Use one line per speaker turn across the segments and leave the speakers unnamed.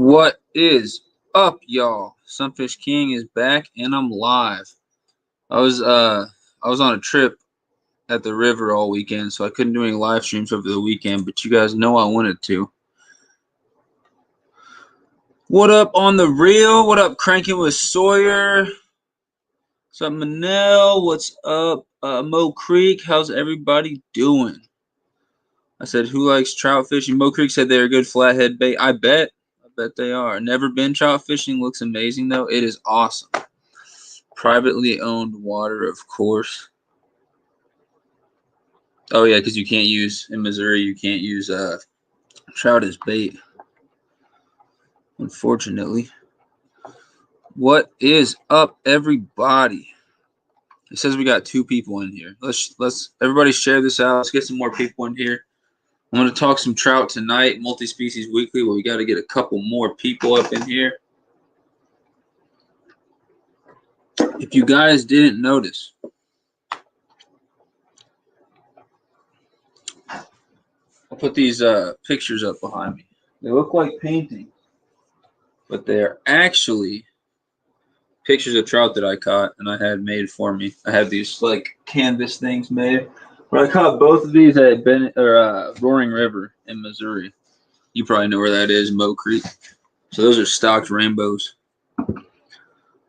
What is up, y'all? Sunfish.King is back and I'm live. I was on a trip at the river all weekend, so I couldn't do any live streams over the weekend, but you guys know I wanted to. What up on the reel? What up, Cranking with Sawyer? What's up, Manel? What's up, Mo Creek? How's everybody doing? I said, who likes trout fishing? Mo Creek said they're a good flathead bait. I bet they are. Never been trout fishing. Looks amazing, though. It is awesome. Privately owned water, of course. Oh, yeah, because you can't use, in Missouri, you can't use trout as bait, unfortunately. What is up, everybody? It says we got 2 people in here. Let's everybody share this out. Let's get some more people in here. I'm going to talk some trout tonight, multi-species weekly, but we got to get a couple more people up in here. If you guys didn't notice, I'll put these pictures up behind me. They look like paintings, but they're actually pictures of trout that I caught and I had made for me. I had these like canvas things made. But I caught both of these at Roaring River in Missouri. You probably know where that is, Mo Creek. So those are stocked rainbows.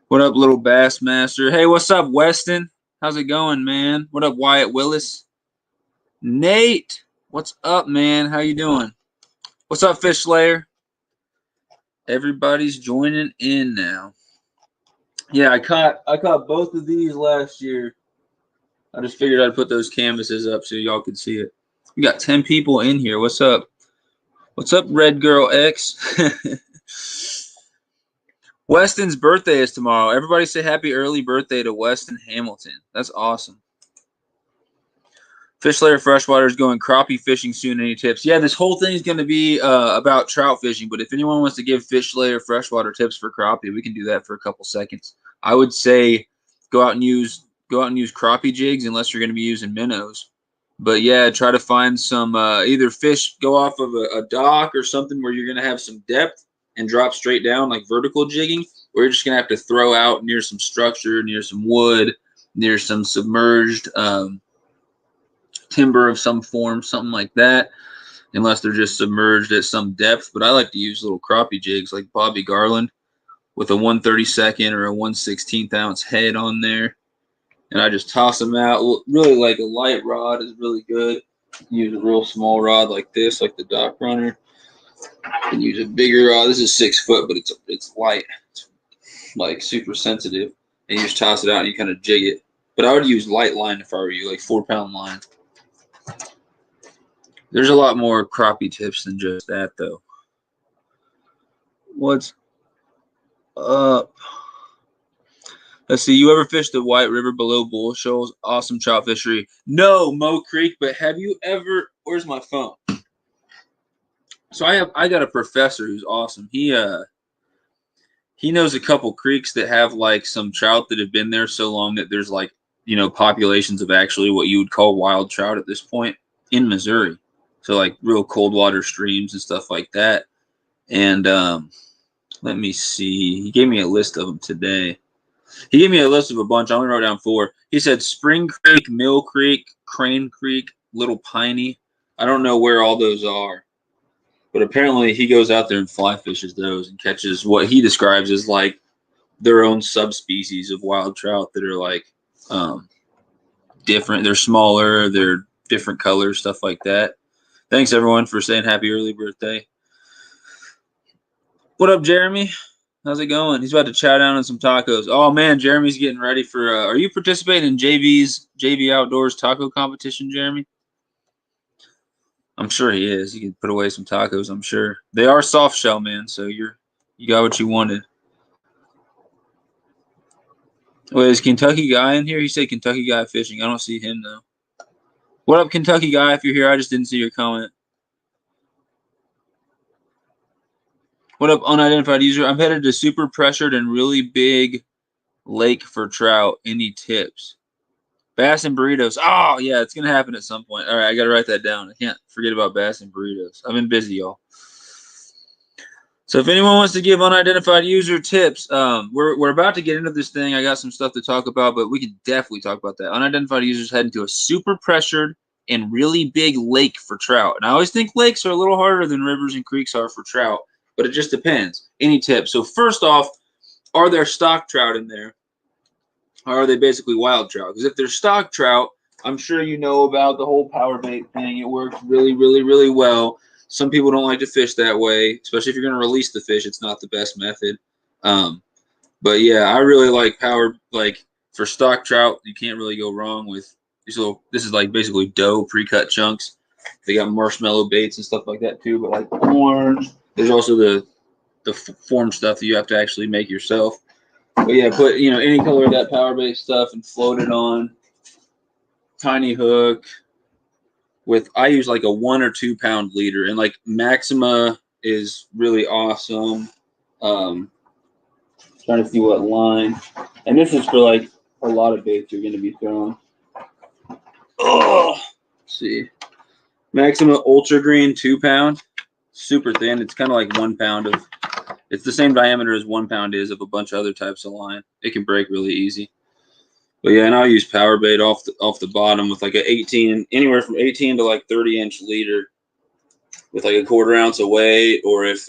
What up, little Bassmaster? Hey, what's up, Weston? How's it going, man? What up, Wyatt Willis? Nate, what's up, man? How you doing? What's up, Fish Slayer? Everybody's joining in now. Yeah, I caught both of these last year. I just figured I'd put those canvases up so y'all could see it. We got 10 people in here. What's up? What's up, Red Girl X? Weston's birthday is tomorrow. Everybody say happy early birthday to Weston Hamilton. That's awesome. Fish Layer Freshwater is going crappie fishing soon. Any tips? Yeah, this whole thing is going to be about trout fishing, but if anyone wants to give Fish Layer Freshwater tips for crappie, we can do that for a couple seconds. I would say go out and use crappie jigs unless you're going to be using minnows. But yeah, try to find some either fish go off of a dock or something where you're going to have some depth and drop straight down like vertical jigging, or you're just going to have to throw out near some structure, near some wood, near some submerged timber of some form, something like that, unless they're just submerged at some depth. But I like to use little crappie jigs like Bobby Garland with a 1/32 or a 1/16 ounce head on there. And I just toss them out. Really, like a light rod is really good. Use a real small rod like this, like the Dock Runner. And use a bigger rod. This is 6 foot, but it's light. It's like super sensitive. And you just toss it out and you kind of jig it. But I would use light line if I were you, like 4-pound line. There's a lot more crappie tips than just that, though. What's up? Let's see. You ever fished the White River below Bull Shoals? Awesome trout fishery. No, Mo Creek, but have you ever? Where's my phone? So I got a professor who's awesome. He knows a couple creeks that have like some trout that have been there so long that there's like, you know, populations of actually what you would call wild trout at this point in Missouri. So like real cold water streams and stuff like that. And let me see. He gave me a list of them today. He gave me a list of a bunch. I only wrote down 4. He said Spring Creek, Mill Creek, Crane Creek, Little Piney. I don't know where all those are. But apparently he goes out there and fly fishes those and catches what he describes as like their own subspecies of wild trout that are like different. They're smaller. They're different colors, stuff like that. Thanks, everyone, for saying happy early birthday. What up, Jeremy? How's it going? He's about to chow down on some tacos. Oh, man, Jeremy's getting ready for are you participating in JV Outdoors taco competition, Jeremy? I'm sure he is. He can put away some tacos, I'm sure. They are soft shell, man, so you got what you wanted. Wait, is Kentucky Guy in here? He said Kentucky Guy Fishing. I don't see him, though. What up, Kentucky Guy? If you're here, I just didn't see your comment. What up, unidentified user? I'm headed to super pressured and really big lake for trout. Any tips? Bass and burritos. Oh, yeah, it's going to happen at some point. All right, I got to write that down. I can't forget about bass and burritos. I've been busy, y'all. So if anyone wants to give unidentified user tips, we're about to get into this thing. I got some stuff to talk about, but we could definitely talk about that. Unidentified users head into a super pressured and really big lake for trout. And I always think lakes are a little harder than rivers and creeks are for trout, but it just depends. Any tips? So first off, are there stock trout in there? Or are they basically wild trout? Because if they're stock trout, I'm sure you know about the whole power bait thing. It works really, really, really well. Some people don't like to fish that way, especially if you're going to release the fish. It's not the best method. But yeah, I really like power. Like for stock trout, you can't really go wrong with these little. This is like basically dough pre-cut chunks. They got marshmallow baits and stuff like that too. But like corns, there's also the form stuff that you have to actually make yourself. But yeah, put any color of that power bait stuff and float it on. Tiny hook. I use like a 1 or 2 pound leader, and like Maxima is really awesome. Trying to see what line, and this is for like a lot of baits you're going to be throwing. Oh, let's see, Maxima Ultra Green 2 pound, super thin. It's kind of like 1 pound of. It's the same diameter as 1 pound is of a bunch of other types of line. It can break really easy. But yeah, and I'll use power bait off the bottom with like anywhere from 18 to like 30-inch leader with like a 1/4 ounce of weight, or if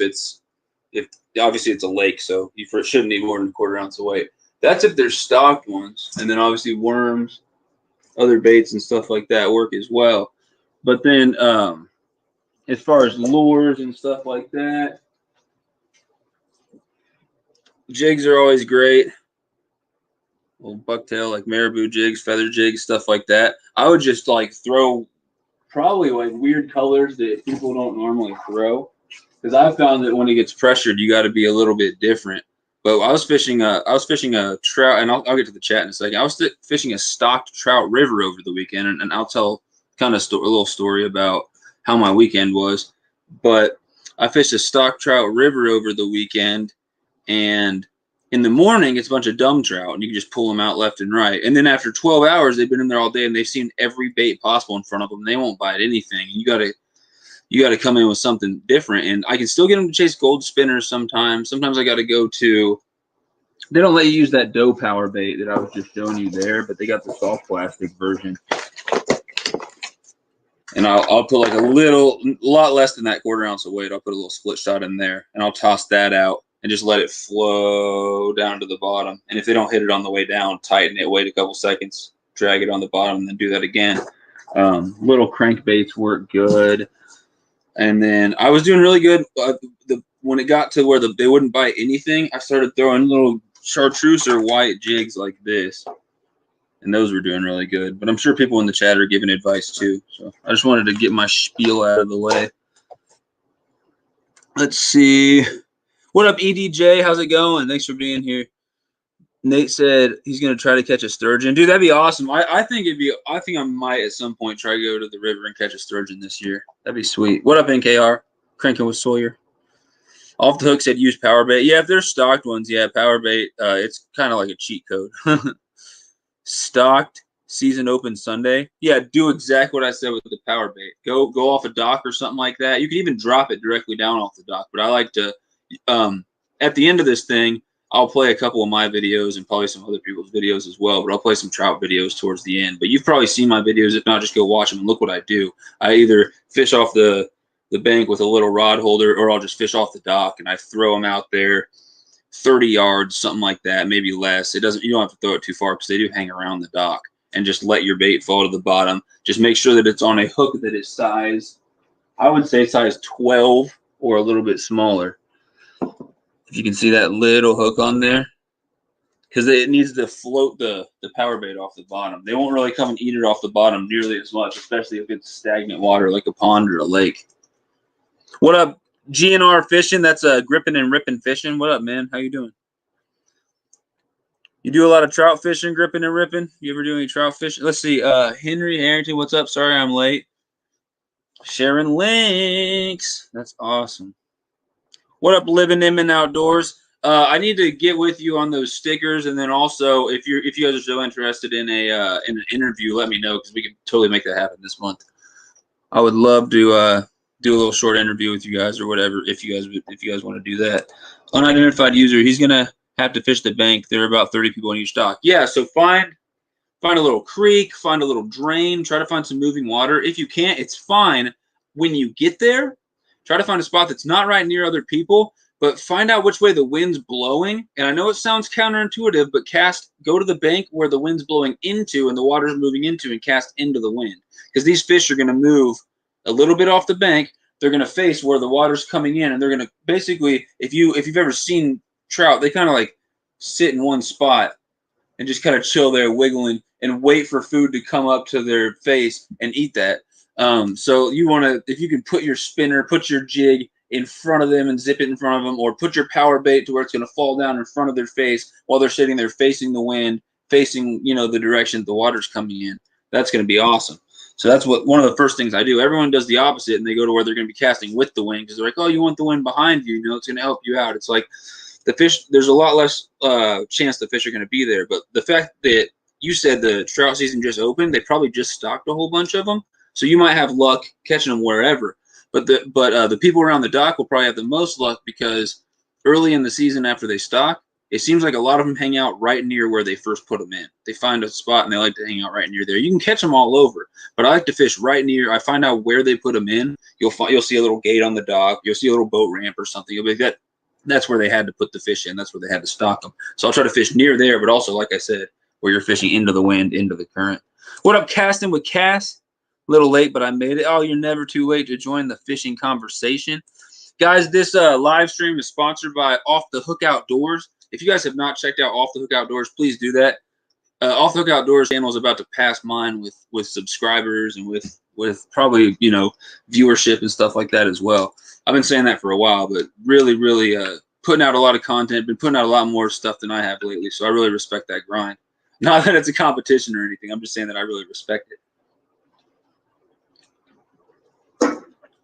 obviously it's a lake, so you shouldn't need more than a 1/4 ounce of weight. That's if there's stocked ones, and then obviously worms, other baits and stuff like that work as well. But then as far as lures and stuff like that, jigs are always great. Little bucktail, like marabou jigs, feather jigs, stuff like that. I would just like throw probably like weird colors that people don't normally throw, because I've found that when it gets pressured, you got to be a little bit different. But I was fishing a trout, and I'll get to the chat in a second. I was fishing a stocked trout river over the weekend, and I'll tell kind of a little story about how my weekend was. But I fished a stocked trout river over the weekend, and in the morning, it's a bunch of dumb trout, and you can just pull them out left and right. And then after 12 hours, they've been in there all day, and they've seen every bait possible in front of them. They won't bite anything. You gotta come in with something different. And I can still get them to chase gold spinners sometimes. Sometimes I got to go to. They don't let you use that dough power bait that I was just showing you there, but they got the soft plastic version. And I'll put like a lot less than that 1/4 ounce of weight. I'll put a little split shot in there, and I'll toss that out and just let it flow down to the bottom. And if they don't hit it on the way down, tighten it, wait a couple seconds, drag it on the bottom, and then do that again. Little crankbaits work good. And then I was doing really good. When it got to where they wouldn't bite anything, I started throwing little chartreuse or white jigs like this. And those were doing really good. But I'm sure people in the chat are giving advice too. So I just wanted to get my spiel out of the way. Let's see. What up, EDJ? How's it going? Thanks for being here. Nate said he's going to try to catch a sturgeon. Dude, that'd be awesome. I think I might at some point try to go to the river and catch a sturgeon this year. That'd be sweet. What up, NKR? Cranking with Sawyer. Off the Hook said use power bait. Yeah, if there's stocked ones, yeah, power bait. It's kind of like a cheat code. Stocked, season open Sunday. Yeah, do exactly what I said with the power bait. Go off a dock or something like that. You can even drop it directly down off the dock. But I like to, at the end of this thing, I'll play a couple of my videos and probably some other people's videos as well. But I'll play some trout videos towards the end. But you've probably seen my videos. If not, just go watch them and look what I do. I either fish off the bank with a little rod holder, or I'll just fish off the dock and I throw them out there 30 yards, something like that, maybe less. You don't have to throw it too far because they do hang around the dock, and just let your bait fall to the bottom. Just make sure that it's on a hook that is size, I would say size 12 or a little bit smaller. If you can see that little hook on there, because it needs to float the power bait off the bottom. They won't really come and eat it off the bottom nearly as much, especially if it's stagnant water like a pond or a lake. What up, GNR Fishing? That's gripping and ripping fishing. What up, man? How you doing? You do a lot of trout fishing, gripping and ripping? You ever do any trout fishing? Let's see. Henry Harrington, what's up? Sorry I'm late. Sharon Links. That's awesome. What up, Living in Outdoors? I need to get with you on those stickers, and then also if you guys are still interested in an interview, let me know, because we can totally make that happen this month. I would love to do a little short interview with you guys or whatever if you guys want to do that. Unidentified user, he's gonna have to fish the bank. There are about 30 people in each dock. Yeah, so find a little creek, find a little drain, try to find some moving water. If you can't, it's fine. When you get there, try to find a spot that's not right near other people, but find out which way the wind's blowing. And I know it sounds counterintuitive, but go to the bank where the wind's blowing into and the water's moving into, and cast into the wind. Because these fish are going to move a little bit off the bank. They're going to face where the water's coming in, and they're going to basically, if you've ever seen trout, they kind of like sit in one spot and just kind of chill there, wiggling, and wait for food to come up to their face and eat that. So you want to, if you can put your spinner, put your jig in front of them and zip it in front of them, or put your power bait to where it's going to fall down in front of their face while they're sitting there facing the wind, facing, the direction the water's coming in. That's going to be awesome. So that's one of the first things I do. Everyone does the opposite, and they go to where they're going to be casting with the wind because they're like, oh, you want the wind behind you, it's going to help you out. It's like the fish, there's a lot less chance the fish are going to be there. But the fact that you said the trout season just opened, they probably just stocked a whole bunch of them. So you might have luck catching them wherever. But the people around the dock will probably have the most luck because early in the season after they stock, it seems like a lot of them hang out right near where they first put them in. They find a spot and they like to hang out right near there. You can catch them all over, but I like to fish right near. I find out where they put them in. You'll see a little gate on the dock. You'll see a little boat ramp or something. You'll be like, that's where they had to put the fish in. That's where they had to stock them. So I'll try to fish near there, but also, like I said, where you're fishing into the wind, into the current. What up, Casting with Cass? A little late, but I made it. Oh, you're never too late to join the fishing conversation. Guys, this live stream is sponsored by Off the Hook Outdoors. If you guys have not checked out Off the Hook Outdoors, please do that. Off the Hook Outdoors channel is about to pass mine with subscribers and with probably, viewership and stuff like that as well. I've been saying that for a while, but really, really putting out a lot of content, been putting out a lot more stuff than I have lately. So I really respect that grind. Not that it's a competition or anything. I'm just saying that I really respect it.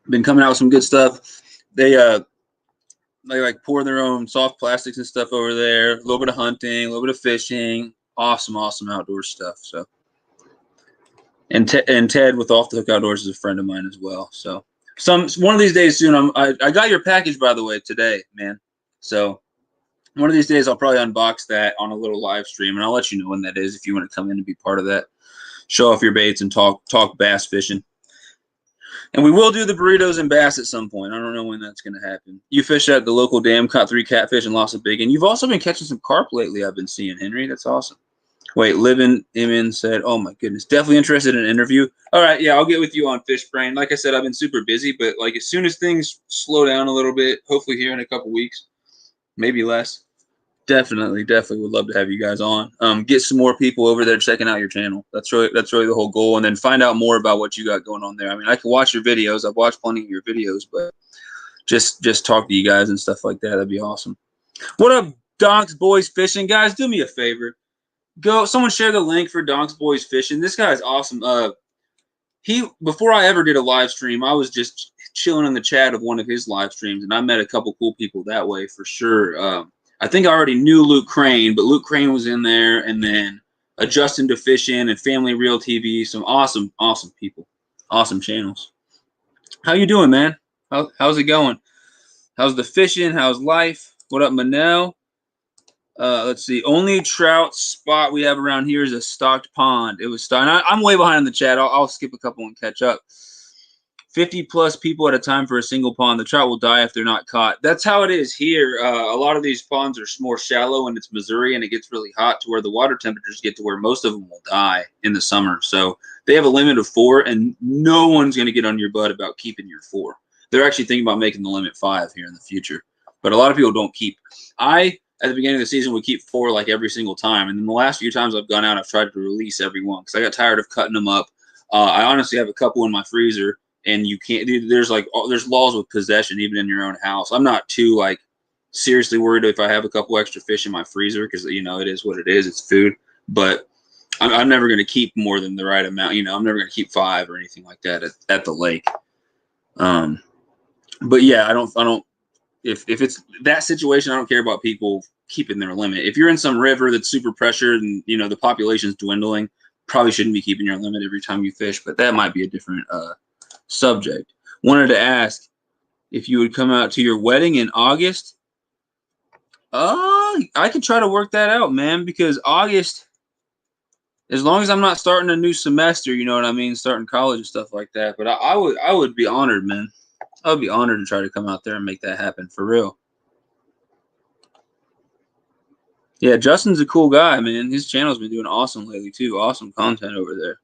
Been coming out with some good stuff. They like pour their own soft plastics and stuff over there. A little bit of hunting, a little bit of fishing. Awesome outdoor stuff. So, and Ted with Off the Hook Outdoors is a friend of mine as well. So, one of these days soon. I got your package, by the way, today, man. So, one of these days I'll probably unbox that on a little live stream, and I'll let you know when that is if you want to come in and be part of that. Show off your baits and talk bass fishing. And we will do the burritos and bass at some point. I don't know when that's going to happen. You fish at the local dam, caught 3 catfish and lost a big one. You've also been catching some carp lately, I've been seeing, Henry. That's awesome. Wait, Livin' Imin said, oh my goodness, definitely interested in an interview. All right, yeah, I'll get with you on Fishbrain. Like I said, I've been super busy, but like as soon as things slow down a little bit, hopefully here in a couple weeks, maybe less, definitely would love to have you guys on. Get some more people over there checking out your channel. That's really the whole goal, and then find out more about what you got going on there. I mean, I can watch your videos. I've watched plenty of your videos, but just talk to you guys and stuff like that. That'd be awesome. What up, Donks Boys Fishing? Guys, do me a favor. Someone share the link for Donks Boys Fishing. This guy's awesome. Before I ever did a live stream, I was just chilling in the chat of one of his live streams, and I met a couple cool people that way for sure. I think I already knew Luke Crane, but Luke Crane was in there, and then Justin to Fishin and Family Real TV. Some awesome people, awesome channels. How you doing, man? How's it going? How's the fishing? How's life? What up, Manel? Let's see. Only trout spot we have around here is a stocked pond. It was stocked. I'm way behind in the chat. I'll skip a couple and catch up. 50 plus people at a time for a single pond. The trout will die if they're not caught. That's how it is here. A lot of these ponds are more shallow, and it's Missouri, and it gets really hot to where the water temperatures get to where most of them will die in the summer. So they have a limit of 4, and no one's going to get on your butt about keeping your 4. They're actually thinking about making the limit 5 here in the future. But a lot of people don't keep. At the beginning of the season, would keep 4 like every single time. And then the last few times I've gone out, I've tried to release every one because I got tired of cutting them up. I honestly have a couple in my freezer, and you can't. There's laws with possession even in your own house. I'm not too seriously worried if I have a couple extra fish in my freezer because it is what it is. It's food. But I'm never going to keep more than the right amount. I'm never going to keep 5 or anything like that at the lake. But yeah, I don't. If it's that situation, I don't care about people keeping their limit. If you're in some river that's super pressured and the population's dwindling, probably shouldn't be keeping your limit every time you fish. But that might be a different subject. Wanted to ask if you would come out to your wedding in August. I could try to work that out, man, because August, as long as I'm not starting a new semester, you know what I mean, starting college and stuff like that. But I would be honored, man. I would be honored to try to come out there and make that happen for real. Yeah, Justin's a cool guy, man. His channel's been doing awesome lately too. Awesome content over there.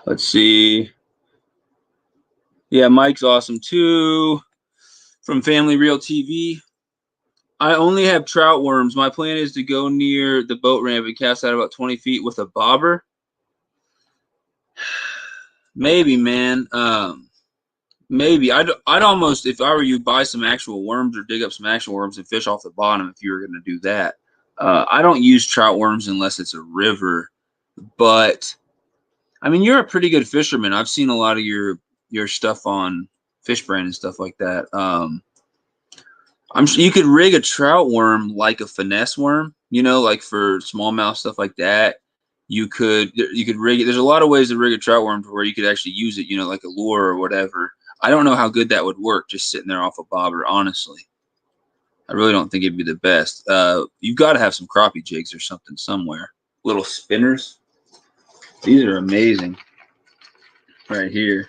Let's see. Yeah, Mike's awesome too. From Family Real TV. I only have trout worms. My plan is to go near the boat ramp and cast out about 20 feet with a bobber. Maybe, man. Maybe. I'd almost, if I were you, buy some actual worms or dig up some actual worms and fish off the bottom if you were going to do that. I don't use trout worms unless it's a river. But, I mean, you're a pretty good fisherman. I've seen a lot of your stuff on Fishbrain and stuff like that. I'm sure you could rig a trout worm like a finesse worm, you know, like for smallmouth stuff like that. You could rig it. There's a lot of ways to rig a trout worm to where you could actually use it, you know, like a lure or whatever. I don't know how good that would work just sitting there off a bobber, honestly. I really don't think it'd be the best. You've got to have some crappie jigs or something somewhere. Little spinners. These are amazing. Right here.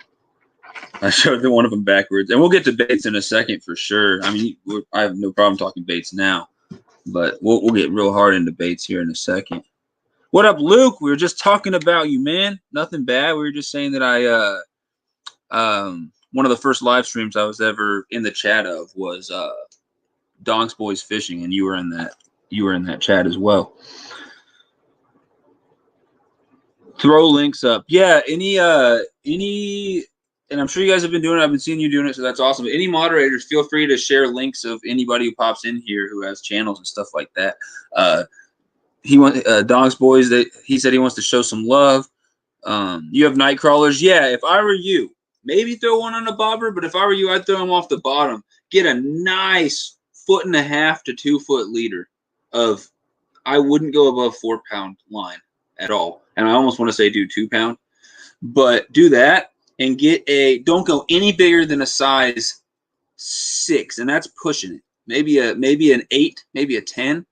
I showed one of them backwards. And we'll get to baits in a second for sure. I mean, I have no problem talking baits now. But we'll get real hard into baits here in a second. What up, Luke? We were just talking about you, man. Nothing bad. We were just saying that one of the first live streams I was ever in the chat of was Donks Boys Fishing, and you were in that chat as well. Throw links up. Yeah, any and I'm sure you guys have been doing it. I've been seeing you doing it, so that's awesome. Any moderators, feel free to share links of anybody who pops in here who has channels and stuff like that. He wants Dogs Boys. He said he wants to show some love. You have night crawlers. Yeah, if I were you, maybe throw one on a bobber. But if I were you, I'd throw them off the bottom. Get a nice 1.5 to 2 foot leader of. I wouldn't go above 4 pound line at all, and I almost want to say do 2 pound, but do that and get a. Don't go any bigger than a size 6, and that's pushing it. Maybe an 8, maybe a 10.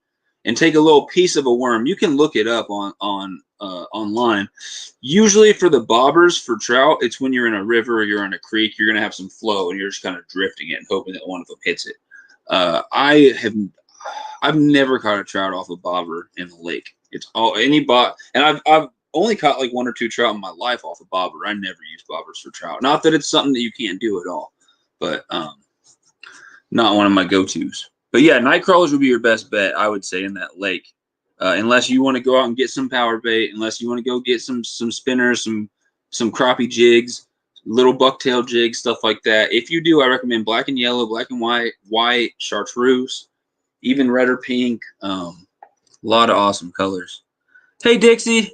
And take a little piece of a worm. You can look it up online. Usually for the bobbers for trout, it's when you're in a river or you're in a creek, you're gonna have some flow and you're just kind of drifting it and hoping that one of them hits it. I've never caught a trout off a bobber in the lake. It's all and I've only caught like 1 or 2 trout in my life off a bobber. I never use bobbers for trout. Not that it's something that you can't do at all, but not one of my go-tos. But yeah, night crawlers would be your best bet, I would say, in that lake. Unless you want to go out and get some power bait, unless you want to go get some spinners, some crappie jigs, little bucktail jigs, stuff like that. If you do, I recommend black and yellow, black and white, chartreuse, even red or pink. A lot of awesome colors. Hey, Dixie.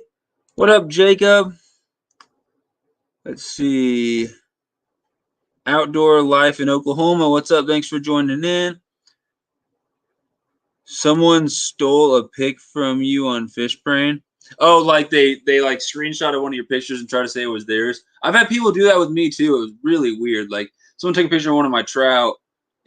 What up, Jacob? Let's see. Outdoor life in Oklahoma. What's up? Thanks for joining in. Someone stole a pic from you on Fishbrain. Oh, like they like screenshotted one of your pictures and try to say it was theirs. I've had people do that with me too. It was really weird. Like someone took a picture of one of my trout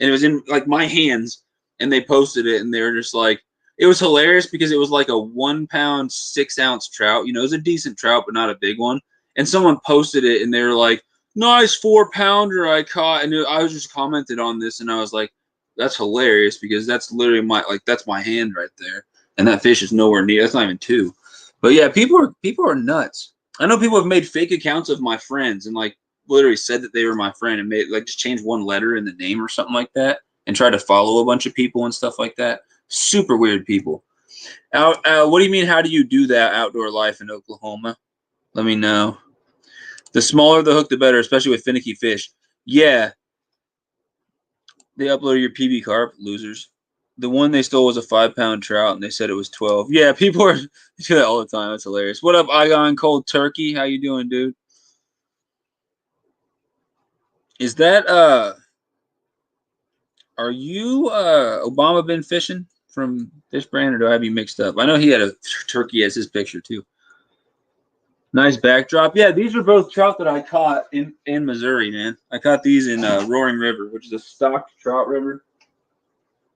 and it was in like my hands and they posted it and they were just like, it was hilarious because it was like a 1 pound, 6 ounce trout. You know, it was a decent trout, but not a big one. And someone posted it and they were like, nice 4 pounder I caught. And I was just commented on this and I was like, that's hilarious because that's literally that's my hand right there, and that fish is nowhere near. That's not even 2. But yeah, people are nuts. I know people have made fake accounts of my friends and like literally said that they were my friend and made like just change one letter in the name or something like that and try to follow a bunch of people and stuff like that. Super weird people. What do you mean? How do you do that outdoor life in Oklahoma? Let me know. The smaller the hook, the better, especially with finicky fish. Yeah. They uploaded your PB carp, losers. The one they stole was a 5 pound trout, and they said it was 12. Yeah, people do that all the time. That's hilarious. What up, Igon Cold Turkey? How you doing, dude? Is that are you Obama been fishing from Fishbrain, or do I have you mixed up? I know he had a turkey as his picture too. Nice backdrop. Yeah, these are both trout that I caught in Missouri, man. I caught these in Roaring River, which is a stocked trout river.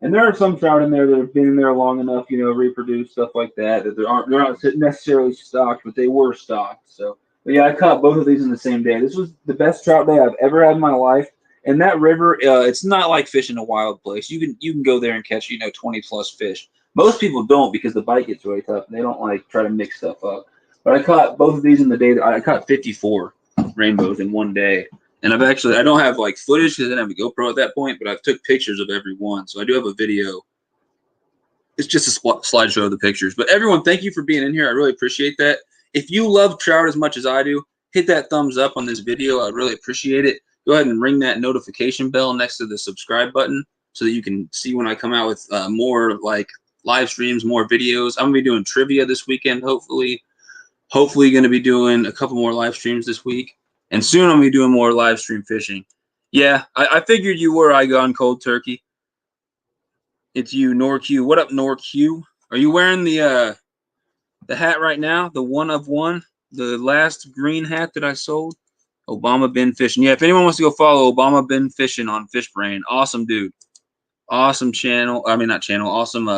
And there are some trout in there that have been in there long enough, you know, reproduce stuff like that. That they're not necessarily stocked, but they were stocked. So, but yeah, I caught both of these in the same day. This was the best trout day I've ever had in my life. And that river, it's not like fishing a wild place. You can go there and catch 20+ fish. Most people don't because the bite gets really tough and they don't like try to mix stuff up. But I caught both of these in the day. I caught 54 rainbows in one day. And I don't have like footage because I didn't have a GoPro at that point, but I've took pictures of every one. So I do have a video. It's just a slideshow of the pictures. But everyone, thank you for being in here. I really appreciate that. If you love trout as much as I do, hit that thumbs up on this video. I'd really appreciate it. Go ahead and ring that notification bell next to the subscribe button so that you can see when I come out with more like live streams, more videos. I'm going to be doing trivia this weekend, hopefully. Hopefully going to be doing a couple more live streams this week. And soon I'm going to be doing more live stream fishing. Yeah, I figured you were Gone Cold Turkey. It's you, NorQ. What up, NorQ? Are you wearing the hat right now? The one of one? The last green hat that I sold? Obama Been Fishing. Yeah, if anyone wants to go follow Obama Been Fishing on Fishbrain, awesome dude. Awesome channel. I mean, not channel. Awesome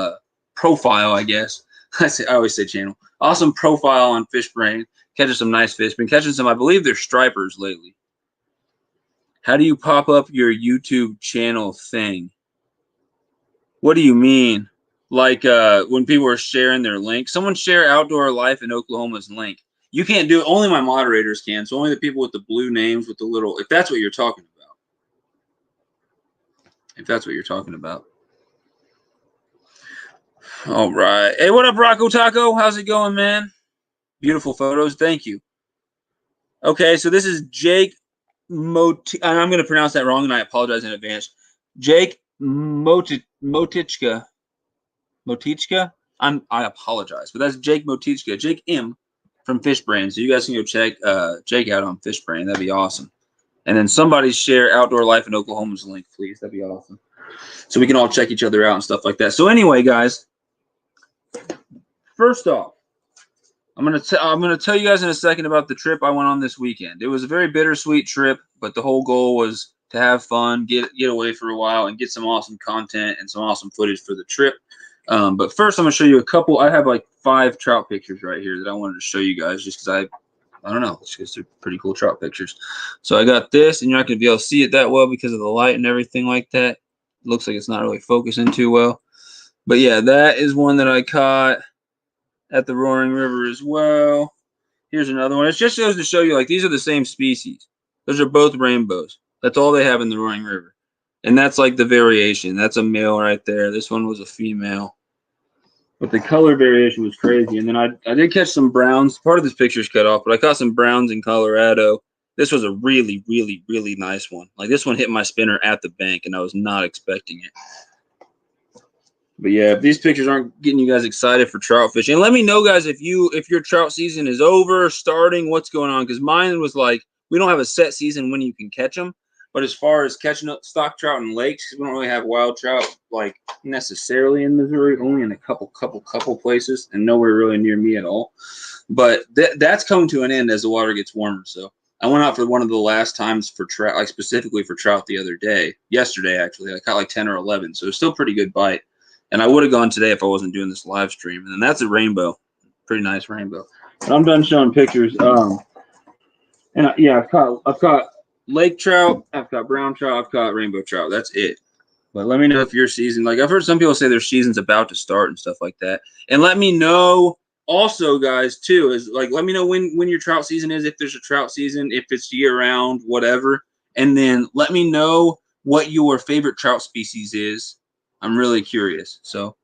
profile, I guess. I always say channel. Awesome profile on Fishbrain. Catching some nice fish. Been catching some, I believe they're stripers lately. How do you pop up your YouTube channel thing? What do you mean? Like when people are sharing their link? Someone share Outdoor Life in Oklahoma's link. You can't do it. Only my moderators can. So only the people with the blue names with the little, if that's what you're talking about. If that's what you're talking about. All right. Hey, what up, Rocco Taco? How's it going, man? Beautiful photos. Thank you. Okay, so this is Jake I'm going to pronounce that wrong, and I apologize in advance. Jake Motichka. I apologize, but that's Jake Motichka. Jake M from Fishbrain. So you guys can go check Jake out on Fishbrain. That'd be awesome. And then somebody share Outdoor Life in Oklahoma's link, please. That'd be awesome. So we can all check each other out and stuff like that. So anyway, guys, first off, I'm gonna tell you guys in a second about the trip I went on this weekend. It was a very bittersweet trip, but the whole goal was to have fun, get away for a while, and get some awesome content and some awesome footage for the trip. But first, I'm gonna show you a couple. I have like 5 trout pictures right here that I wanted to show you guys, just because I don't know, it's just they're pretty cool trout pictures. So I got this, and you're not gonna be able to see it that well because of the light and everything like that. It looks like it's not really focusing too well. But yeah, that is one that I caught at the Roaring River as well. Here's another one. It just goes to show you, like, these are the same species. Those are both rainbows. That's all they have in the Roaring River. And that's like the variation. That's a male right there. This one was a female. But the color variation was crazy. And then I did catch some browns. Part of this picture is cut off, but I caught some browns in Colorado. This was a really, really, really nice one. Like, this one hit my spinner at the bank, and I was not expecting it. But yeah, if these pictures aren't getting you guys excited for trout fishing, and let me know, guys, if your trout season is over, starting, what's going on. Because mine was like, we don't have a set season when you can catch them. But as far as catching up stock trout in lakes, we don't really have wild trout like necessarily in Missouri, only in a couple places, and nowhere really near me at all. But that's coming to an end as the water gets warmer. So I went out for one of the last times for trout, like specifically for trout the other day, yesterday actually. I caught like 10 or 11, so it was still a pretty good bite. And I would have gone today if I wasn't doing this live stream. And then that's a rainbow, pretty nice rainbow. But I'm done showing pictures. Yeah, I've caught lake trout, I've caught brown trout, I've caught rainbow trout. That's it. But let me know if your season, like I've heard some people say their season's about to start and stuff like that. And let me know also, guys, too, is like let me know when your trout season is, if there's a trout season, if it's year round, whatever. And then let me know what your favorite trout species is. I'm really curious. So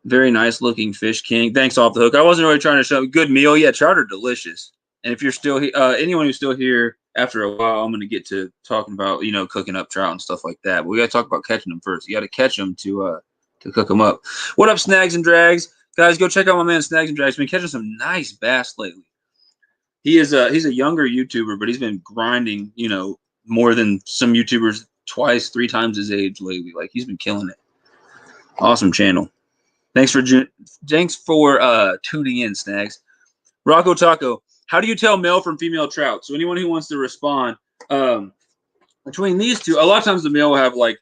very nice looking Fish King. Thanks, Off the Hook. I wasn't really trying to show good meal. Yeah, trout are delicious. And if you're still anyone who's still here after a while, I'm going to get to talking about, cooking up trout and stuff like that. But we got to talk about catching them first. You got to catch them to cook them up. What up, Snags and Drags? Guys, go check out my man Snags and Drags. He's been catching some nice bass lately. He's a younger YouTuber, but he's been grinding, more than some YouTubers 2-3 times his age lately. Like, he's been killing it. Awesome channel. Thanks for tuning in, Snags. Rocco Taco, how do you tell male from female trout? So anyone who wants to respond, between these two, a lot of times the male will have like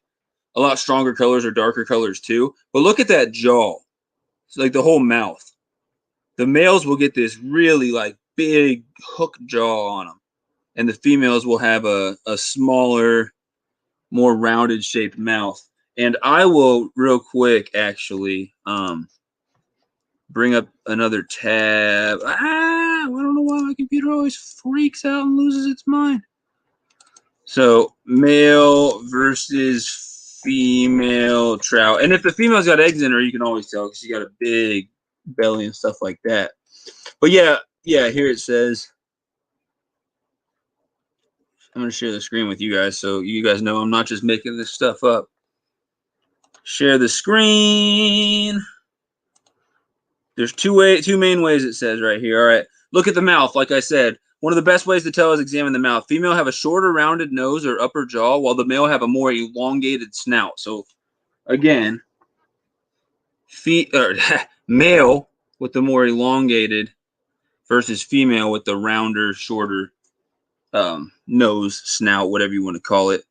a lot stronger colors or darker colors too. But look at that jaw. It's like the whole mouth. The males will get this really like big hook jaw on them. And the females will have a smaller, more rounded shaped mouth. And I will real quick actually bring up another tab. I don't know why my computer always freaks out and loses its mind. So male versus female trout. And if the female's got eggs in her, you can always tell because she got a big belly and stuff like that. But yeah, here it says. I'm going to share the screen with you guys so you guys know I'm not just making this stuff up. Share the screen. There's two main ways it says right here. All right. Look at the mouth. Like I said, one of the best ways to tell is examine the mouth. Female have a shorter rounded nose or upper jaw, while the male have a more elongated snout. So again, male with the more elongated versus female with the rounder, shorter nose, snout, whatever you want to call it.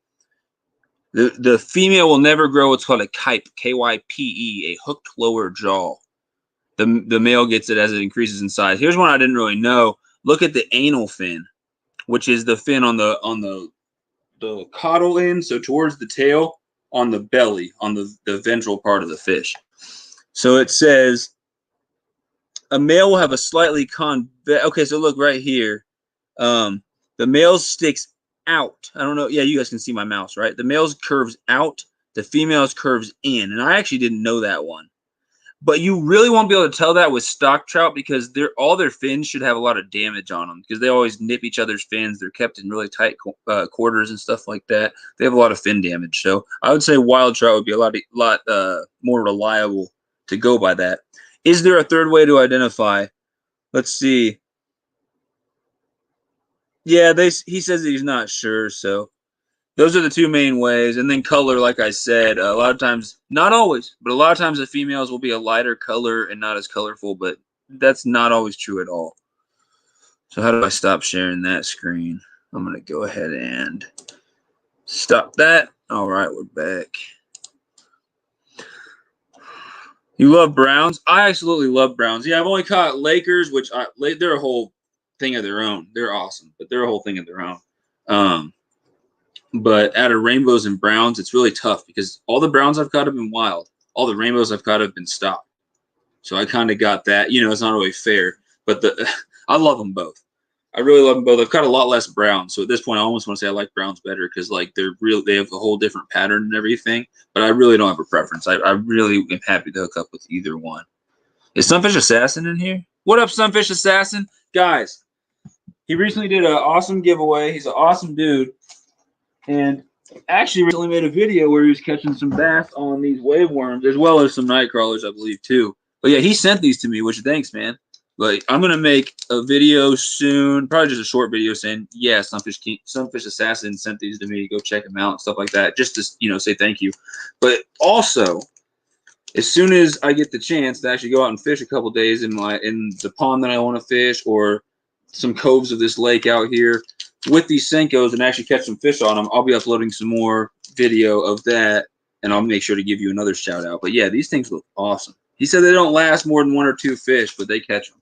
The female will never grow what's called a kype, K-Y-P-E, a hooked lower jaw. The male gets it as it increases in size. Here's one I didn't really know. Look at the anal fin, which is the fin on the caudal end, so towards the tail, on the belly, on the ventral part of the fish. So it says a male will have a slightly convex. Okay, so look right here. The male sticks out. I don't know. Yeah, you guys can see my mouse, right? The male's curves out. The female's curves in. And I actually didn't know that one. But you really won't be able to tell that with stock trout because all their fins should have a lot of damage on them because they always nip each other's fins. They're kept in really tight quarters and stuff like that. They have a lot of fin damage. So I would say wild trout would be a lot more reliable to go by that. Is there a third way to identify? Let's see. Yeah, he says that he's not sure. So those are the two main ways. And then color, like I said, a lot of times, not always, but a lot of times the females will be a lighter color and not as colorful, but that's not always true at all. So how do I stop sharing that screen? I'm going to go ahead and stop that. All right, we're back. You love browns? I absolutely love browns. Yeah, I've only caught Lakers, which they're a whole thing of their own. They're awesome, but they're a whole thing of their own. But out of rainbows and browns, it's really tough because all the browns I've caught have been wild. All the rainbows I've caught have been stock. So I kind of got that. You know, it's not really fair, but I love them both. I really love them both. I've caught a lot less browns, so at this point, I almost want to say I like browns better because like they have a whole different pattern and everything. But I really don't have a preference. I really am happy to hook up with either one. Is Sunfish Assassin in here? What up, Sunfish Assassin? Guys, he recently did an awesome giveaway. He's an awesome dude. And actually recently made a video where he was catching some bass on these wave worms, as well as some night crawlers, I believe, too. But yeah, he sent these to me, which thanks, man. But I'm going to make a video soon, probably just a short video saying, yeah, Sunfish Assassin sent these to me. Go check them out and stuff like that, just to, you know, say thank you. But also, as soon as I get the chance to actually go out and fish a couple days in the pond that I want to fish or some coves of this lake out here, with these Senkos and actually catch some fish on them, I'll be uploading some more video of that, and I'll make sure to give you another shout out. But yeah, these things look awesome. He said they don't last more than 1 or 2 fish, but they catch them.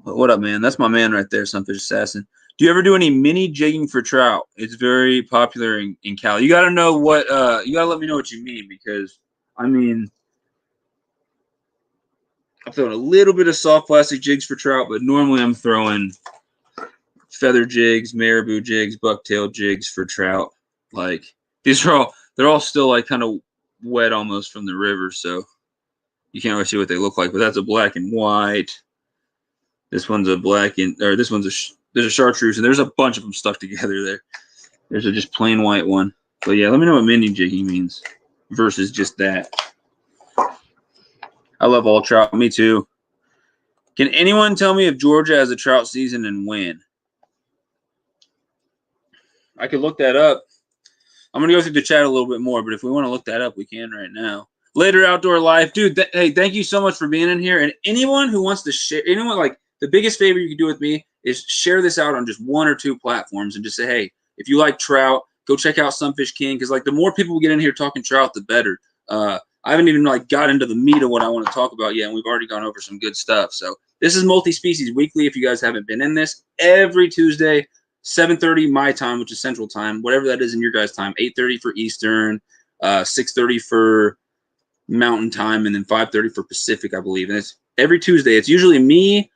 But what up, man? That's my man right there, Sunfish Assassin. Do you ever do any mini jigging for trout? It's very popular in Cali. You got to know what, you got to let me know what you mean because, I mean, I'm throwing a little bit of soft plastic jigs for trout, but normally I'm throwing feather jigs, marabou jigs, bucktail jigs for trout. Like they're all still like kind of wet almost from the river, so you can't really see what they look like. But that's a black and white. This one's a black and this one's there's a chartreuse, and there's a bunch of them stuck together there. There's a just plain white one. But yeah, let me know what mini jigging means versus just that. I love all trout. Me too. Can anyone tell me if Georgia has a trout season and when? I could look that up. I'm going to go through the chat a little bit more, but if we want to look that up, we can right now. Later outdoor life, dude. Hey, thank you so much for being in here. And anyone who wants to share, anyone like the biggest favor you can do with me is share this out on just 1 or 2 platforms and just say, hey, if you like trout, go check out Sunfish.King, because like the more people we get in here talking trout, the better. I haven't even like got into the meat of what I want to talk about yet, and we've already gone over some good stuff. So this is Multi-Species Weekly. If you guys haven't been in this, every Tuesday, 7:30 my time, which is Central Time, whatever that is in your guys' time, 8:30 for Eastern, 6:30 for Mountain Time, and then 5:30 for Pacific, I believe. And it's every Tuesday. It's usually me,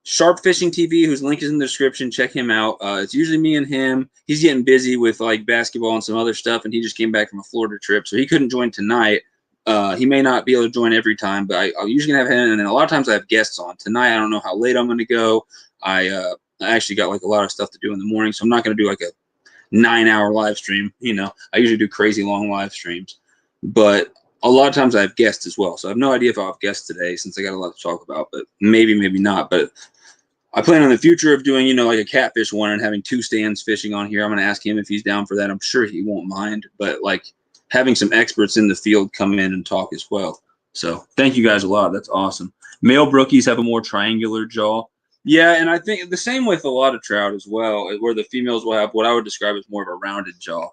Sharp Fishing TV, whose link is in the description. Check him out. It's usually me and him. He's getting busy with like basketball and some other stuff, and he just came back from a Florida trip, so he couldn't join tonight. He may not be able to join every time, but I'll usually have him, and then a lot of times I have guests on. Tonight, I don't know how late I'm going to go. I actually got like a lot of stuff to do in the morning, so I'm not going to do like a 9-hour live stream. You know, I usually do crazy long live streams, but a lot of times I have guests as well. So I have no idea if I'll have guests today since I got a lot to talk about, but maybe, maybe not. But I plan on the future of doing, you know, like a catfish one and having 2 stands fishing on here. I'm going to ask him if he's down for that. I'm sure he won't mind, but like having some experts in the field come in and talk as well. So thank you guys a lot. That's awesome. Male brookies have a more triangular jaw. Yeah, and I think the same with a lot of trout as well, where the females will have what I would describe as more of a rounded jaw.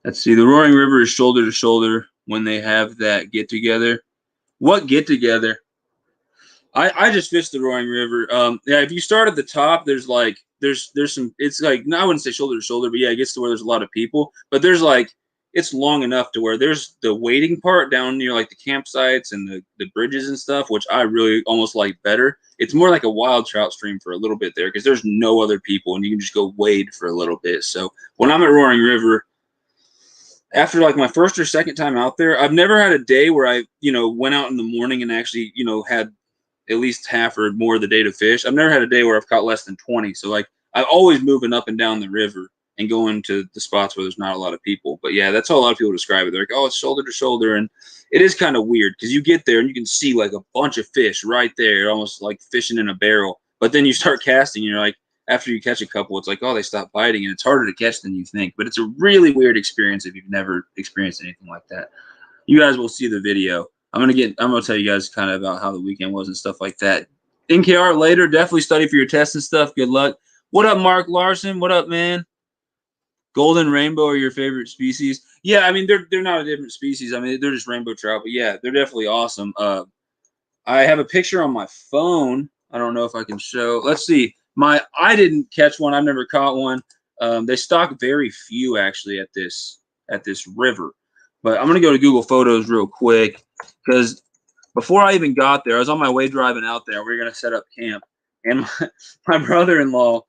Let's see. The Roaring River is shoulder to shoulder when they have that get together. What get together? I just fished the Roaring River. Yeah, if you start at the top, there's some. It's like, no, I wouldn't say shoulder to shoulder, but yeah, it gets to where there's a lot of people. But there's like, it's long enough to where there's the waiting part down near like the campsites and the bridges and stuff, which I really almost like better. It's more like a wild trout stream for a little bit there because there's no other people and you can just go wade for a little bit. So when I'm at Roaring River, after like my first or second time out there, I've never had a day where I, you know, went out in the morning and actually, you know, had at least half or more of the day to fish. I've never had a day where I've caught less than 20. So like I'm always moving up and down the river and going to the spots where there's not a lot of people. But yeah, that's how a lot of people describe it. They're like, oh, it's shoulder to shoulder. And it is kind of weird because you get there and you can see like a bunch of fish right there, almost like fishing in a barrel. But then you start casting and you're like, after you catch a couple, it's like, oh, they stop biting, and it's harder to catch than you think. But it's a really weird experience if you've never experienced anything like that. You guys will see the video. I'm gonna tell you guys kind of about how the weekend was and stuff like that. NKR later. Definitely study for your tests and stuff. Good luck. What up, Mark Larson? What up, man? Golden rainbow are your favorite species? Yeah, I mean they're not a different species. I mean they're just rainbow trout, but yeah, they're definitely awesome. I have a picture on my phone. I don't know if I can show. Let's see. I didn't catch one. I've never caught one. They stock very few actually at this river. But I'm gonna go to Google Photos real quick because before I even got there, I was on my way driving out there. We were gonna set up camp, and my brother-in-law,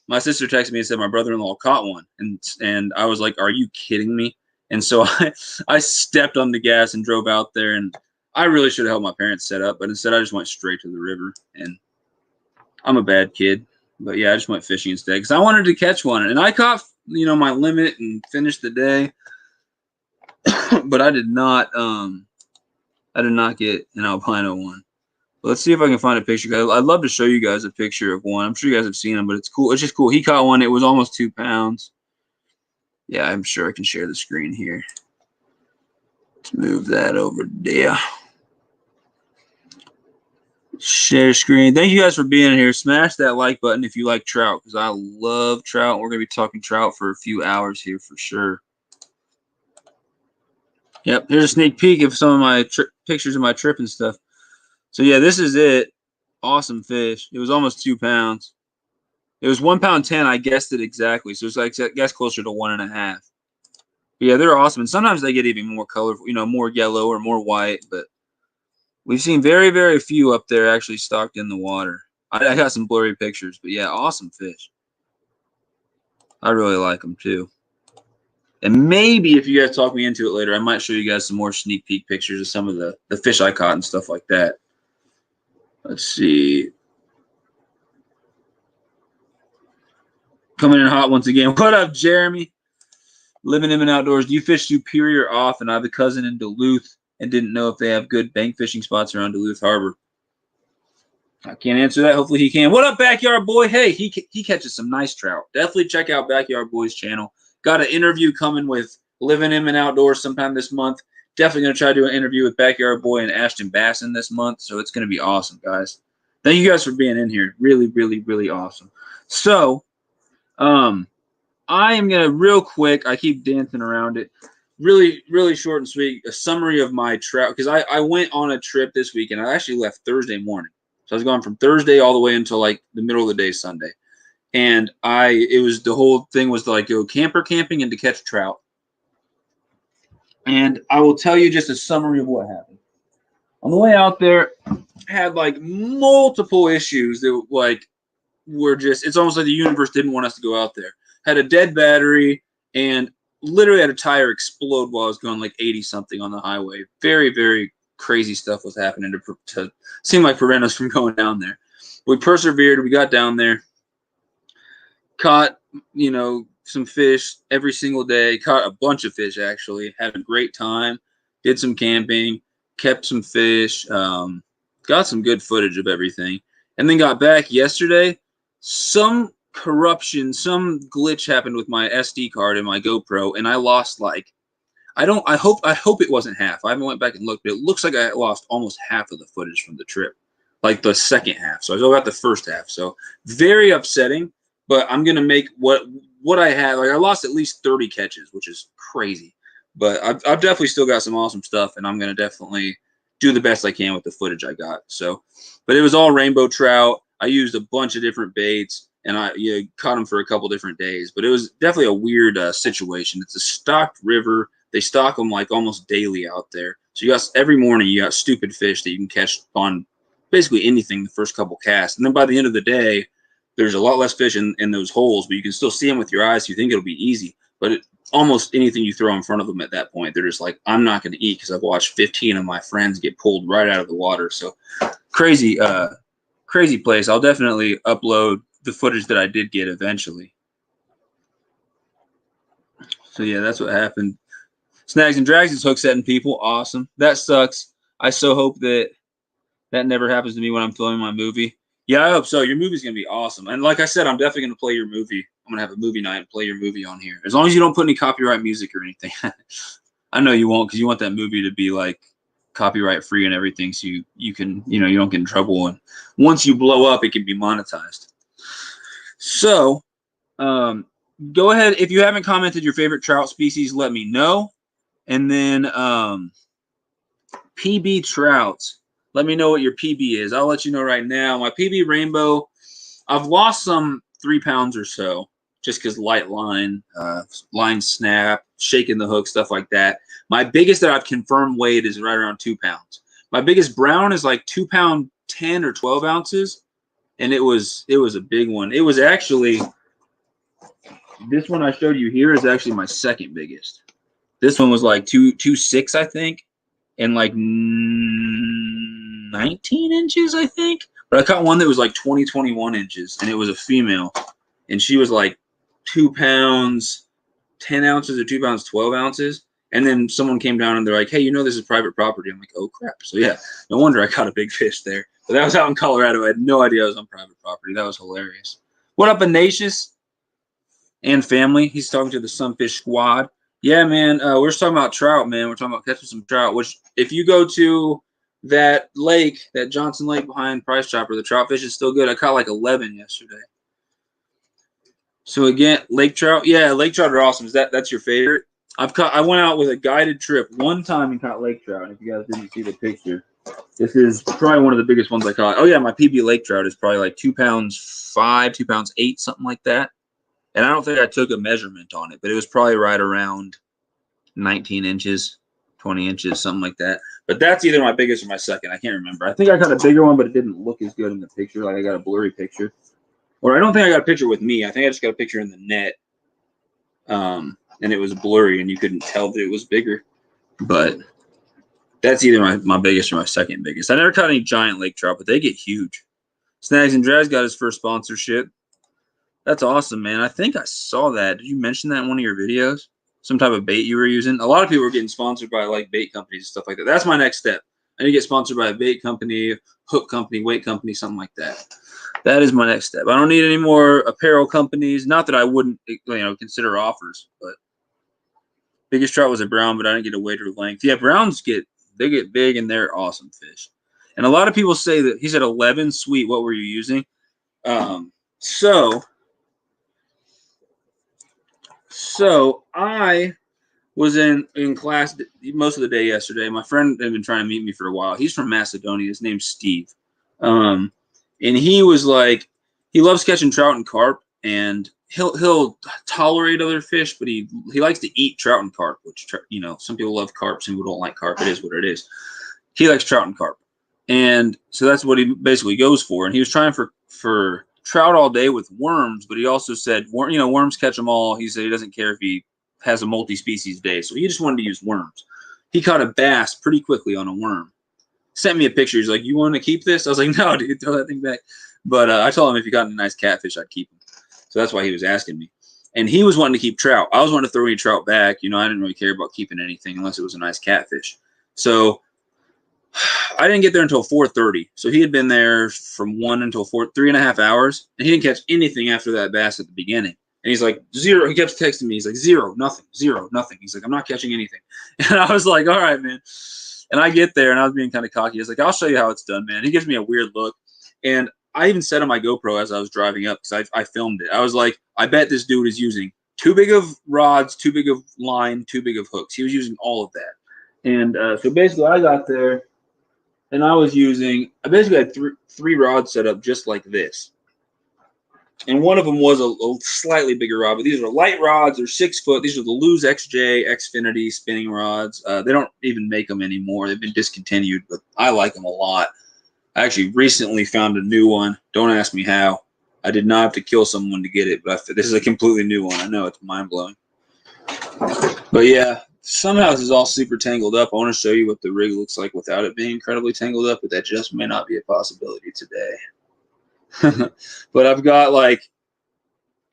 my sister texted me and said my brother-in-law caught one, and I was like, "Are you kidding me?" And so I stepped on the gas and drove out there, and I really should have helped my parents set up, but instead I just went straight to the river, and I'm a bad kid. But yeah, I just went fishing instead because I wanted to catch one, and I caught, you know, my limit and finished the day. But I did not get an albino one. But let's see if I can find a picture. I'd love to show you guys a picture of one. I'm sure you guys have seen them, but it's cool. It's just cool. He caught one. It was almost 2 pounds. Yeah, I'm sure I can share the screen here. Let's move that over there. Share screen. Thank you guys for being here. Smash that like button if you like trout, because I love trout. We're going to be talking trout for a few hours here for sure. Yep, here's a sneak peek of some of my pictures of my trip and stuff. So yeah, this is it. Awesome fish. It was almost 2 pounds. It was 1 pound 10. I guessed it exactly. So it's like, I guess closer to 1.5. But yeah, they're awesome. And sometimes they get even more colorful, you know, more yellow or more white. But we've seen very, very few up there actually stocked in the water. I got some blurry pictures, but yeah, awesome fish. I really like them too. And maybe if you guys talk me into it later, I might show you guys some more sneak peek pictures of some of the fish I caught and stuff like that. Let's see. Coming in hot once again. What up, Jeremy? Living in and outdoors. Do you fish Superior often? I have a cousin in Duluth and didn't know if they have good bank fishing spots around Duluth Harbor. I can't answer that. Hopefully he can. What up, Backyard Boy? Hey, he catches some nice trout. Definitely check out Backyard Boy's channel. Got an interview coming with Living in and Outdoors sometime this month. definitely going to try to do an interview with Backyard Boy and Ashton Basson this month, so it's going to be awesome, guys. Thank you guys for being in here. Really, really, really awesome. So, I am going to real quick, I keep dancing around it, really, really short and sweet, a summary of my trout, because I went on a trip this week, and I actually left Thursday morning. So I was going from Thursday all the way until like the middle of the day Sunday. And the whole thing was to like go camper camping and to catch trout. And I will tell you just a summary of what happened. On the way out there, I had like multiple issues that like were just, it's almost like the universe didn't want us to go out there. Had a dead battery and literally had a tire explode while I was going like 80 something on the highway. Very, very crazy stuff was happening to seem like prevent us from going down there. We persevered. We got down there, caught, some fish every single day, caught a bunch of fish actually, had a great time, did some camping, kept some fish, got some good footage of everything, and then got back yesterday. Some corruption, some glitch happened with my SD card and my GoPro, and I lost like, I hope it wasn't half. I haven't went back and looked, but it looks like I lost almost half of the footage from the trip, like the second half. So I still got the first half. So very upsetting, but I'm going to make what I had. Like I lost at least 30 catches, which is crazy, but I've definitely still got some awesome stuff, and I'm going to definitely do the best I can with the footage I got. So, but it was all rainbow trout. I used a bunch of different baits, and I caught them for a couple different days, but it was definitely a weird situation. It's a stocked river. They stock them like almost daily out there. So you got every morning you got stupid fish that you can catch on basically anything the first couple casts. And then by the end of the day, there's a lot less fish in those holes, but you can still see them with your eyes. So you think it'll be easy, but almost anything you throw in front of them at that point, they're just like, I'm not going to eat because I've watched 15 of my friends get pulled right out of the water. So crazy, crazy place. I'll definitely upload the footage that I did get eventually. So yeah, that's what happened. Snags and drags is hook setting people. Awesome. That sucks. I so hope that never happens to me when I'm filming my movie. Yeah, I hope so. Your movie's going to be awesome. And like I said, I'm definitely going to play your movie. I'm going to have a movie night and play your movie on here. As long as you don't put any copyright music or anything. I know you won't, because you want that movie to be like copyright free and everything, so you can, you don't get in trouble. And once you blow up, it can be monetized. So go ahead. If you haven't commented your favorite trout species, let me know. And then PB trouts. Let me know what your PB is. I'll let you know right now. My PB rainbow, I've lost some 3 pounds or so just because light line, line snap, shaking the hook, stuff like that. My biggest that I've confirmed weight is right around 2 pounds. My biggest brown is like 2 pound 10 or 12 ounces, and it was a big one. It was actually, this one I showed you here is actually my second biggest. This one was like 2.6, I think, and like 19 inches, I think. But I caught one that was like 21 inches, and it was a female, and she was like 2 pounds 10 ounces or 2 pounds 12 ounces. And then someone came down and they're like, hey, this is private property. I'm like, oh crap. So yeah, no wonder I caught a big fish there. But that was out in Colorado. I had no idea I was on private property. That was hilarious. What up, Ignatius and family? He's talking to the Sunfish squad. Yeah, man. We're just talking about trout, man. We're talking about catching some trout, which if you go to that lake, that Johnson Lake behind Price Chopper, the trout fish is still good. I caught like 11 yesterday. So again, lake trout. Yeah, lake trout are awesome. That's your favorite? I went out with a guided trip one time and caught lake trout. And if you guys didn't see the picture, this is probably one of the biggest ones I caught. Oh yeah, my PB lake trout is probably like 2 pounds 5, 2 pounds 8, something like that. And I don't think I took a measurement on it, but it was probably right around 19 inches, 20 inches, something like that. But that's either my biggest or my second. I can't remember. I think I got a bigger one, but it didn't look as good in the picture. Like I got a blurry picture. Or I don't think I got a picture with me. I think I just got a picture in the net. And it was blurry, and you couldn't tell that it was bigger. But that's either my biggest or my second biggest. I never caught any giant lake trout, but they get huge. Snags and Drags got his first sponsorship. That's awesome, man. I think I saw that. Did you mention that in one of your videos? Some type of bait you were using? A lot of people were getting sponsored by like bait companies and stuff like that. That's my next step. I need to get sponsored by a bait company, hook company, weight company, something like that. That is my next step. I don't need any more apparel companies. Not that I wouldn't, consider offers, but Biggest trout was a brown, but I didn't get a weight or length. Yeah, browns get big and they're awesome fish. And a lot of people say that he said 11. Sweet. What were you using? So I was in class most of the day yesterday. My friend had been trying to meet me for a while. He's from Macedonia. His name's Steve. And he was like, he loves catching trout and carp, and he'll tolerate other fish, but he likes to eat trout and carp, which, you know, some people love carp, some people don't like carp. It is what it is. He likes trout and carp. And so that's what he basically goes for. And he was trying for trout all day with worms, but he also said, you know, worms catch them all. He said he doesn't care if he has a multi-species day. So he just wanted to use worms. He caught a bass pretty quickly on a worm. Sent me a picture. He's like, "You want to keep this?" I was like, "No, dude, throw that thing back." But I told him if he got a nice catfish, I'd keep him. So that's why he was asking me. And he was wanting to keep trout. I was wanting to throw any trout back. You know, I didn't really care about keeping anything unless it was a nice catfish. So I didn't get there until 4:30. So he had been there from 1 until 4, 3.5 hours. And he didn't catch anything after that bass at the beginning. And he's like, 0. He kept texting me. He's like, 0, nothing, 0, nothing. He's like, "I'm not catching anything." And I was like, "All right, man." And I get there, and I was being kind of cocky. I was like, "I'll show you how it's done, man." He gives me a weird look. And I even said on my GoPro as I was driving up, because I filmed it, I was like, "I bet this dude is using too big of rods, too big of line, too big of hooks." He was using all of that. And so basically I got there, and I basically had three rods set up just like this. And one of them was a slightly bigger rod, but these are light rods. They're 6 foot. These are the Lose XJ Xfinity spinning rods. They don't even make them anymore. They've been discontinued, but I like them a lot. I actually recently found a new one. Don't ask me how. I did not have to kill someone to get it, but this is a completely new one. I know, it's mind-blowing. But yeah, somehow this is all super tangled up. I want to show you what the rig looks like without it being incredibly tangled up, but that just may not be a possibility today. But I've got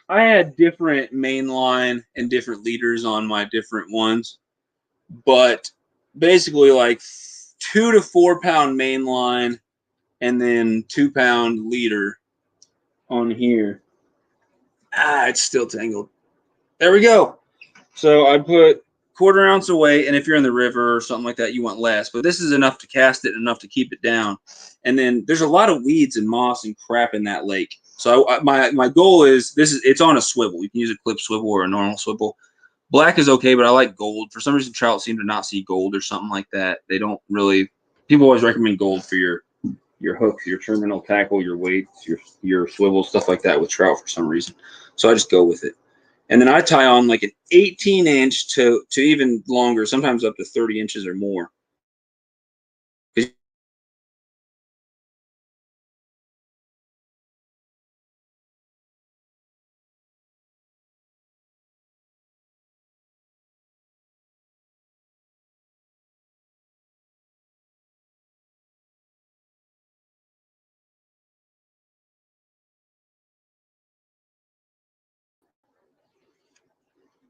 I had different mainline and different leaders on my different ones, but basically 2 to 4 pound mainline and then 2 pound leader on here. It's still tangled. There we go. So I put 1/4 ounce away, and if you're in the river or something like that, you want less, but this is enough to cast it, enough to keep it down. And then there's a lot of weeds and moss and crap in that lake. So my goal is it's on a swivel. You can use a clip swivel or a normal swivel. Black is okay, but I like gold. For some reason, trout seem to not see gold or something like that. They don't really. People always recommend gold for your hooks, your terminal tackle, your weights, your swivel, stuff like that with trout for some reason. So I just go with it. And then I tie on like an 18-inch to even longer, sometimes up to 30 inches or more.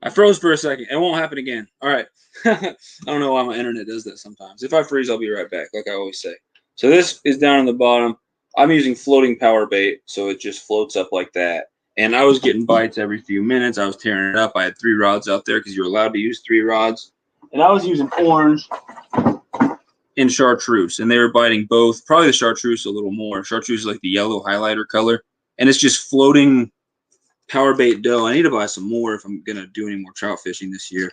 I froze for a second. It won't happen again. All right. I don't know why my internet does that sometimes. If I freeze, I'll be right back, like I always say. So this is down on the bottom. I'm using floating power bait, so it just floats up like that. And I was getting bites every few minutes. I was tearing it up. I had 3 rods out there because you're allowed to use 3 rods. And I was using orange and chartreuse, and they were biting both. Probably the chartreuse a little more. Chartreuse is like the yellow highlighter color, and it's just floating power bait dough. I need to buy some more if I'm going to do any more trout fishing this year.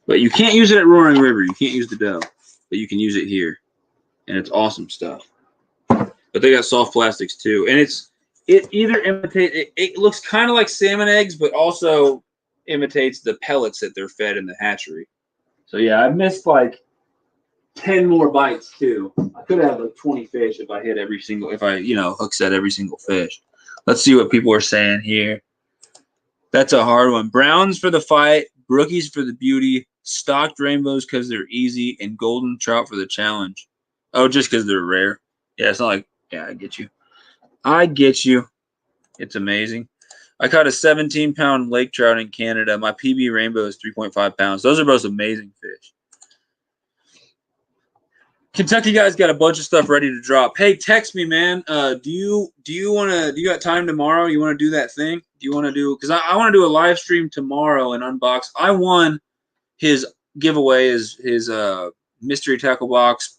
But you can't use it at Roaring River. You can't use the dough. But you can use it here. And it's awesome stuff. But they got soft plastics too. And it either imitates, it looks kind of like salmon eggs, but also imitates the pellets that they're fed in the hatchery. So yeah, I missed like 10 more bites too. I could have like 20 fish if I hit every single, if I, hook set every single fish. Let's see what people are saying here. That's a hard one. Browns for the fight, brookies for the beauty, stocked rainbows because they're easy, and golden trout for the challenge. Oh, just because they're rare. Yeah, it's not like, yeah, I get you. I get you. It's amazing. I caught a 17-pound lake trout in Canada. My PB rainbow is 3.5 pounds. Those are both amazing fish. Kentucky guys got a bunch of stuff ready to drop. Hey, text me, man. Do you got time tomorrow? You want to do that thing? Do you want to do, because I want to do a live stream tomorrow and unbox. I won his giveaway is his mystery tackle box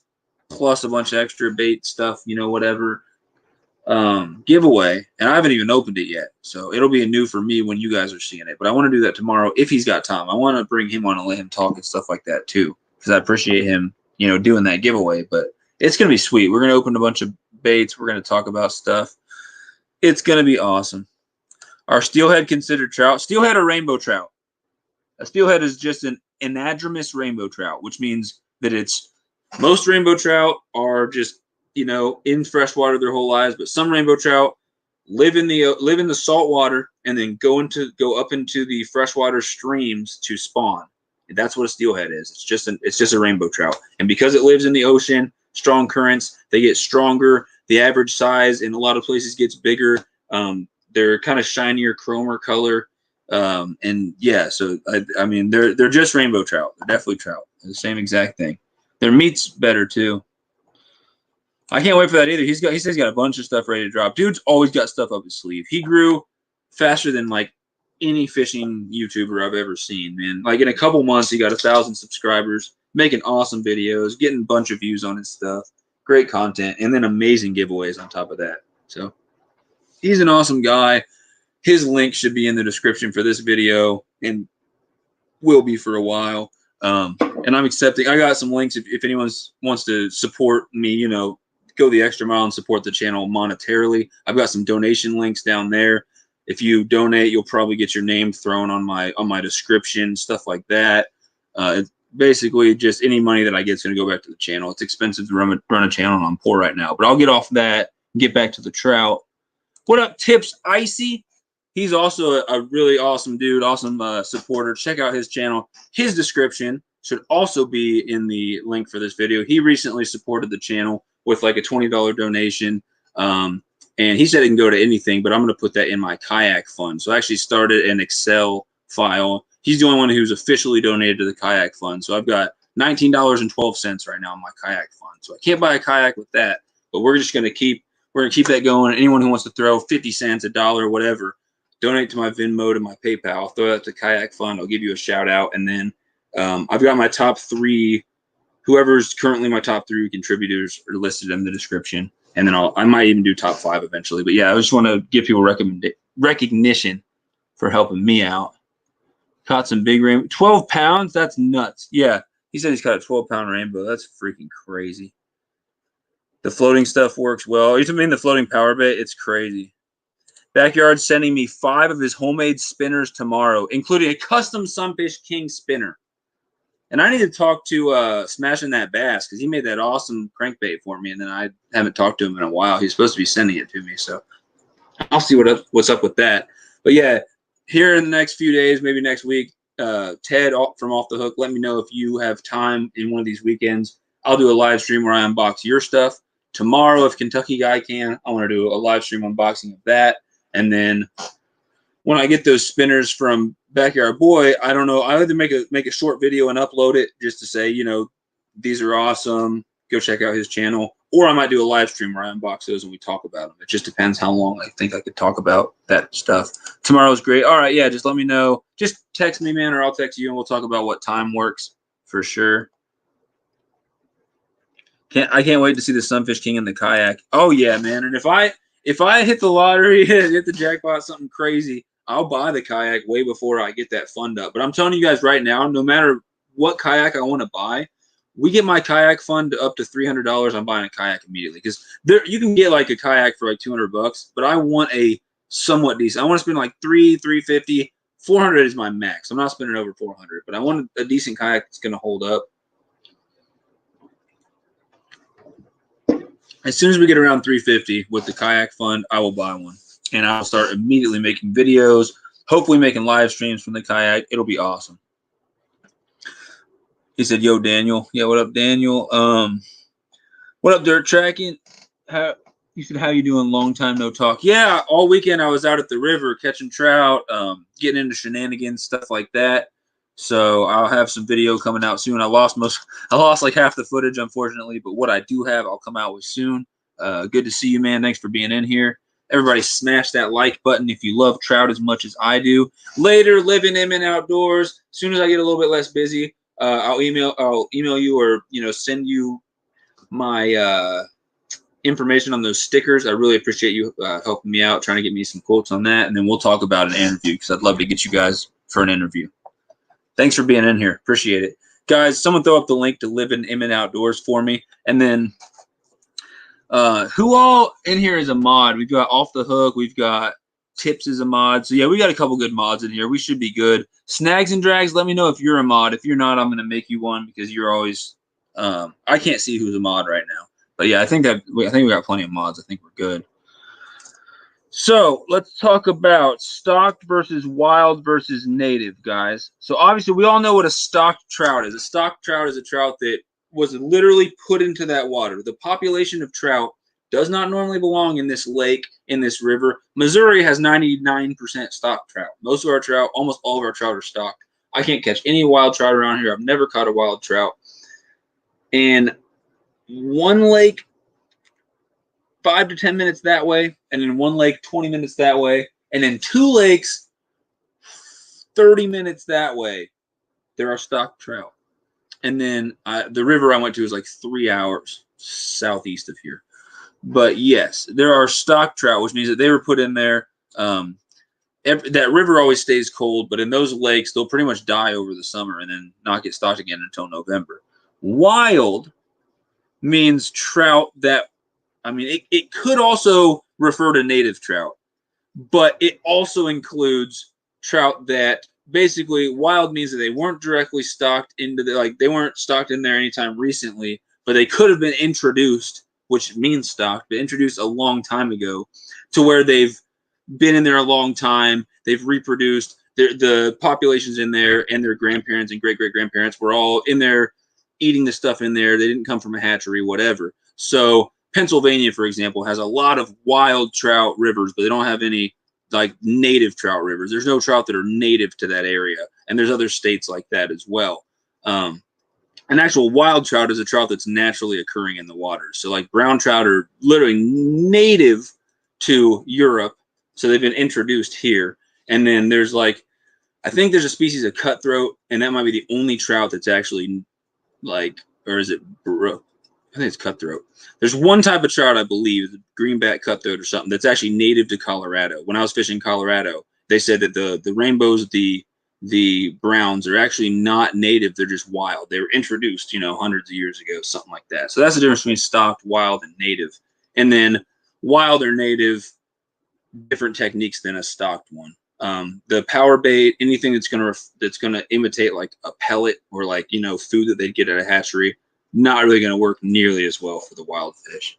plus a bunch of extra bait stuff, you know, whatever. Giveaway, and I haven't even opened it yet, so it'll be new for me when you guys are seeing it. But I want to do that tomorrow if he's got time. I want to bring him on and let him talk and stuff like that too, because I appreciate him, you know, doing that giveaway. But it's gonna be sweet. We're gonna open a bunch of baits. We're gonna talk about stuff. It's gonna be awesome. Our steelhead considered trout. Steelhead or rainbow trout? A steelhead is just an anadromous rainbow trout, which means that it's most rainbow trout are just, you know, in freshwater their whole lives, but some rainbow trout live in the salt water and then go up into the freshwater streams to spawn. And that's what a steelhead is. It's just a rainbow trout. And because it lives in the ocean, strong currents, they get stronger. The average size in a lot of places gets bigger. They're kind of shinier, chromer color. And yeah, so I mean, they're just rainbow trout. They're definitely trout. They're the same exact thing. Their meat's better too. I can't wait for that either. He says he's got a bunch of stuff ready to drop. Dude's always got stuff up his sleeve. He grew faster than like any fishing YouTuber I've ever seen, man. Like in a couple months, he got 1,000 subscribers, making awesome videos, getting a bunch of views on his stuff, great content, and then amazing giveaways on top of that. So he's an awesome guy. His link should be in the description for this video and will be for a while. And I'm accepting. I got some links if anyone wants to support me, you know, go the extra mile and support the channel monetarily. I've got some donation links down there. If you donate, you'll probably get your name thrown on my description, stuff like that. It's basically just any money that I get is going to go back to the channel. It's expensive to run a channel, and I'm poor right now. But I'll get off that and get back to the trout. What up, Tips Icy? He's also a really awesome dude, awesome supporter. Check out his channel. His description should also be in the link for this video. He recently supported the channel with like a $20 donation. And he said it can go to anything, but I'm going to put that in my kayak fund. So I actually started an Excel file. He's the only one who's officially donated to the kayak fund. So I've got $19.12 right now in my kayak fund. So I can't buy a kayak with that, but we're going to keep that going. Anyone who wants to throw 50 cents, $1, whatever, donate to my Venmo, to my PayPal. I'll throw that to Kayak Fund. I'll give you a shout out. And then I've got my top 3. Whoever's currently my top 3 contributors are listed in the description. And then I might even do top 5 eventually. But yeah, I just want to give people recognition for helping me out. Caught some big rainbow. 12 pounds? That's nuts. Yeah, he said he's caught a 12-pound rainbow. That's freaking crazy. The floating stuff works well. You mean the floating power bait? It's crazy. Backyard sending me 5 of his homemade spinners tomorrow, including a custom Sunfish.King spinner. And I need to talk to Smashing That Bass because he made that awesome crankbait for me, and then I haven't talked to him in a while. He's supposed to be sending it to me, so I'll see what's up with that. But yeah, here in the next few days, maybe next week, Ted from Off the Hook, let me know if you have time in one of these weekends. I'll do a live stream where I unbox your stuff. Tomorrow, if Kentucky Guy can, I want to do a live stream unboxing of that. And then when I get those spinners from Backyard Boy, I don't know. I either make a short video and upload it just to say, you know, these are awesome. Go check out his channel. Or I might do a live stream where I unbox those and we talk about them. It just depends how long I think I could talk about that stuff. Tomorrow's great. All right, yeah, just let me know. Just text me, man, or I'll text you and we'll talk about what time works for sure. I can't wait to see the Sunfish.King in the kayak. Oh yeah, man. And if I hit the lottery, hit the jackpot, something crazy, I'll buy the kayak way before I get that fund up. But I'm telling you guys right now, no matter what kayak I want to buy, we get my kayak fund up to $300, I'm buying a kayak immediately. Because you can get like a kayak for like $200, but I want a somewhat decent. I want to spend like $350, $400 is my max. I'm not spending over $400, but I want a decent kayak that's going to hold up. As soon as we get around $350 with the kayak fund, I will buy one. And I'll start immediately making videos, hopefully making live streams from the kayak. It'll be awesome. He said, yo, Daniel. Yeah, what up, Daniel? What up, Dirt Tracking? You said, how you doing? Long time no talk. Yeah, all weekend I was out at the river catching trout, getting into shenanigans, stuff like that. So I'll have some video coming out soon. I lost like half the footage, unfortunately, but what I do have, I'll come out with soon. Good to see you, man. Thanks for being in here. Everybody smash that like button if you love trout as much as I do. Later, living in and outdoors. As soon as I get a little bit less busy, I'll email you, or send you my information on those stickers. I really appreciate you helping me out, trying to get me some quotes on that, and then we'll talk about an interview, because I'd love to get you guys for an interview. Thanks for being in here. Appreciate it. Guys, someone throw up the link to Living in and Outdoors for me. And then who all in here is a mod? We've got Off the Hook. We've got Tips is a mod. So, yeah, we got a couple good mods in here. We should be good. Snags and Drags, let me know if you're a mod. If you're not, I'm going to make you one, because you're always I can't see who's a mod right now. But, yeah, I think we got plenty of mods. I think we're good. So let's talk about stocked versus wild versus native, guys. So obviously we all know what a stocked trout is. A stocked trout is a trout that was literally put into that water. The population of trout does not normally belong in this lake, in this river. Missouri has 99% stocked trout. Most of our trout, almost all of our trout are stocked. I can't catch any wild trout around here. I've never caught a wild trout. And one lake, 5 to 10 minutes that way, and then one lake 20 minutes that way, and then 2 lakes 30 minutes that way, there are stocked trout. And then the river I went to is like 3 hours southeast of here. But yes, there are stocked trout, which means that they were put in there. That river always stays cold, but in those lakes, they'll pretty much die over the summer and then not get stocked again until November. Wild means trout that, I mean, it could also refer to native trout, but it also includes trout that basically wild means that they weren't directly stocked into they weren't stocked in there anytime recently, but they could have been introduced, which means stocked, but introduced a long time ago, to where they've been in there a long time. They've reproduced. The populations in there, and their grandparents and great-great-grandparents were all in there eating the stuff in there. They didn't come from a hatchery, whatever. So Pennsylvania, for example, has a lot of wild trout rivers, but they don't have any like native trout rivers. There's no trout that are native to that area, and there's other states like that as well. An actual wild trout is a trout that's naturally occurring in the water. So like brown trout are literally native to Europe, so they've been introduced here. And then there's I think there's a species of cutthroat, and that might be the only trout that's actually or is it I think it's cutthroat. There's one type of trout, I believe, the greenback cutthroat or something, that's actually native to Colorado. When I was fishing Colorado, they said that the rainbows, the browns are actually not native. They're just wild. They were introduced, hundreds of years ago, something like that. So that's the difference between stocked, wild, and native. And then wild or native, different techniques than a stocked one. The power bait, anything that's gonna imitate like a pellet or food that they'd get at a hatchery, not really going to work nearly as well for the wild fish.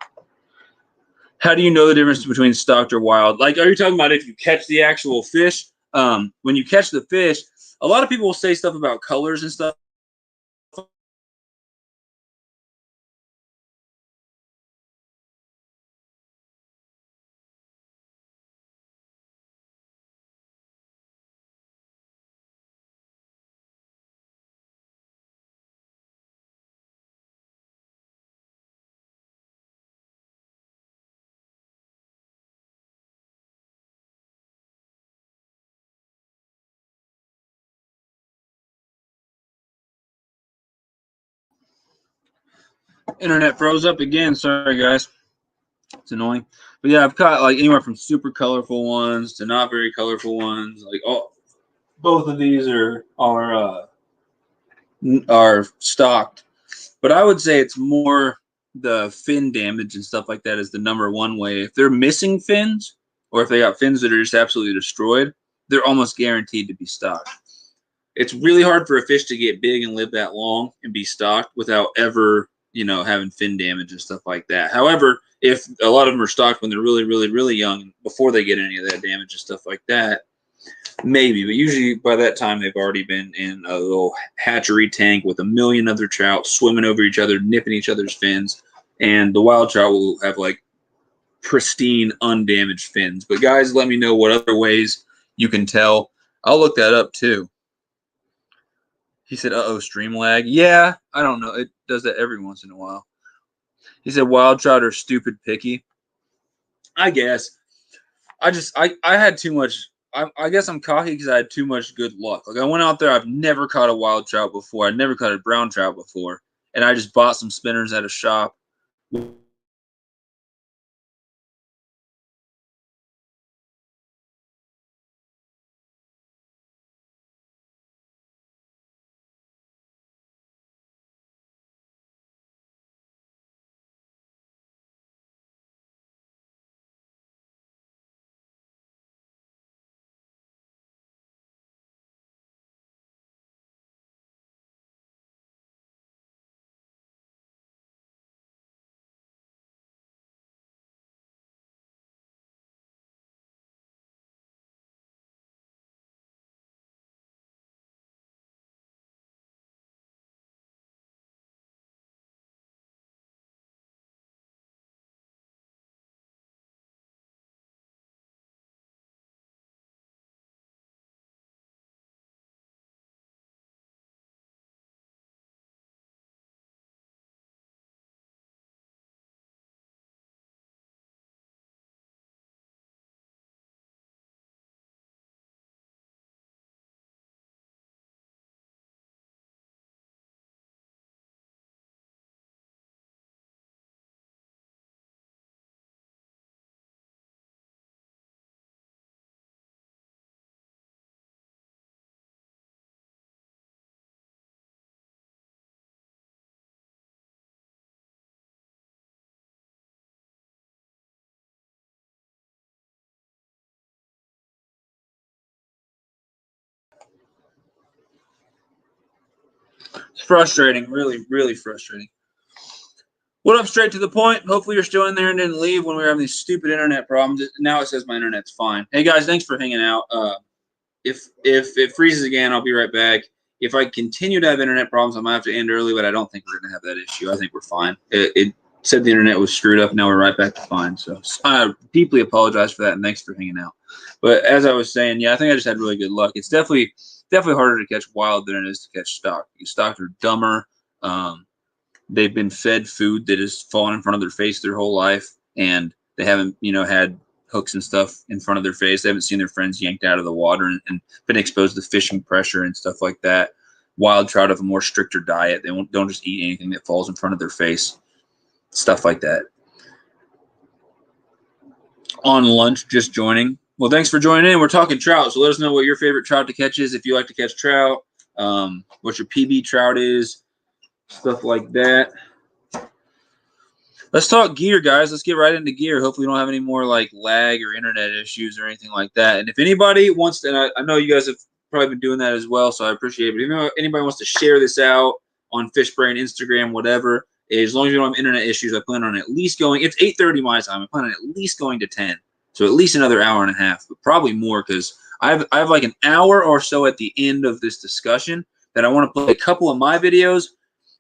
How do you know the difference between stocked or wild? Are you talking about if you catch the actual fish? When you catch the fish, a lot of people will say stuff about colors and stuff. Internet froze up again. Sorry, guys. It's annoying. But yeah, I've caught anywhere from super colorful ones to not very colorful ones. Both of these are stocked. But I would say it's more the fin damage and stuff like that is the number one way. If they're missing fins, or if they got fins that are just absolutely destroyed, they're almost guaranteed to be stocked. It's really hard for a fish to get big and live that long and be stocked without ever, having fin damage and stuff like that. However, if a lot of them are stocked when they're really, really, really young, before they get any of that damage and stuff like that, maybe. But usually by that time, they've already been in a little hatchery tank with a million other trout swimming over each other, nipping each other's fins. And the wild trout will have pristine, undamaged fins. But guys, let me know what other ways you can tell. I'll look that up too. He said, uh-oh, stream lag. Yeah, I don't know. It does that every once in a while. He said wild trout are stupid picky. I guess. I had too much. I guess I'm cocky because I had too much good luck. Like I went out there, I've never caught a wild trout before. I'd never caught a brown trout before, and I just bought some spinners at a shop. It's frustrating, really, really frustrating. What up, straight to the point? Hopefully you're still in there and didn't leave when we were having these stupid internet problems. Now it says my internet's fine. Hey guys, thanks for hanging out. If it freezes again, I'll be right back. If I continue to have internet problems, I might have to end early, but I don't think we're gonna have that issue. I think we're fine. It said the internet was screwed up. Now we're right back to fine. So I deeply apologize for that, and thanks for hanging out. But as I was saying, yeah, I think I just had really good luck. It's definitely harder to catch wild than it is to catch stock. Stock are dumber. They've been fed food that has fallen in front of their face their whole life, and they haven't, had hooks and stuff in front of their face. They haven't seen their friends yanked out of the water and been exposed to fishing pressure and stuff like that. Wild trout have a more stricter diet. They don't just eat anything that falls in front of their face, stuff like that. On lunch, just joining. Well, thanks for joining in. We're talking trout, so let us know what your favorite trout to catch is. If you like to catch trout, what your PB trout is, stuff like that. Let's talk gear, guys. Let's get right into gear. Hopefully, we don't have any more like lag or internet issues or anything like that. And if anybody wants to, and I know you guys have probably been doing that as well, so I appreciate it. But if anybody wants to share this out on Fishbrain, Instagram, whatever, as long as you don't have internet issues, I plan on at least going. It's 8:30 my time. I plan on at least going to 10, so at least another hour and a half, but probably more because I have like an hour or so at the end of this discussion that I want to play a couple of my videos.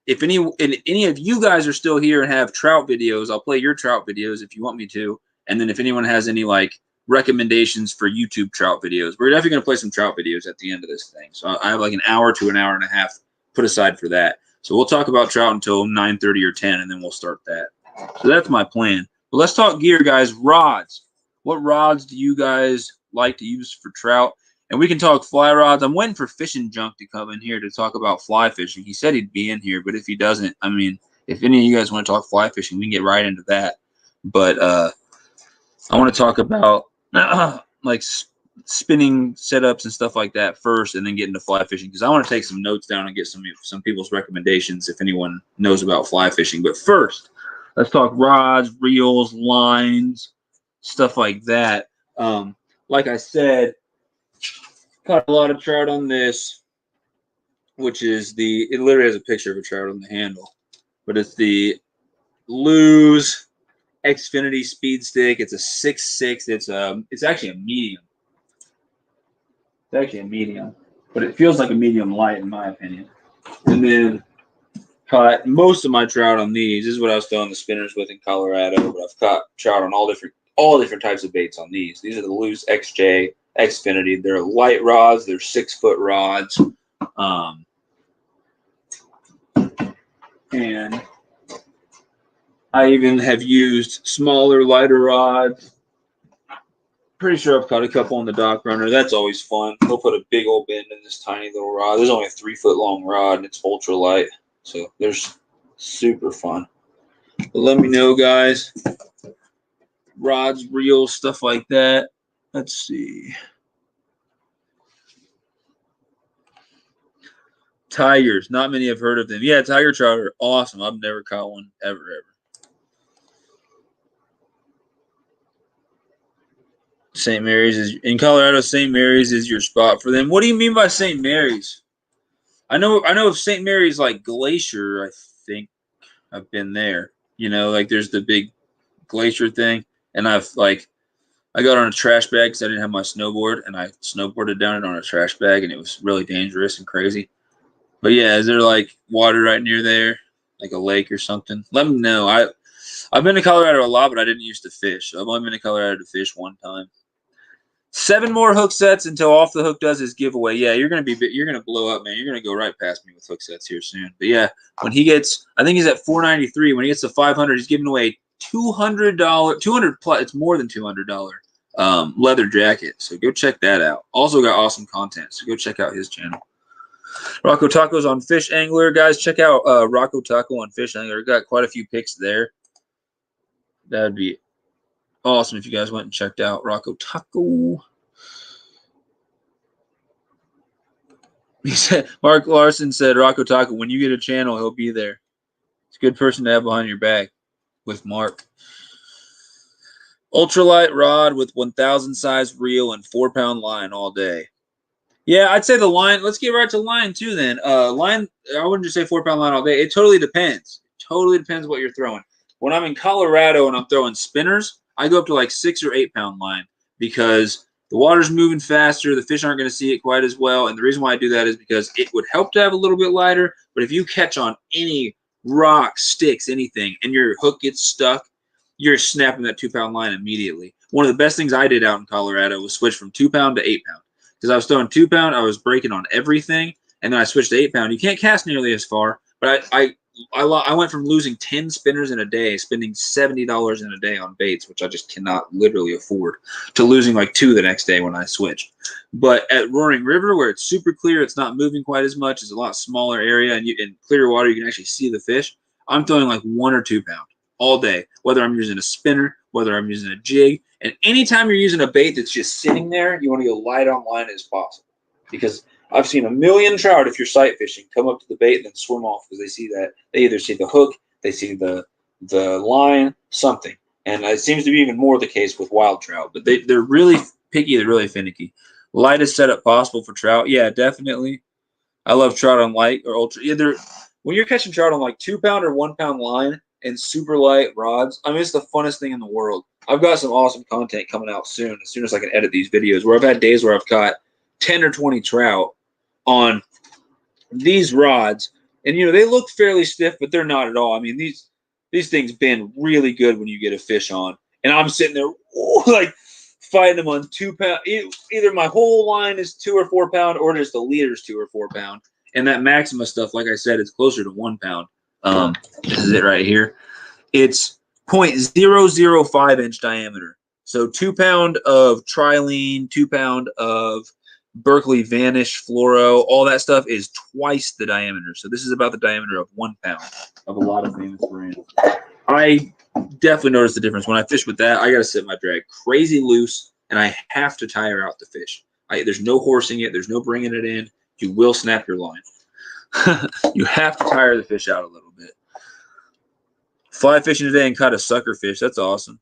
If any of you guys are still here and have trout videos, I'll play your trout videos if you want me to. And then if anyone has any like recommendations for YouTube trout videos, we're definitely going to play some trout videos at the end of this thing. So I have like an hour to an hour and a half put aside for that. So we'll talk about trout until 9:30 or 10, and then we'll start that. So that's my plan. But let's talk gear, guys. Rods. What rods do you guys like to use for trout? And we can talk fly rods. I'm waiting for Fishin Junk to come in here to talk about fly fishing. He said he'd be in here, but if he doesn't, I mean, if any of you guys want to talk fly fishing, we can get right into that. But I want to talk about like spinning setups and stuff like that first, and then get into fly fishing because I want to take some notes down and get some people's recommendations if anyone knows about fly fishing. But first, let's talk rods, reels, lines, stuff like that. Like I said, caught a lot of trout on this, which is it literally has a picture of a trout on the handle, but it's the Lose Xfinity Speed Stick. It's a 6.6. It's actually a medium. It's actually a medium, but it feels like a medium light in my opinion. And then caught most of my trout on these. This is what I was throwing the spinners with in Colorado, but I've caught trout on all different types of baits on these. These are the Lose XJ Xfinity. They're light rods. They're 6-foot rods. And I even have used smaller, lighter rods Pretty sure I've caught a couple on the dock runner. That's always fun. He'll put a big old bend in this tiny little rod. There's only a 3-foot long rod, and it's ultra light. So there's super fun. But let me know, guys. Rods, reels, stuff like that. Let's see. Tigers. Not many have heard of them. Yeah, tiger trout are awesome. I've never caught one ever. St. Mary's is in Colorado. St. Mary's is your spot for them. What do you mean by St. Mary's? I know of St. Mary's like Glacier. I think I've been there. You know, like there's the big glacier thing, and I got on a trash bag because I didn't have my snowboard, and I snowboarded down it on a trash bag, and it was really dangerous and crazy. But yeah, is there like water right near there, like a lake or something? Let me know. I've been to Colorado a lot, but I didn't used to fish. I've only been to Colorado to fish one time. 7 more hook sets until Off the Hook does his giveaway. Yeah, you're gonna blow up, man. You're gonna go right past me with hook sets here soon. But yeah, when he gets, I think he's at 493. When he gets to 500, he's giving away $200, 200 plus. It's more than $200 leather jacket. So go check that out. Also got awesome content. So go check out his channel. Rocco Taco's on Fish Angler, guys. Check out Rocco Taco on Fish Angler. Got quite a few pics there. That'd be awesome if you guys went and checked out Rocco Taco. He said, Mark Larson said, Rocco Taco, when you get a channel, he'll be there. It's a good person to have behind your back with Mark. Ultralight rod with 1,000 size reel and 4-pound line all day. Yeah, I'd say the line. Let's get right to line too then. Line, I wouldn't just say 4-pound line all day. It totally depends. It totally depends what you're throwing. When I'm in Colorado and I'm throwing spinners, I go up to like 6 or 8-pound line because the water's moving faster. The fish aren't going to see it quite as well. And the reason why I do that is because it would help to have a little bit lighter. But if you catch on any rock, sticks, anything, and your hook gets stuck, you're snapping that 2-pound line immediately. One of the best things I did out in Colorado was switch from 2-pound to 8-pound. Because I was throwing 2-pound, I was breaking on everything, and then I switched to 8-pound. You can't cast nearly as far, but I went from losing 10 spinners in a day, spending $70 in a day on baits, which I just cannot literally afford, to losing like 2 the next day when I switched. But at Roaring River, where it's super clear, it's not moving quite as much, it's a lot smaller area, and in clear water, you can actually see the fish. I'm throwing like 1 or 2-pound all day, whether I'm using a spinner, whether I'm using a jig. And anytime you're using a bait that's just sitting there, you want to go light on line as possible. Because I've seen a million trout, if you're sight fishing, come up to the bait and then swim off because they see that. They either see the hook, they see the line, something. And it seems to be even more the case with wild trout. But they're really picky, they're really finicky. Lightest setup possible for trout. Yeah, definitely. I love trout on light or ultra. Either when you're catching trout on like 2-pound or 1-pound line and super light rods, I mean, it's the funnest thing in the world. I've got some awesome content coming out soon as I can edit these videos, where I've had days where I've caught 10 or 20 trout on these rods. And, you know, they look fairly stiff, but they're not at all. I mean, these things bend really good when you get a fish on. And I'm sitting there, like, fighting them on 2-pound. Either my whole line is 2 or 4-pound, or just the leader's 2 or 4-pound. And that Maxima stuff, like I said, is closer to 1-pound. This is it right here. It's 0.005 inch diameter. So 2-pound of trilene, 2-pound of Berkeley Vanish, Fluoro, all that stuff is twice the diameter. So this is about the diameter of 1 pound of a lot of famous brands. I definitely noticed the difference. When I fish with that, I got to set my drag crazy loose, and I have to tire out the fish. There's no horsing it. There's no bringing it in. You will snap your line. You have to tire the fish out a little bit. Fly fishing today and caught a sucker fish. That's awesome.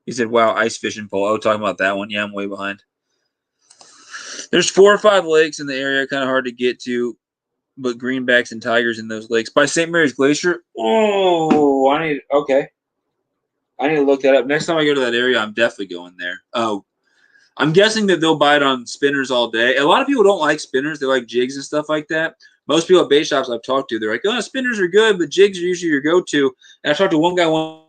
He said, wow, ice fishing pole. Oh, talking about that one. Yeah, I'm way behind. There's 4 or 5 lakes in the area, kind of hard to get to, but greenbacks and tigers in those lakes. By St. Mary's Glacier? Oh, I need to look that up. Next time I go to that area, I'm definitely going there. Oh, I'm guessing that they'll bite on spinners all day. A lot of people don't like spinners. They like jigs and stuff like that. Most people at bait shops I've talked to, they're like, oh, spinners are good, but jigs are usually your go-to. And I talked to one guy one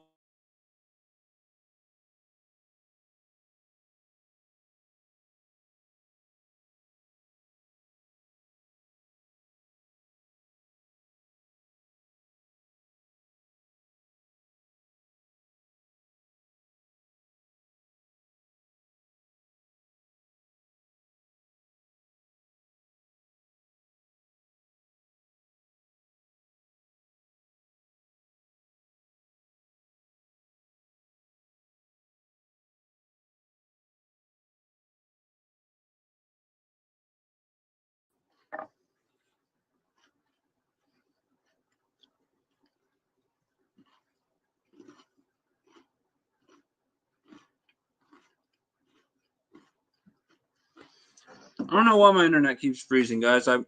I don't know why my internet keeps freezing, guys. I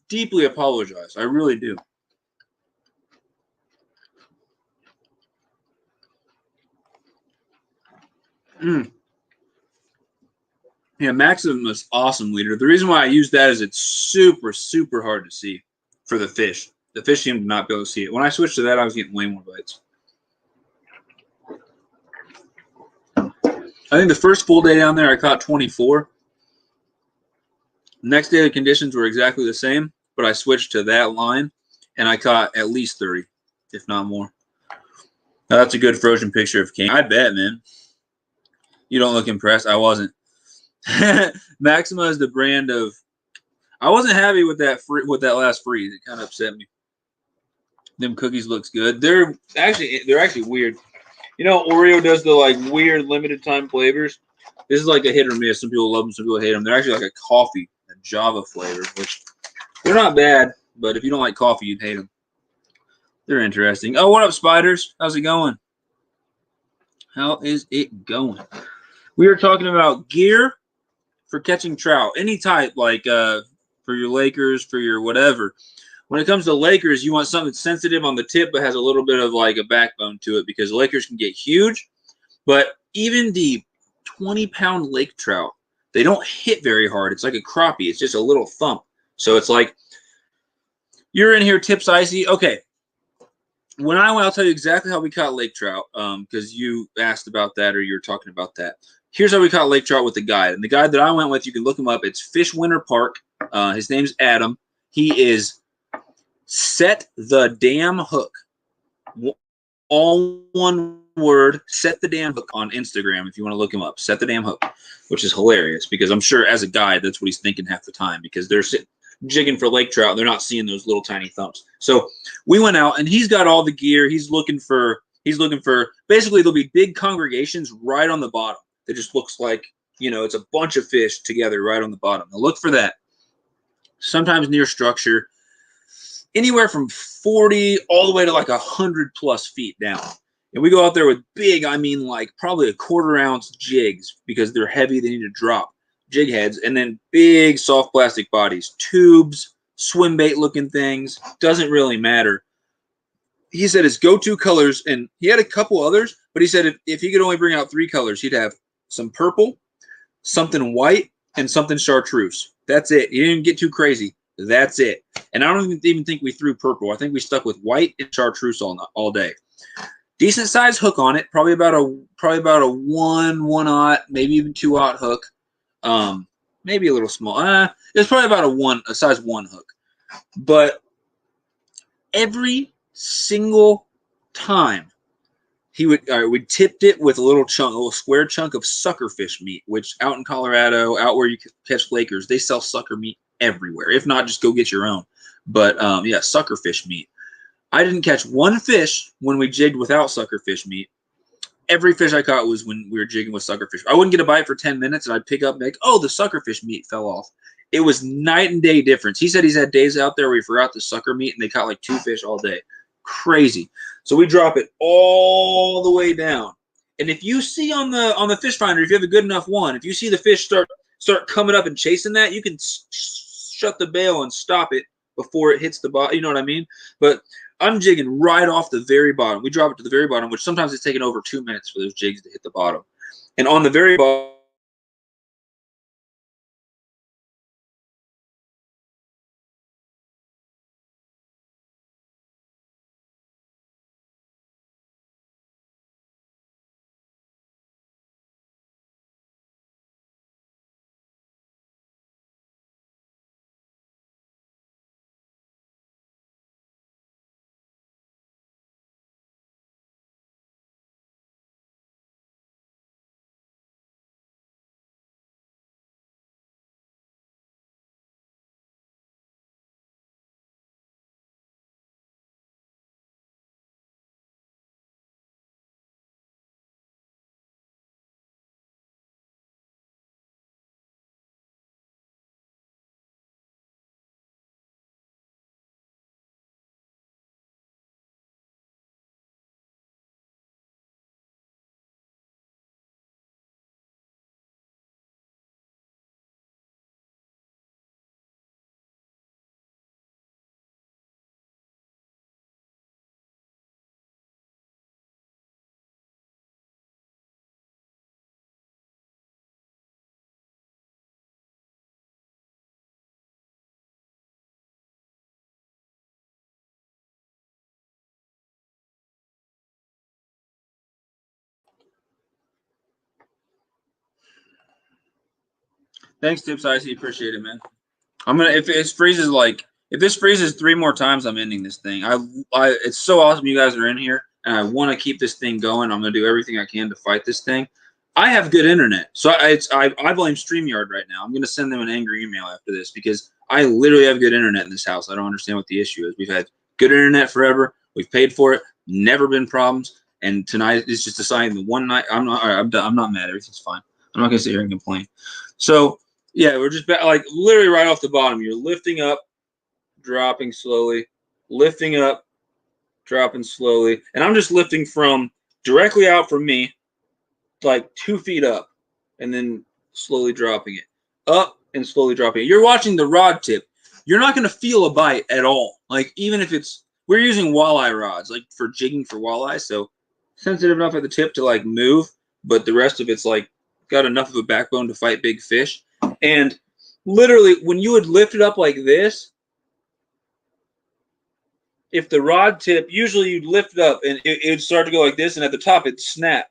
deeply apologize. I really do. Yeah, Maximum is awesome leader. The reason why I use that is it's super, super hard to see for the fish. The fish seem to not be able to see it. When I switched to that, I was getting way more bites. I think the first full day down there, I caught 24. Next day, the conditions were exactly the same, but I switched to that line, and I caught at least 30, if not more. Now, that's a good frozen picture of King. I bet, man. You don't look impressed. I wasn't. Maxima is the brand of. I wasn't happy with that last freeze. It kind of upset me. Them cookies looks good. They're actually weird. You know, Oreo does the like weird limited time flavors. This is like a hit or miss. Some people love them, some people hate them. They're actually like a coffee, a Java flavor, which they're not bad. But if you don't like coffee, you'd hate them. They're interesting. Oh, what up, spiders? How's it going? How is it going? We were talking about gear for catching trout, any type, like for your Lakers, for your whatever. When it comes to Lakers, you want something sensitive on the tip but has a little bit of like a backbone to it because Lakers can get huge. But even the 20-pound lake trout, they don't hit very hard. It's like a crappie. It's just a little thump. So it's like, you're in here, tips icy. Okay. When I went, I'll tell you exactly how we caught lake trout because you asked about that or you were talking about that. Here's how we caught lake trout with the guide. And the guide that I went with, you can look him up. It's Fish Winter Park. His name's Adam. He is Set the Damn Hook. All one word, Set the Damn Hook on Instagram if you want to look him up. Set the Damn Hook, which is hilarious because I'm sure as a guide, that's what he's thinking half the time because they're jigging for lake trout. They're not seeing those little tiny thumps. So we went out and he's got all the gear. He's looking for basically there'll be big congregations right on the bottom. It just looks like, you know, it's a bunch of fish together right on the bottom. Now look for that. Sometimes near structure, anywhere from 40 all the way to like 100+ feet down. And we go out there with big, I mean like probably a 1/4 ounce jigs because they're heavy, they need to drop jig heads, and then big soft plastic bodies, tubes, swim bait looking things, doesn't really matter. He said his go-to colors, and he had a couple others, but he said if he could only bring out 3 colors, he'd have some purple, something white, and something chartreuse. That's it. He didn't get too crazy. That's it. And I don't even think we threw purple. I think we stuck with white and chartreuse all day. Decent size hook on it, probably about a 1/0, maybe even 2/0 hook. Maybe a little small. It's probably about a size 1 hook. But every single time we tipped it with a little square chunk of suckerfish meat, which out in Colorado, out where you catch Lakers, they sell sucker meat everywhere. If not, just go get your own. But yeah, suckerfish meat. I didn't catch one fish when we jigged without suckerfish meat. Every fish I caught was when we were jigging with suckerfish. I wouldn't get a bite for 10 minutes, and I'd pick up and be like, oh, the suckerfish meat fell off. It was night and day difference. He said he's had days out there where he forgot the sucker meat, and they caught like 2 fish all day. Crazy. So we drop it all the way down. And if you see on the fish finder, if you have a good enough one, if you see the fish start coming up and chasing that, you can shut the bail and stop it before it hits the bottom. You know what I mean? But I'm jigging right off the very bottom. We drop it to the very bottom, which sometimes it's taking over 2 minutes for those jigs to hit the bottom. And on the very bottom, Thanks, Tips Icy. Appreciate it, man. I'm gonna if this freezes 3 more times, I'm ending this thing. It's so awesome you guys are in here, and I want to keep this thing going. I'm gonna do everything I can to fight this thing. I have good internet, so I blame StreamYard right now. I'm gonna send them an angry email after this because I literally have good internet in this house. I don't understand what the issue is. We've had good internet forever. We've paid for it. Never been problems. And tonight is just deciding the one night. I'm not mad. Everything's fine. I'm not gonna sit here and complain. So yeah, we're just like literally right off the bottom. You're lifting up, dropping slowly, lifting up, dropping slowly, and I'm just lifting from directly out from me, like 2 feet up, and then slowly dropping it up and slowly dropping it. You're watching the rod tip. You're not going to feel a bite at all. Like even if we're using walleye rods, like for jigging for walleye, so sensitive enough at the tip to like move, but the rest of it's like got enough of a backbone to fight big fish. And literally, when you would lift it up like this, if the rod tip, usually you'd lift it up and it'd start to go like this, and at the top it'd snap,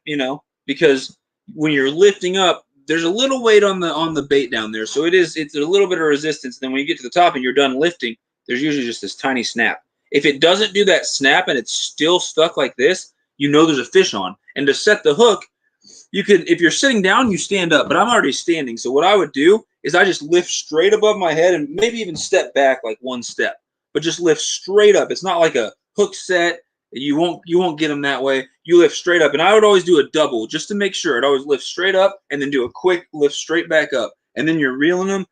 because when you're lifting up, there's a little weight on the bait down there, so it's a little bit of resistance. Then when you get to the top and you're done lifting, there's usually just this tiny snap. If it doesn't do that snap and it's still stuck like this, there's a fish on. And to set the hook, you could, if you're sitting down, you stand up, but I'm already standing. So what I would do is I just lift straight above my head and maybe even step back like 1 step, but just lift straight up. It's not like a hook set. You won't get them that way. You lift straight up. And I would always do a double just to make sure. I'd always lift straight up and then do a quick lift straight back up. And then you're reeling them.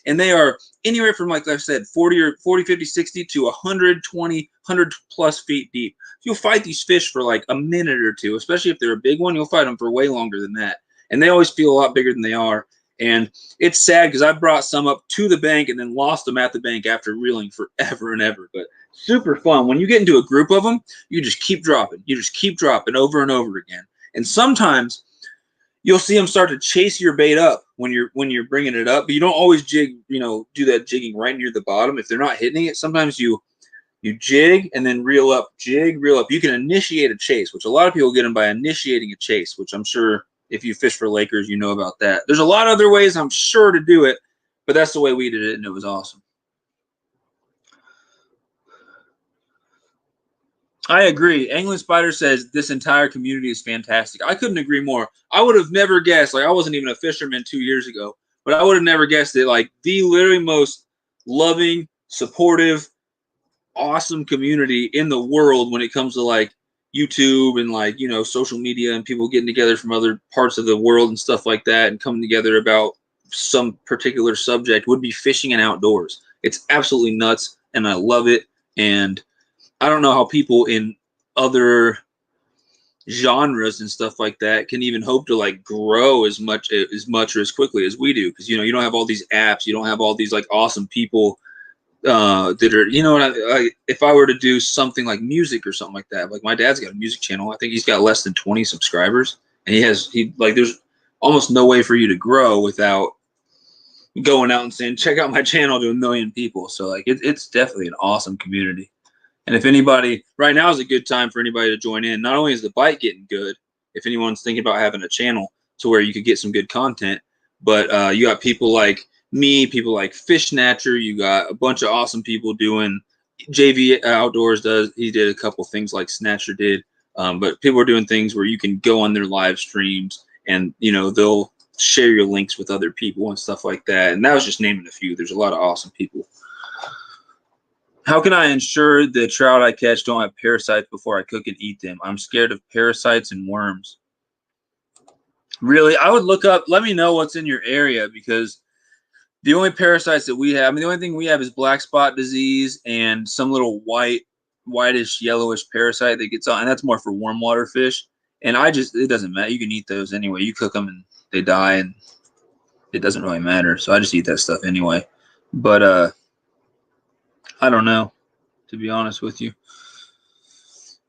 And they are anywhere from, like I said, 40, 50, 60 to 120, 100 plus feet deep. You'll fight these fish for like a minute or two, especially if they're a big one. You'll fight them for way longer than that. And they always feel a lot bigger than they are. And it's sad because I brought some up to the bank and then lost them at the bank after reeling forever and ever. But super fun. When you get into a group of them, you just keep dropping. You just keep dropping over and over again. And sometimes you'll see them start to chase your bait up when you're bringing it up, but you don't always jig, do that jigging right near the bottom. If they're not hitting it, sometimes you jig and then reel up, jig, reel up. You can initiate a chase, which a lot of people get them by initiating a chase, which I'm sure if you fish for Lakers, you know about that. There's a lot of other ways, I'm sure, to do it, but that's the way we did it, and it was awesome. I agree. Angling Spider says this entire community is fantastic. I couldn't agree more. I would have never guessed, like I wasn't even a fisherman 2 years ago, but I would have never guessed it. Like the literally most loving, supportive, awesome community in the world when it comes to like YouTube and like, social media and people getting together from other parts of the world and stuff like that and coming together about some particular subject would be fishing and outdoors. It's absolutely nuts and I love it. And I don't know how people in other genres and stuff like that can even hope to like grow as much or as quickly as we do, because you don't have all these apps, you don't have all these like awesome people that are, if I were to do something like music or something like that, like my dad's got a music channel. I think he's got less than 20 subscribers, and there's almost no way for you to grow without going out and saying, check out my channel to 1 million people. So like it's definitely an awesome community. And if anybody, right now is a good time for anybody to join in. Not only is the bite getting good, if anyone's thinking about having a channel to where you could get some good content, but you got people like me, people like Fish Snatcher, you got a bunch of awesome people doing, JV Outdoors he did a couple things like Snatcher did, but people are doing things where you can go on their live streams and, they'll share your links with other people and stuff like that. And that was just naming a few. There's a lot of awesome people. How can I ensure the trout I catch don't have parasites before I cook and eat them? I'm scared of parasites and worms. Really, I would look up, let me know what's in your area, because the only parasites that we have, the only thing we have is black spot disease and some little whitish, yellowish parasite that gets on, and that's more for warm water fish. And it doesn't matter. You can eat those anyway. You cook them and they die, and it doesn't really matter. So I just eat that stuff anyway. But I don't know, to be honest with you.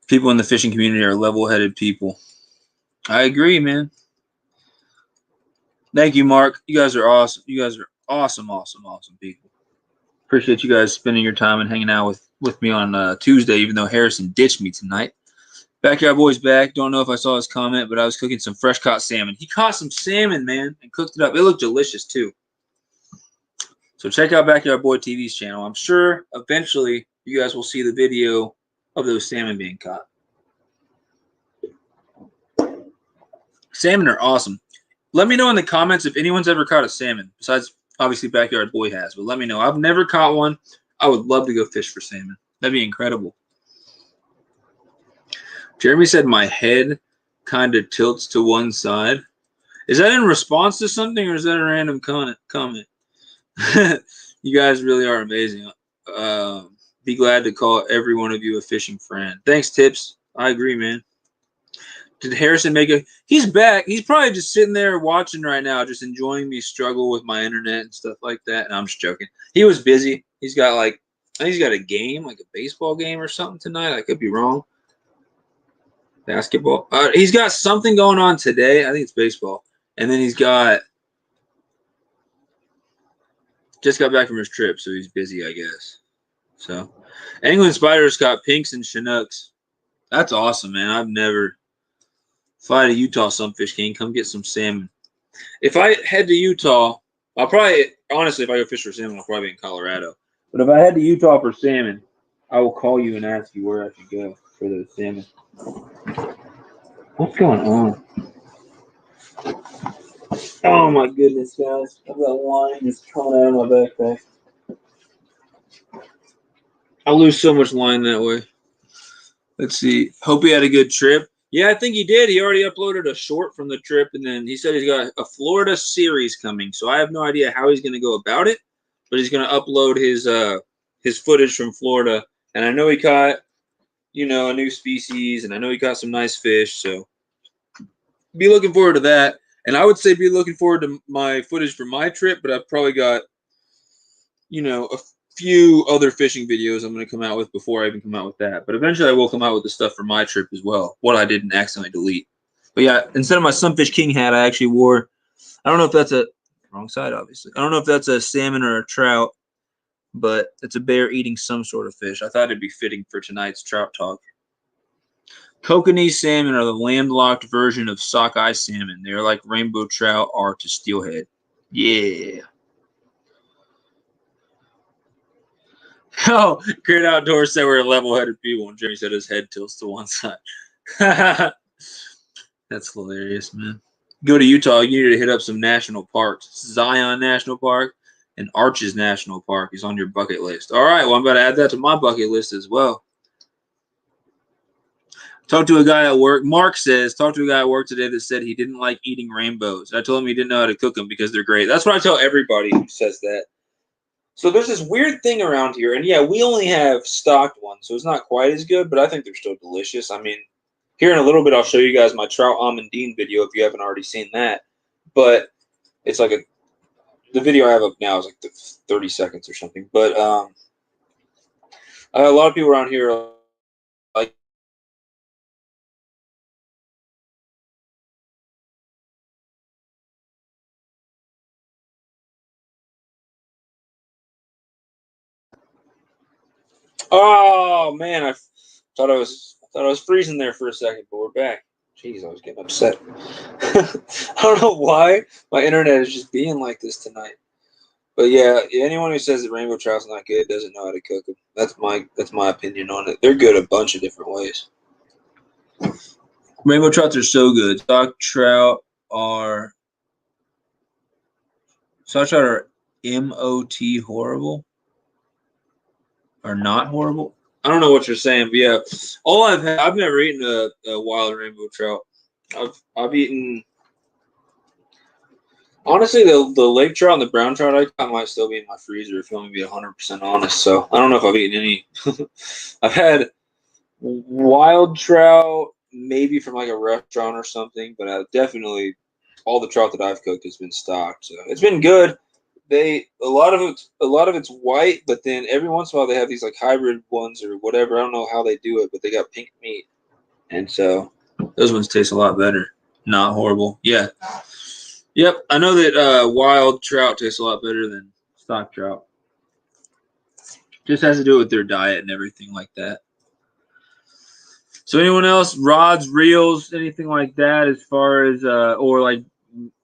People in the fishing community are level-headed people. I agree, man. Thank you, Mark. You guys are awesome. You guys are awesome people. Appreciate you guys spending your time and hanging out with me on Tuesday, even though Harrison ditched me tonight. Backyard Boy's back. Don't know if I saw his comment, but I was cooking some fresh caught salmon. He caught some salmon, man, and cooked it up. It looked delicious, too. So check out Backyard Boy TV's channel. I'm sure eventually you guys will see the video of those salmon being caught. Salmon are awesome. Let me know in the comments if anyone's ever caught a salmon, besides obviously Backyard Boy has, but let me know. I've never caught one. I would love to go fish for salmon. That'd be incredible. Jeremy said my head kind of tilts to one side. Is that in response to something, or is that a random comment? You guys really are amazing. Be glad to call every one of you a fishing friend. Thanks, Tips. I agree, man. Did Harrison make a... He's back. He's probably just sitting there watching right now, just enjoying me struggle with my internet and stuff like that. And I'm just joking. He was busy. He's got like... I think he's got a game, like a baseball game or something tonight. I could be wrong. Basketball. He's got something going on today. I think it's baseball. And then he's got... Just got back from his trip, so he's busy, I guess. So, England Spiders got pinks and Chinooks. That's awesome, man. I've never... Fly to Utah, Sunfish.King. Come get some salmon. If I head to Utah, I'll probably... Honestly, if I go fish for salmon, I'll probably be in Colorado. But if I head to Utah for salmon, I will call you and ask you where I should go for those salmon. What's going on? Oh my goodness, guys. I've got line just coming out of my backpack. I lose so much line that way. Let's see. Hope he had a good trip. Yeah, I think he did. He already uploaded a short from the trip, and then he said he's got a Florida series coming. So I have no idea how he's going to go about it, but he's going to upload his footage from Florida. And I know he caught, you know, a new species, and I know he caught some nice fish. So be looking forward to that. And I would say be looking forward to my footage for my trip, but I've probably got, you know, a few other fishing videos I'm going to come out with before I even come out with that. But eventually I will come out with the stuff for my trip as well, what I didn't accidentally delete. But yeah, instead of my Sunfish.King hat, I actually wore, I don't know if that's a, wrong side obviously. I don't know if that's a salmon or a trout, but it's a bear eating some sort of fish. I thought it'd be fitting for tonight's trout talk. Kokanee salmon are the landlocked version of sockeye salmon. They are like rainbow trout are to steelhead. Yeah. Oh, Great Outdoors said we're level-headed people, and Jeremy said his head tilts to one side. That's hilarious, man. Go to Utah, you need to hit up some national parks. Zion National Park and Arches National Park is on your bucket list. All right, well, I'm about to add that to my bucket list as well. Talked to a guy at work. Mark says, talked to a guy at work today that said he didn't like eating rainbows. I told him he didn't know how to cook them because they're great. That's what I tell everybody who says that. So there's this weird thing around here. And, yeah, we only have stocked ones, so it's not quite as good, but I think they're still delicious. I mean, here in a little bit, I'll show you guys my trout almondine video if you haven't already seen that. But it's like the video I have up now is like 30 seconds or something. But a lot of people around here are like, oh man, I thought I was freezing there for a second, but we're back. Jeez, I was getting upset. I don't know why my internet is just being like this tonight. But yeah, anyone who says that rainbow trout's not good doesn't know how to cook them. That's my opinion on it. They're good a bunch of different ways. Rainbow trouts are so good. Stock trout are MOT horrible or not horrible. I don't know what you're saying, but yeah, I've never eaten a wild rainbow trout. I've eaten. Honestly, the lake trout and the brown trout I caught might still be in my freezer if you want me to be 100% honest. So I don't know if I've eaten any. I've had wild trout, maybe from like a restaurant or something, but definitely all the trout that I've cooked has been stocked. So it's been good. A lot of it's white, but then every once in a while they have these like hybrid ones or whatever. I don't know how they do it, but they got pink meat, and so those ones taste a lot better. Not horrible. Yeah. Yep, I know that wild trout tastes a lot better than stock trout. Just has to do with their diet and everything like that. So anyone else, rods, reels, anything like that as far as, or like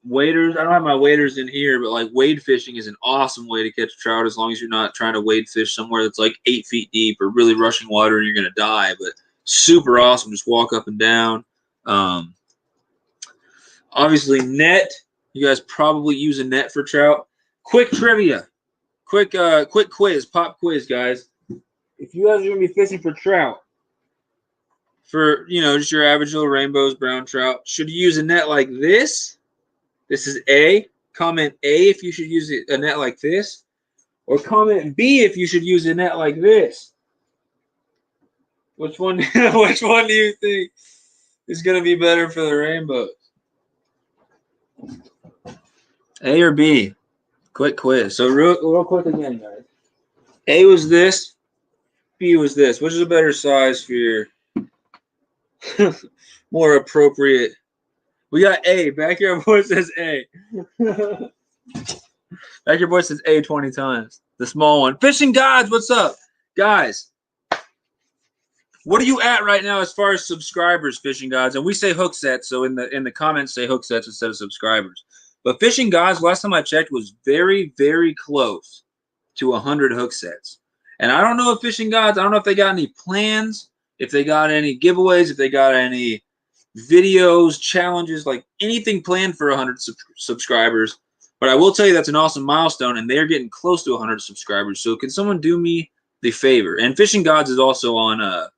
waders? I don't have my waders in here, but like wade fishing is an awesome way to catch trout as long as you're not trying to wade fish somewhere that's like 8 feet deep or really rushing water and you're going to die. But super awesome. Just walk up and down. Obviously net. You guys probably use a net for trout. Quick trivia. Quick quiz. Pop quiz, guys. If you guys are going to be fishing for trout, for, you know, just your average little rainbows, brown trout, should you use a net like this? This is A. Comment A if you should use a net like this. Or comment B if you should use a net like this. Which one do you think is going to be better for the rainbows? A or B? Quick quiz. So real quick again, guys. A was this. B was this. Which is a better size for your more appropriate? We got A. Backyard Boy says A. Backyard Boy says A 20 times. The small one. Fishing Gods, what's up? Guys, what are you at right now as far as subscribers, Fishing Gods? And we say hook sets, so in the comments say hook sets instead of subscribers. But Fishing Gods, last time I checked, was very, very close to 100 hook sets. And I don't know if Fishing Gods, I don't know if they got any plans, if they got any giveaways, if they got any videos, challenges, like anything planned for 100 subscribers. But I will tell you that's an awesome milestone, and they're getting close to 100 subscribers. So can someone do me the favor? And Fishing Gods is also on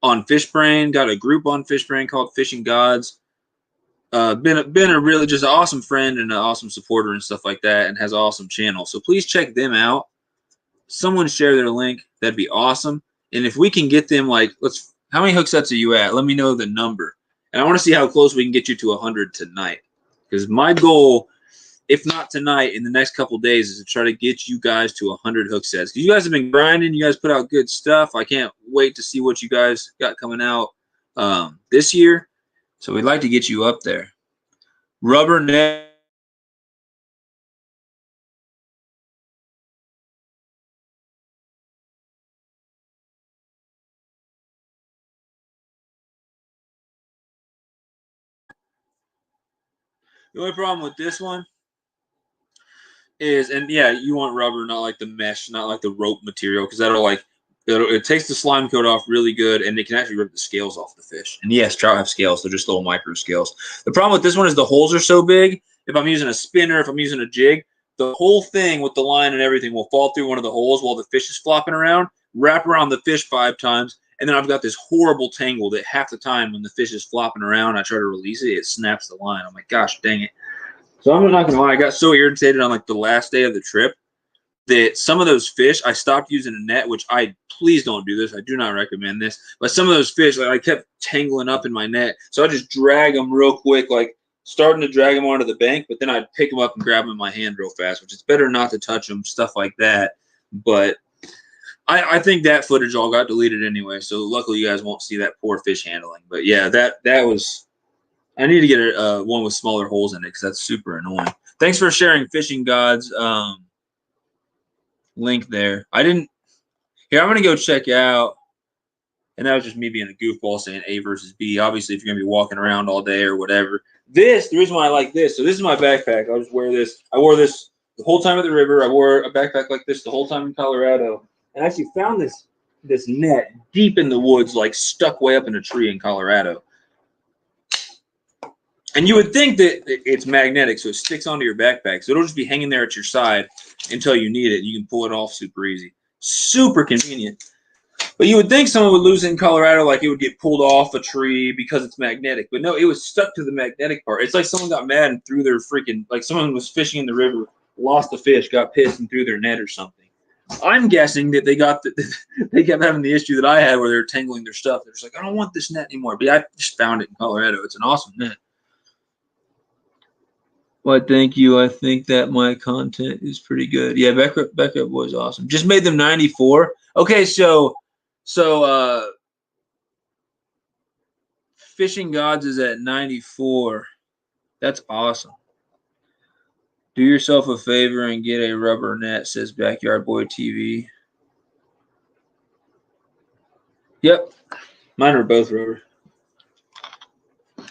Fishbrain. Got a group on Fishbrain called Fishing Gods. Been a really just an awesome friend and an awesome supporter and stuff like that, and has an awesome channel. So please check them out. Someone share their link. That'd be awesome. And if we can get them, like, how many hook sets are you at? Let me know the number. And I want to see how close we can get you to 100 tonight. Because my goal, if not tonight, in the next couple days, is to try to get you guys to 100 hook sets. Because you guys have been grinding. You guys put out good stuff. I can't wait to see what you guys got coming out this year. So we'd like to get you up there. Rubber net. The only problem with this one is, and yeah, you want rubber, not like the mesh, not like the rope material, because it takes the slime coat off really good, and it can actually rip the scales off the fish. And yes, trout have scales, they're just little micro scales. The problem with this one is the holes are so big. If I'm using a spinner, if I'm using a jig, the whole thing with the line and everything will fall through one of the holes while the fish is flopping around, wrap around the fish 5 times, and then I've got this horrible tangle that half the time when the fish is flopping around, I try to release it, it snaps the line. I'm like, gosh, dang it. So I'm not gonna lie, I got so irritated on like the last day of the trip that some of those fish, I stopped using a net, which please don't do this. I do not recommend this. But some of those fish, like, I kept tangling up in my net. So I just drag them real quick, like starting to drag them onto the bank, but then I'd pick them up and grab them in my hand real fast, which is better not to touch them, stuff like that. But I think that footage all got deleted anyway. So luckily you guys won't see that poor fish handling. But yeah, that was, I need to get one with smaller holes in it because that's super annoying. Thanks for sharing Fishing Gods link there. Here, I'm going to go check out. And that was just me being a goofball saying A versus B. Obviously, if you're going to be walking around all day or whatever. The reason why I like this, so this is my backpack. I'll just wear this. I wore this the whole time at the river. I wore a backpack like this the whole time in Colorado. And I actually found this net deep in the woods, like stuck way up in a tree in Colorado. And you would think that it's magnetic, so it sticks onto your backpack. So it'll just be hanging there at your side until you need it. You can pull it off super easy. Super convenient. But you would think someone would lose it in Colorado, like it would get pulled off a tree because it's magnetic. But no, it was stuck to the magnetic part. It's like someone got mad and threw their freaking, like someone was fishing in the river, lost a fish, got pissed and threw their net or something. I'm guessing that they kept having the issue that I had where they were tangling their stuff. They're just like, I don't want this net anymore. But I just found it in Colorado. It's an awesome net. Well, thank you. I think that my content is pretty good. Yeah, Becca was awesome. Just made them 94. Okay, so Fishing Gods is at 94. That's awesome. Do yourself a favor and get a rubber net, says Backyard Boy TV. Yep. Mine are both rubber.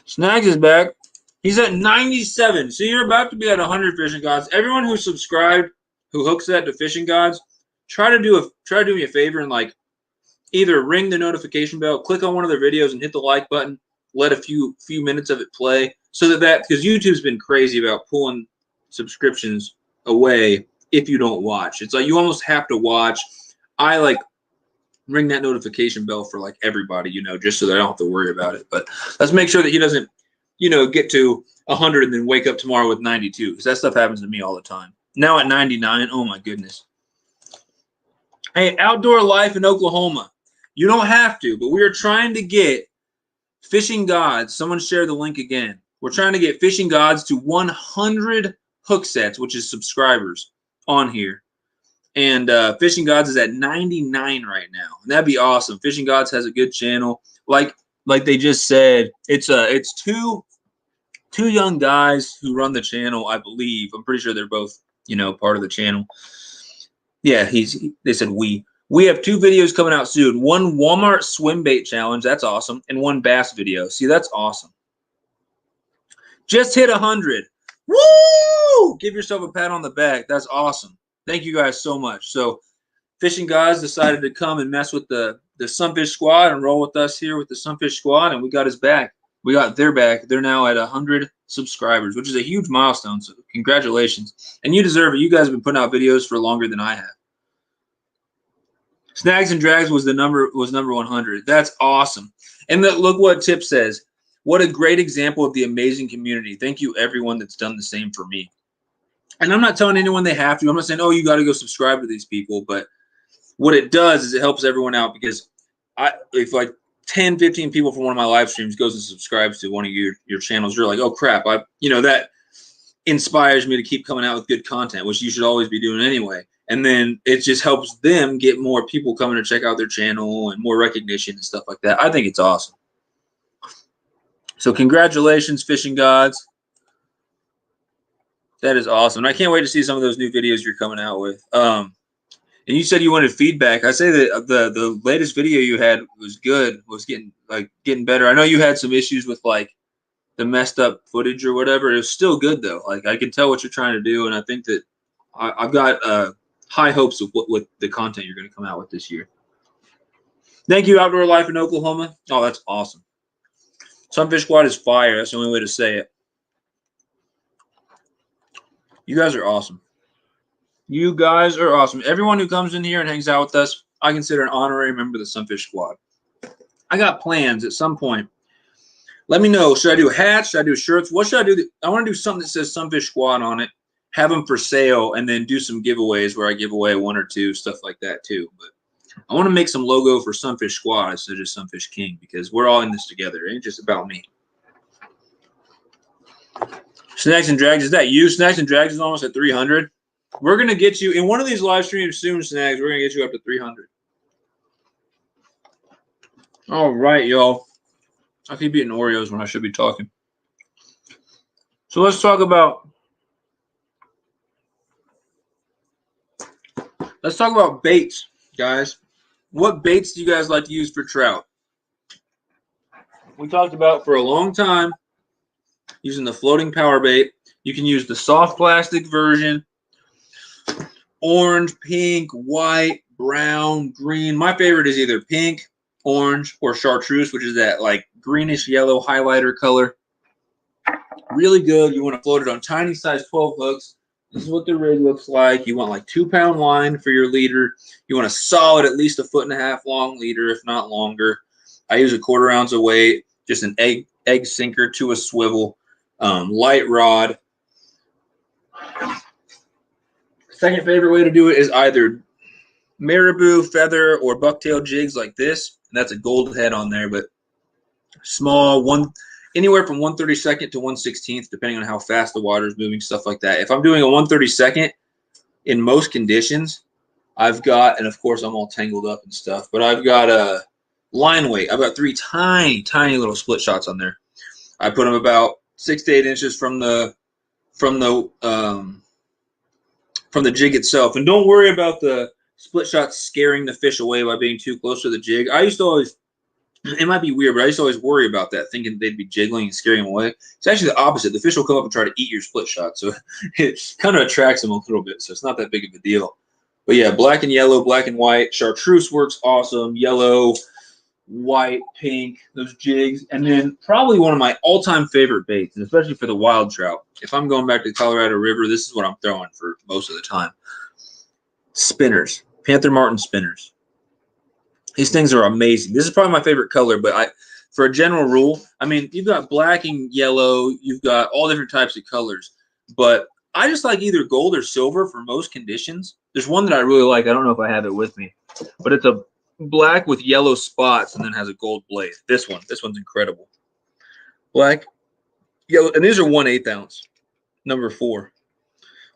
Snags is back. He's at 97. So you're about to be at 100 fishing gods. Everyone who subscribed, who hooks that to fishing gods, try to do me a favor and like either ring the notification bell, click on one of their videos, and hit the like button. Let a few minutes of it play, so that because YouTube's been crazy about pulling subscriptions away if you don't watch. It's like you almost have to watch. I like ring that notification bell for like everybody, you know, just so that I don't have to worry about it. But let's make sure that he doesn't, you know, get to 100 and then wake up tomorrow with 92, because that stuff happens to me all the time. Now at 99, oh my goodness. Hey, outdoor life in Oklahoma. You don't have to, but we are trying to get Fishing Gods. Someone share the link again. We're trying to get Fishing Gods to 100 hook sets, which is subscribers on here. And Fishing Gods is at 99 right now. And that'd be awesome. Fishing Gods has a good channel. Like they just said, it's two young guys who run the channel, I believe. I'm pretty sure they're both, you know, part of the channel. Yeah, they said we have 2 videos coming out soon. One Walmart swim bait challenge, that's awesome, and one bass video. See, that's awesome. Just hit 100. Woo! Give yourself a pat on the back. That's awesome. Thank you guys so much. So Fishing Gods decided to come and mess with the Sunfish squad and roll with us here with the Sunfish squad, and we got his back. We got their back. They're now at 100 subscribers, which is a huge milestone. So congratulations. And you deserve it. You guys have been putting out videos for longer than I have. Snags and Drags was number 100. That's awesome. And look what Tip says. What a great example of the amazing community. Thank you, everyone that's done the same for me. And I'm not telling anyone they have to. I'm not saying, oh, you got to go subscribe to these people. But what it does is it helps everyone out, because if like 10, 15 people from one of my live streams goes and subscribes to one of your channels, you're like, oh, crap. That inspires me to keep coming out with good content, which you should always be doing anyway. And then it just helps them get more people coming to check out their channel and more recognition and stuff like that. I think it's awesome. So congratulations, Fishing Gods. That is awesome. And I can't wait to see some of those new videos you're coming out with. And you said you wanted feedback. I say that the latest video you had was good, was getting better. I know you had some issues with like the messed up footage or whatever. It was still good though. Like I can tell what you're trying to do, and I think that I've got high hopes of what the content you're going to come out with this year. Thank you, Outdoor Life in Oklahoma. Oh, that's awesome. Sunfish Squad is fire. That's the only way to say it. You guys are awesome. You guys are awesome. Everyone who comes in here and hangs out with us, I consider an honorary member of the Sunfish Squad. I got plans at some point. Let me know. Should I do hats? Should I do shirts? What should I do? I want to do something that says Sunfish Squad on it, have them for sale, and then do some giveaways where I give away 1 or 2, stuff like that too. But I want to make some logo for Sunfish Squad instead of just Sunfish.King, because we're all in this together. It ain't just about me. Snacks and Drags, is that you? Snacks and Drags is almost at 300. We're going to get you, in one of these live streams soon, Snags, we're going to get you up to 300. All right, y'all. I keep eating Oreos when I should be talking. So let's talk about baits, guys. What baits do you guys like to use for trout? We talked about for a long time using the floating power bait. You can use the soft plastic version, orange, pink, white, brown, green. My favorite is either pink, orange, or chartreuse, which is that like greenish yellow highlighter color. Really good. You want to float it on tiny size 12 hooks. This is what the rig looks like. You want like 2-pound line for your leader. You want a solid, at least 1.5 foot long leader, if not longer. I use 1/4 ounce of weight, just an egg sinker to a swivel, light rod. Second favorite way to do it is either marabou, feather, or bucktail jigs like this. And that's a gold head on there, but small, anywhere from 1/32 to 1/16, depending on how fast the water is moving, stuff like that. If I'm doing a 1/32 in most conditions, I've got, and of course I'm all tangled up and stuff, but I've got a line weight. I've got 3 tiny little split shots on there. I put them about 6 to 8 inches from the jig itself. And don't worry about the split shots scaring the fish away by being too close to the jig. I used to always It might be weird, but I used to always worry about that, thinking they'd be jiggling and scaring them away. It's actually the opposite. The fish will come up and try to eat your split shot, so it kind of attracts them a little bit, so it's not that big of a deal. But yeah, black and yellow, black and white. Chartreuse works awesome. Yellow, white, pink, those jigs. And then probably one of my all-time favorite baits, and especially for the wild trout. If I'm going back to the Colorado River, this is what I'm throwing for most of the time. Spinners. Panther Martin spinners. These things are amazing. This is probably my favorite color, but for a general rule, I mean, you've got black and yellow, you've got all different types of colors, but I just like either gold or silver for most conditions. There's one that I really like. I don't know if I have it with me, but it's a black with yellow spots and then has a gold blade. This one's incredible. Black, yellow, and these are 1/8 ounce, number 4,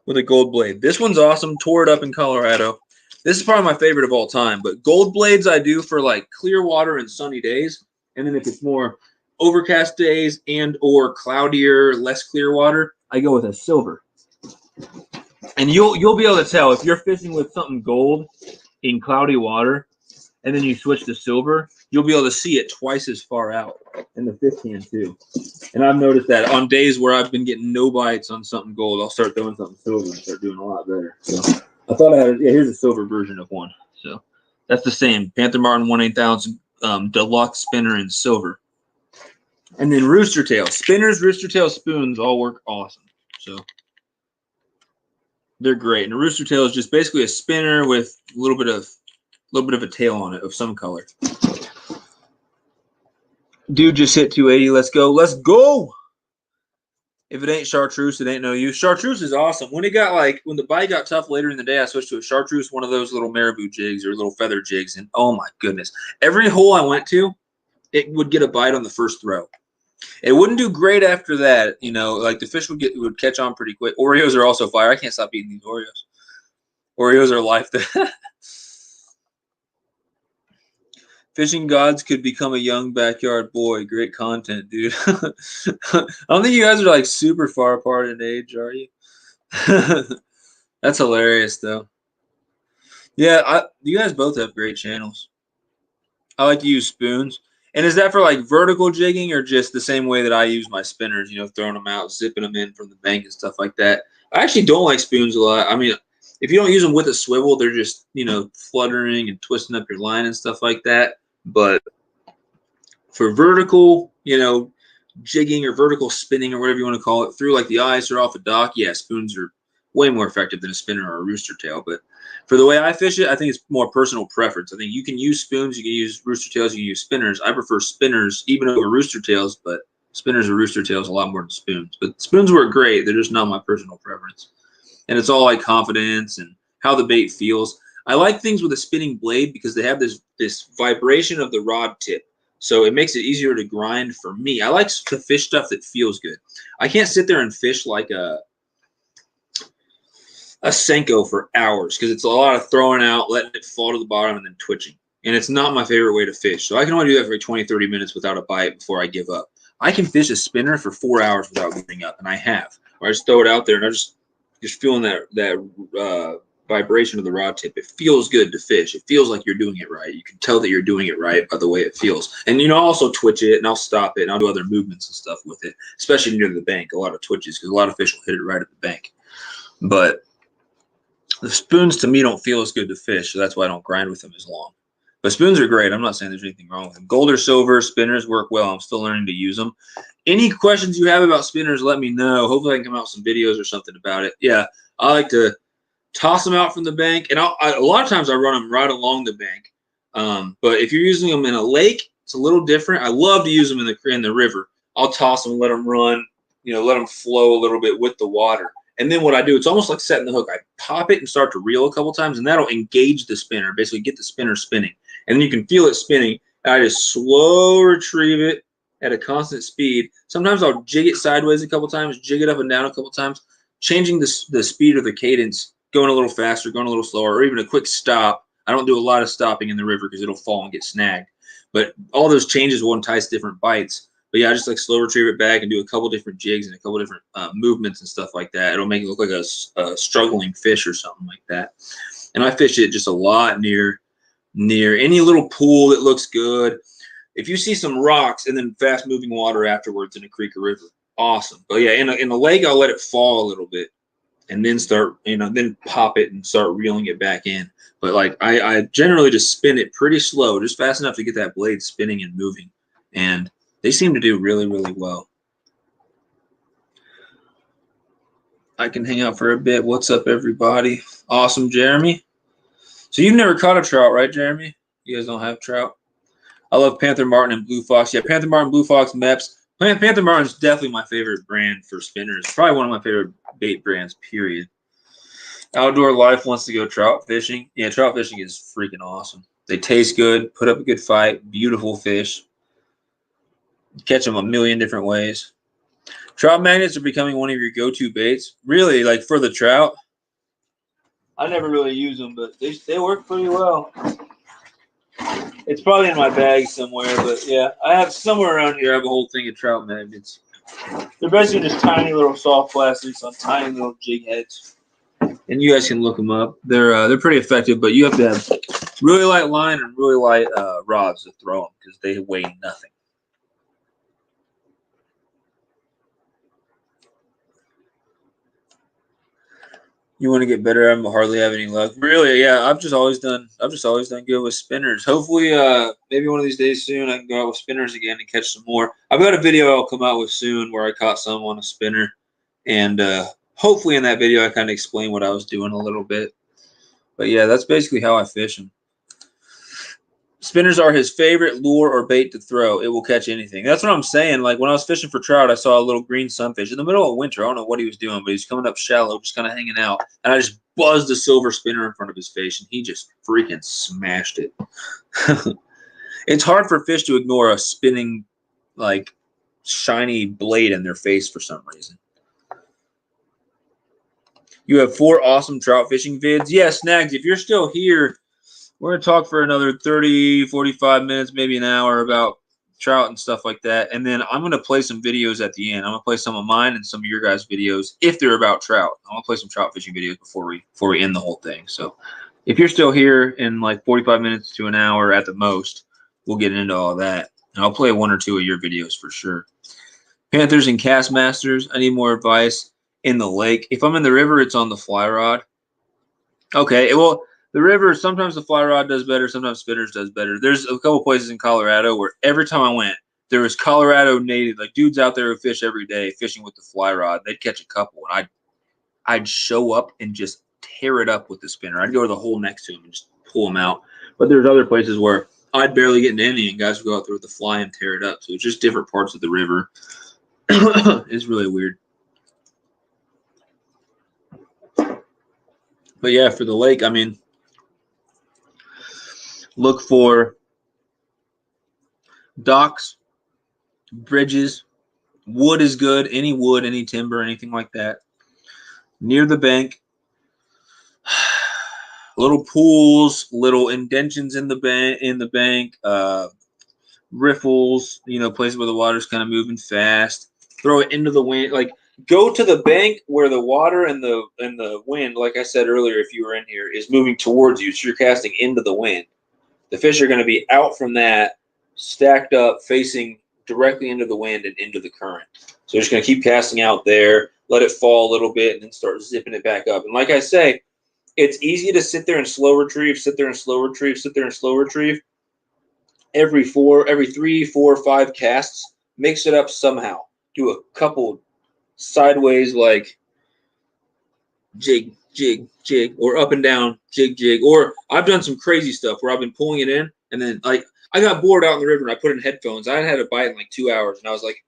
with a gold blade. This one's awesome. Tore it up in Colorado. This is probably my favorite of all time, but gold blades I do for like clear water and sunny days. And then if it's more overcast days and or cloudier, less clear water, I go with a silver. And you'll be able to tell if you're fishing with something gold in cloudy water and then you switch to silver, you'll be able to see it twice as far out. And the fish can too. And I've noticed that on days where I've been getting no bites on something gold, I'll start throwing something silver and start doing a lot better. So I thought I had, yeah, here's a silver version of one. So that's the same. Panther Martin 1/8 ounce deluxe spinner in silver. And then rooster tail. Spinners, rooster tail, spoons all work awesome. So they're great. And a rooster tail is just basically a spinner with a little bit of a tail on it of some color. Dude just hit 280. Let's go. Let's go. If it ain't chartreuse, it ain't no use. Chartreuse is awesome. When the bite got tough later in the day, I switched to a chartreuse, one of those little marabou jigs or little feather jigs, and oh my goodness, every hole I went to, it would get a bite on the first throw. It wouldn't do great after that, you know. Like the fish would catch on pretty quick. Oreos are also fire. I can't stop eating these Oreos. Oreos are life. Fishing gods could become a young backyard boy. Great content, dude. I don't think you guys are like super far apart in age, are you? That's hilarious, though. Yeah, you guys both have great channels. I like to use spoons. And is that for like vertical jigging or just the same way that I use my spinners, you know, throwing them out, zipping them in from the bank and stuff like that? I actually don't like spoons a lot. I mean, if you don't use them with a swivel, they're just, you know, fluttering and twisting up your line and stuff like that. But for vertical, you know, jigging or vertical spinning or whatever you want to call it, through like the ice or off a dock, yeah, spoons are way more effective than a spinner or a rooster tail. But for the way I fish it, I think it's more personal preference. I think you can use spoons, you can use rooster tails, you can use spinners. I prefer spinners even over rooster tails, but spinners or rooster tails a lot more than spoons. But spoons work great. They're just not my personal preference. And it's all like confidence and how the bait feels. I like things with a spinning blade because they have this vibration of the rod tip. So it makes it easier to grind for me. I like to fish stuff that feels good. I can't sit there and fish like a Senko for hours because it's a lot of throwing out, letting it fall to the bottom, and then twitching. And it's not my favorite way to fish. So I can only do that for like 20, 30 minutes without a bite before I give up. I can fish a spinner for 4 hours without giving up, and I have. Or I just throw it out there, and I just feeling that vibration of the rod tip. It feels good to fish. It feels like you're doing it right. You can tell that you're doing it right by the way it feels. And, you know, I'll also twitch it, and I'll stop it, and I'll do other movements and stuff with it, especially near the bank. A lot of twitches because a lot of fish will hit it right at the bank. But the spoons, to me, don't feel as good to fish, so that's why I don't grind with them as long. But spoons are great. I'm not saying there's anything wrong with them. Gold or silver, spinners work well. I'm still learning to use them. Any questions you have about spinners, let me know. Hopefully I can come out with some videos or something about it. Yeah, I like to toss them out from the bank. And a lot of times I run them right along the bank. But if you're using them in a lake, it's a little different. I love to use them in the river. I'll toss them, let them run, you know, let them flow a little bit with the water. And then what I do, it's almost like setting the hook. I pop it and start to reel a couple times, and that'll engage the spinner, basically get the spinner spinning. And then you can feel it spinning. And I just slow retrieve it at a constant speed. Sometimes I'll jig it sideways a couple times, jig it up and down a couple times, changing the speed or the cadence, going a little faster, going a little slower, or even a quick stop. I don't do a lot of stopping in the river because it'll fall and get snagged. But all those changes will entice different bites. But yeah, I just like slow retrieve it back and do a couple different jigs and a couple different movements and stuff like that. It'll make it look like a struggling fish or something like that. And I fish it just a lot near any little pool that looks good. If you see some rocks and then fast moving water afterwards in a creek or river, awesome. But yeah, in a lake, I'll let it fall a little bit and then start, then pop it and start reeling it back in. But like I generally just spin it pretty slow, just fast enough to get that blade spinning and moving. And they seem to do really, really well. I can hang out for a bit. What's up, everybody? Awesome, Jeremy. So you've never caught a trout, right, Jeremy? You guys don't have trout? I love Panther Martin and Blue Fox. Yeah, Panther Martin, Blue Fox, Meps. Panther Martin is definitely my favorite brand for spinners. Probably one of my favorite bait brands, period. Outdoor Life wants to go trout fishing. Yeah, trout fishing is freaking awesome. They taste good, put up a good fight, beautiful fish. Catch them a million different ways. Trout magnets are becoming one of your go-to baits. Really, like for the trout, I never really use them, but they work pretty well. It's probably in my bag somewhere, but yeah, I have somewhere around here. I have a whole thing of trout magnets. They're basically just tiny little soft plastics on tiny little jig heads, and you guys can look them up. They're pretty effective, but you have to have really light line and really light rods to throw them because they weigh nothing. You want to get better at them, but hardly have any luck. Really, yeah. I've just always done good with spinners. Hopefully, maybe one of these days soon, I can go out with spinners again and catch some more. I've got a video I'll come out with soon where I caught some on a spinner, and hopefully in that video I kind of explain what I was doing a little bit. But yeah, that's basically how I fish them. Spinners are his favorite lure or bait to throw. It will catch anything. That's what I'm saying. Like when I was fishing for trout, I saw a little green sunfish in the middle of winter. I don't know what he was doing, but he's coming up shallow, just kind of hanging out. And I just buzzed a silver spinner in front of his face, and he just freaking smashed it. It's hard for fish to ignore a spinning, like, shiny blade in their face for some reason. You have 4 awesome trout fishing vids. Yeah, Snags, if you're still here, we're going to talk for another 30, 45 minutes, maybe an hour about trout and stuff like that. And then I'm going to play some videos at the end. I'm going to play some of mine and some of your guys' videos if they're about trout. I'm going to play some trout fishing videos before we end the whole thing. So if you're still here in like 45 minutes to an hour at the most, we'll get into all that. And I'll play 1 or 2 of your videos for sure. Panthers and Cast Masters, I need more advice in the lake. If I'm in the river, it's on the fly rod. Okay, well, the river, sometimes the fly rod does better, sometimes spinners does better. There's a couple places in Colorado where every time I went, there was Colorado native, like dudes out there who fish every day fishing with the fly rod. They'd catch a couple, and I'd show up and just tear it up with the spinner. I'd go to the hole next to him and just pull them out. But there's other places where I'd barely get into any, and guys would go out there with the fly and tear it up. So it's just different parts of the river. It's really weird. But yeah, for the lake, I mean, look for docks, bridges. Wood is good. Any wood, any timber, anything like that. Near the bank. Little pools, little indentions in the bank, riffles, places where the water's kind of moving fast. Throw it into the wind. Like, go to the bank where the water and the wind, like I said earlier, if you were in here, is moving towards you. So you're casting into the wind. The fish are going to be out from that, stacked up, facing directly into the wind and into the current. So you're just going to keep casting out there, let it fall a little bit, and then start zipping it back up. And like I say, it's easy to sit there and slow retrieve, sit there and slow retrieve, sit there and slow retrieve. Every 3, 4, 5 casts, mix it up somehow. Do a couple sideways, like jig, jig, jig, or up and down, jig, jig. Or I've done some crazy stuff where I've been pulling it in, and then like I got bored out in the river and I put in headphones. I had a bite in like 2 hours, and I was like,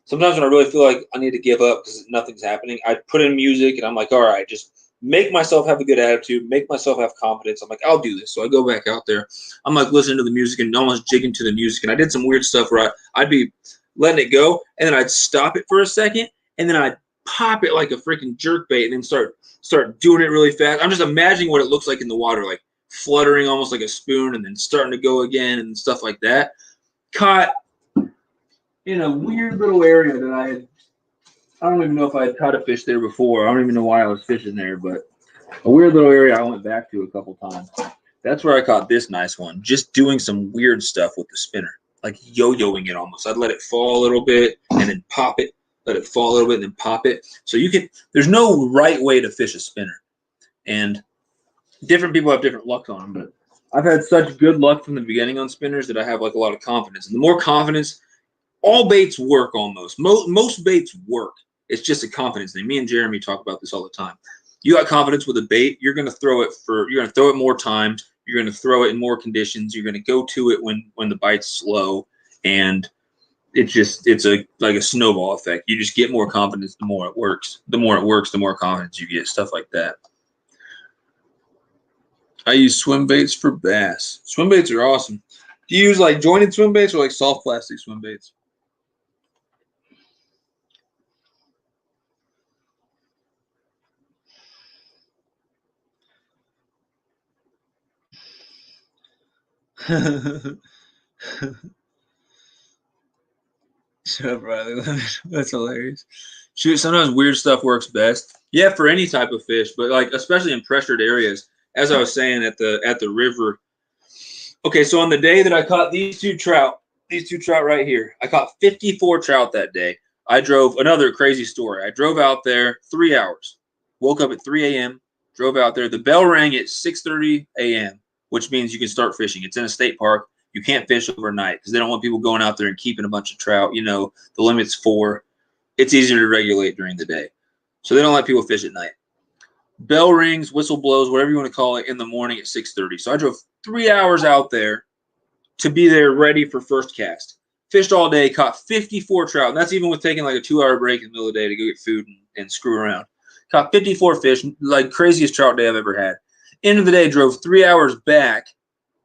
sometimes when I really feel like I need to give up because nothing's happening, I put in music and I'm like, all right, just make myself have a good attitude, make myself have confidence. I'm like, I'll do this. So I go back out there. I'm like listening to the music and almost jigging to the music. And I did some weird stuff where I'd be letting it go, and then I'd stop it for a second, and then I'd pop it like a freaking jerkbait and then start doing it really fast. I'm just imagining what it looks like in the water, like fluttering almost like a spoon and then starting to go again and stuff like that. Caught in a weird little area that I don't even know if I had caught a fish there before. I don't even know why I was fishing there, but a weird little area I went back to a couple times. That's where I caught this nice one, just doing some weird stuff with the spinner. like yo-yoing it almost. I'd let it fall a little bit and then pop it, let it fall a little bit and then pop it. So you can, there's no right way to fish a spinner. And different people have different luck on them, but I've had such good luck from the beginning on spinners that I have like a lot of confidence. And the more confidence, all baits work almost. Most baits work. It's just a confidence thing. Me and Jeremy talk about this all the time. You got confidence with a bait, you're going to throw it more times. You're going to throw it in more conditions. You're going to go to it when the bite's slow, and it's like a snowball effect. You just get more confidence the more it works. The more it works, the more confidence you get. Stuff like that. I use swim baits for bass. Swim baits are awesome. Do you use like jointed swim baits or like soft plastic swim baits? Shut up, Riley. That's hilarious. Shoot, sometimes weird stuff works best. Yeah, for any type of fish, but like especially in pressured areas. As I was saying at the river. Okay, so on the day that I caught these two trout right here, I caught 54 trout that day. I drove another crazy story. I drove out there 3 hours. Woke up at 3 a.m. Drove out there. The bell rang at 6:30 a.m., which means you can start fishing. It's in a state park. You can't fish overnight because they don't want people going out there and keeping a bunch of trout. You know, the limit's 4. It's easier to regulate during the day. So they don't let people fish at night. Bell rings, whistle blows, whatever you want to call it, in the morning at 6:30. So I drove 3 hours out there to be there ready for first cast. Fished all day, caught 54 trout. And that's even with taking like a 2-hour break in the middle of the day to go get food and screw around. Caught 54 fish, like craziest trout day I've ever had. End of the day, drove 3 hours back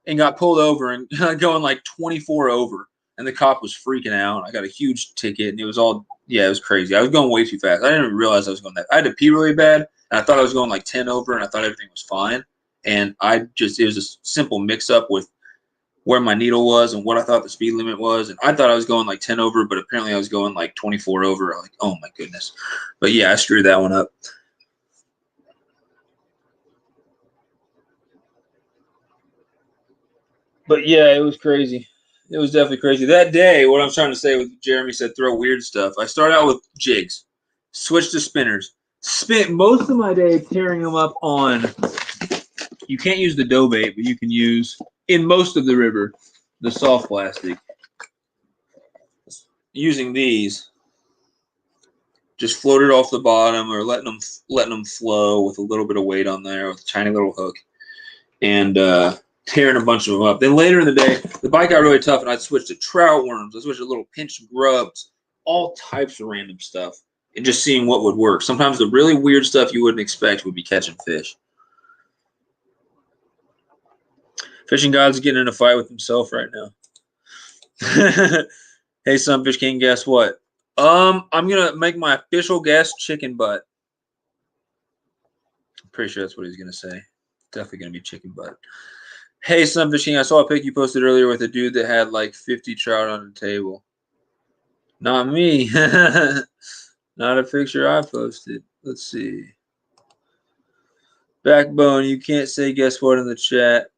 and got pulled over and going like 24 over. And the cop was freaking out. I got a huge ticket, and it was crazy. I was going way too fast. I didn't even realize I was going that. I had to pee really bad, and I thought I was going like 10 over, and I thought everything was fine. And it was a simple mix-up with where my needle was and what I thought the speed limit was. And I thought I was going like 10 over, but apparently I was going like 24 over. I'm like, oh my goodness. But yeah, I screwed that one up. But yeah, it was crazy. It was definitely crazy. That day, what I'm trying to say with Jeremy said throw weird stuff. I started out with jigs, switched to spinners, spent most of my day tearing them up on. You can't use the dough bait, but you can use, in most of the river, the soft plastic. Using these, just floated off the bottom or letting them flow with a little bit of weight on there with a tiny little hook, and tearing a bunch of them up. Then later in the day, the bite got really tough, and I'd switch to trout worms. I switched to little pinch grubs, all types of random stuff, and just seeing what would work. Sometimes the really weird stuff you wouldn't expect would be catching fish. Fishing God's getting in a fight with himself right now. Hey, Sunfish.King, guess what? I'm gonna make my official guess chicken butt. I'm pretty sure that's what he's gonna say. Definitely gonna be chicken butt. Hey, Sunfish.King, I saw a pic you posted earlier with a dude that had like 50 trout on the table. Not me. Not a picture I posted. Let's see. Backbone, you can't say guess what in the chat.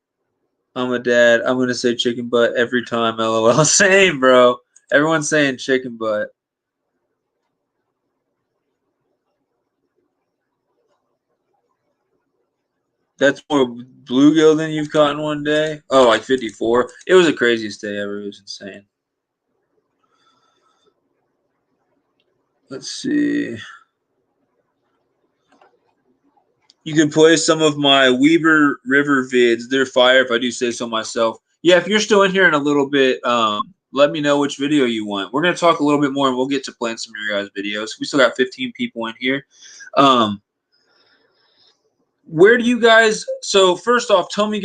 I'm a dad. I'm going to say chicken butt every time, LOL. Same, bro. Everyone's saying chicken butt. That's more bluegill than you've caught in one day? Oh, like 54? It was the craziest day ever. It was insane. Let's see. You can play some of my Weber River vids. They're fire, if I do say so myself. Yeah, if you're still in here in a little bit, let me know which video you want. We're going to talk a little bit more, and we'll get to playing some of your guys' videos. We still got 15 people in here. Where do you guys? So first off, tell me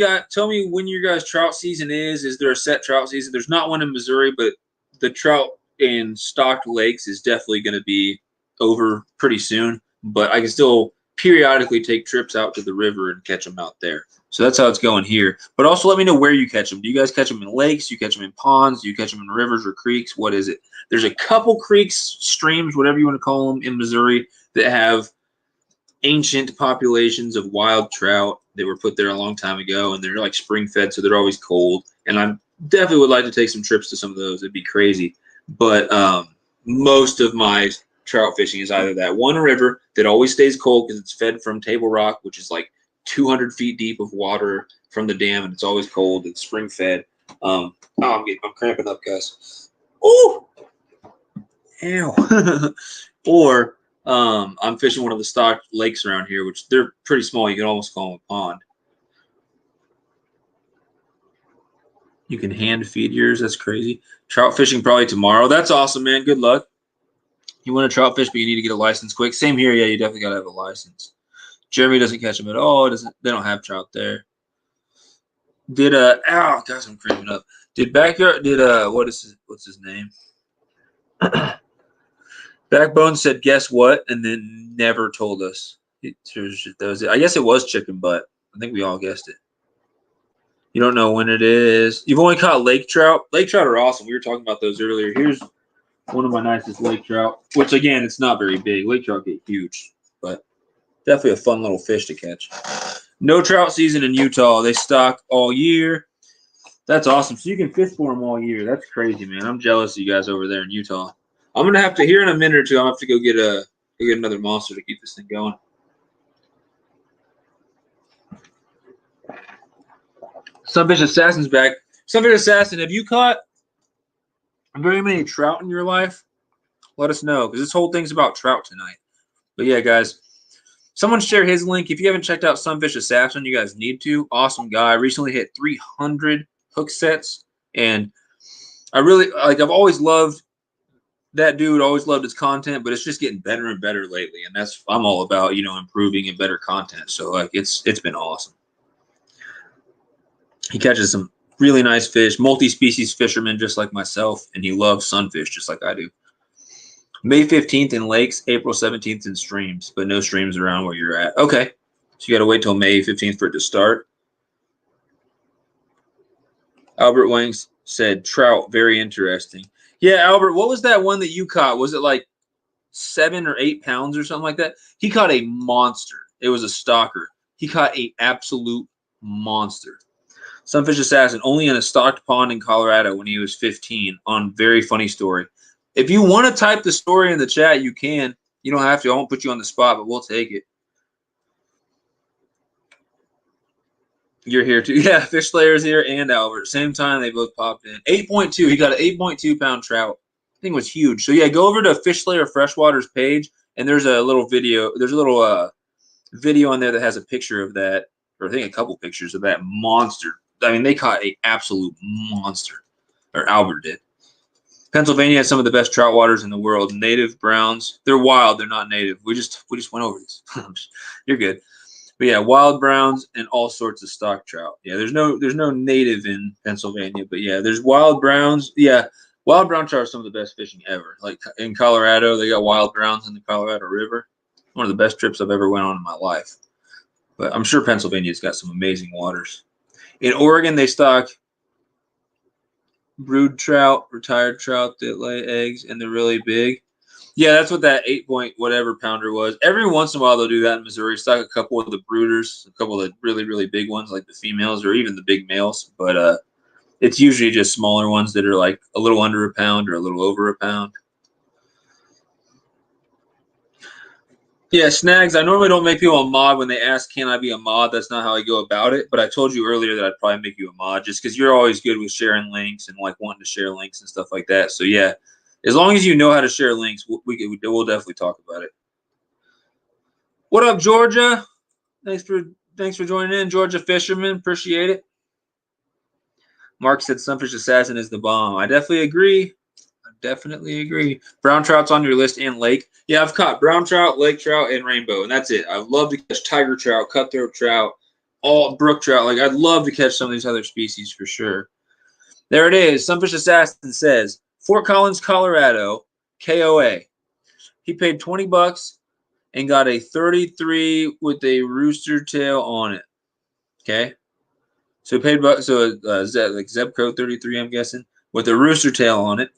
when your guys' trout season is. Is there a set trout season? There's not one in Missouri, but the trout in stocked lakes is definitely going to be over pretty soon. But I can still periodically take trips out to the river and catch them out there. So that's how it's going here. But also let me know where you catch them. Do you guys catch them in lakes? Do you catch them in ponds? Do you catch them in rivers or creeks? What is it? There's a couple creeks, streams, whatever you want to call them, in Missouri that have ancient populations of wild trout that were put there a long time ago, and they're like spring fed, so they're always cold. And I'm Definitely would like to take some trips to some of those. It'd be crazy. But most of my trout fishing is either that one river that always stays cold because it's fed from Table Rock, which is like 200 feet deep of water from the dam, and it's always cold. It's spring fed. I'm cramping up, guys. Ooh, ow. Or I'm fishing one of the stock lakes around here, which they're pretty small. You can almost call them a pond. You can hand feed yours. That's crazy. Trout fishing probably tomorrow. That's awesome, man. Good luck. You want to trout fish, but you need to get a license quick. Same here. Yeah, you definitely got to have a license. Jeremy doesn't catch them at all. They don't have trout there. Ow, guys, I'm cramping up. What's his name? Backbone said, guess what? And then never told us. I guess it was chicken butt. I think we all guessed it. You don't know when it is. You've only caught lake trout. Lake trout are awesome. We were talking about those earlier. Here's one of my nicest lake trout, which, again, it's not very big. Lake trout get huge, but definitely a fun little fish to catch. No trout season in Utah. They stock all year. That's awesome. So you can fish for them all year. That's crazy, man. I'm jealous of you guys over there in Utah. I'm going to have to, here in a minute or two, I'm going to have to go get another monster to keep this thing going. Sunfish Assassin's back. Sunfish Assassin, have you caught very many trout in your life? Let us know, because this whole thing's about trout tonight. But yeah, guys, someone share his link. If you haven't checked out Sunfish Assassin, you guys need to. Awesome guy. Recently hit 300 hook sets. And I've always loved that dude, always loved his content, but it's just getting better and better lately. And I'm all about, improving and better content. So it's been awesome. He catches some really nice fish, multi-species fisherman just like myself, and he loves sunfish just like I do. May 15th in lakes, April 17th in streams, but no streams around where you're at. Okay, so you got to wait till May 15th for it to start. Albert Wangs said, trout, very interesting. Yeah, Albert, what was that one that you caught? Was it like 7 or 8 pounds or something like that? He caught a monster. It was a stalker. He caught an absolute monster. Sunfish Assassin, only in a stocked pond in Colorado when he was 15, on very funny story. If you want to type the story in the chat, you can. You don't have to. I won't put you on the spot, but we'll take it. You're here too. Yeah, Fish Slayer's here and Albert. Same time they both popped in. 8.2. He got an 8.2 pound trout. I think it was huge. So yeah, go over to Fish Slayer Freshwater's page, and there's a little video. There's a little video on there that has a picture of that, or I think a couple pictures of that monster. I mean, they caught an absolute monster, or Albert did. Pennsylvania has some of the best trout waters in the world. Native browns. They're wild. They're not native. We just went over this. You're good. But yeah, wild browns and all sorts of stock trout. Yeah, there's no native in Pennsylvania, but yeah, there's wild browns. Yeah, wild brown trout are some of the best fishing ever. Like in Colorado, they got wild browns in the Colorado River. One of the best trips I've ever went on in my life. But I'm sure Pennsylvania's got some amazing waters. In Oregon, they stock brood trout, retired trout that lay eggs, and they're really big. Yeah, that's what that 8-point-whatever pounder was. Every once in a while, they'll do that in Missouri. Stock a couple of the brooders, a couple of the really, really big ones, like the females or even the big males. But it's usually just smaller ones that are like a little under a pound or a little over a pound. Yeah, Snags, I normally don't make people a mod when they ask, can I be a mod? That's not how I go about it. But I told you earlier that I'd probably make you a mod just because you're always good with sharing links and like wanting to share links and stuff like that. So yeah, as long as you know how to share links, we'll definitely talk about it. What up, Georgia? Thanks for joining in, Georgia Fisherman. Appreciate it. Mark said Sunfish Assassin is the bomb. I definitely agree. Brown trout's on your list and lake. Yeah, I've caught brown trout, lake trout, and rainbow, and that's it. I love to catch tiger trout, cutthroat trout, all brook trout. Like, I'd love to catch some of these other species for sure. There it is. Sunfish Assassin says, Fort Collins, Colorado, KOA. He paid $20 and got a 33 with a rooster tail on it. Okay? So he paid like Zebco 33, I'm guessing, with a rooster tail on it.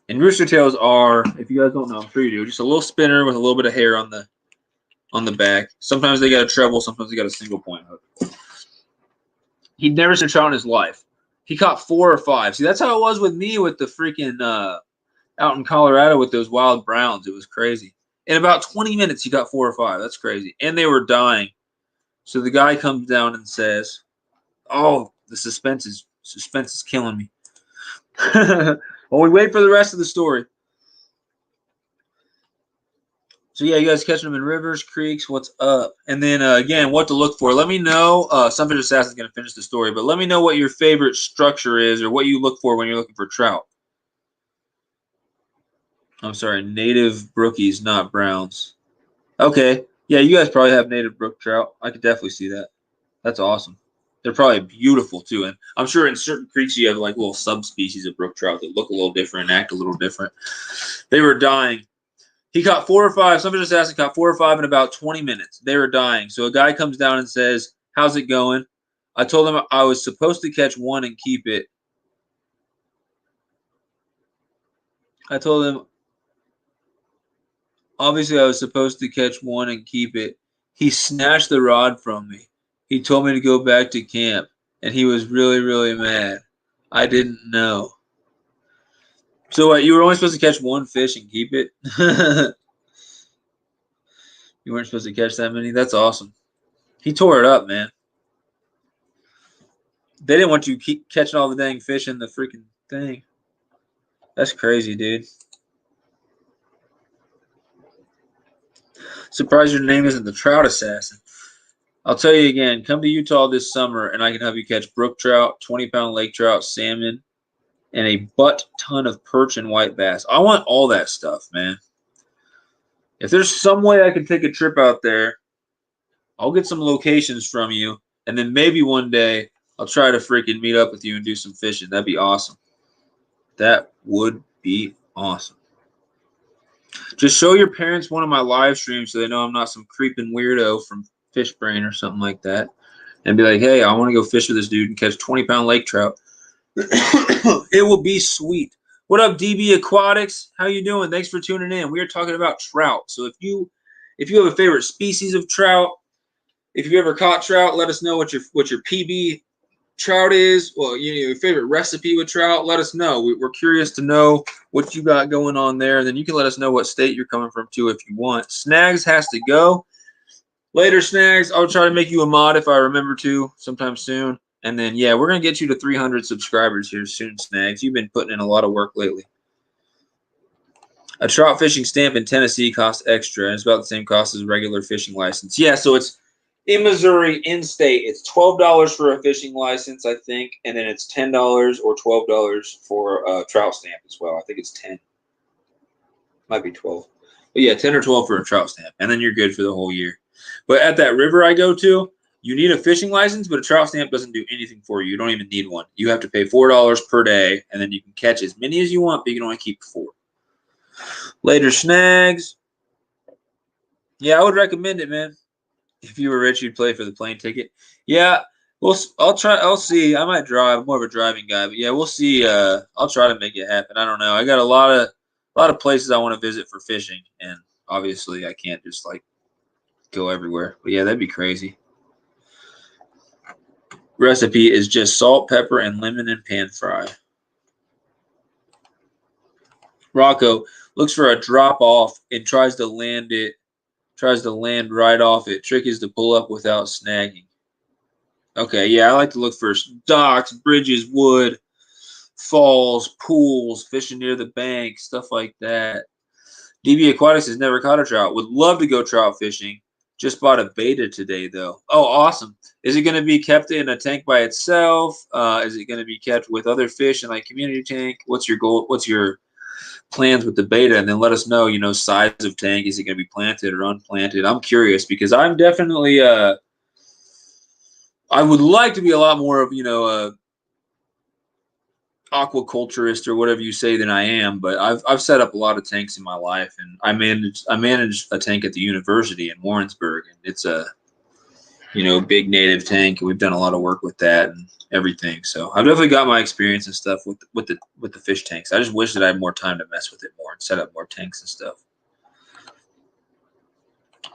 And rooster tails are, if you guys don't know, I'm sure you do, just a little spinner with a little bit of hair on the back. Sometimes they got a treble, sometimes they got a single point hook. He'd never seen a trout in his life. He caught 4 or 5. See, that's how it was with me with the freaking out in Colorado with those wild browns. It was crazy. In about 20 minutes, he got 4 or 5. That's crazy. And they were dying. So the guy comes down and says, "Oh, the suspense is killing me." Well, we wait for the rest of the story. So yeah, you guys catching them in rivers, creeks. What's up? And then again, what to look for. Let me know. Sunfish Assassin's gonna finish the story, but let me know what your favorite structure is, or what you look for when you're looking for trout. I'm sorry, native brookies, not browns. Okay, yeah, you guys probably have native brook trout. I could definitely see that. That's awesome. They're probably beautiful too, and I'm sure in certain creeks you have like little subspecies of brook trout that look a little different, and act a little different. They were dying. He caught 4 or 5. Sunfish Assassin caught 4 or 5 in about 20 minutes. They were dying. So a guy comes down and says, "How's it going?" I told him I was supposed to catch 1 and keep it. I told him, obviously, I was supposed to catch 1 and keep it. He snatched the rod from me. He told me to go back to camp, and he was really, really mad. I didn't know. So what, you were only supposed to catch 1 fish and keep it? You weren't supposed to catch that many? That's awesome. He tore it up, man. They didn't want you to keep catching all the dang fish in the freaking thing. That's crazy, dude. Surprised your name isn't the Trout Assassin. I'll tell you again, come to Utah this summer and I can help you catch brook trout, 20-pound lake trout, salmon, and a butt ton of perch and white bass. I want all that stuff, man. If there's some way I can take a trip out there, I'll get some locations from you, and then maybe one day I'll try to freaking meet up with you and do some fishing. That'd be awesome. That would be awesome. Just show your parents one of my live streams so they know I'm not some creeping weirdo from Fishbrain or something like that. And be like, "Hey, I want to go fish with this dude and catch 20-pound lake trout." It will be sweet. What up, DB Aquatics? How you doing? Thanks for tuning in. We are talking about trout. So if you have a favorite species of trout, if you ever caught trout, let us know what your PB trout is. Well, your favorite recipe with trout, let us know. We're curious to know what you got going on there. And then you can let us know what state you're coming from too if you want. Snags has to go. Later, Snags. I'll try to make you a mod if I remember to sometime soon. And then, yeah, we're going to get you to 300 subscribers here soon, Snags. You've been putting in a lot of work lately. A trout fishing stamp in Tennessee costs extra, and it's about the same cost as a regular fishing license. Yeah, so it's in Missouri, in-state. It's $12 for a fishing license, I think, and then it's $10 or $12 for a trout stamp as well. I think it's 10. Might be 12. But yeah, 10 or 12 for a trout stamp, and then you're good for the whole year. But at that river I go to, you need a fishing license, but a trout stamp doesn't do anything for you. You don't even need one. You have to pay $4 per day, and then you can catch as many as you want, but you can only keep 4. Later, Snags. Yeah, I would recommend it, man. If you were rich, you'd play for the plane ticket. Yeah, I'll try. I'll see. I might drive. I'm more of a driving guy, but yeah, we'll see. I'll try to make it happen. I don't know. I got a lot of places I want to visit for fishing, and obviously I can't just like go everywhere. But yeah, that'd be crazy. Recipe is just salt, pepper, and lemon and pan fry. Rocco looks for a drop off and tries to land right off it. Trick is to pull up without snagging. Okay, yeah, I like to look for docks, bridges, wood, falls, pools, fishing near the bank, stuff like that. DB Aquatics has never caught a trout. Would love to go trout fishing. Just bought a beta today, though. Oh, awesome. Is it going to be kept in a tank by itself? Is it going to be kept with other fish in like community tank? What's your goal? What's your plans with the beta? And then let us know, size of tank. Is it going to be planted or unplanted? I'm curious because I'm definitely I would like to be a lot more of, a aquaculturist or whatever you say than I am, but I've set up a lot of tanks in my life, and I manage a tank at the university in Warrensburg, and it's a big native tank, and we've done a lot of work with that and everything. So I've definitely got my experience and stuff with the fish tanks. I just wish that I had more time to mess with it more and set up more tanks and stuff.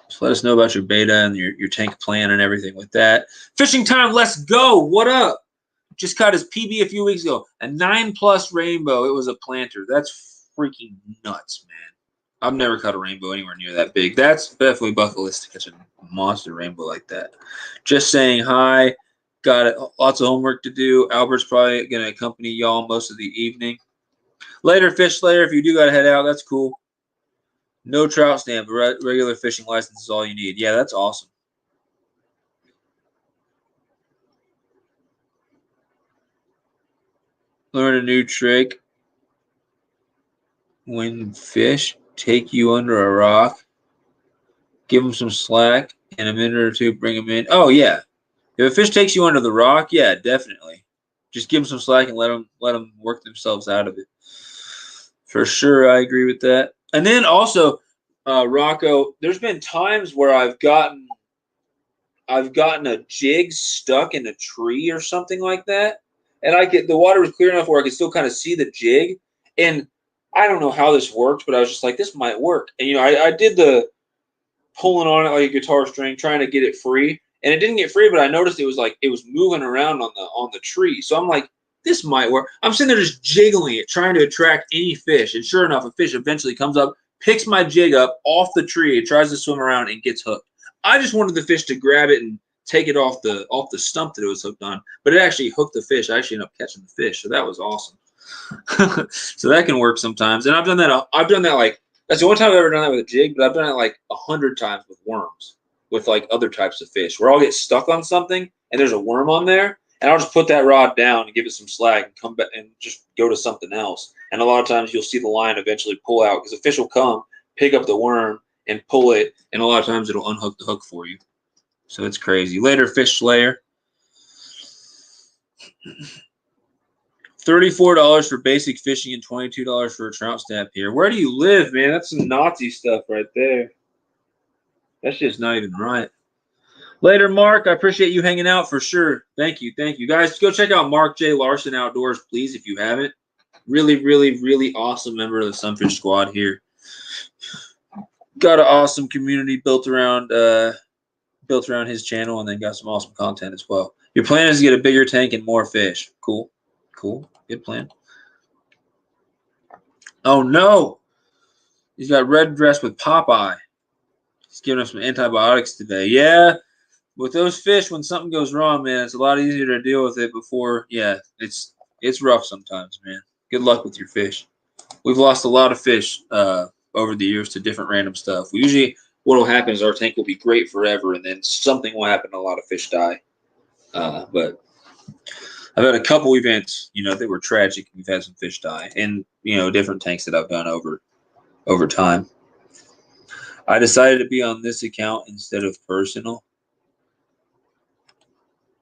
So let us know about your beta and your tank plan and everything with that. Fishing time, let's go. What up? just caught his PB a few weeks ago. A 9+ rainbow. It was a planter. That's freaking nuts, man. I've never caught a rainbow anywhere near that big. That's definitely bucket list to catch a monster rainbow like that. Just saying hi. Got it. Lots of homework to do. Albert's probably going to accompany y'all most of the evening. Later, Fish Slayer, if you do got to head out, that's cool. No trout stamp. Regular fishing license is all you need. Yeah, that's awesome. Learn a new trick. When fish take you under a rock, give them some slack. In a minute or two, bring them in. Oh, yeah. If a fish takes you under the rock, yeah, definitely. Just give them some slack and let them work themselves out of it. For sure, I agree with that. And then also, Rocco, there's been times where I've gotten a jig stuck in a tree or something like that, and the water was clear enough where I could still kind of see the jig. And I don't know how this worked, but I was just like, this might work. And I did the pulling on it like a guitar string, trying to get it free, and it didn't get free. But I noticed it was moving around on the tree. So I'm like, this might work. I'm sitting there just jiggling it, trying to attract any fish. And sure enough, a fish eventually comes up, picks my jig up off the tree, tries to swim around, and gets hooked. I just wanted the fish to grab it and take it off the stump that it was hooked on, but it actually hooked the fish. I actually ended up catching the fish, so that was awesome. So that can work sometimes, and I've done that. Like that's the only time I've ever done that with a jig, but I've done it like 100 times with worms, with like other types of fish, where I'll get stuck on something and there's a worm on there, and I'll just put that rod down and give it some slack and come back and just go to something else. And a lot of times you'll see the line eventually pull out because the fish will come, pick up the worm, and pull it, and a lot of times it'll unhook the hook for you. So it's crazy. Later, Fish Slayer. $34 for basic fishing and $22 for a trout stamp here. Where do you live, man? That's some Nazi stuff right there. That's just not even right. Later, Mark. I appreciate you hanging out for sure. Thank you. Thank you. Guys, go check out Mark J. Larson Outdoors, please, if you haven't. Really, really, really awesome member of the Sunfish Squad here. Got an awesome community built around his channel, and then got some awesome content as well. Your plan is to get a bigger tank and more fish. Cool. Good plan. Oh no, he's got red dress with Popeye. He's giving us some antibiotics today. Yeah, with those fish, when something goes wrong, man, it's a lot easier to deal with it before. Yeah, it's rough sometimes, man. Good luck with your fish. We've lost a lot of fish over the years to different random stuff. Usually what will happen is our tank will be great forever, and then something will happen and a lot of fish die. But I've had a couple events, that were tragic. We've had some fish die, and different tanks that I've done over time. I decided to be on this account instead of personal.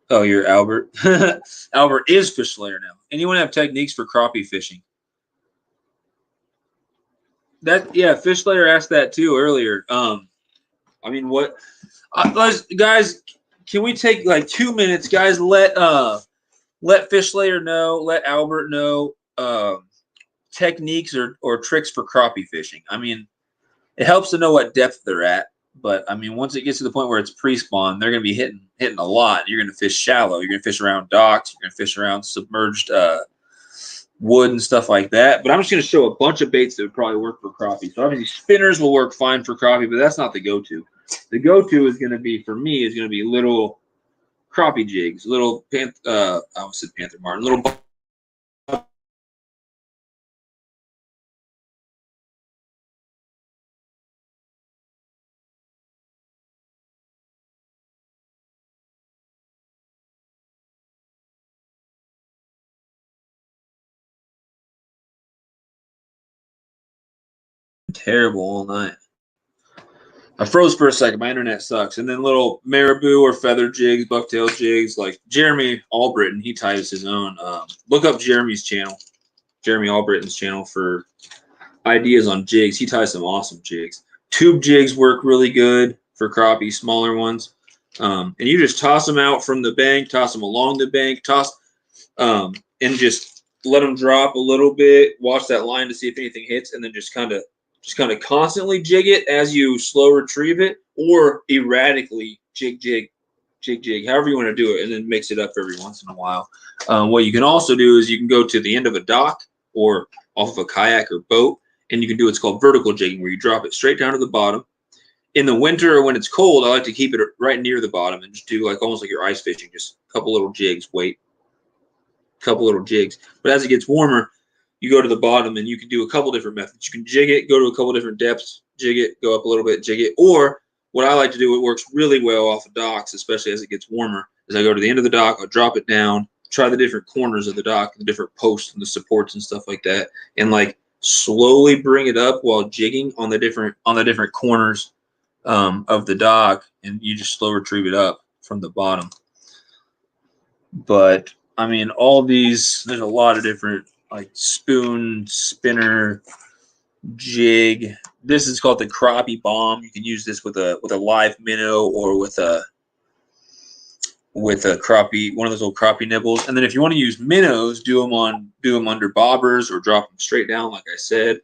Oh, you're Albert. Albert is Fish Slayer now. Anyone have techniques for crappie fishing? Fish Slayer asked that too earlier. I mean, what? Guys, can we take like 2 minutes, guys? Let Fish Slayer know, let Albert know techniques or tricks for crappie fishing. I mean, it helps to know what depth they're at, but I mean, once it gets to the point where it's pre-spawn, they're going to be hitting a lot. You're going to fish shallow. You're going to fish around docks. You're going to fish around submerged wood and stuff like that. But I'm just going to show a bunch of baits that would probably work for crappie. So obviously spinners will work fine for crappie, but that's not the go-to. The go-to is going to be, for me, is going to be little crappie jigs, little I almost said Panther Martin, little terrible all night. I froze for a second. My internet sucks. And then little marabou or feather jigs, bucktail jigs, like Jeremy Albritton, he ties his own. Look up Jeremy's channel, Jeremy Albritton's channel, for ideas on jigs. He ties some awesome jigs. Tube jigs work really good for crappie, smaller ones. And you just toss them out from the bank, toss them along the bank, and just let them drop a little bit. Watch that line to see if anything hits, and then just kind of constantly jig it as you slow retrieve it, or erratically jig jig, however you want to do it, and then mix it up every once in a while. What you can also do is you can go to the end of a dock or off of a kayak or boat, and you can do what's called vertical jigging, where you drop it straight down to the bottom. In the winter or when it's cold, I like to keep it right near the bottom and just do like almost like you're ice fishing, just a couple little jigs, couple little jigs. But as it gets warmer, you go to the bottom and you can do a couple different methods. You can jig it, go to a couple different depths, jig it, go up a little bit, jig it. Or what I like to do, it works really well off of docks, especially as it gets warmer, is I go to the end of the dock, I'll drop it down, try the different corners of the dock, the different posts and the supports and stuff like that, and like slowly bring it up while jigging on the different corners of the dock, and you just slow retrieve it up from the bottom. But I mean, all these, there's a lot of different like spoon, spinner, jig. This is called the crappie bomb. You can use this with a live minnow or with a crappie, one of those little crappie nibbles. And then if you want to use minnows, do them under bobbers or drop them straight down, like I said.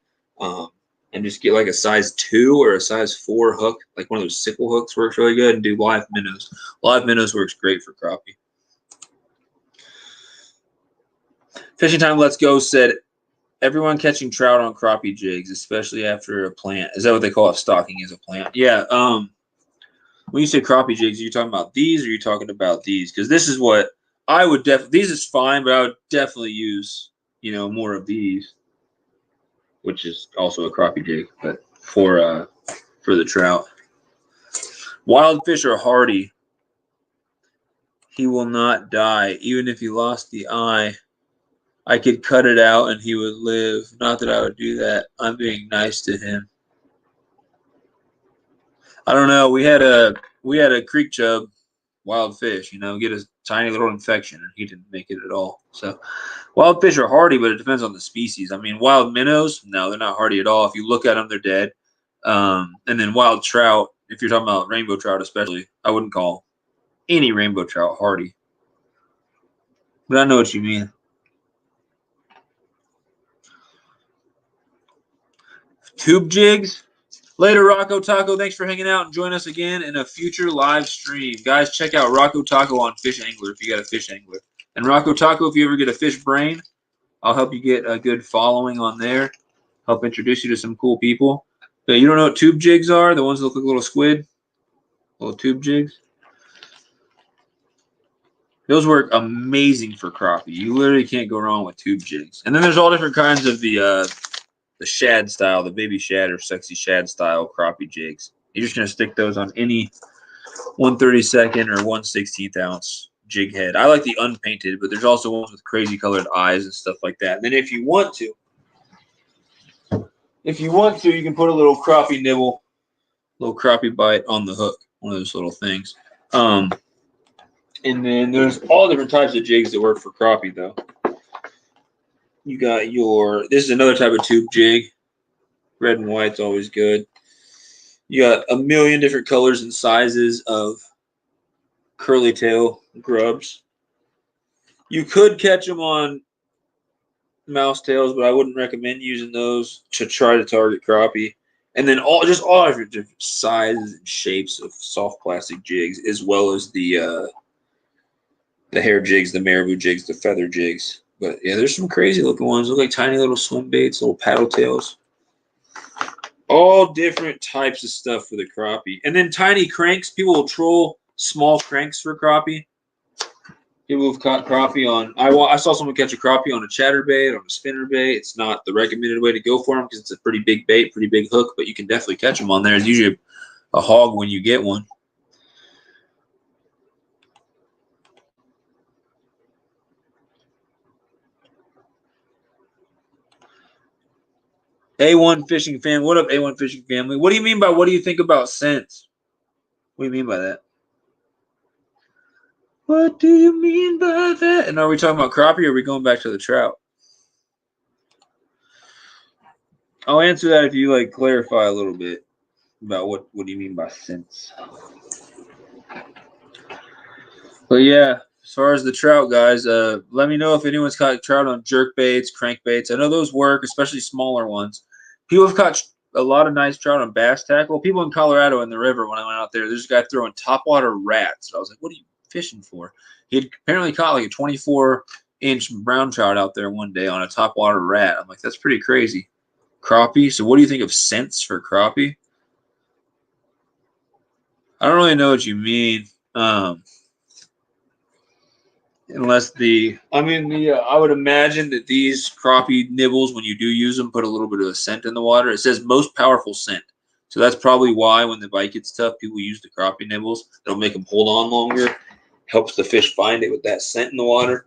And just get like a size 2 or a size 4 hook, like one of those sickle hooks works really good, and do live minnows. Live minnows works great for crappie. Fishing Time Let's Go said, everyone catching trout on crappie jigs, especially after a plant. Is that what they call it? Stocking is a plant. Yeah. When you say crappie jigs, are you talking about these or are you talking about these? Because this is what I would definitely, these is fine, but I would definitely use, more of these, which is also a crappie jig, but for the trout. Wild fish are hardy. He will not die. Even if he lost the eye, I could cut it out and he would live. Not that I would do that. I'm being nice to him. I don't know. We had a creek chub, wild fish, get a tiny little infection, and he didn't make it at all. So wild fish are hardy, but it depends on the species. I mean, wild minnows, no, they're not hardy at all. If you look at them, they're dead. And then wild trout, if you're talking about rainbow trout especially, I wouldn't call any rainbow trout hardy. But I know what you mean. Tube jigs. Later, Rocco Taco. Thanks for hanging out and join us again in a future live stream. Guys, check out Rocco Taco on Fish Angler if you got a Fish Angler. And Rocco Taco, if you ever get a Fishbrain, I'll help you get a good following on there. Help introduce you to some cool people. But you don't know what tube jigs are? The ones that look like little squid? Little tube jigs? Those work amazing for crappie. You literally can't go wrong with tube jigs. And then there's all different kinds of the shad style, the baby shad or sexy shad style crappie jigs. You're just going to stick those on any 1/32 or 1/16 ounce jig head. I like the unpainted, but there's also ones with crazy colored eyes and stuff like that. And then if you want to, you can put a little crappie nibble, little crappie bite on the hook, one of those little things. And then there's all different types of jigs that work for crappie, though. You got this is another type of tube jig. Red and white's always good. You got a million different colors and sizes of curly tail grubs. You could catch them on mouse tails, but I wouldn't recommend using those to try to target crappie. And then all different sizes and shapes of soft plastic jigs, as well as the hair jigs, the marabou jigs, the feather jigs. But yeah, there's some crazy looking ones. Look like tiny little swim baits, little paddle tails. All different types of stuff for the crappie. And then tiny cranks. People will troll small cranks for crappie. People have caught crappie on. I saw someone catch a crappie on a chatterbait, on a spinner bait. It's not the recommended way to go for them because it's a pretty big bait, pretty big hook, but you can definitely catch them on there. It's usually a hog when you get one. A1 Fishing Fan. What up, A1 Fishing Family? What do you mean by what do you think about scents? What do you mean by that? What do you mean by that? And are we talking about crappie or are we going back to the trout? I'll answer that if you clarify a little bit about what do you mean by scents. But yeah, as far as the trout, guys, let me know if anyone's caught trout on jerk baits, crank baits. I know those work, especially smaller ones. People have caught a lot of nice trout on bass tackle. People in Colorado in the river, when I went out there, there's a guy throwing topwater rats. I was like, what are you fishing for? He had apparently caught like a 24-inch brown trout out there one day on a topwater rat. I'm like, that's pretty crazy. Crappie. So what do you think of scents for crappie? I don't really know what you mean. Unless I would imagine that these crappie nibbles, when you do use them, put a little bit of a scent in the water. It says most powerful scent. So that's probably why when the bite gets tough, people use the crappie nibbles. It'll make them hold on longer. Helps the fish find it with that scent in the water.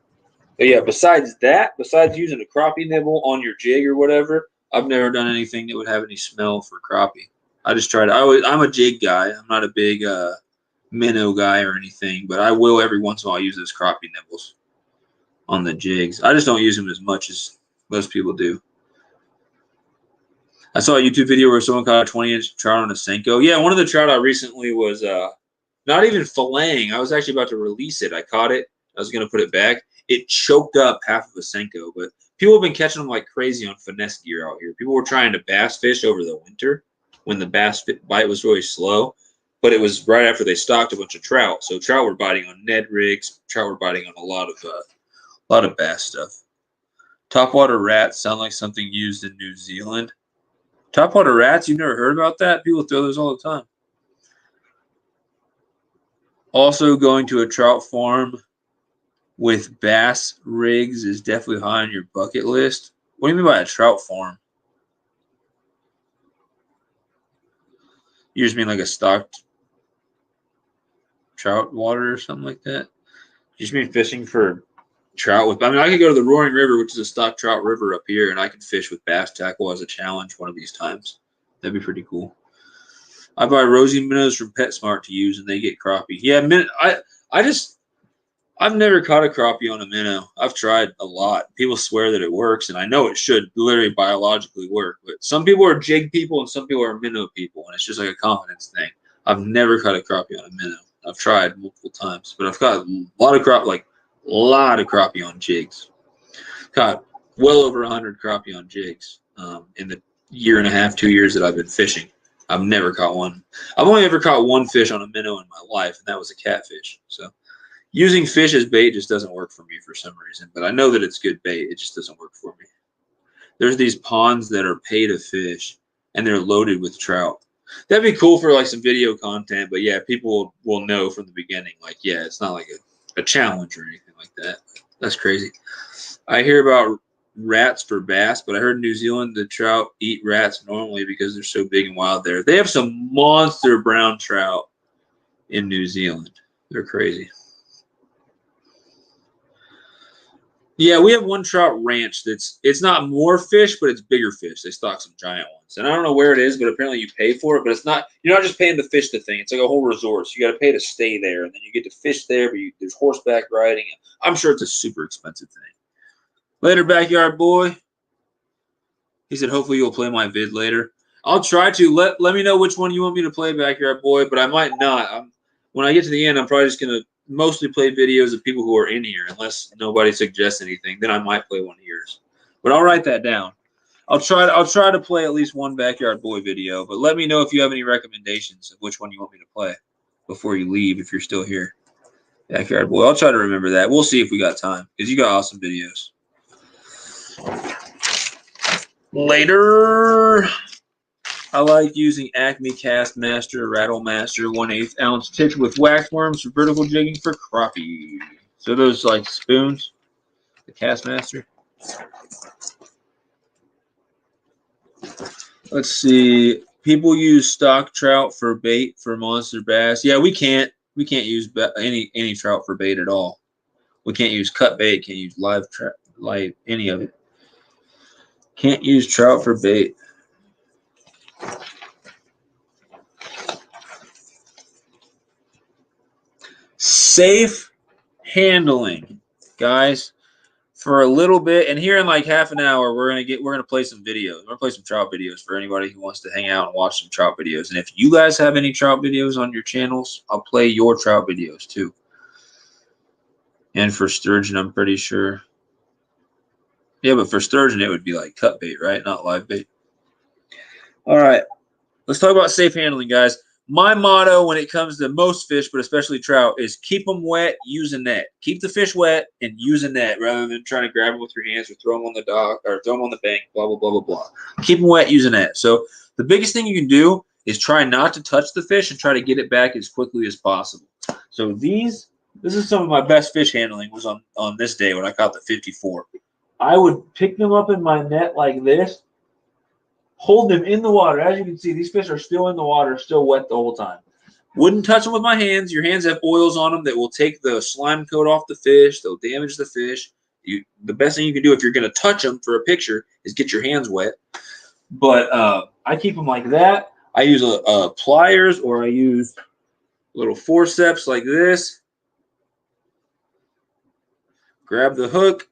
But yeah, besides using a crappie nibble on your jig or whatever, I've never done anything that would have any smell for crappie. I just try to. I'm a jig guy. I'm not a big minnow guy or anything, but I will every once in a while use those crappie nibbles on the jigs. I just don't use them as much as most people do. I saw a YouTube video where someone caught a 20-inch trout on a Senko. Yeah, one of the trout I recently was not even filleting. I was actually about to release it. I caught it. I was going to put it back. It choked up half of a Senko, but people have been catching them like crazy on finesse gear out here. People were trying to bass fish over the winter when the bass bite was really slow, but it was right after they stocked a bunch of trout. So trout were biting on Ned rigs. Trout were biting on a lot of bass stuff. Topwater rats sound like something used in New Zealand. Topwater rats? You've never heard about that? People throw those all the time. Also, going to a trout farm with bass rigs is definitely high on your bucket list. What do you mean by a trout farm? You just mean like a stocked trout water or something like that? You just mean fishing for trout with, I mean, I could go to the Roaring River, which is a stock trout river up here, and I could fish with bass tackle as a challenge one of these times. That'd be pretty cool. I buy rosy minnows from PetSmart to use, and they get crappie. Yeah, I've never caught a crappie on a minnow. I've tried a lot. People swear that it works, and I know it should literally biologically work. But some people are jig people, and some people are minnow people, and it's just like a confidence thing. I've never caught a crappie on a minnow. I've tried multiple times, but I've caught a lot of crappie on jigs. Caught well over 100 crappie on jigs in the year and a half, 2 years that I've been fishing. I've never caught one. I've only ever caught one fish on a minnow in my life, and that was a catfish. So using fish as bait just doesn't work for me for some reason, but I know that it's good bait. It just doesn't work for me. There's these ponds that are pay to fish, and they're loaded with trout. That'd be cool for like some video content, but yeah, people will know from the beginning. Like, yeah, it's not like a challenge or anything like that. That's crazy. I hear about rats for bass, but I heard in New Zealand the trout eat rats normally because they're so big and wild there. They have some monster brown trout in New Zealand. They're crazy. Yeah, we have one trout ranch it's not more fish, but it's bigger fish. They stock some giant ones. And I don't know where it is, but apparently you pay for it. But you're not just paying to fish the thing. It's like a whole resort. So you got to pay to stay there. And then you get to fish there, but there's horseback riding. I'm sure it's a super expensive thing. Later, backyard boy. He said, hopefully you'll play my vid later. I'll try to. Let me know which one you want me to play, backyard boy, but I might not. When I get to the end, I'm probably just going to mostly play videos of people who are in here, unless nobody suggests anything. Then I might play one of yours. But I'll write that down. I'll try to play at least one backyard boy video, but let me know if you have any recommendations of which one you want me to play before you leave, if you're still here. Backyard boy. I'll try to remember that. We'll see if we got time, because you got awesome videos. Later. I like using Acme Cast Master, Rattle Master, 1/8 ounce tips with wax worms for vertical jigging for crappie. So those like spoons, the Cast Master. Let's see. People use stock trout for bait for monster bass. Yeah, we can't use any trout for bait at all. We can't use cut bait. Can't use live trout, like any of it. Can't use trout for bait. Safe handling, guys, for a little bit, and here in like half an hour we're gonna play some videos. We're gonna play some trout videos for anybody who wants to hang out and watch some trout videos. And if you guys have any trout videos on your channels, I'll play your trout videos too. And for sturgeon, I'm pretty sure. Yeah, but for sturgeon it would be like cut bait, right? Not live bait. All right, let's talk about safe handling, guys. My motto when it comes to most fish, but especially trout, is keep them wet, use a net. Keep the fish wet and use a net rather than trying to grab them with your hands or throw them on the dock or throw them on the bank, blah, blah, blah, blah, blah. Keep them wet, use a net. So the biggest thing you can do is try not to touch the fish and try to get it back as quickly as possible. So this is some of my best fish handling was on this day when I caught the 54. I would pick them up in my net like this, hold them in the water. As you can see, these fish are still in the water, still wet the whole time. Wouldn't touch them with my hands. Your hands have oils on them that will take the slime coat off the fish. They'll damage the fish. The best thing you can do if you're going to touch them for a picture is get your hands wet. But I keep them like that. I use pliers or I use little forceps like this. Grab the hook,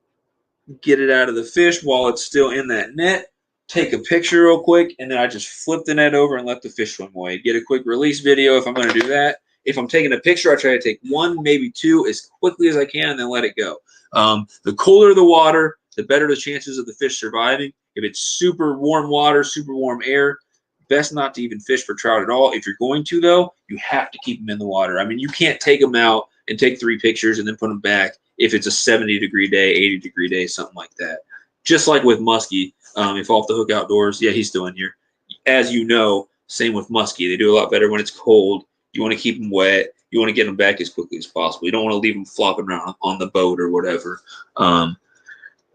get it out of the fish while it's still in that net. Take a picture real quick, and then I just flip the net over and let the fish swim away. Get a quick release video if I'm going to do that. If I'm taking a picture, I try to take one, maybe two, as quickly as I can, and then let it go. The cooler the water, the better the chances of the fish surviving. If it's super warm water, super warm air, best not to even fish for trout at all. If you're going to, though, you have to keep them in the water. I mean, you can't take them out and take 3 pictures and then put them back if it's a 70-degree day, 80-degree day, something like that. Just like with muskie. If Off the Hook Outdoors, yeah, he's still in here. As you know, same with muskie. They do a lot better when it's cold. You want to keep them wet. You want to get them back as quickly as possible. You don't want to leave them flopping around on the boat or whatever.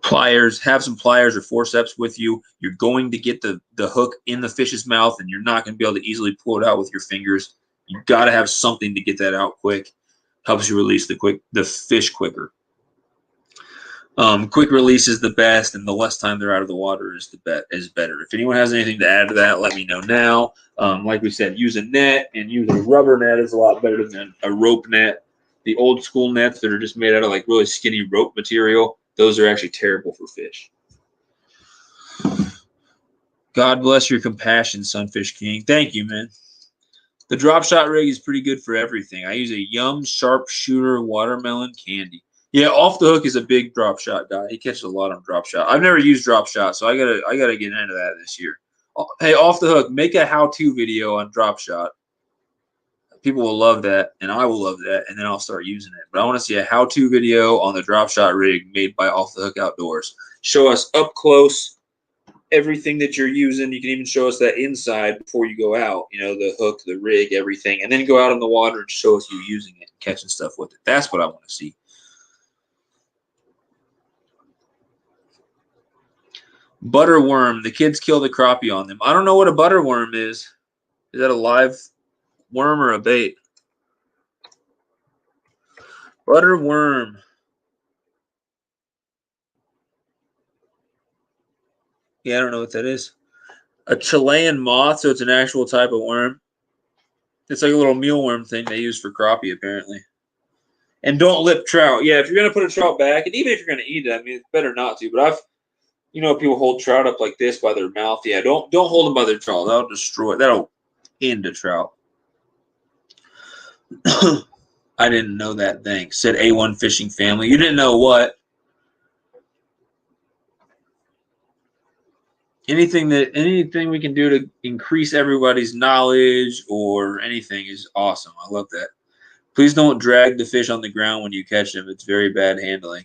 Pliers, have some pliers or forceps with you. You're going to get the hook in the fish's mouth, and you're not going to be able to easily pull it out with your fingers. You've got to have something to get that out quick. Helps you release the fish quicker. Quick release is the best, and the less time they're out of the water is better. If anyone has anything to add to that, let me know now. Like we said, use a net, and use a rubber net is a lot better than a rope net. The old school nets that are just made out of like really skinny rope material, those are actually terrible for fish. God bless your compassion, Sunfish.King. Thank you, man. The drop shot rig is pretty good for everything. I use a Yum Sharpshooter watermelon candy. Yeah, Off the Hook is a big drop shot guy. He catches a lot on drop shot. I've never used drop shot, so I gotta get into that this year. Hey, Off the Hook, make a how-to video on drop shot. People will love that, and I will love that, and then I'll start using it. But I want to see a how-to video on the drop shot rig made by Off the Hook Outdoors. Show us up close everything that you're using. You can even show us that inside before you go out. You know, the hook, the rig, everything, and then go out in the water and show us you using it and catching stuff with it. That's what I want to see. Butterworm. The kids kill the crappie on them. I don't know what a butterworm is. Is that a live worm or a bait? Butterworm. Yeah, I don't know what that is. A Chilean moth, so it's an actual type of worm. It's like a little mealworm thing they use for crappie, apparently. And don't lip trout. Yeah, if you're going to put a trout back, and even if you're going to eat it, I mean, it's better not to. But people hold trout up like this by their mouth. Yeah, don't hold them by their trout. That'll destroy it. That'll end a trout. I didn't know that. Thanks. Said A1 Fishing Family. You didn't know what? Anything we can do to increase everybody's knowledge or anything is awesome. I love that. Please don't drag the fish on the ground when you catch them. It's very bad handling.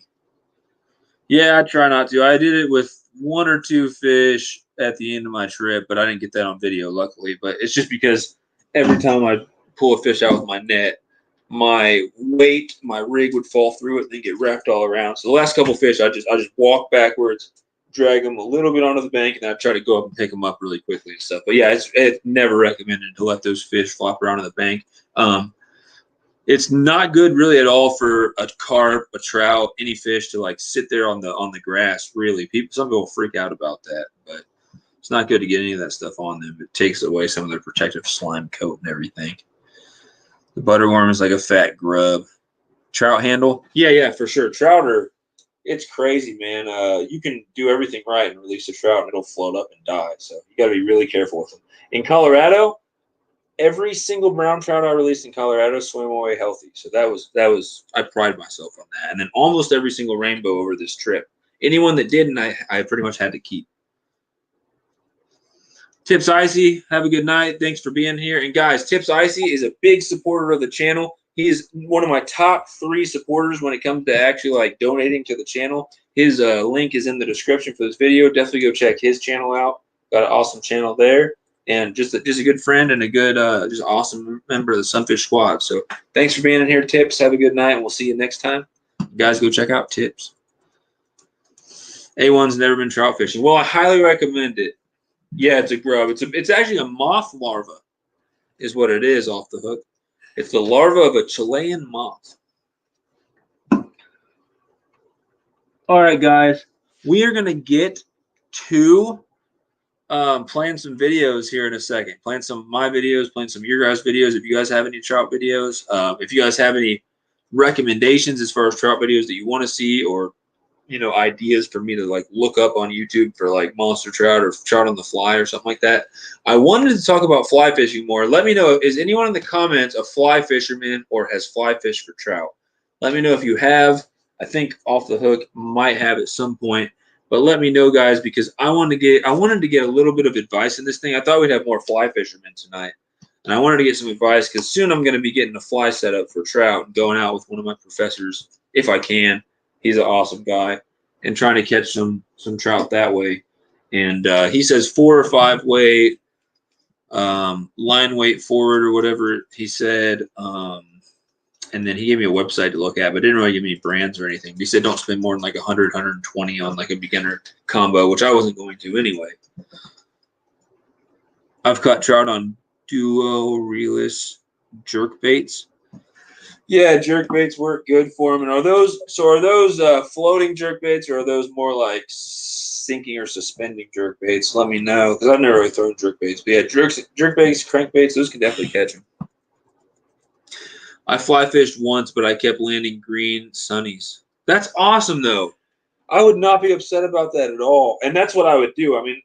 Yeah, I try not to. I did it with 1 or 2 fish at the end of my trip, but I didn't get that on video, luckily. But it's just because every time I pull a fish out with my net, my weight, my rig would fall through it and then get wrapped all around. So the last couple fish, I just walk backwards, drag them a little bit onto the bank, and I try to go up and pick them up really quickly and stuff. But yeah, it's never recommended to let those fish flop around on the bank. It's not good really at all for a carp, a trout, any fish to like sit there on the grass. Really, some people freak out about that, but it's not good to get any of that stuff on them. It takes away some of their protective slime coat and everything. The butterworm is like a fat grub. Trout handle? Yeah, for sure. It's crazy, man. You can do everything right and release a trout, and it'll float up and die. So you got to be really careful with them. In Colorado, every single brown trout I released in Colorado swam away healthy. So that was I pride myself on that. And then almost every single rainbow over this trip. Anyone that didn't, I pretty much had to keep. Tips Icy, have a good night. Thanks for being here. And guys, Tips Icy is a big supporter of the channel. He is one of my top 3 supporters when it comes to actually like donating to the channel. His link is in the description for this video. Definitely go check his channel out. Got an awesome channel there, and just a good friend and a good, just awesome member of the Sunfish Squad. So thanks for being in here, Tips. Have a good night, and we'll see you next time. Guys, go check out Tips. A1's never been trout fishing. Well, I highly recommend it. Yeah, it's a grub. It's actually a moth larva, is what it is off the hook. It's the larva of a Chilean moth. All right, guys, we are gonna get to playing some videos here in a second. Playing some of my videos, playing some of your guys' videos. If you guys have any trout videos, if you guys have any recommendations as far as trout videos that you want to see, or ideas for me to like look up on YouTube for like monster trout or trout on the fly or something like that. I wanted to talk about fly fishing more. Let me know, is anyone in the comments a fly fisherman or has fly fished for trout? Let me know if you have. I think Off the Hook might have at some point, but let me know, guys, because I wanted to get a little bit of advice in this thing. I thought we'd have more fly fishermen tonight, and I wanted to get some advice because soon I'm going to be getting a fly set up for trout and going out with one of my professors if I can. He's an awesome guy, and trying to catch some trout that way. And he says 4 or 5 weight, line weight forward or whatever he said. And then he gave me a website to look at, but didn't really give me any brands or anything. He said don't spend more than like 100, 120 on like a beginner combo, which I wasn't going to anyway. I've caught trout on duo reeless jerk baits. Yeah, jerk baits work good for them. And are those floating jerk baits, or are those more like sinking or suspending jerk baits? Let me know, because I've never really thrown jerk baits. But yeah, jerk baits, crank baits, those can definitely catch them. I fly fished once, but I kept landing green sunnies. That's awesome, though. I would not be upset about that at all. And that's what I would do. I mean,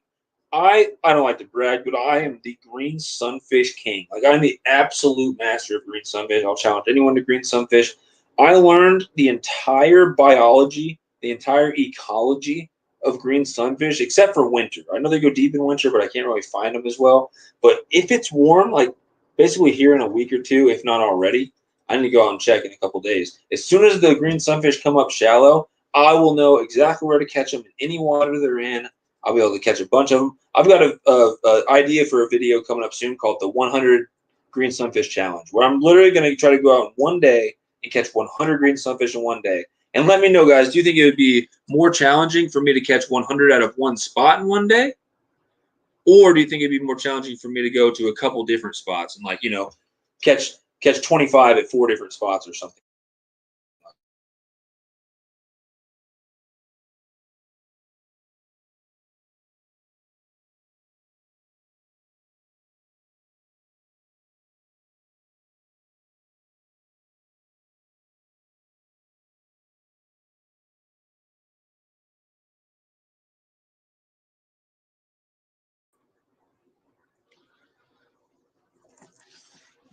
I don't like to brag, but I am the green sunfish king. Like, I'm the absolute master of green sunfish. I'll challenge anyone to green sunfish. I learned the entire biology, the entire ecology of green sunfish, except for winter. I know they go deep in winter, but I can't really find them as well. But if it's warm, like basically here in a week or 2, if not already, I need to go out and check in a couple days. As soon as the green sunfish come up shallow, I will know exactly where to catch them in any water they're in. I'll be able to catch a bunch of them. I've got an idea for a video coming up soon called the 100 Green Sunfish Challenge, where I'm literally going to try to go out in one day and catch 100 green sunfish in one day. And let me know, guys, do you think it would be more challenging for me to catch 100 out of one spot in one day? Or do you think it'd be more challenging for me to go to a couple different spots and, like, catch 25 at 4 different spots or something?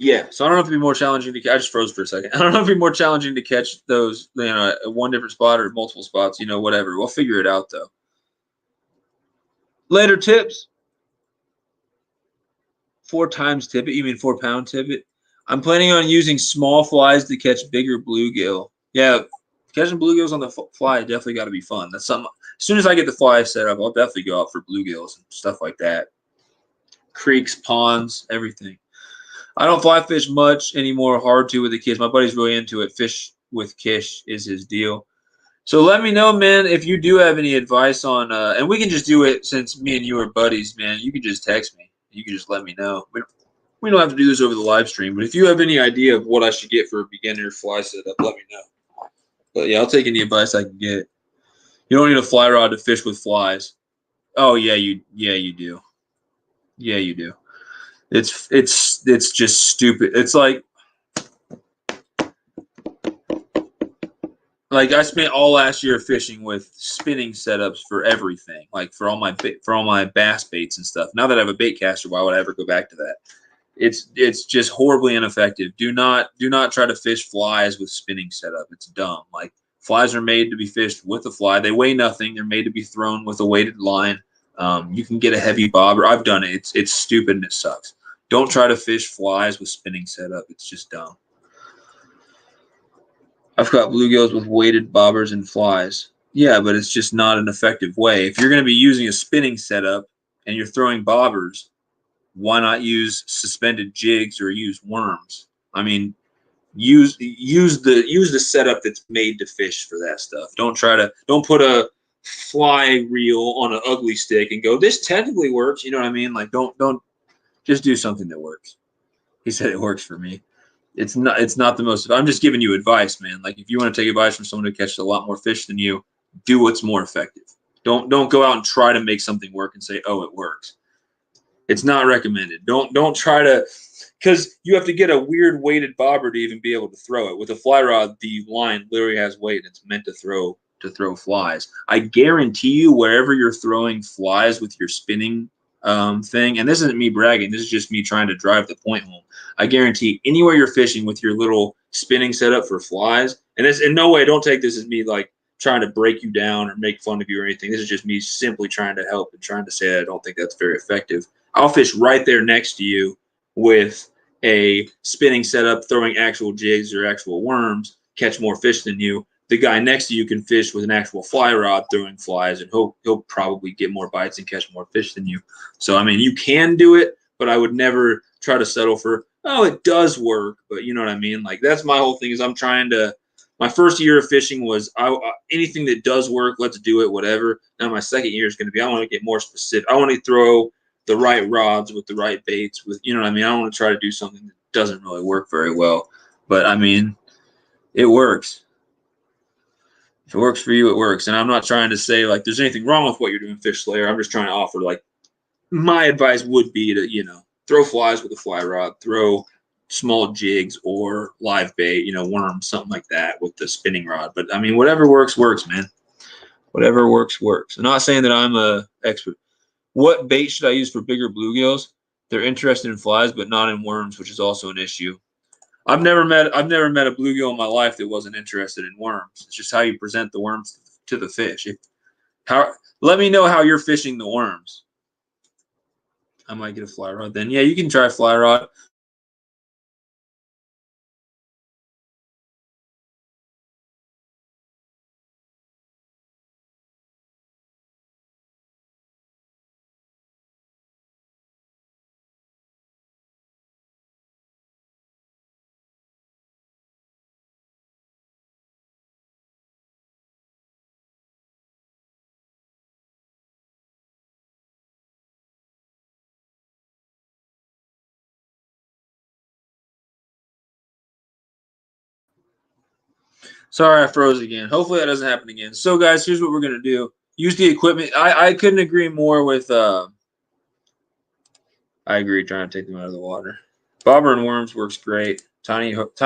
Yeah, so I don't know if it'd be more challenging to. I just froze for a second. I don't know if it'd be more challenging to catch those, at one different spot or multiple spots. Whatever. We'll figure it out though. Later tips. 4 times tippet. You mean 4-pound tippet? I'm planning on using small flies to catch bigger bluegill. Yeah, catching bluegills on the fly definitely got to be fun. That's something. As soon as I get the fly set up, I'll definitely go out for bluegills and stuff like that. Creeks, ponds, everything. I don't fly fish much anymore. Hard to with the kids. My buddy's really into it. Fish with Kish is his deal. So let me know, man, if you do have any advice on, and we can just do it since me and you are buddies, man. You can just text me. You can just let me know. We don't have to do this over the live stream, but if you have any idea of what I should get for a beginner fly setup, let me know. But yeah, I'll take any advice I can get. You don't need a fly rod to fish with flies. Oh yeah, you do. Yeah, you do. It's just stupid. It's like I spent all last year fishing with spinning setups for everything, like for all my bass baits and stuff. Now that I have a bait caster, why would I ever go back to that? It's just horribly ineffective. Do not try to fish flies with spinning setup. It's dumb. Like, flies are made to be fished with a fly. They weigh nothing. They're made to be thrown with a weighted line. You can get a heavy bobber. I've done it. It's stupid and it sucks. Don't try to fish flies with spinning setup. It's just dumb. I've caught bluegills with weighted bobbers and flies. Yeah, but it's just not an effective way. If you're going to be using a spinning setup and you're throwing bobbers, why not use suspended jigs or use worms? I mean, use the setup that's made to fish for that stuff. Don't put a fly reel on an ugly stick and go, this technically works. You know what I mean? Like don't just do something that works. He said it works for me. It's not the most. I'm just giving you advice, man. Like if you want to take advice from someone who catches a lot more fish than you, do what's more effective. Don't go out and try to make something work and say, oh, it works. It's not recommended. Don't try to, because you have to get a weird weighted bobber to even be able to throw it. With a fly rod, the line literally has weight. It's meant to throw flies. I guarantee you, wherever you're throwing flies with your spinning thing, and this isn't me bragging, this is just me trying to drive the point home. I guarantee anywhere you're fishing with your little spinning setup for flies, and this in no way, don't take this as me like trying to break you down or make fun of you or anything. This is just me simply trying to help and trying to say I don't think that's very effective. I'll fish right there next to you with a spinning setup, throwing actual jigs or actual worms, catch more fish than you. The guy next to you can fish with an actual fly rod throwing flies, and he'll probably get more bites and catch more fish than you. So, I mean, you can do it, but I would never try to settle for, oh, it does work. But you know what I mean? Like, that's my whole thing is I'm trying to – my first year of fishing was anything that does work, let's do it, whatever. Now my second year is going to be I want to get more specific. I want to throw the right rods with the right baits with, you know what I mean? I don't want to try to do something that doesn't really work very well. But, I mean, it works. If it works for you, it works. And I'm not trying to say, like, there's anything wrong with what you're doing, Fish Slayer. I'm just trying to offer, like, my advice would be to, you know, throw flies with a fly rod, throw small jigs or live bait, you know, worms, something like that with the spinning rod. But, I mean, whatever works, works, man. Whatever works, works. I'm not saying that I'm a expert. What bait should I use for bigger bluegills? They're interested in flies, but not in worms, which is also an issue. I've never met a bluegill in my life that wasn't interested in worms. It's just how you present the worms to the fish. Let me know how you're fishing the worms. I might get a fly rod then. Yeah, you can try fly rod. Sorry, I froze again. Hopefully that doesn't happen again. So, guys, here's what we're going to do. Use the equipment. I couldn't agree more with I agree, trying to take them out of the water. Bobber and worms works great. Tiny hook.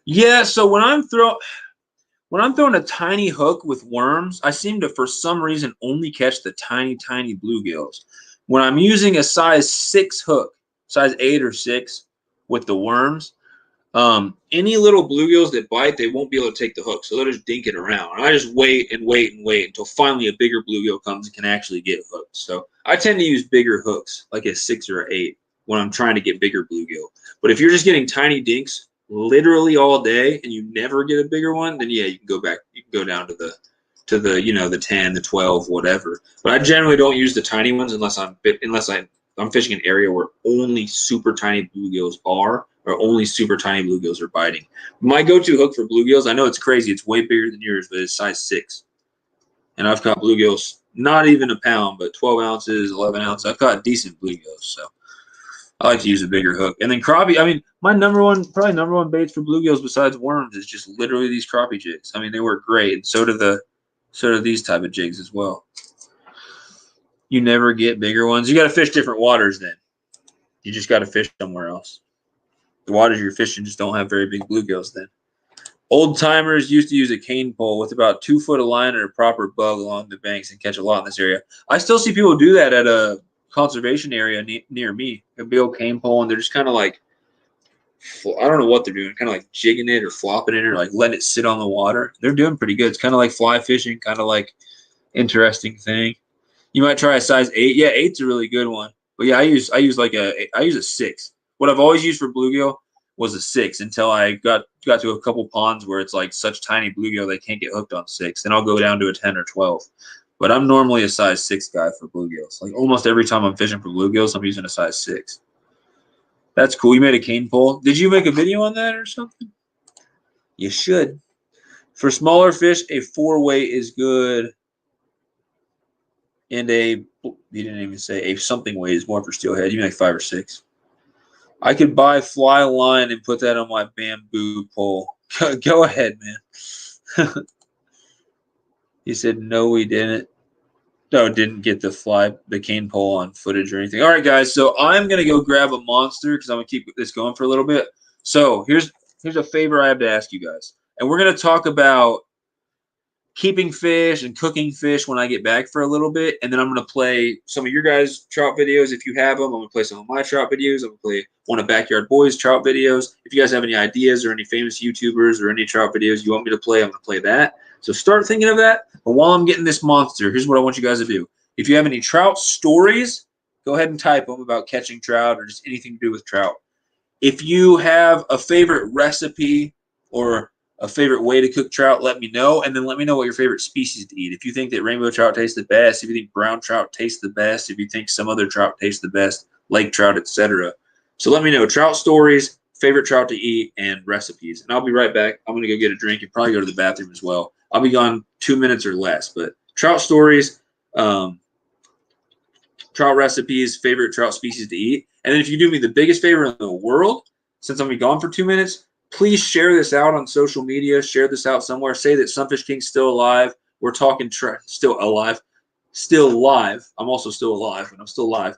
Yeah, so when I'm throwing a tiny hook with worms, I seem to, for some reason, only catch the tiny bluegills. When I'm using a size 6 hook, size 8 or 6 with the worms, any little bluegills that bite, they won't be able to take the hook, so they'll just dink it around. And I just wait until finally a bigger bluegill comes and can actually get hooked. So I tend to use bigger hooks, like a 6 or 8, when I'm trying to get bigger bluegill. But if you're just getting tiny dinks literally all day and you never get a bigger one, then yeah, you can go back. You can go down to the the 10, the 12, whatever. But I generally don't use the tiny ones unless I'm fishing an area where only super tiny bluegills are, or only super tiny bluegills are biting. My go-to hook for bluegills, I know it's crazy, it's way bigger than yours, but it's size 6. And I've caught bluegills not even a pound, but 12 ounces, 11 ounces. I've caught decent bluegills, so I like to use a bigger hook. And then crappie, I mean, my number one baits for bluegills besides worms is just literally these crappie jigs. I mean, they work great, and so do these type of jigs as well. You never get bigger ones. You got to fish different waters then. You just got to fish somewhere else. The waters you're fishing just don't have very big bluegills then. Old timers used to use a cane pole with about 2 foot of line and a proper bug along the banks and catch a lot in this area. I still see people do that at a conservation area near me. A big old cane pole, and they're just kind of like, I don't know what they're doing, kind of like jigging it or flopping it or like letting it sit on the water. They're doing pretty good. It's kind of like fly fishing, kind of like interesting thing. You might try a size 8. Yeah, 8's a really good one. But yeah, I use a 6. What I've always used for bluegill was a 6 until I got to a couple ponds where it's like such tiny bluegill they can't get hooked on 6. Then I'll go down to a 10 or 12. But I'm normally a size 6 guy for bluegills. Like almost every time I'm fishing for bluegills, I'm using a size 6. That's cool. You made a cane pole. Did you make a video on that or something? You should. For smaller fish, a 4-weight is good. And he didn't even say a something weight is more for steelhead. You make 5 or 6. I could buy fly line and put that on my bamboo pole. Go ahead, man. He said, no, we didn't. No, didn't get the cane pole on footage or anything. All right, guys. So I'm going to go grab a monster because I'm going to keep this going for a little bit. So here's a favor I have to ask you guys. And we're going to talk about keeping fish and cooking fish when I get back for a little bit. And then I'm going to play some of your guys' trout videos if you have them. I'm going to play some of my trout videos. I'm going to play one of Backyard Boys trout videos. If you guys have any ideas or any famous YouTubers or any trout videos you want me to play, I'm going to play that. So start thinking of that. But while I'm getting this monster, here's what I want you guys to do. If you have any trout stories, go ahead and type them about catching trout or just anything to do with trout. If you have a favorite recipe or a favorite way to cook trout, let me know. And then let me know what your favorite species to eat. If you think that rainbow trout tastes the best, if you think brown trout tastes the best, if you think some other trout tastes the best, lake trout, etc. So let me know. Trout stories, favorite trout to eat, and recipes. And I'll be right back. I'm going to go get a drink and probably go to the bathroom as well. I'll be gone 2 minutes or less. But trout stories, trout recipes, favorite trout species to eat. And then if you do me the biggest favor in the world, since I'm going to be gone for 2 minutes, please share this out on social media. Share this out somewhere. Say that Sunfish.King's still alive. We're talking still alive. Still live. I'm also still alive, but I'm still live.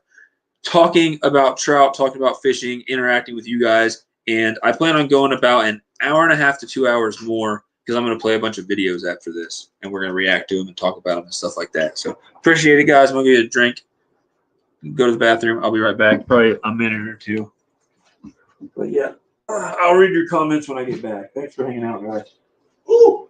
Talking about trout, talking about fishing, interacting with you guys. And I plan on going about an hour and a half to 2 hours more because I'm going to play a bunch of videos after this. And we're going to react to them and talk about them and stuff like that. So appreciate it, guys. I'm going to get a drink. Go to the bathroom. I'll be right back. Probably a minute or two. But yeah, I'll read your comments when I get back. Thanks for hanging out, guys. Ooh.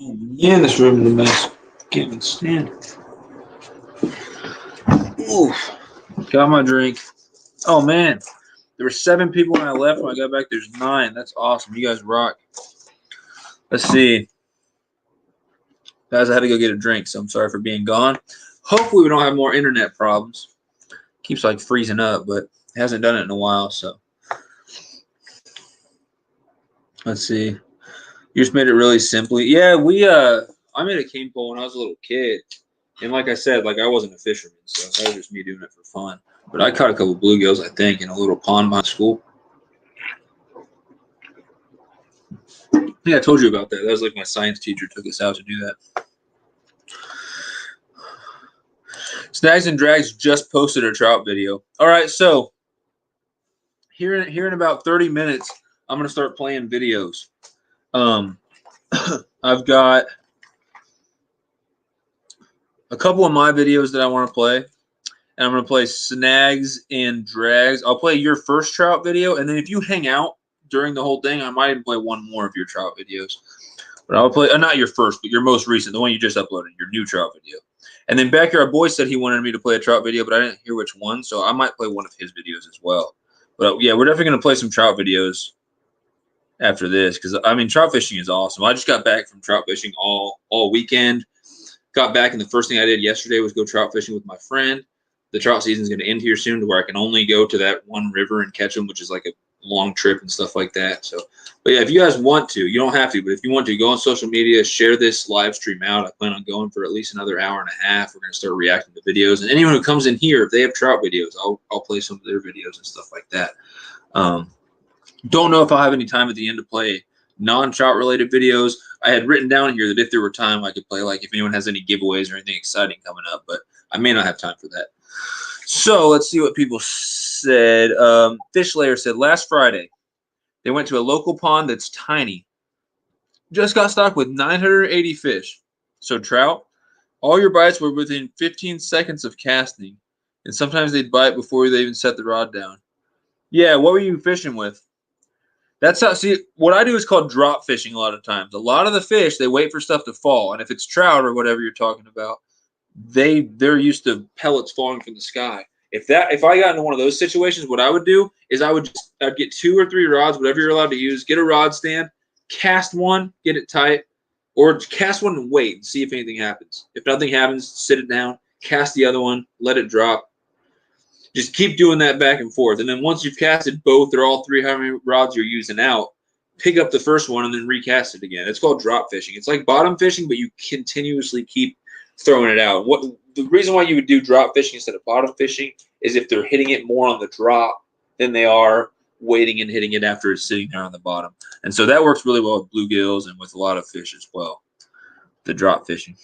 Oh, man, this room is a mess. Can't even stand it. Ooh. Got my drink. Oh, man. There were 7 people when I left. When I got back, there's 9. That's awesome. You guys rock. Let's see. Guys, I had to go get a drink, so I'm sorry for being gone. Hopefully we don't have more internet problems. Keeps like freezing up, but it hasn't done it in a while, so. Let's see. You just made it really simply. Yeah, I made a cane pole when I was a little kid. And like I said, like I wasn't a fisherman, so that was just me doing it for fun. But I caught a couple bluegills, I think, in a little pond behind school. I think I told you about that. That was like my science teacher took us out to do that. Snags and Drags just posted a trout video. All right, so here in about 30 minutes, I'm going to start playing videos. I've got a couple of my videos that I want to play, and I'm going to play Snags and Drags. I'll play your first trout video, and then if you hang out during the whole thing, I might even play one more of your trout videos. But I'll play, not your first, but your most recent, the one you just uploaded, your new trout video. And then back here, our boy said he wanted me to play a trout video, but I didn't hear which one, so I might play one of his videos as well. But yeah, we're definitely going to play some trout videos after this because, I mean, trout fishing is awesome. I just got back from trout fishing all weekend. Got back, and the first thing I did yesterday was go trout fishing with my friend. The trout season is going to end here soon to where I can only go to that one river and catch them, which is like a long trip and stuff like that. So, but yeah, if you guys want to, you don't have to, but if you want to, go on social media, share this live stream out. I plan on going for at least another hour and a half. We're going to start reacting to videos, and anyone who comes in here, if they have trout videos, I'll play some of their videos and stuff like that. Don't know if I'll have any time at the end to play non-trout related videos. I had written down here that if there were time, I could play, like, if anyone has any giveaways or anything exciting coming up, but I may not have time for that. So let's see what people said. Fish Layer said, last Friday, they went to a local pond that's tiny. Just got stocked with 980 fish. So trout, all your bites were within 15 seconds of casting, and sometimes they'd bite before they even set the rod down. Yeah, what were you fishing with? That's how, see, what I do is called drop fishing a lot of times. A lot of the fish, they wait for stuff to fall, and if it's trout or whatever you're talking about, they're used to pellets falling from the sky. If I got into one of those situations, what I would do is I'd get 2 or 3 rods, whatever you're allowed to use, get a rod stand, cast one, get it tight, or cast one and wait and see if anything happens. If nothing happens, sit it down, cast the other one, let it drop. Just keep doing that back and forth. And then once you've casted both or all 3, how many rods you're using out, pick up the first one and then recast it again. It's called drop fishing. It's like bottom fishing, but you continuously keep throwing it out. The reason why you would do drop fishing instead of bottom fishing is if they're hitting it more on the drop than they are waiting and hitting it after it's sitting there on the bottom. And so that works really well with bluegills and with a lot of fish as well, the drop fishing.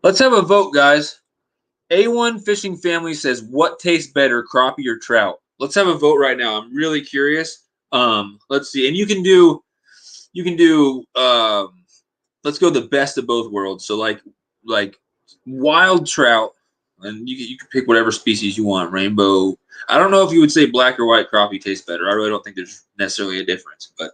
Let's have a vote, guys. A1 Fishing Family says, what tastes better, crappie or trout? Let's have a vote right now. I'm really curious. Let's see. And you can do let's go the best of both worlds. So like wild trout, and you can pick whatever species you want. Rainbow. I don't know if you would say black or white crappie tastes better. I really don't think there's necessarily a difference. But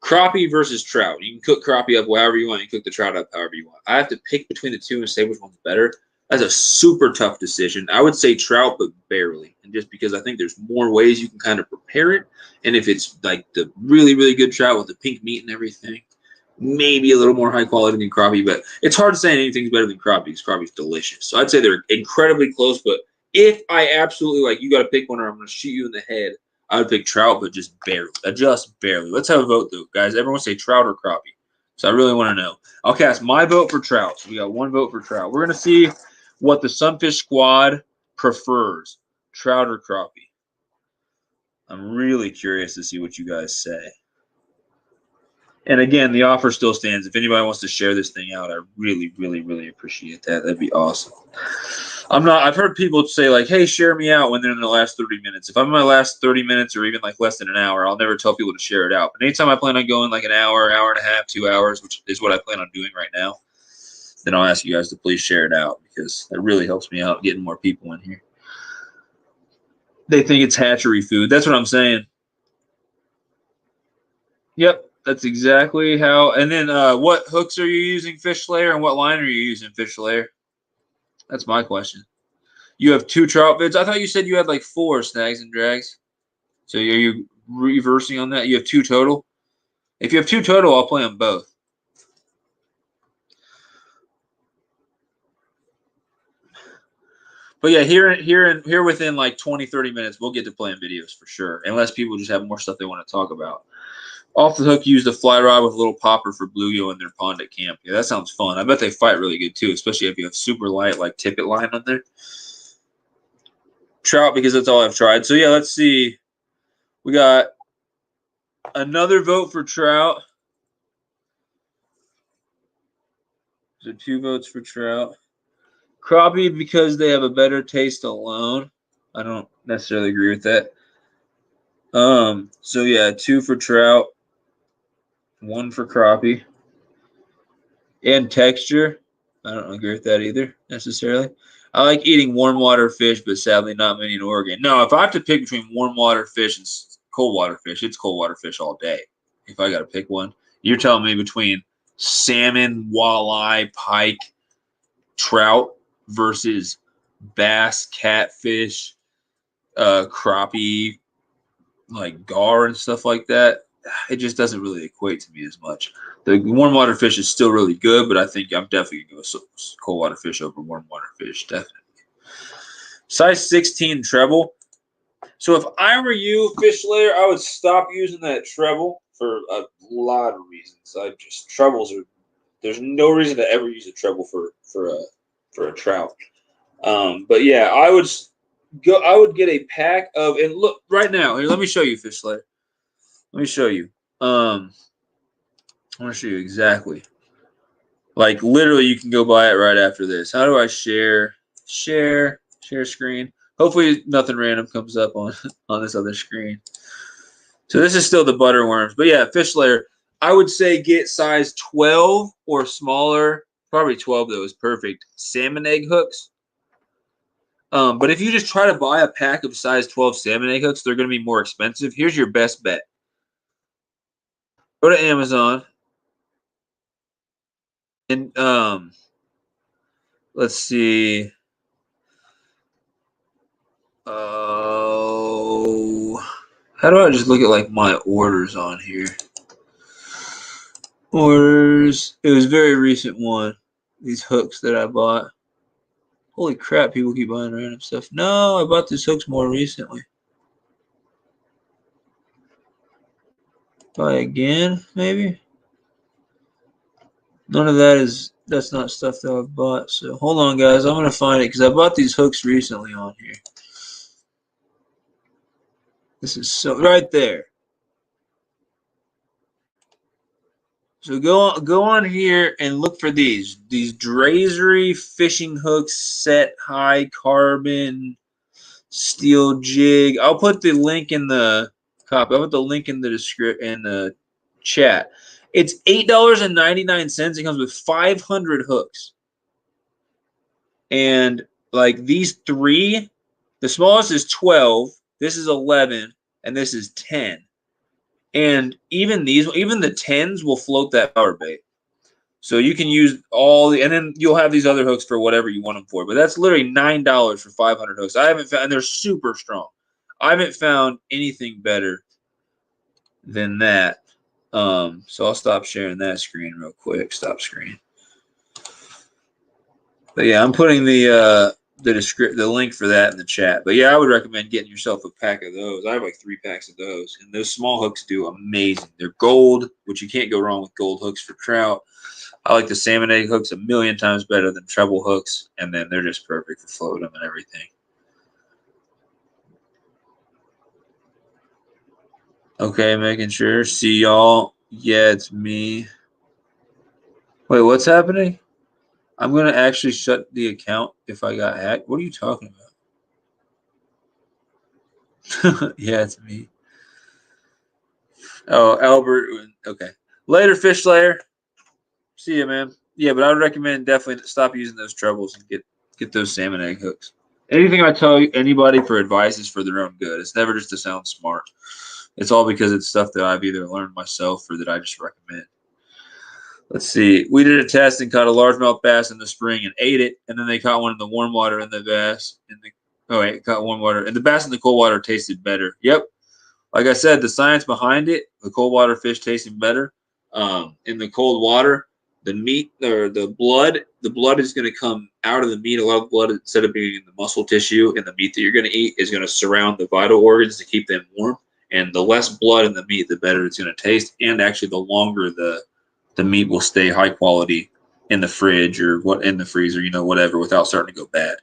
crappie versus trout. You can cook crappie up however you want. You cook the trout up however you want. I have to pick between the two and say which one's better. That's a super tough decision. I would say trout, but barely. And just because I think there's more ways you can kind of prepare it. And if it's like the really, really good trout with the pink meat and everything, maybe a little more high quality than crappie. But it's hard to say anything's better than crappie because crappie's delicious. So I'd say they're incredibly close. But if I absolutely, like, you got to pick one or I'm going to shoot you in the head, I would pick trout, but just barely. Just barely. Let's have a vote, though, guys. Everyone say trout or crappie. So I really want to know. I'll cast my vote for trout. So we got 1 vote for trout. We're going to see what the Sunfish squad prefers, trout or crappie. I'm really curious to see what you guys say. And again, the offer still stands. If anybody wants to share this thing out, I really, really, really appreciate that. That'd be awesome. I've heard people say, like, hey, share me out when they're in the last 30 minutes. If I'm in my last 30 minutes or even like less than an hour, I'll never tell people to share it out. But anytime I plan on going like an hour, hour and a half, 2 hours, which is what I plan on doing right now, then I'll ask you guys to please share it out because that really helps me out getting more people in here. They think it's hatchery food. That's what I'm saying. Yep, that's exactly how. And then what hooks are you using, Fish Layer, and what line are you using, Fish Layer? That's my question. You have 2 trout vids. I thought you said you had like 4 snags and drags. So are you reversing on that? You have 2 total. If you have 2 total, I'll play them both. But yeah, here within like 20, 30 minutes, we'll get to playing videos for sure. Unless people just have more stuff they want to talk about. Off the hook, use a fly rod with a little popper for bluegill in their pond at camp. Yeah, that sounds fun. I bet they fight really good too, especially if you have super light like tippet line on there. Trout, because that's all I've tried. So yeah, let's see. We got another vote for trout. So 2 votes for trout. Crappie, because they have a better taste alone. I don't necessarily agree with that. So yeah, 2 for trout, 1 for crappie. And texture, I don't agree with that either necessarily. I like eating warm water fish, but sadly not many in Oregon. No, if I have to pick between warm water fish and cold water fish, it's cold water fish all day. If I got to pick one, you're telling me between salmon, walleye, pike, trout versus bass, catfish, crappie, like gar and stuff like that, it just doesn't really equate to me as much. The warm water fish is still really good, but I think I'm definitely going to go cold water fish over warm water fish, definitely. Size 16 treble. So if I were you, fish layer, I would stop using that treble for a lot of reasons. Trebles are, there's no reason to ever use a treble for a trout. But yeah, I would get a pack of, and look right now. Here, let me show you, fish layer. Let me show you. I want to show you exactly. Like literally, you can go buy it right after this. How do I share screen? Hopefully, nothing random comes up on this other screen. So this is still the butterworms, but yeah, fish layer. I would say get size 12 or smaller. Probably 12 though is perfect. Salmon egg hooks. But if you just try to buy a pack of size 12 salmon egg hooks, they're going to be more expensive. Here's your best bet. Go to Amazon and let's see. Oh, how do I just look at like my orders on here? Orders. It was a very recent one. These hooks that I bought. Holy crap! People keep buying random stuff. No, I bought these hooks more recently. Buy again, maybe. None of that is. That's not stuff that I've bought. So hold on, guys. I'm gonna find it because I bought these hooks recently on here. This is so right there. So go on here and look for these Drazery fishing hooks, set high carbon steel jig. I'll put the link in the copy. I'll put the link in the in the chat. It's $8.99. It comes with 500 hooks, and like these 3, the smallest is 12. This is 11, and this is 10. And even the 10s will float that power bait. So you can use all the, and then you'll have these other hooks for whatever you want them for. But that's literally $9 for 500 hooks. I haven't found, and they're super strong. I haven't found anything better than that. So I'll stop sharing that screen real quick. Stop screen. But yeah, I'm putting the link for that in the chat. But yeah, I would recommend getting yourself a pack of those. I have like 3 packs of those, and those small hooks do amazing. They're gold, which you can't go wrong with gold hooks for trout. I like the salmon egg hooks a million times better than treble hooks, and then they're just perfect for floating them and everything. Okay, making sure. See y'all. Yeah, it's me. Wait, what's happening? I'm going to actually shut the account if I got hacked. What are you talking about? Yeah, it's me. Oh, Albert. Okay. Later, fish layer. See ya, man. Yeah, but I would recommend definitely stop using those trebles and get those salmon egg hooks. Anything I tell anybody for advice is for their own good. It's never just to sound smart. It's all because it's stuff that I've either learned myself or that I just recommend. Let's see. We did a test and caught a largemouth bass in the spring and ate it, and then they caught one in the warm water, and the bass in the caught warm water, and the bass in the cold water tasted better. Yep, like I said, the science behind it, the cold water fish tasting better. In the cold water, the meat or the blood is going to come out of the meat. A lot of blood, instead of being in the muscle tissue and the meat that you're going to eat, is going to surround the vital organs to keep them warm. And the less blood in the meat, the better it's going to taste. And actually, the longer the meat will stay high quality in the fridge or what in the freezer, whatever, without starting to go bad.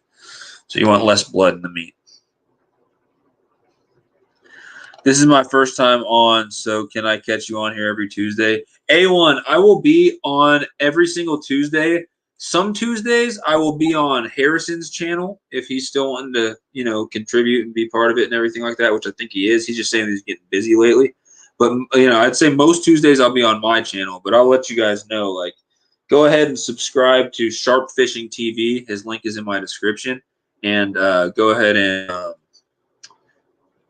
So you want less blood in the meat. This is my first time on, so can I catch you on here every Tuesday? A1, I will be on every single Tuesday. Some Tuesdays I will be on Harrison's channel if he's still wanting to, contribute and be part of it and everything like that, which I think he is. He's just saying he's getting busy lately. But, I'd say most Tuesdays I'll be on my channel, but I'll let you guys know, like, go ahead and subscribe to Sharp Fishing TV. His link is in my description. And go ahead and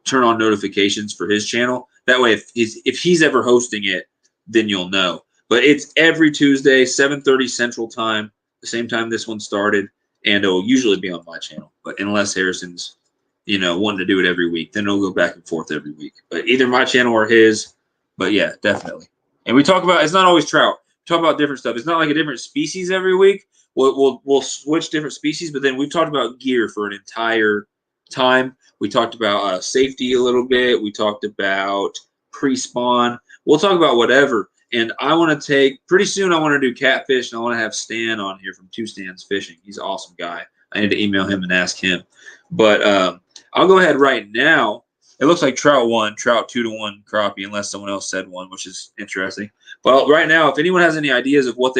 turn on notifications for his channel. That way, if he's ever hosting it, then you'll know. But it's every Tuesday, 7:30 Central Time, the same time this one started, and it'll usually be on my channel. But unless Harrison's, wanting to do it every week, then it'll go back and forth every week. But either my channel or his. But yeah, definitely. And we talk about, it's not always trout. We talk about different stuff. It's not like a different species every week. We'll switch different species, but then we've talked about gear for an entire time. We talked about safety a little bit. We talked about pre-spawn. We'll talk about whatever. And I want to pretty soon I want to do catfish, and I want to have Stan on here from Two Stans Fishing. He's an awesome guy. I need to email him and ask him. But I'll go ahead right now. It looks like Trout won, Trout 2-1 crappie, unless someone else said one, which is interesting. But right now, if anyone has any ideas of what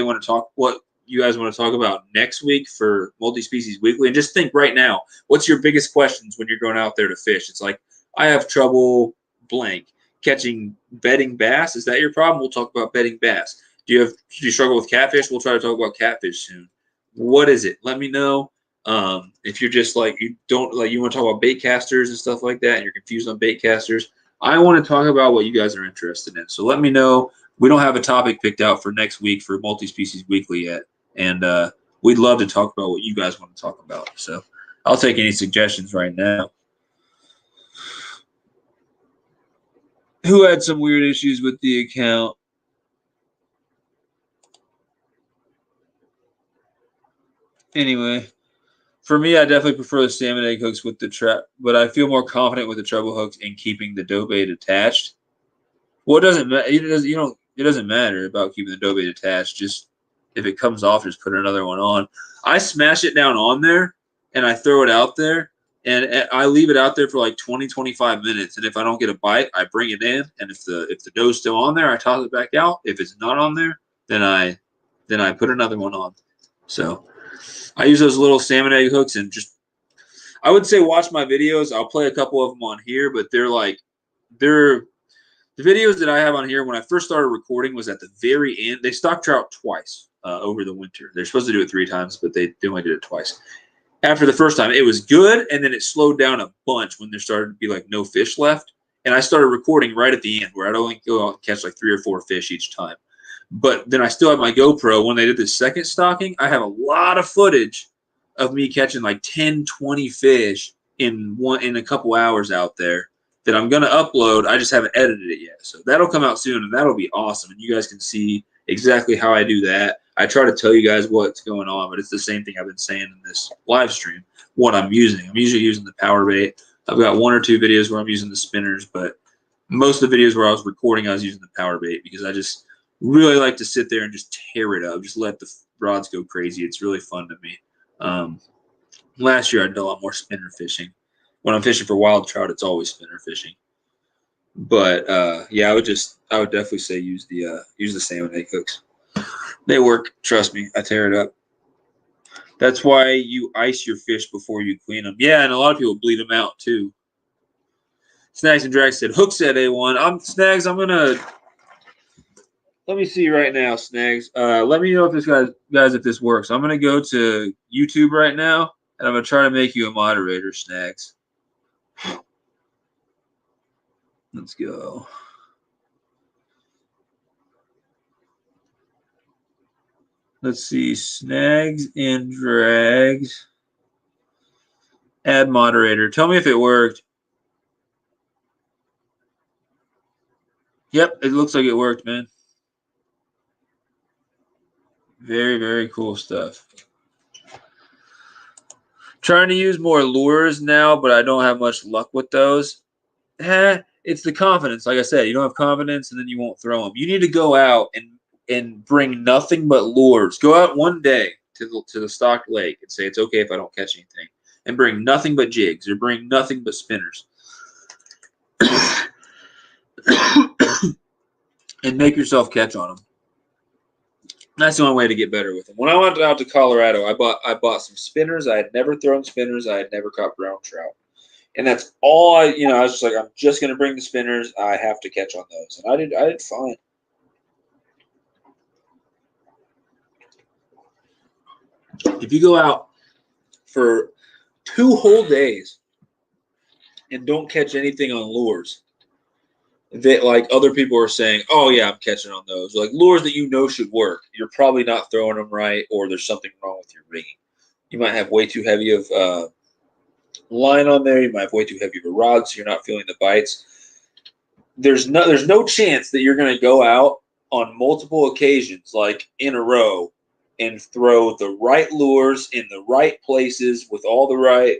you guys want to talk about next week for Multi-Species Weekly, and just think right now, what's your biggest questions when you're going out there to fish? It's like, I have trouble blank catching bedding bass. Is that your problem? We'll talk about bedding bass. Do you struggle with catfish? We'll try to talk about catfish soon. What is it? Let me know. If you're just like you want to talk about bait casters and stuff like that, and you're confused on bait casters, I want to talk about what you guys are interested in. So let me know. We don't have a topic picked out for next week for Multi-Species Weekly yet, and we'd love to talk about what you guys want to talk about. So I'll take any suggestions right now. Who had some weird issues with the account? Anyway, for me, I definitely prefer the salmon egg hooks with the trap, but I feel more confident with the treble hooks in keeping the dough bait attached. Well, it doesn't matter. It doesn't matter about keeping the dough bait attached. Just if it comes off, just put another one on. I smash it down on there and I throw it out there, and I leave it out there for like 20, 25 minutes. And if I don't get a bite, I bring it in. And if the dough's still on there, I toss it back out. If it's not on there, then I put another one on. So I use those little salmon egg hooks, and I would say watch my videos. I'll play a couple of them on here, but they're the videos that I have on here. When I first started recording was at the very end. They stocked trout twice over the winter. They're supposed to do it 3 times, but they only did it twice. After the first time, it was good, and then it slowed down a bunch when there started to be like no fish left. And I started recording right at the end, where I'd only go out and catch like 3 or 4 fish each time. But then I still have my GoPro. When they did the second stocking, I have a lot of footage of me catching like 10, 20 fish in a couple hours out there that I'm going to upload. I just haven't edited it yet. So that'll come out soon, and that'll be awesome. And you guys can see exactly how I do that. I try to tell you guys what's going on, but it's the same thing I've been saying in this live stream, what I'm using. I'm usually using the power bait. I've got 1 or 2 videos where I'm using the spinners, but most of the videos where I was recording, I was using the power bait because I just really like to sit there and just tear it up, just let the rods go crazy. It's really fun to me. Last year I did a lot more spinner fishing. When I'm fishing for wild trout, it's always spinner fishing. But yeah, I would definitely say use the salmon egg hooks. They work. Trust me, I tear it up. That's why you ice your fish before you clean them. Yeah, and a lot of people bleed them out too. Snags and Drags said, Hook said A1. Snags, I'm gonna let me see right now, Snags. Let me know if if this works. I'm gonna go to YouTube right now, and I'm gonna try to make you a moderator, Snags. Let's go. Let's see, snags and drags. Add moderator. Tell me if it worked. Yep, it looks like it worked, man. Very, very cool stuff. Trying to use more lures now, but I don't have much luck with those. It's the confidence. Like I said, you don't have confidence, and then you won't throw them. You need to go out and bring nothing but lures. Go out one day to the stocked lake and say it's okay if I don't catch anything, and bring nothing but jigs or bring nothing but spinners, and make yourself catch on them. That's the only way to get better with them. When I went out to Colorado, I bought some spinners. I had never thrown spinners. I had never caught brown trout. And that's all I was just like, I'm just gonna bring the spinners. I have to catch on those, and I did fine. If you go out for 2 whole days and don't catch anything on lures, that like other people are saying, oh yeah, I'm catching on those. Like lures that you know should work, you're probably not throwing them right, or there's something wrong with your rigging. You might have way too heavy of line on there. You might have way too heavy of a rod, so you're not feeling the bites. There's no chance that you're going to go out on multiple occasions, like in a row, and throw the right lures in the right places with all the right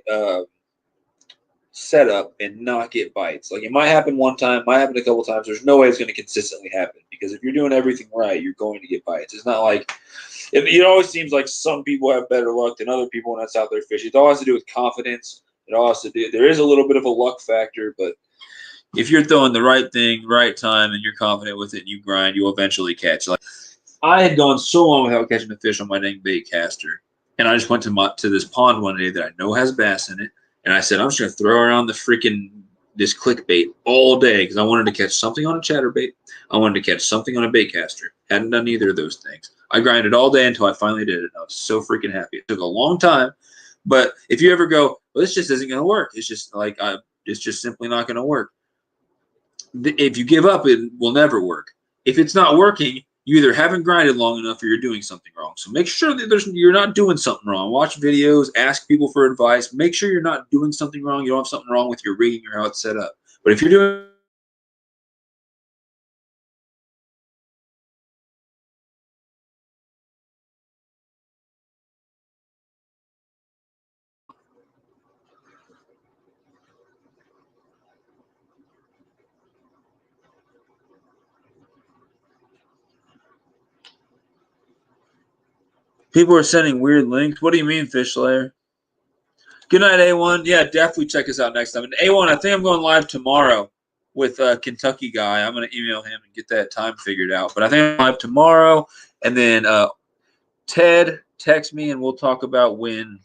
setup and not get bites. Like it might happen one time, might happen a couple times. There's no way it's going to consistently happen because if you're doing everything right, you're going to get bites. It's not like it always seems like some people have better luck than other people when that's out there fishing. It all has to do with confidence. It all has to do. There is a little bit of a luck factor, but if you're throwing the right thing, right time, and you're confident with it, and you grind, you'll eventually catch. Like I had gone so long without catching a fish on my dang bait caster, and I just went to this pond one day that I know has bass in it, and I said I'm just gonna throw around the freaking this clickbait all day because I wanted to catch something on a chatterbait. I wanted to catch something on a bait caster. Hadn't done either of those things. I grinded all day until I finally did it. I was so freaking happy. It took a long time, but if you ever go, well, this just isn't gonna work. It's just like it's just simply not gonna work. If you give up, it will never work. If it's not working, you either haven't grinded long enough or you're doing something wrong. So make sure that you're not doing something wrong. Watch videos, ask people for advice. Make sure you're not doing something wrong. You don't have something wrong with your rigging or how it's set up. But if you're doing people are sending weird links. What do you mean, Fish Slayer? Good night, A1. Yeah, definitely check us out next time. And A1, I think I'm going live tomorrow with Kentucky guy. I'm going to email him and get that time figured out. But I think I'm live tomorrow. And then Ted, text me and we'll talk about when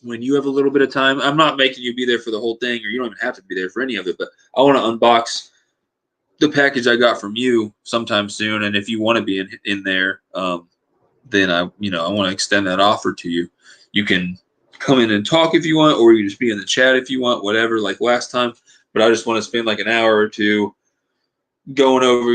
you have a little bit of time. I'm not making you be there for the whole thing, or you don't even have to be there for any of it, but I want to unbox the package I got from you sometime soon. And if you want to be in there, then I want to extend that offer to you. You can come in and talk if you want, or you just be in the chat if you want, whatever, like last time. But I just want to spend like an hour or two going over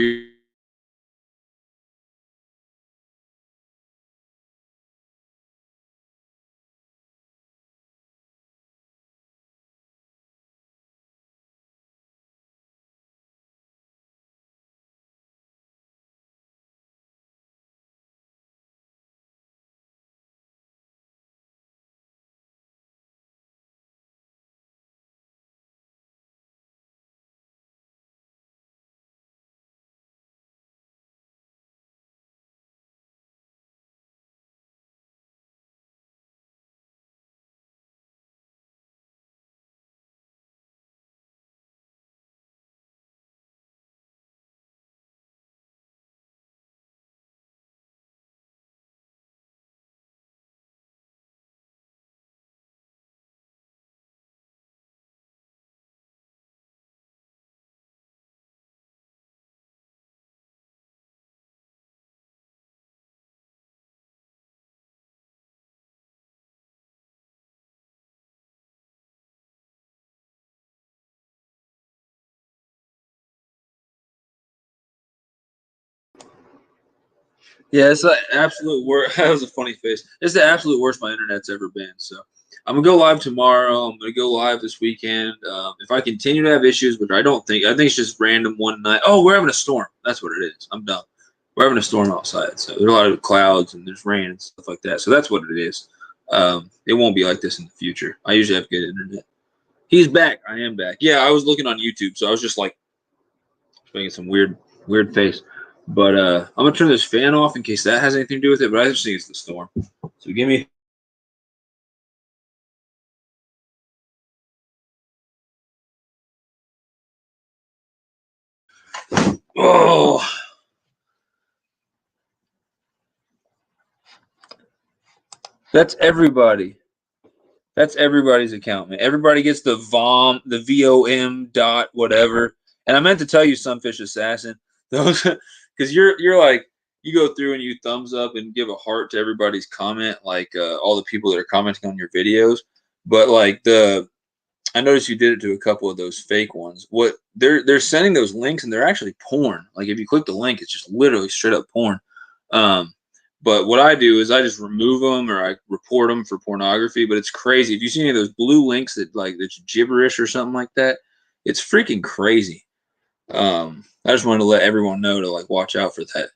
Yeah, it's the absolute worst. That was a funny face. It's the absolute worst my internet's ever been. So I'm gonna go live tomorrow. I'm gonna go live this weekend. If I continue to have issues, which I think it's just random one night. Oh, we're having a storm. That's what it is. I'm done. We're having a storm outside, so there's a lot of clouds and there's rain and stuff like that. So that's what it is. It won't be like this in the future. I usually have good internet. He's back. I am back. Yeah, I was looking on YouTube, so I was just like making some weird face. But I'm gonna turn this fan off in case that has anything to do with it. But I just think it's the storm. So give me. Oh, that's everybody. That's everybody's account, man. Everybody gets the VOM dot whatever. And I meant to tell you, Sunfish Assassin, those because you're like you go through and you thumbs up and give a heart to everybody's comment, like all the people that are commenting on your videos. But like I noticed you did it to a couple of those fake ones. What they're sending those links and they're actually porn. Like if you click the link, it's just literally straight up porn. Um, but what I do is I just remove them or I report them for pornography. But it's crazy. If you see any of those blue links that like that's gibberish or something like that, it's freaking crazy. I just wanted to let everyone know to like watch out for that.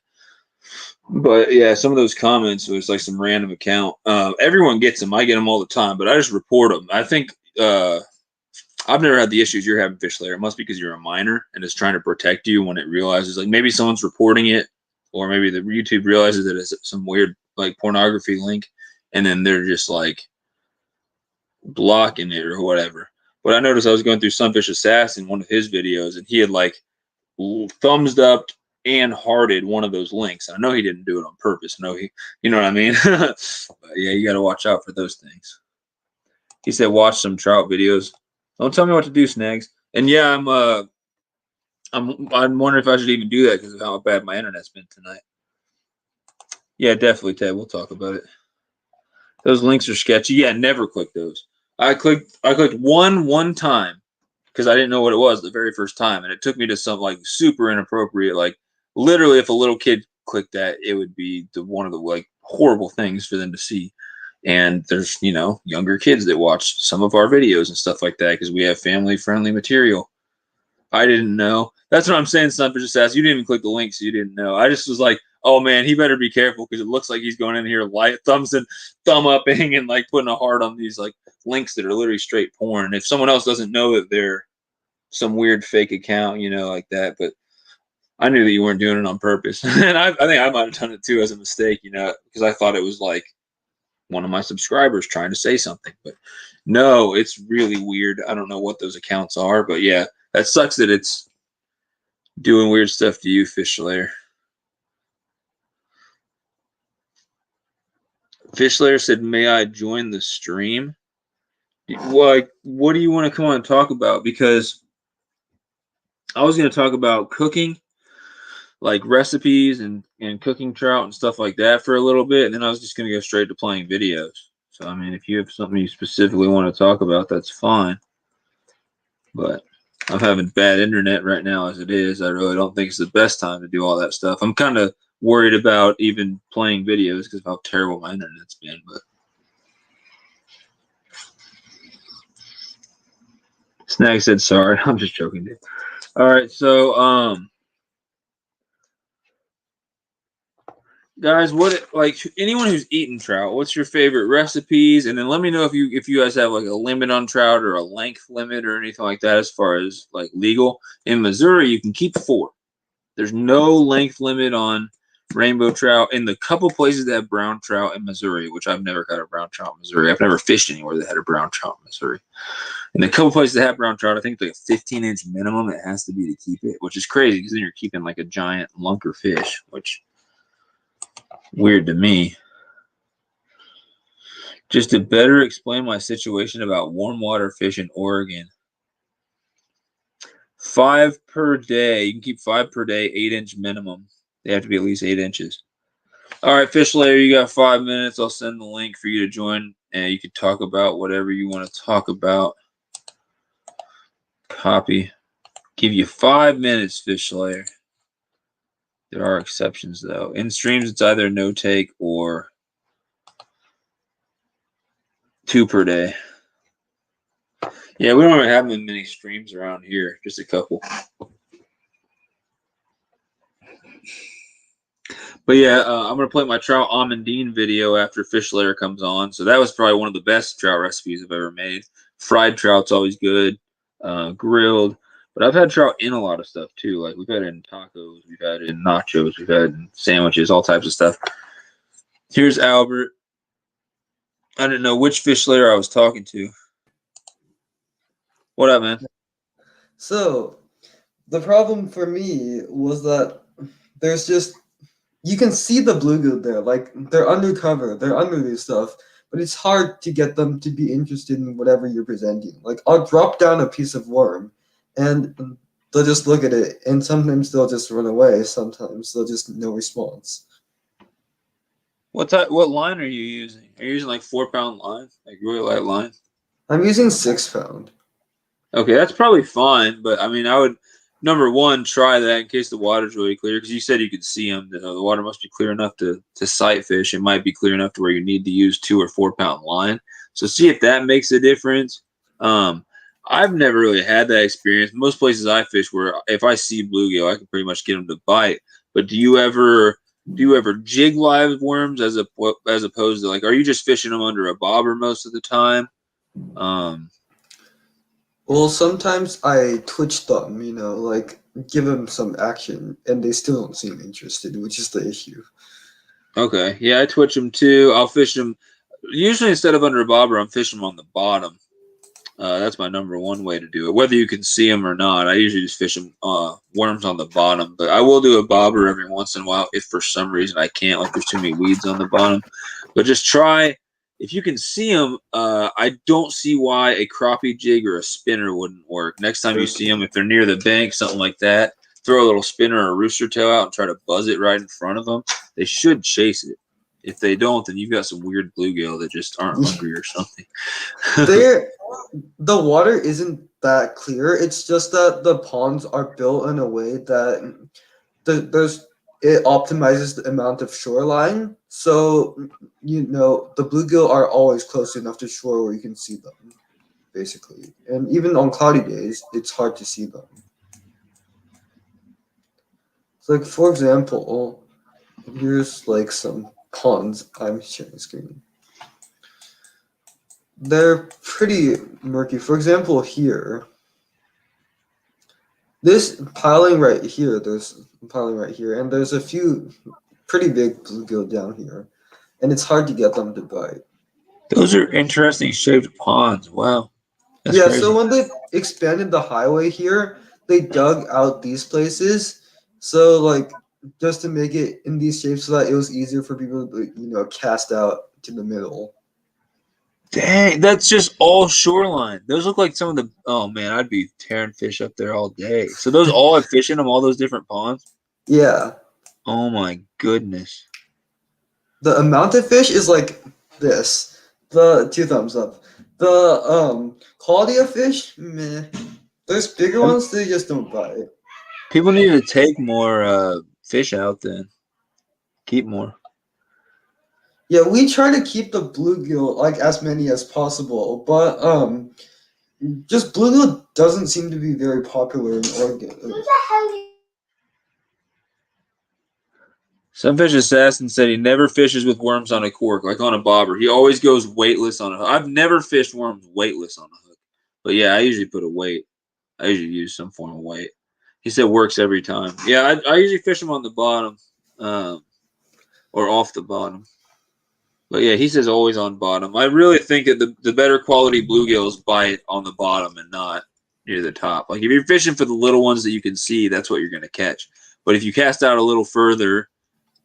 But yeah, some of those comments was like some random account. Everyone gets them. I get them all the time, but I just report them. I think I've never had the issues you're having, Fish Layer. It must be because you're a minor and it's trying to protect you when it realizes like maybe someone's reporting it, or maybe the YouTube realizes that it's some weird like pornography link, and then they're just like blocking it or whatever. But I noticed I was going through Sunfish Assassin, one of his videos, and he had like thumbs up and hearted one of those links. And I know he didn't do it on purpose. No, you know what I mean? But yeah, you got to watch out for those things. He said, watch some trout videos. Don't tell me what to do, Snags. And yeah, I'm wondering if I should even do that because of how bad my internet's been tonight. Yeah, definitely, Ted. We'll talk about it. Those links are sketchy. Yeah, never click those. I clicked one time because I didn't know what it was the very first time, and it took me to some like super inappropriate, like literally if a little kid clicked that, it would be one of the like horrible things for them to see. And there's younger kids that watch some of our videos and stuff like that because we have family friendly material. I didn't know. That's what I'm saying. Sunfish just asked. You didn't even click the link, so you didn't know. I just was like, oh man, he better be careful because it looks like he's going in here light thumb upping and like putting a heart on these like links that are literally straight porn. If someone else doesn't know that they're some weird fake account, like that, but I knew that you weren't doing it on purpose, and I think I might have done it too as a mistake, because I thought it was like one of my subscribers trying to say something, but no, it's really weird. I don't know what those accounts are, but yeah, that sucks that it's doing weird stuff to you, Fish Layer. Fish Layer said, "May I join the stream?" Like, what do you want to come on and talk about? Because I was going to talk about cooking, like recipes and cooking trout and stuff like that for a little bit, and then I was just going to go straight to playing videos. So, I mean, if you have something you specifically want to talk about, that's fine. But I'm having bad internet right now as it is. I really don't think it's the best time to do all that stuff. I'm kind of worried about even playing videos because of how terrible my internet's been. But Snag said sorry. I'm just joking, dude. All right, so guys, what like anyone who's eaten trout, what's your favorite recipes? And then let me know if you guys have like a limit on trout or a length limit or anything like that as far as like legal. In Missouri, you can keep 4. There's no length limit on rainbow trout. In the couple places that have brown trout in Missouri, which I've never got a brown trout in Missouri. I've never fished anywhere that had a brown trout in Missouri. In the couple places that have brown trout, I think like a 15-inch minimum it has to be to keep it, which is crazy because then you're keeping like a giant lunker fish, which weird to me. Just to better explain my situation about warm water fish in Oregon. 5 per day. You can keep 5 per day, 8-inch minimum. They have to be at least 8 inches. All right, Fish Layer, you got 5 minutes. I'll send the link for you to join, and you can talk about whatever you want to talk about. Copy. Give you 5 minutes, Fish Layer. There are exceptions though. In streams, it's either no take or 2 per day. Yeah, we don't really have many streams around here. Just a couple. But yeah, I'm gonna play my trout almondine video after Fish Lair comes on. So that was probably one of the best trout recipes I've ever made. Fried trout's always good, grilled. But I've had trout in a lot of stuff too. Like we've had it in tacos, we've had it in nachos, we've had it in sandwiches, all types of stuff. Here's Albert. I didn't know which Fish Lair I was talking to. What up, man?
So the problem for me was that there's just you can see the bluegill there, like they're undercover, they're under this stuff, but it's hard to get them to be interested in whatever you're presenting. Like I'll drop down a piece of worm, and they'll just look at it, and sometimes they'll just run away. Sometimes they'll just no response.
What line are you using? Are you using like 4-pound line, like really light line?
I'm using 6-pound.
Okay, that's probably fine, but I mean, I would number one try that in case the water's really clear, because you said you could see them. The water must be clear enough to sight fish. It might be clear enough to where you need to use 2 or 4-pound line. So see if that makes a difference. I've never really had that experience. Most places I fish, where if I see bluegill, I can pretty much get them to bite. But do you ever jig live worms as opposed to, like, are you just fishing them under a bobber most of the time?
Well, sometimes I twitch them, like give them some action, and they still don't seem interested, which is the issue.
Okay, yeah, I twitch them too. I'll fish them. Usually, instead of under a bobber, I'm fishing them on the bottom. That's my number one way to do it. Whether you can see them or not, I usually just fish them worms on the bottom. But I will do a bobber every once in a while if for some reason I can't, like there's too many weeds on the bottom. But just try. If you can see them, I don't see why a crappie jig or a spinner wouldn't work. Next time you see them, if they're near the bank, something like that, throw a little spinner or a rooster tail out and try to buzz it right in front of them. They should chase it. If they don't, then you've got some weird bluegill that just aren't hungry or something.
The water isn't that clear. It's just that the ponds are built in a way that it optimizes the amount of shoreline. So the bluegill are always close enough to shore where you can see them, basically. And even on cloudy days, it's hard to see them. So, like, for example, here's like some ponds. I'm sharing the screen. They're pretty murky. For example, here, this piling right here, there's piling right here, and there's a few pretty big bluegill down here, and it's hard to get them to bite.
Those are interesting shaped ponds. Wow. That's
Yeah,
crazy.
so when they expanded the highway here, they dug out these places. So, like, just to make it in these shapes so that it was easier for people to, cast out to the middle.
Dang, that's just all shoreline. Those look like some of the. Oh man, I'd be tearing fish up there all day. So those all have fish in them, all those different ponds.
Yeah.
Oh my goodness.
The amount of fish is like this. The 2 thumbs up. The quality of fish, meh. There's bigger ones, they just don't bite.
People need to take more fish out then. Keep more.
Yeah, we try to keep the bluegill like as many as possible, but just bluegill doesn't seem to be very popular in Oregon.
Sunfish Assassin said he never fishes with worms on a cork, like on a bobber. He always goes weightless on a hook. I've never fished worms weightless on a hook. But yeah, I usually put a weight. I usually use some form of weight. He said works every time. Yeah, I usually fish them on the bottom or off the bottom. But yeah, he says always on bottom. I really think that the better quality bluegills bite on the bottom and not near the top. Like if you're fishing for the little ones that you can see, that's what you're going to catch. But if you cast out a little further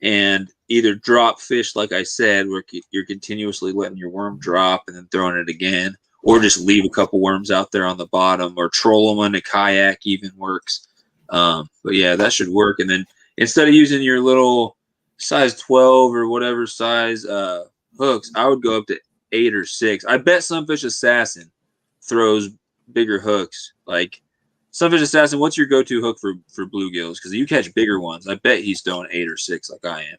and either drop fish, like I said, where you're continuously letting your worm drop and then throwing it again, or just leave a couple worms out there on the bottom, or troll them in a kayak even works. But yeah, that should work. And then instead of using your little size 12 or whatever size hooks, I would go up to 8 or 6. I bet Sunfish Assassin throws bigger hooks, like Sunfish Assassin, what's your go-to hook for bluegills? Because you catch bigger ones. I bet he's throwing 8 or 6 like I am.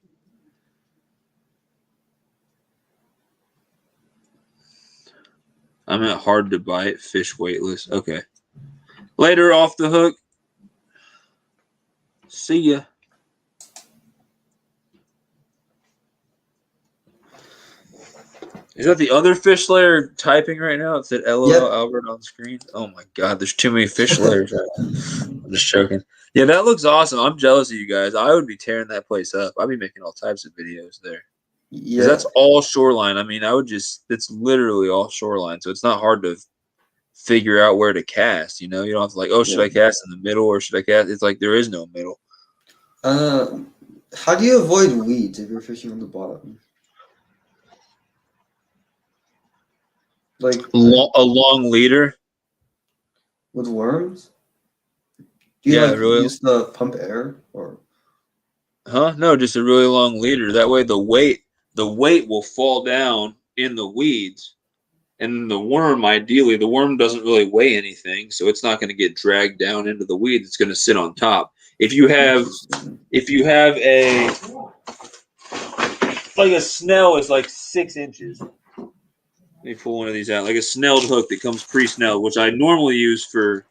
I'm at hard to bite, fish weightless. Okay. Later off the hook. See ya. Is that the other fish layer typing right now? It said LOL
Yep.
Albert on the screen. Oh my god, there's too many fish layers. I'm just joking. Yeah, that looks awesome. I'm jealous of you guys. I would be tearing that place up. I'd be making all types of videos there. Because that's all shoreline. I mean, it's literally all shoreline. So it's not hard to figure out where to cast. You know, you don't have to like, oh, should I cast in the middle or should I cast? It's like there is no middle.
How do you avoid weeds if you're fishing on the bottom? Like
a long leader
with worms? Do you
really
use the pump air or?
No, just a really long leader. That way the weight will fall down in the weeds, and the worm, ideally, the worm doesn't really weigh anything, so it's not going to get dragged down into the weeds. It's going to sit on top. If you have a like a snell is like 6 inches. Let me pull one of these out. Like a snelled hook that comes pre-snelled, which I normally use for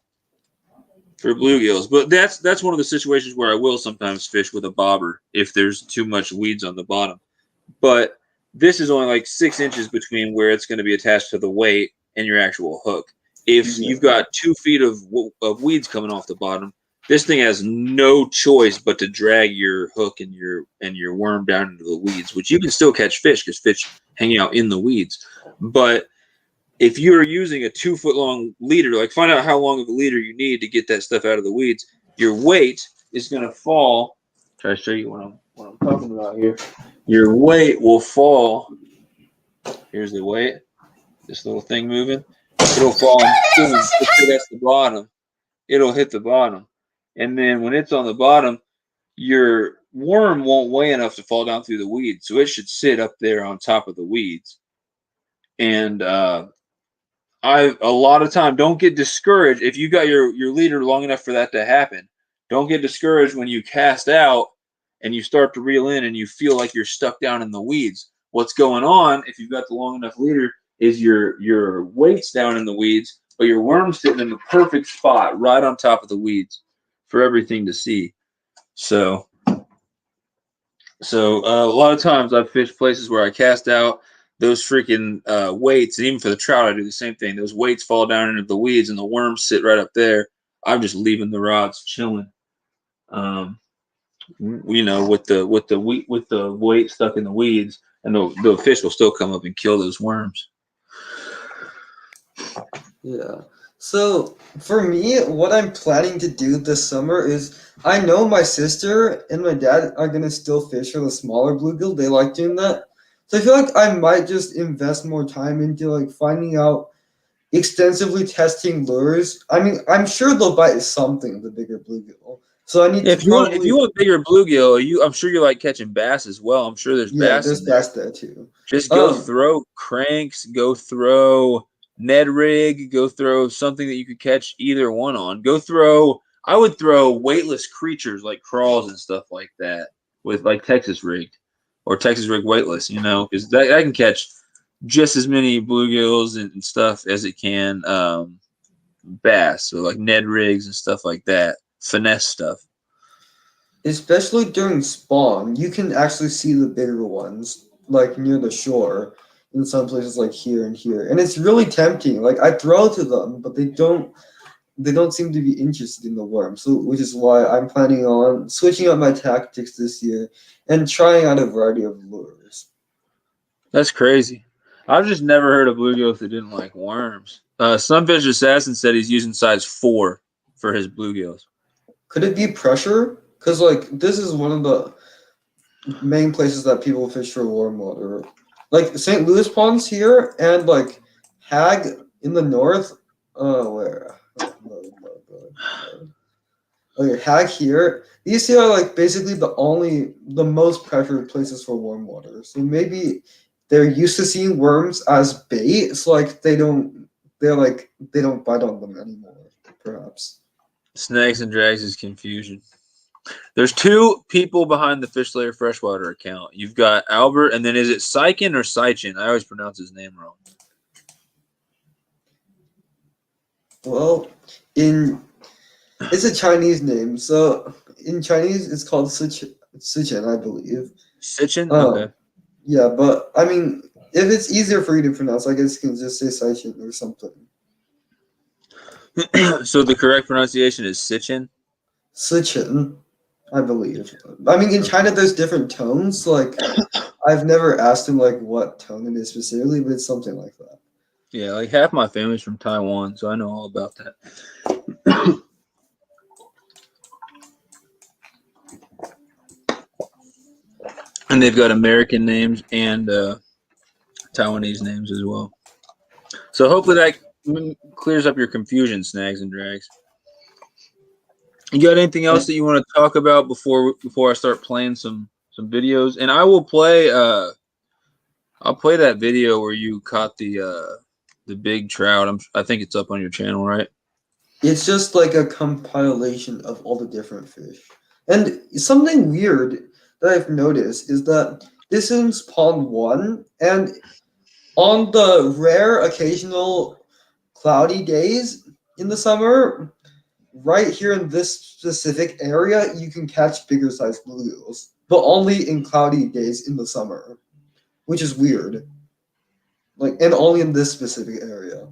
bluegills. But that's one of the situations where I will sometimes fish with a bobber if there's too much weeds on the bottom. But this is only like 6 inches between where it's going to be attached to the weight and your actual hook. If you've got 2 feet of weeds coming off the bottom, this thing has no choice but to drag your hook and your worm down into the weeds, which you can still catch fish because fish hang out in the weeds. But if you're using a 2 foot long leader, like find out how long of a leader you need to get that stuff out of the weeds, your weight is going to fall. Try to show you what I'm talking about here. Your weight will fall. Here's the weight. This little thing moving. It'll fall. That's the bottom. It'll hit the bottom. And then when it's on the bottom, your worm won't weigh enough to fall down through the weeds. So it should sit up there on top of the weeds. And a lot of time, don't get discouraged. If you got your leader long enough for that to happen, don't get discouraged when you cast out and you start to reel in and you feel like you're stuck down in the weeds. What's going on, if you've got the long enough leader, is your weight's down in the weeds, but your worm's sitting in the perfect spot right on top of the weeds for everything to see. So a lot of times I've fished places where I cast out, those freaking weights, and even for the trout, I do the same thing. Those weights fall down into the weeds, and the worms sit right up there. I'm just leaving the rods chilling. You know, with the weight stuck in the weeds, and the fish will still come up and kill those worms.
Yeah. So for me, what I'm planning to do this summer is I know my sister and my dad are gonna still fish for the smaller bluegill. They like doing that. So I feel like I might just invest more time into like finding out, extensively testing lures. I mean, I'm sure they'll bite something, the bigger bluegill. So I need
if you want bigger bluegill, I'm sure you like catching bass as well. I'm sure there's bass.
There's bass there too.
Just go throw cranks, go throw Ned rig, go throw something that you could catch either one on. I would throw weightless creatures like crawls and stuff like that with like Texas rigged or Texas rig weightless, you know, because that can catch just as many bluegills and stuff as it can bass. So like Ned rigs and stuff like that, finesse stuff.
Especially during spawn, you can actually see the bigger ones like near the shore in some places like here and here, and it's really tempting. Like I throw to them, but they don't seem to be interested in the worm. So which is why I'm planning on switching up my tactics this year and trying out a variety of lures.
That's crazy. I've just never heard of bluegills that didn't like worms. Sunfish Assassin said he's using size 4 for his bluegills.
Could it be pressure? Because like this is one of the main places that people fish for warm water. Like St. Louis ponds here and like Hag in the north. Where? Okay, Hag here. These two are like basically the most pressured places for warm water. So maybe they're used to seeing worms as bait. It's like they don't bite on them anymore, perhaps.
Snags and Drags is confusion. There's two people behind the Fish Layer Freshwater account. You've got Albert, and then is it Sykin or Sychin? I always pronounce his name wrong.
Well, it's a Chinese name, so in Chinese it's called Sichen, I believe.
Sychin? Okay.
Yeah, but I mean, if it's easier for you to pronounce, I guess you can just say Sychin or something.
So the correct pronunciation is Sychin?
Sichen, I believe. I mean, in China there's different tones. Like, I've never asked him like what tone it is specifically, but it's something like that.
Yeah, like half my family's from Taiwan, so I know all about that. And they've got American names and Taiwanese names as well. So hopefully that clears up your confusion, Snags and Drags. You got anything else that you want to talk about before I start playing some videos? And I will play. I'll play that video where you caught the big trout. I think it's up on your channel, right?
It's just like a compilation of all the different fish. And something weird that I've noticed is that this is pond 1, and on the rare occasional cloudy days in the summer, right here in this specific area, you can catch bigger sized bluegills, but only in cloudy days in the summer, which is weird. Like, and only in this specific area.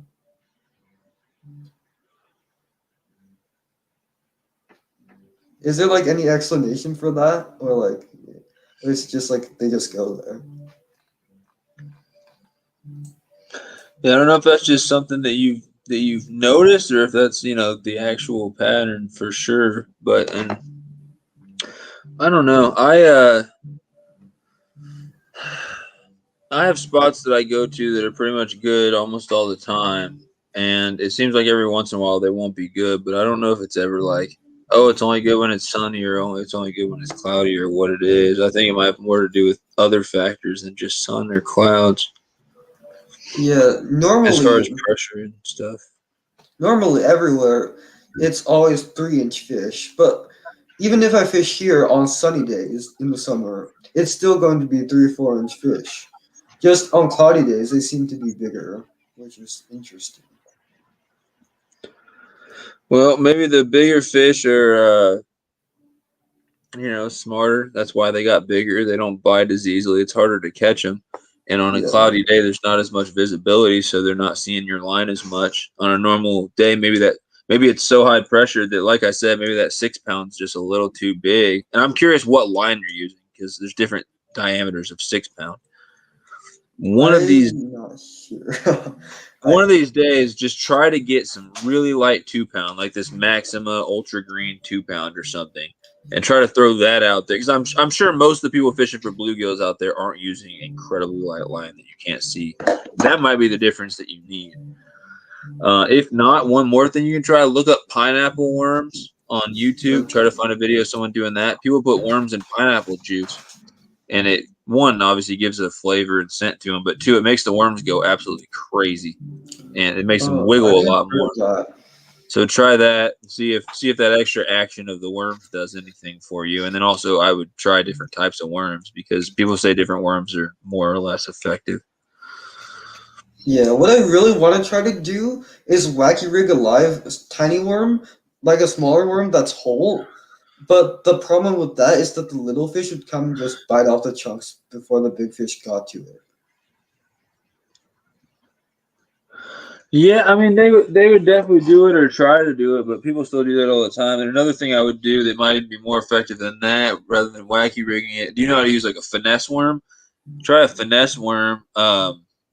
Is there like any explanation for that, or like, or it's just like they just go there?
Yeah, I don't know if that's just something that you've noticed, or if that's the actual pattern for sure. But I don't know. I have spots that I go to that are pretty much good almost all the time, and it seems like every once in a while they won't be good. But I don't know if it's ever like, oh, it's only good when it's sunny, or it's only good when it's cloudy, or what it is. I think it might have more to do with other factors than just sun or clouds.
Yeah,
As far as
normally
pressure and stuff.
everywhere it's always 3-inch fish, but even if I fish here on sunny days in the summer, it's still going to be 3 or 4-inch fish. Just on cloudy days, they seem to be bigger, which is interesting.
Well, maybe the bigger fish are, smarter. That's why they got bigger. They don't bite as easily. It's harder to catch them. And on a
Yeah.
cloudy day, there's not as much visibility, so they're not seeing your line as much. On a normal day, maybe it's so high pressure that, like I said, maybe that 6 pound's just a little too big. And I'm curious what line you're using, because there's different diameters of 6 pound. One of these
not sure.
One of these days, just try to get some really light 2 pound, like this Maxima Ultra Green 2 pound or something, and try to throw that out there. Because I'm sure most of the people fishing for bluegills out there aren't using incredibly light line that you can't see. That might be the difference that you need. If not, one more thing you can try: look up pineapple worms on YouTube. Try to find a video of someone doing that. People put worms in pineapple juice, and it, one, obviously gives a flavor and scent to them, but two, it makes the worms go absolutely crazy, and it makes them wiggle a lot more. So try that. See if that extra action of the worms does anything for you. And then also, I would try different types of worms, because people say different worms are more or less effective.
Yeah, what I really want to try to do is wacky rig a live tiny worm, like a smaller worm that's whole. But the problem with that is that the little fish would come and just bite off the chunks before the big fish got to it.
Yeah, I mean, they would definitely do it or try to do it, but people still do that all the time. And another thing I would do that might even be more effective than that, rather than wacky rigging it, do you know how to use like a finesse worm? Try a finesse worm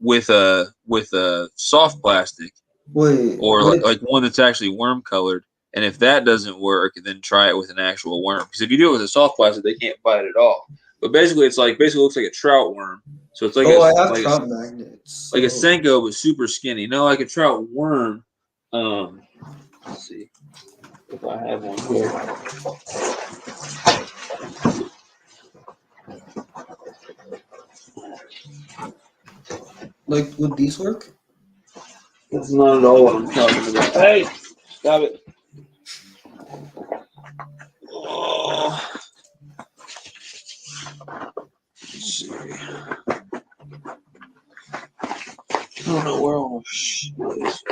with a soft plastic,
Wait,
or like one that's actually worm colored. And if that doesn't work, then try it with an actual worm. Because if you do it with a soft plastic, they can't bite at all. But basically, it looks like a trout worm. So it's like
I have trout magnets.
like a Senko, but super skinny. No, like a trout worm. Let's see if I have one here.
Like, would these work?
That's not at all what I'm talking about. Hey, stop it. see. I don't know where all my shit is.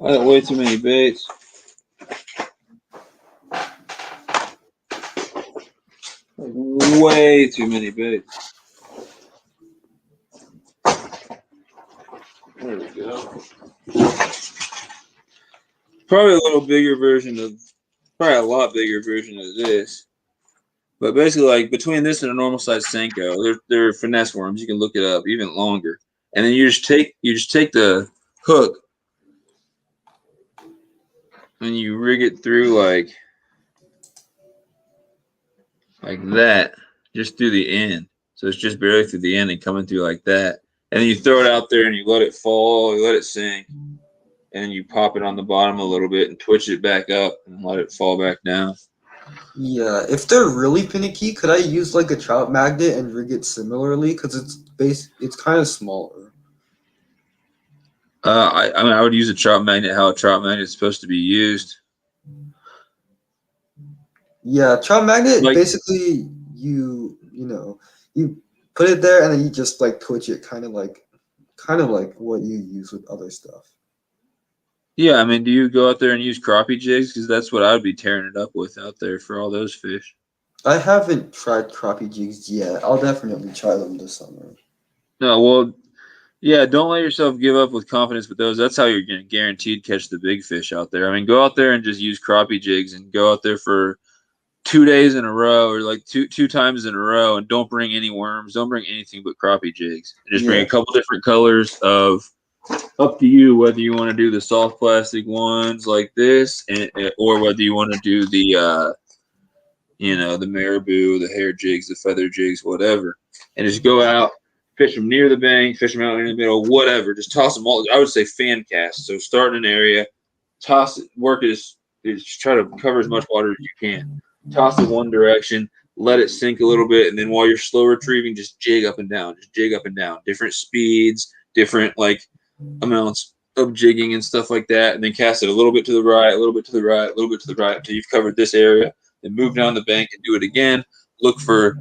I got way too many baits. Way too many baits. There we go. Probably a little bigger version of, probably a lot bigger version of this. But basically, like between this and a normal size Senko, they're finesse worms. You can look it up, even longer. And then you just take the hook and you rig it through like that, just through the end. So it's just barely through the end and coming through like that. And then you throw it out there and you let it fall, you let it sink, and then you pop it on the bottom a little bit and twitch it back up and let it fall back down.
Yeah, if they're really finicky, could I use like a trout magnet and rig it similarly? Because it's kind of smaller.
I mean, I would use a trout magnet how a trout magnet is supposed to be used.
Yeah, trout magnet,
Like,
basically you put it there and then you just like twitch it, kind of like what you use with other stuff.
yeah, I mean, do you go out there and use crappie jigs? Because that's what I would be tearing it up with out there for all those fish.
I haven't tried crappie jigs yet. I'll definitely try them this summer.
No, well, yeah, don't let yourself give up with confidence with those. That's how you're going to guaranteed catch the big fish out there. I mean, go out there and just use crappie jigs and go out there for 2 days in a row or like two times in a row and don't bring any worms. Don't bring anything but crappie jigs. Just bring a couple different colors of, up to you whether you want to do the soft plastic ones like this or whether you want to do the the marabou, the hair jigs, the feather jigs, whatever. And just go out, fish them near the bank, fish them out in the middle, whatever. Just toss them all. I would say fan cast. So start in an area, toss it, work it, just try to cover as much water as you can. Toss it one direction, let it sink a little bit, and then while you're slow retrieving, just jig up and down, different speeds, different like amounts of jigging and stuff like that, and then cast it a little bit to the right, a little bit to the right, a little bit to the right until you've covered this area. Then move down the bank and do it again. Look for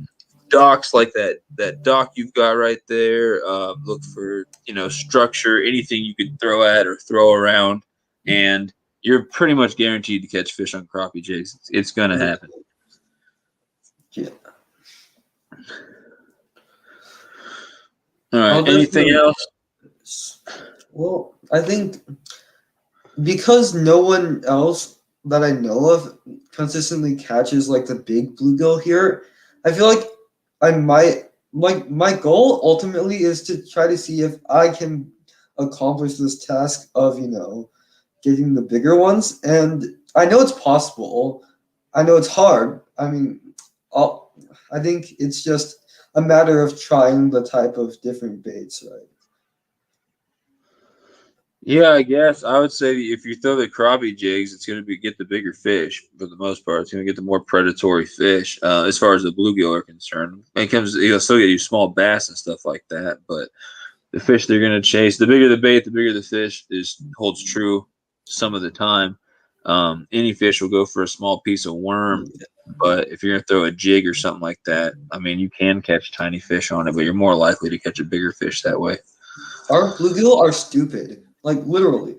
docks like that dock you've got right there. Look for structure, anything you could throw at or throw around, and you're pretty much guaranteed to catch fish on crappie jigs. It's gonna happen.
Yeah.
All right. Anything else?
Well, I think because no one else that I know of consistently catches like the big bluegill here, I feel like I might my goal ultimately is to try to see if I can accomplish this task of getting the bigger ones, and I know it's possible. I know it's hard. I mean, I think it's just a matter of trying the type of different baits, right?
Yeah, I guess I would say if you throw the crappie jigs, it's going to get the bigger fish for the most part. It's going to get the more predatory fish as far as the bluegill are concerned. It comes, you'll still get you small bass and stuff like that, but the fish they're going to chase, the bigger the bait, the bigger the fish holds true some of the time. Any fish will go for a small piece of worm, but if you're going to throw a jig or something like that, I mean, you can catch tiny fish on it, but you're more likely to catch a bigger fish that way.
Our bluegill are stupid. Like, literally.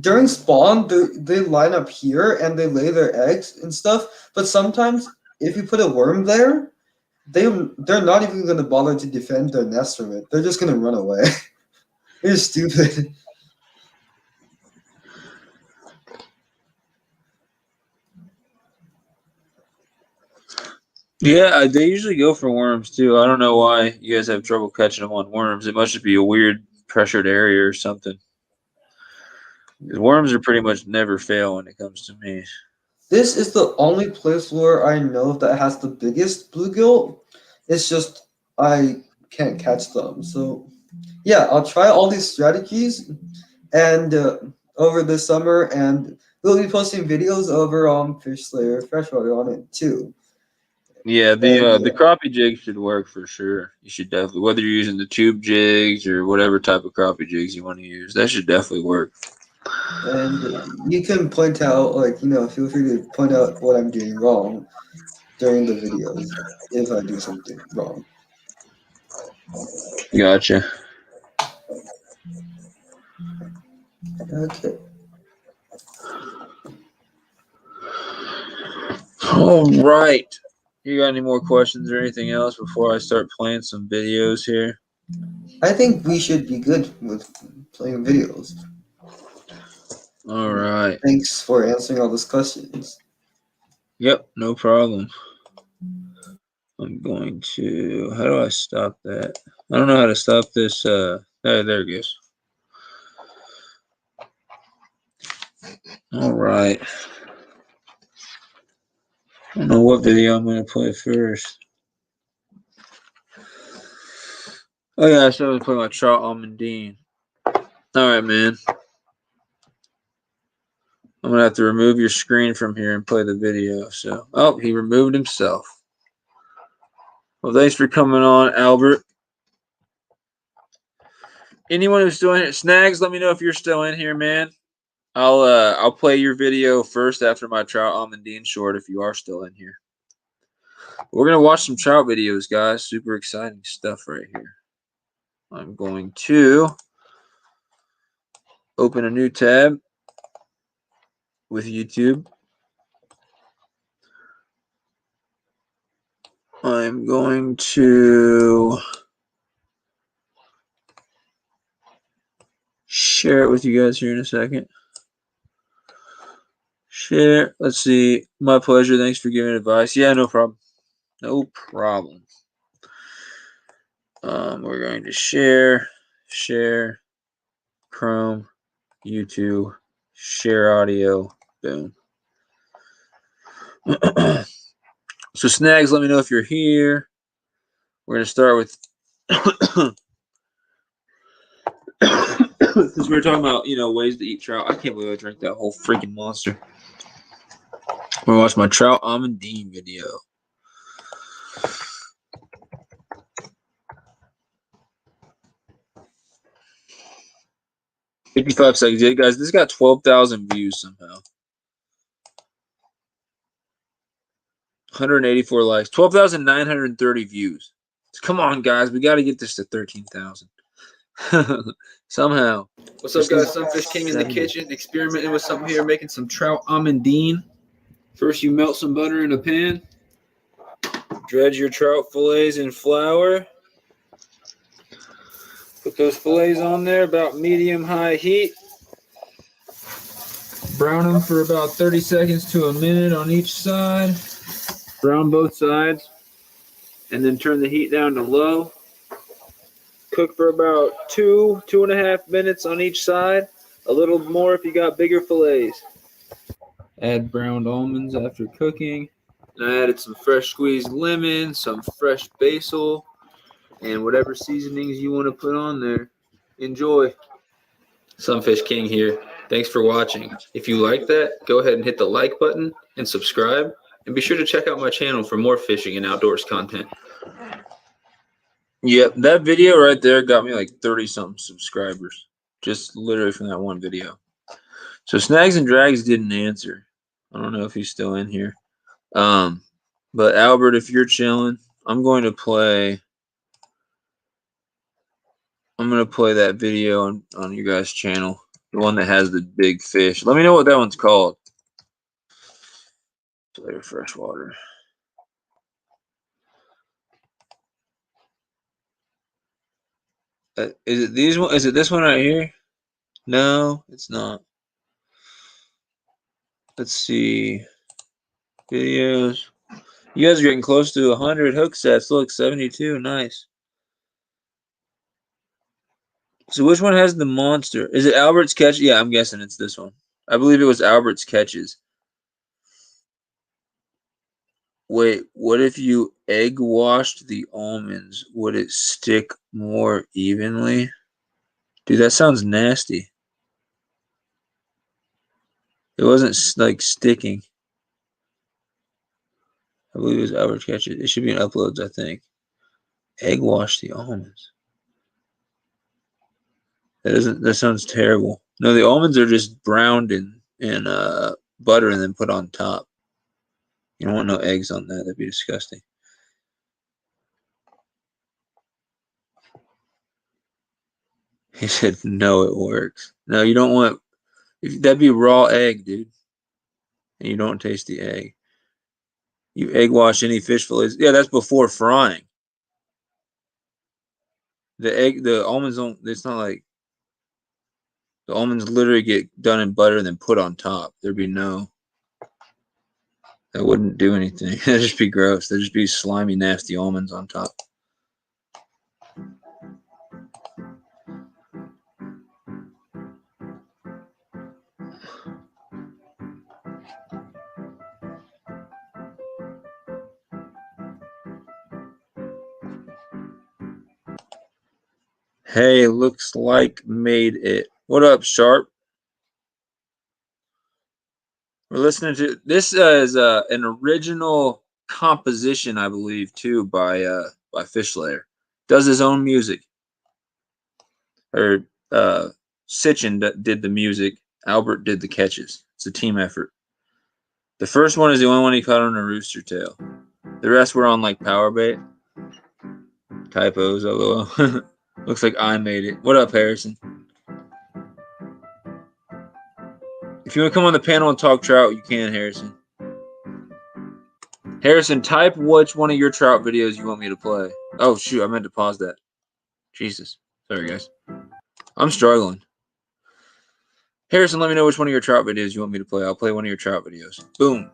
During spawn, they line up here and they lay their eggs and stuff, but sometimes if you put a worm there, they're not even going to bother to defend their nest from it. They're just going to run away. They're stupid.
Yeah, they usually go for worms too. I don't know why you guys have trouble catching them on worms. It must just be a weird pressured area or something. Worms are pretty much never fail when it comes to me.
This is the only place where I know that has the biggest bluegill. It's just I can't catch them. So yeah, I'll try all these strategies and over the summer, and we'll be posting videos over on Fish Slayer Freshwater on it too.
Yeah, the crappie jig should work for sure. You should definitely, whether you're using the tube jigs or whatever type of crappie jigs you want to use, that should definitely work.
And you can point out, feel free to point out what I'm doing wrong during the videos if I do something wrong.
Gotcha.
Okay.
All right. You got any more questions or anything else before I start playing some videos here?
I think we should be good with playing videos.
All right.
Thanks for answering all those questions.
Yep, no problem. I'm going to, how do I stop that? I don't know how to stop this. There it goes. All right. I don't know what video I'm going to play first. Oh yeah, I should have played my Trout Almondine. All right, man. I'm going to have to remove your screen from here and play the video. So, oh, he removed himself. Well, thanks for coming on, Albert. Anyone who's still in here, Snags, let me know if you're still in here, man. I'll play your video first after my Trout Almondine short if you are still in here. We're gonna watch some trout videos, guys. Super exciting stuff right here. I'm going to open a new tab with YouTube. I'm going to share it with you guys here in a second. Share. Let's see. My pleasure. Thanks for giving advice. Yeah, no problem. No problem. We're going to share, Chrome, YouTube, share audio. Boom. So Snags, let me know if you're here. We're going to start with because we were talking about, ways to eat trout. I can't believe I drank that whole freaking monster. We're going to watch my Trout Almondine video. $55 seconds. Yeah, guys, this got 12,000 views somehow. 184 likes. 12,930 views. Come on, guys. We got to get this to 13,000. Somehow. What's up, guys? Sunfish.King in the kitchen, experimenting with something here, making some Trout Almondine. First, you melt some butter in a pan. Dredge your trout fillets in flour. Put those fillets on there, about medium-high heat. Brown them for about 30 seconds to a minute on each side. Brown both sides. And then turn the heat down to low. Cook for about 2.5 minutes on each side. A little more if you got bigger fillets. Add browned almonds after cooking. And I added some fresh squeezed lemon, some fresh basil, and whatever seasonings you want to put on there. Enjoy. Sunfish.King here. Thanks for watching. If you like that, go ahead and hit the like button and subscribe. And be sure to check out my channel for more fishing and outdoors content. Yep, that video right there got me like 30-something subscribers. Just literally from that one video. So Snags and Drags didn't answer. I don't know if he's still in here. But Albert, if you're chilling, I'm going to play that video on your guys' channel. The one that has the big fish. Let me know what that one's called. Play freshwater. Is it these one? Is it this one right here? No, it's not. Let's see. Videos. You guys are getting close to 100 hook sets. Look, 72. Nice. So which one has the monster? Is it Albert's Catch? Yeah, I'm guessing it's this one. I believe it was Albert's Catches. Wait, what if you egg washed the almonds? Would it stick more evenly? Dude, that sounds nasty. It wasn't like sticking. I believe it was Albert's Catches. It should be in uploads, I think. Egg wash the almonds. That sounds terrible. No, the almonds are just browned in butter and then put on top. You don't want no eggs on that. That'd be disgusting. He said, no, it works. No, you don't want... That'd be raw egg, dude. And you don't taste the egg. You egg wash any fish fillets. Yeah, that's before frying. The almonds don't... It's not like... The almonds literally get done in butter and then put on top. There'd be no... That wouldn't do anything. That'd just be gross. There'd just be slimy, nasty almonds on top. Hey, looks like made it. What up, Sharp? We're listening to this is an original composition, I believe, too, by Fishlayer. Does his own music. Or Sitchin did the music. Albert did the catches. It's a team effort. The first one is the only one he caught on a rooster tail. The rest were on like power bait. Typos, lol. Looks like I made it. What up, Harrison? If you want to come on the panel and talk trout, you can, Harrison. Harrison, type which one of your trout videos you want me to play. Oh, shoot, I meant to pause that. Jesus. Sorry, guys. I'm struggling. Harrison, let me know which one of your trout videos you want me to play. I'll play one of your trout videos. Boom.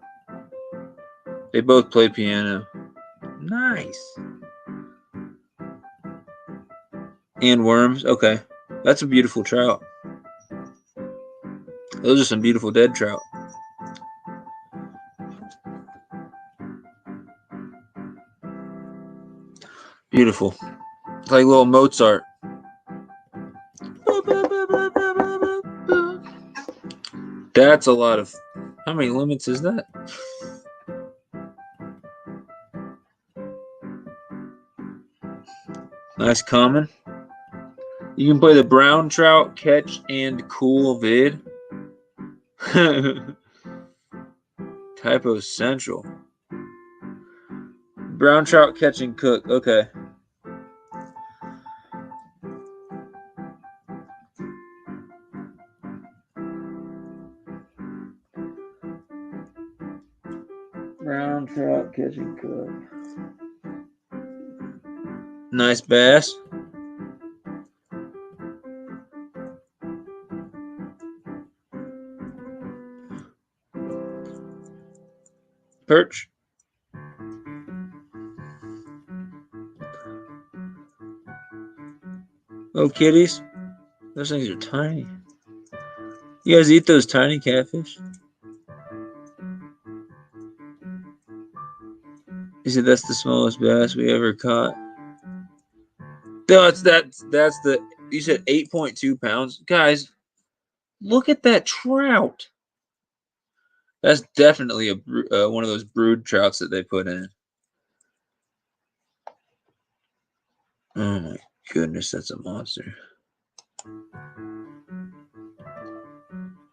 They both play piano. Nice. And worms. Okay. That's a beautiful trout. Those are some beautiful dead trout. Beautiful. It's like little Mozart. That's a lot of... How many limits is that? Nice common. You can play the brown trout catch and cool vid. Typo Central. Brown trout catch and cook. Okay. Brown trout catch and cook. Nice bass. Perch. Oh, kitties. Those things are tiny. You guys eat those tiny catfish? He said that's the smallest bass we ever caught. No, that's the... You said 8.2 pounds? Guys, look at that trout. That's definitely a one of those brood trouts that they put in. Oh my goodness, that's a monster.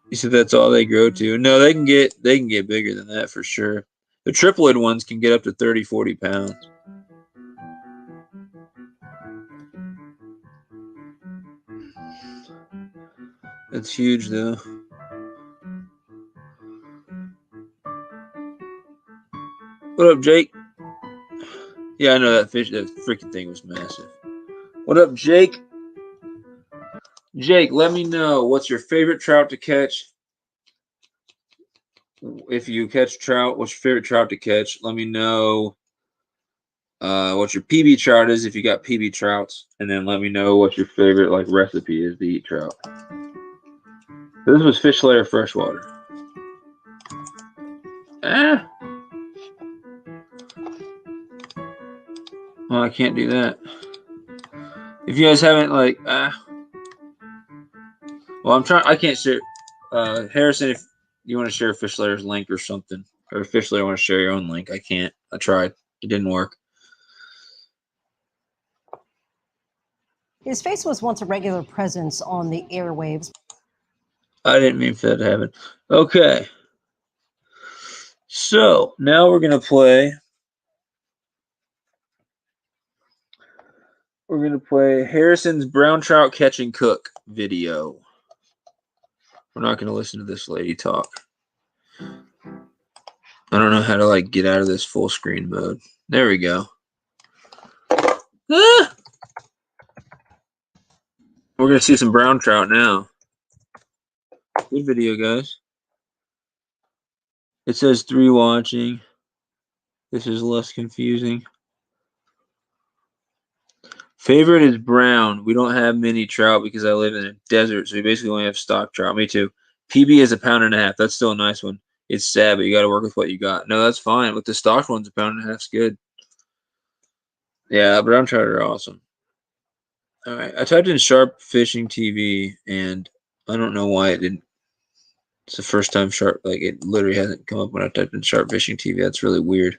You said that's all they grow to? No, they can get bigger than that for sure. The triplet ones can get up to 30, 40 pounds. That's huge though. What up, Jake? Yeah, I know that fish, that freaking thing was massive. What up, Jake? Jake, let me know what's your favorite trout to catch. If you catch trout, what's your favorite trout to catch? Let me know what your PB trout is if you got PB trouts, and then let me know what your favorite like recipe is to eat trout. This was Fishlayer freshwater. Well, I can't do that. If you guys haven't like well, I'm trying. I can't share. Harrison, if you want to share Fishlayer's link or something, or if Fishlayer want to share your own link, I can't. I tried. It didn't work.
His face was once a regular presence on the airwaves.
I didn't mean for that to happen. Okay. So now we're gonna play. We're gonna play Harrison's brown trout catch and cook video. We're not gonna listen to this lady talk. I don't know how to like get out of this full screen mode. There we go. Ah! We're gonna see some brown trout now. Good video, guys. It says 3 watching. This is less confusing. Favorite is brown. We don't have mini trout because I live in a desert, so we basically only have stock trout. Me too. PB is 1.5 pounds. That's still a nice one. It's sad, but you got to work with what you got. No, that's fine. With the stock ones, 1.5 pounds is good. Yeah, brown trout are awesome. All right, I typed in sharp fishing TV, and I don't know why it didn't. It's the first time sharp, like it literally hasn't come up when I typed in sharp fishing TV. That's really weird.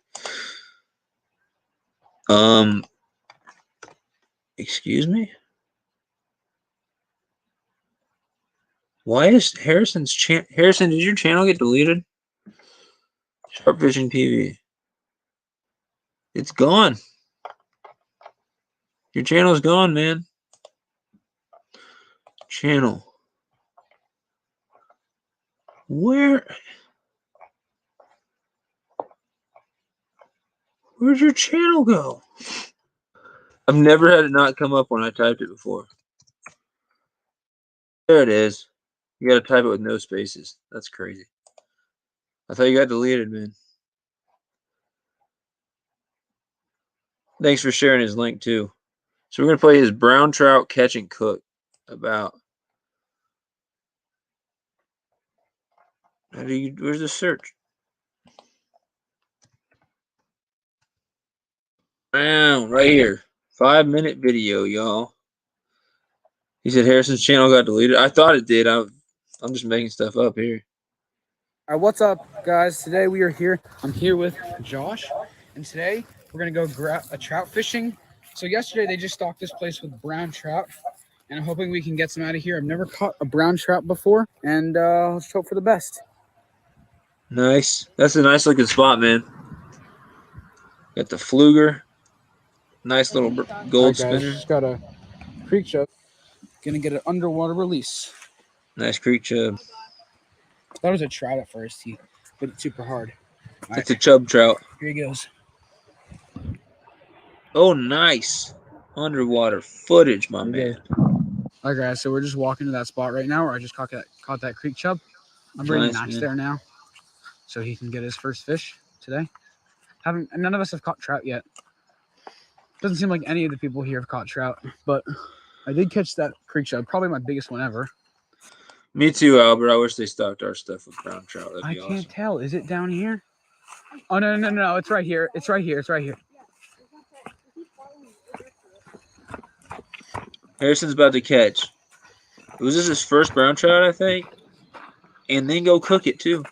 Excuse me? Why is Harrison's channel? Harrison, did your channel get deleted? Sharp Fishing TV. It's gone. Your channel's gone, man. Channel. Where'd your channel go? I've never had it not come up when I typed it before. There it is. You gotta type it with no spaces. That's crazy. I thought you got deleted, man. Thanks for sharing his link too. So we're gonna play his brown trout catch and cook. Where's the search? Wow, right here. 5-minute video, y'all. He said Harrison's channel got deleted. I thought it did. I'm just making stuff up here.
All right, what's up, guys? Today we are here. I'm here with Josh, and today we're gonna go trout fishing. So yesterday they just stocked this place with brown trout, and I'm hoping we can get some out of here. I've never caught a brown trout before, and let's hope for the best.
Nice. That's a nice looking spot, man. Got the fluger. Nice little gold spinner.
Just got a creek chub. Gonna get an underwater release.
Nice creek chub.
That was a trout at first. He hit it super hard.
It's a chub trout.
Here he goes.
Oh, nice. Underwater footage, my man.
All right, guys. So we're just walking to that spot right now where I just caught that creek chub. I'm bringing Max there now, so he can get his first fish today. None of us have caught trout yet. Doesn't seem like any of the people here have caught trout, but I did catch that creek chub, probably my biggest one ever.
Me too, Albert. I wish they stocked our stuff with brown trout. That'd be awesome.
I can't tell. Is it down here? Oh, no. It's right here. It's right here.
Harrison's about to catch. Was this his first brown trout, I think? And then go cook it, too.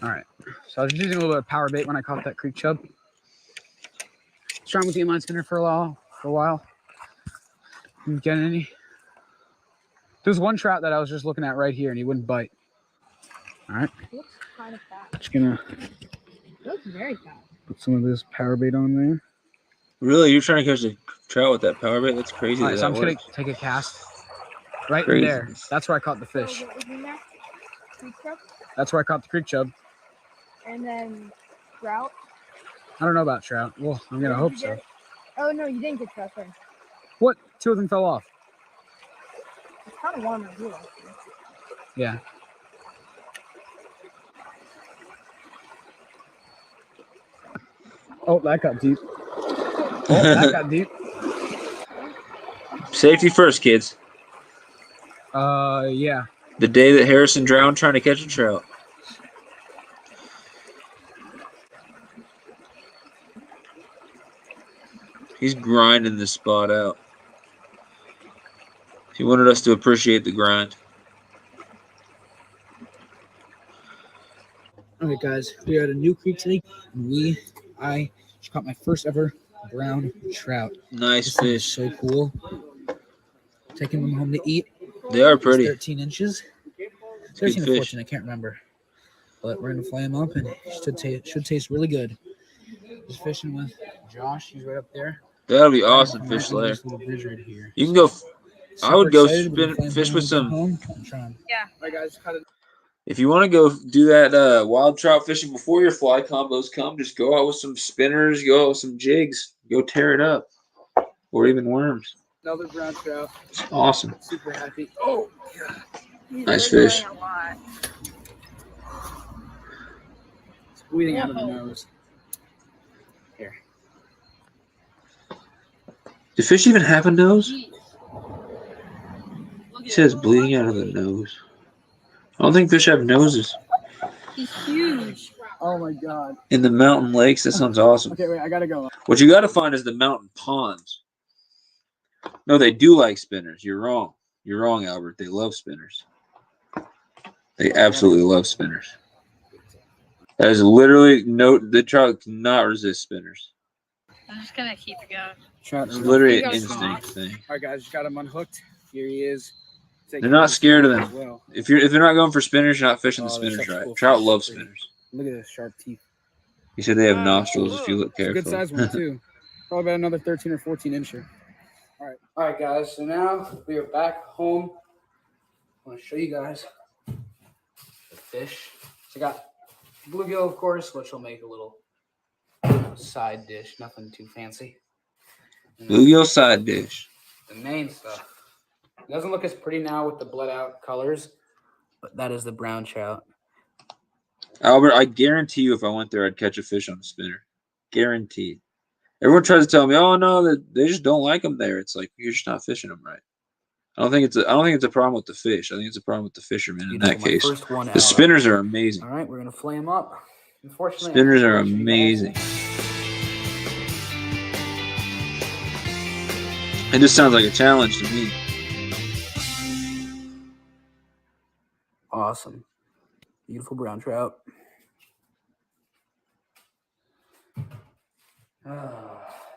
All right. So I was using a little bit of power bait when I caught that creek chub. Trying with the inline spinner for a while. Didn't get any. There's one trout that I was just looking at right here, and he wouldn't bite. All right.
Looks kind of fast.
Just gonna
Looks very fast.
put some of this power bait on there.
Really? You're trying to catch a trout with that power bait? That's crazy.
All right, so I'm just gonna take a cast right in there. That's where I caught the fish. That's where I caught the creek chub.
And then trout.
I don't know about trout. Well, I'm gonna hope so.
Oh no, you didn't get trout first.
What? 2 of them fell off.
It's kind of warm in here.
Yeah. Oh, that got deep.
Safety first, kids.
Yeah.
The day that Harrison drowned trying to catch a trout. He's grinding this spot out. He wanted us to appreciate the grind.
Okay, guys, we are at a new creek today, and I just caught my first ever brown trout.
Nice
This
fish.
is so cool. Taking them home to eat.
They are pretty.
It's 13 inches.
Good
13 or
fish.
14, I can't remember. But we're gonna flay him up, and it should taste really good. Just fishing with Josh. He's right up there.
That'll be
Right
awesome,
right
Fish
under
Slayer.
this little bridge right here.
You can
So,
go. I would go
super excited. We're gonna flay
fish
him
with
home,
some.
home. I'm trying.
Yeah.
All right, guys, cut it.
If you want to go do that wild trout fishing before your fly combos come, just go out with some spinners, go out with some jigs, go tear it up, or even worms.
Another brown trout.
It's awesome.
Super happy. Oh, God.
Nice fish.
A lot.
It's bleeding out of the nose. Here.
Do fish even have a nose? He says bleeding out of the nose. I don't think fish have noses.
He's huge.
Oh my God.
In the mountain lakes, that sounds awesome.
Okay, wait, I gotta go.
What you got to find is the mountain ponds. No, they do like spinners. You're wrong. You're wrong, Albert. They love spinners. They absolutely love spinners. That is literally the trout cannot resist spinners.
I'm just gonna keep it going.
Trout
It's
are
literally
You
an
guys
instinct
talk.
thing.
All right, guys, just got him unhooked. Here he is.
They're not scared of them.
Well.
If they're not going for spinners, you're not fishing the
Oh, they're
spinners
such
right.
cool
Trout
fish.
love spinners.
Look at those sharp teeth.
He said they have nostrils if you look
It's a
carefully.
good size one too. Probably about another 13 or 14 incher. All right, guys. So now we are back home. I want to show you guys the fish. So I got bluegill, of course, which will make a little side dish. Nothing too fancy. And then
Bluegill side dish.
the main stuff. It doesn't look as pretty now with the bled out colors, but that is the brown trout.
Albert, I guarantee you if I went there, I'd catch a fish on a spinner. Guaranteed. Everyone tries to tell me, oh, no, they just don't like them there. It's like, you're just not fishing them right. I don't think it's a problem with the fish. I think it's a problem with the fishermen in that case. The spinners are amazing.
All right, we're going to flay them up. Unfortunately,
Spinners are amazing. It just sounds like a challenge to me.
Awesome. Beautiful brown trout.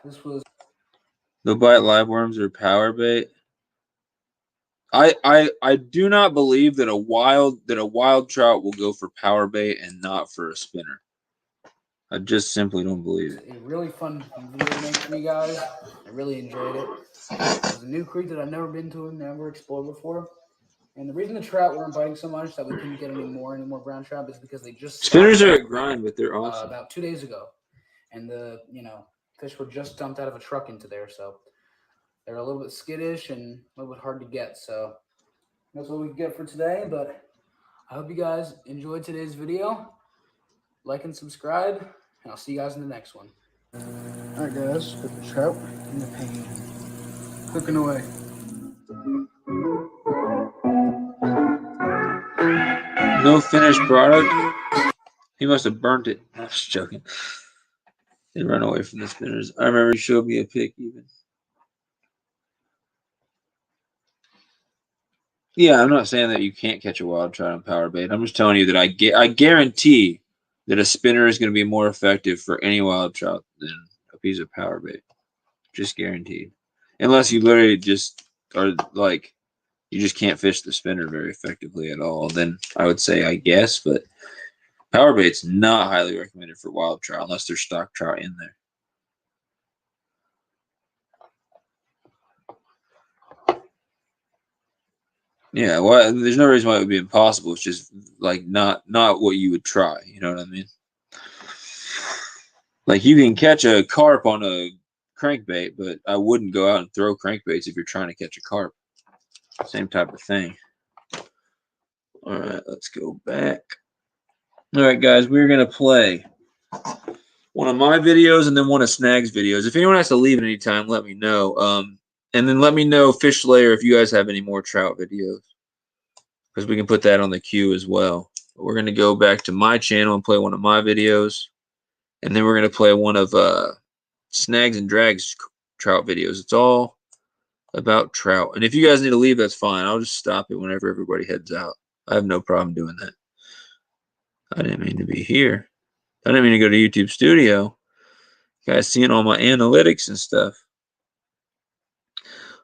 This was
They'll bite live worms or power bait. I do not believe that a wild trout will go for power bait and not for a spinner. I just simply don't believe it.
a really fun video to make for you guys. I really enjoyed it. It was a new creek that I've never been to and never explored before. And the reason the trout weren't biting so much that we couldn't get any more brown trout is because they just
Spinners are a grind, but they're awesome.
about 2 days ago, and the fish were just dumped out of a truck into there, so they're a little bit skittish and a little bit hard to get. So that's what we get for today. But I hope you guys enjoyed today's video. Like and subscribe, and I'll see you guys in the next one. All right, guys, put the trout in the pan, cooking away.
No finished product. He must have burnt it. I was joking. They run away from the spinners. I remember you showed me a pic even. Yeah, I'm not saying that you can't catch a wild trout on power bait. I'm just telling you that I guarantee that a spinner is going to be more effective for any wild trout than a piece of power bait. Just guaranteed. Unless you literally just are like, you just can't fish the spinner very effectively at all. Then I would say I guess, but power bait's not highly recommended for wild trout unless there's stock trout in there. Yeah, well, there's no reason why it would be impossible. It's just like not what you would try. You know what I mean? Like you can catch a carp on a crankbait, but I wouldn't go out and throw crankbaits if you're trying to catch a carp. Same type of thing. All right, let's go back. All right, guys, we're gonna play one of my videos and then one of Snag's videos. If anyone has to leave at any time, let me know. And then let me know, Fish Slayer, if you guys have any more trout videos, because we can put that on the queue as well. But we're gonna go back to my channel and play one of my videos, and then we're gonna play one of Snags and Drags trout videos. It's all about trout. And if you guys need to leave, that's fine. I'll just stop it whenever everybody heads out. I have no problem doing that. I didn't mean to be here. I didn't mean to go to YouTube Studio. You guys seeing all my analytics and stuff.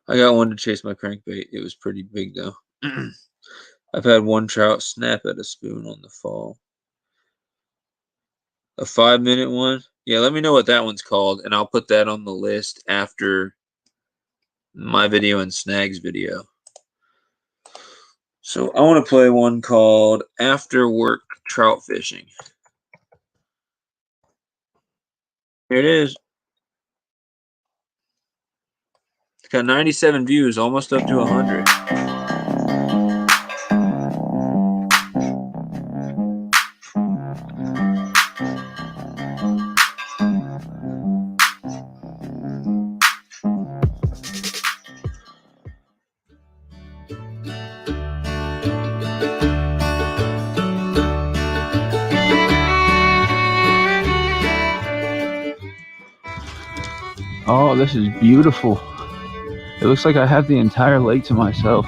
I got one to chase my crankbait. It was pretty big though. I've had one trout snap at a spoon on the fall. A 5-minute one. Yeah, let me know what that one's called, and I'll put that on the list after my video and Snag's video. So I want to play one called After Work Trout Fishing. Here it is. It's got 97 views, almost up to 100.
Oh, this is beautiful. It looks like I have the entire lake to myself.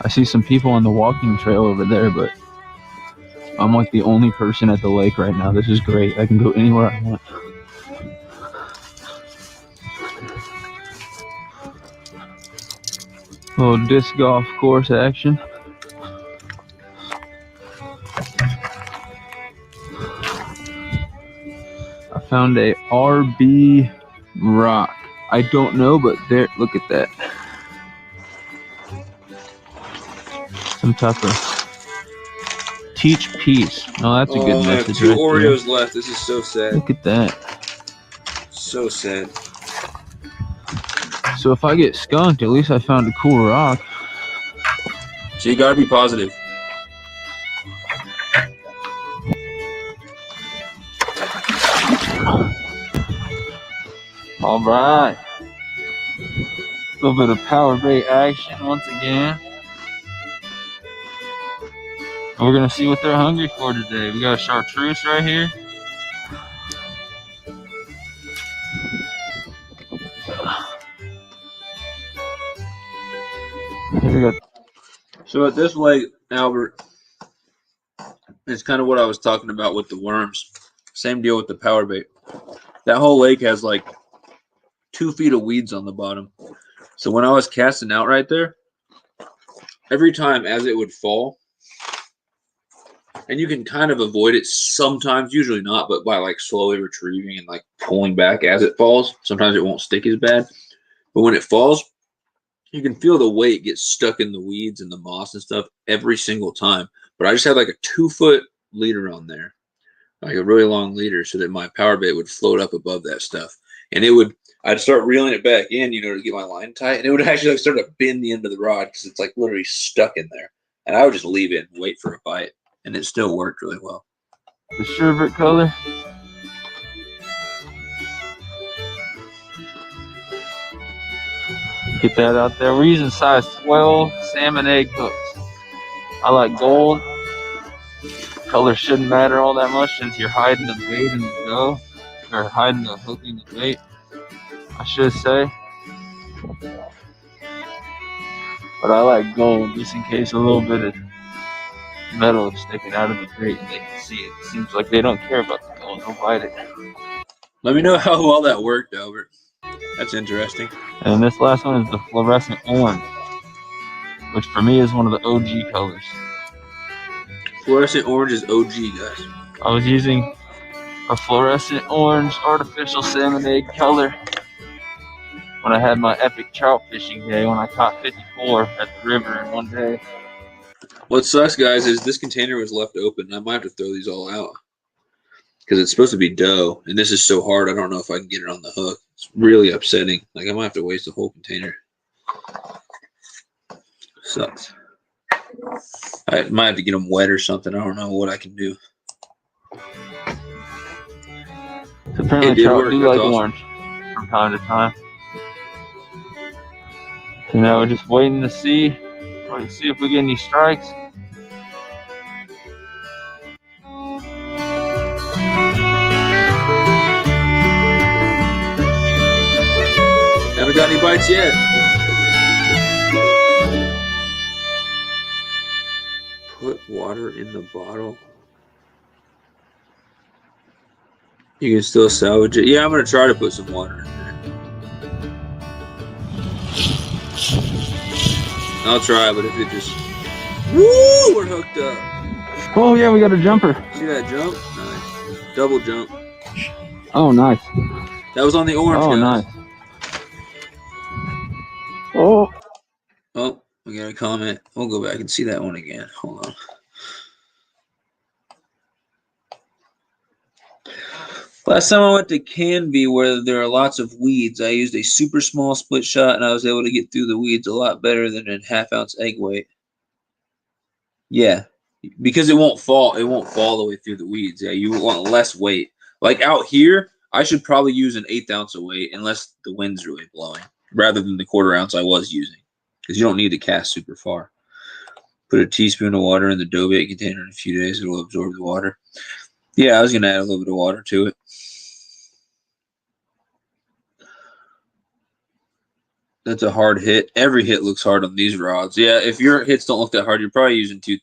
I see some people on the walking trail over there, but I'm like the only person at the lake right now. This is great. I can go anywhere I want. Little disc golf course action. I found a RB rock. I don't know, but there, look at that. Some type of teach peace. Oh, that's a good message.
Two
right
Oreos
there.
left. This is so sad.
Look at that.
So sad.
So if I get skunked, at least I found a cool rock.
So you gotta be positive.
All right. A little bit of power bait action once again. And we're gonna see what they're hungry for today. We got a chartreuse right here. Here we go.
So at this lake, Albert, it's kind of what I was talking about with the worms. Same deal with the power bait. That whole lake has like 2 feet of weeds on the bottom. So when I was casting out right there, every time as it would fall, and you can kind of avoid it sometimes, usually not, but by like slowly retrieving and like pulling back as it falls, sometimes it won't stick as bad. But when it falls, you can feel the weight get stuck in the weeds and the moss and stuff every single time. But I just had like a 2-foot leader on there, like a really long leader, so that my power bait would float up above that stuff. And it would, I'd start reeling it back in, you know, to get my line tight. And it would actually like start to bend the end of the rod because it's like literally stuck in there. And I would just leave it and wait for a bite. And it still worked really well.
The sherbet color. Get that out there. We're using size 12 salmon egg hooks. I like gold. Color shouldn't matter all that much since you're hiding the bait in the dough, or hiding the hook in the bait, I should say. But I like gold just in case a little bit of metal is sticking out of the bait and they can see it. It seems like they don't care about the gold. They'll bite it.
Let me know how well that worked, Albert. That's interesting.
And this last one is the fluorescent orange, which for me is one of the OG colors.
Fluorescent orange is OG, guys.
I was using a fluorescent orange artificial salmon egg color when I had my epic trout fishing day when I caught 54 at the river in one day.
What sucks, guys, is this container was left open. I might have to throw these all out because it's supposed to be dough, and this is so hard. I don't know if I can get it on the hook. It's really upsetting. Like I might have to waste the whole container. Sucks. I might have to get them wet or something. I don't know what I can do.
So apparently trout
work.
do
That's
like
awesome.
orange from time to time. So now we're just waiting to see if we get any strikes.
Haven't got any bites yet. Put water in the bottle. You can still salvage it. Yeah, I'm going to try to put some water in there. I'll try, but if it just... Woo! We're hooked up.
Oh yeah, we got a jumper.
See that jump? Nice. Double jump.
Oh nice.
That was on the orange.
Oh
guys.
nice. Oh.
Oh, we got a comment. We'll go back and see that one again. Hold on. Last time I went to Canby where there are lots of weeds, I used a super small split shot and I was able to get through the weeds a lot better than in half-ounce egg weight. Yeah, because it won't fall. It won't fall all the way through the weeds. Yeah, you want less weight. Like out here, I should probably use an 1/8 ounce of weight unless the wind's really blowing, rather than the 1/4 ounce I was using, because you don't need to cast super far. Put a teaspoon of water in the dough bait container in a few days. It will absorb the water. Yeah, I was going to add a little bit of water to it. That's a hard hit. Every hit looks hard on these rods. Yeah, if your hits don't look that hard, you're probably using too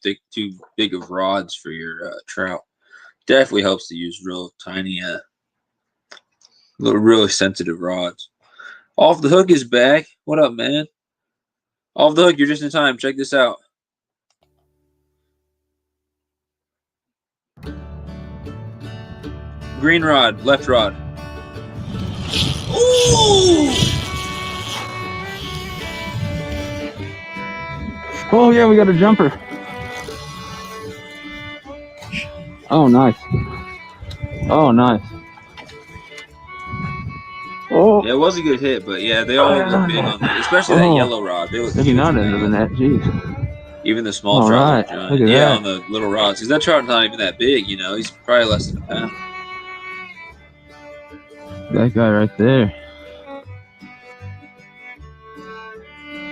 big of rods for your trout. Definitely helps to use real tiny, really sensitive rods. Off the Hook is back. What up, man? Off the Hook, you're just in time. Check this out. Green rod, left rod. Ooh!
Oh yeah, we got a jumper. Oh nice. Oh nice. Oh.
Yeah, it was a good hit, but yeah, they all look big on that, especially that yellow rod. They look
maybe not into the net. Jeez.
Even the small
All
trout.
right. Look at
yeah,
that.
on the little rods, because that trout's not even that big. You know, he's probably less than a pound.
That guy right there.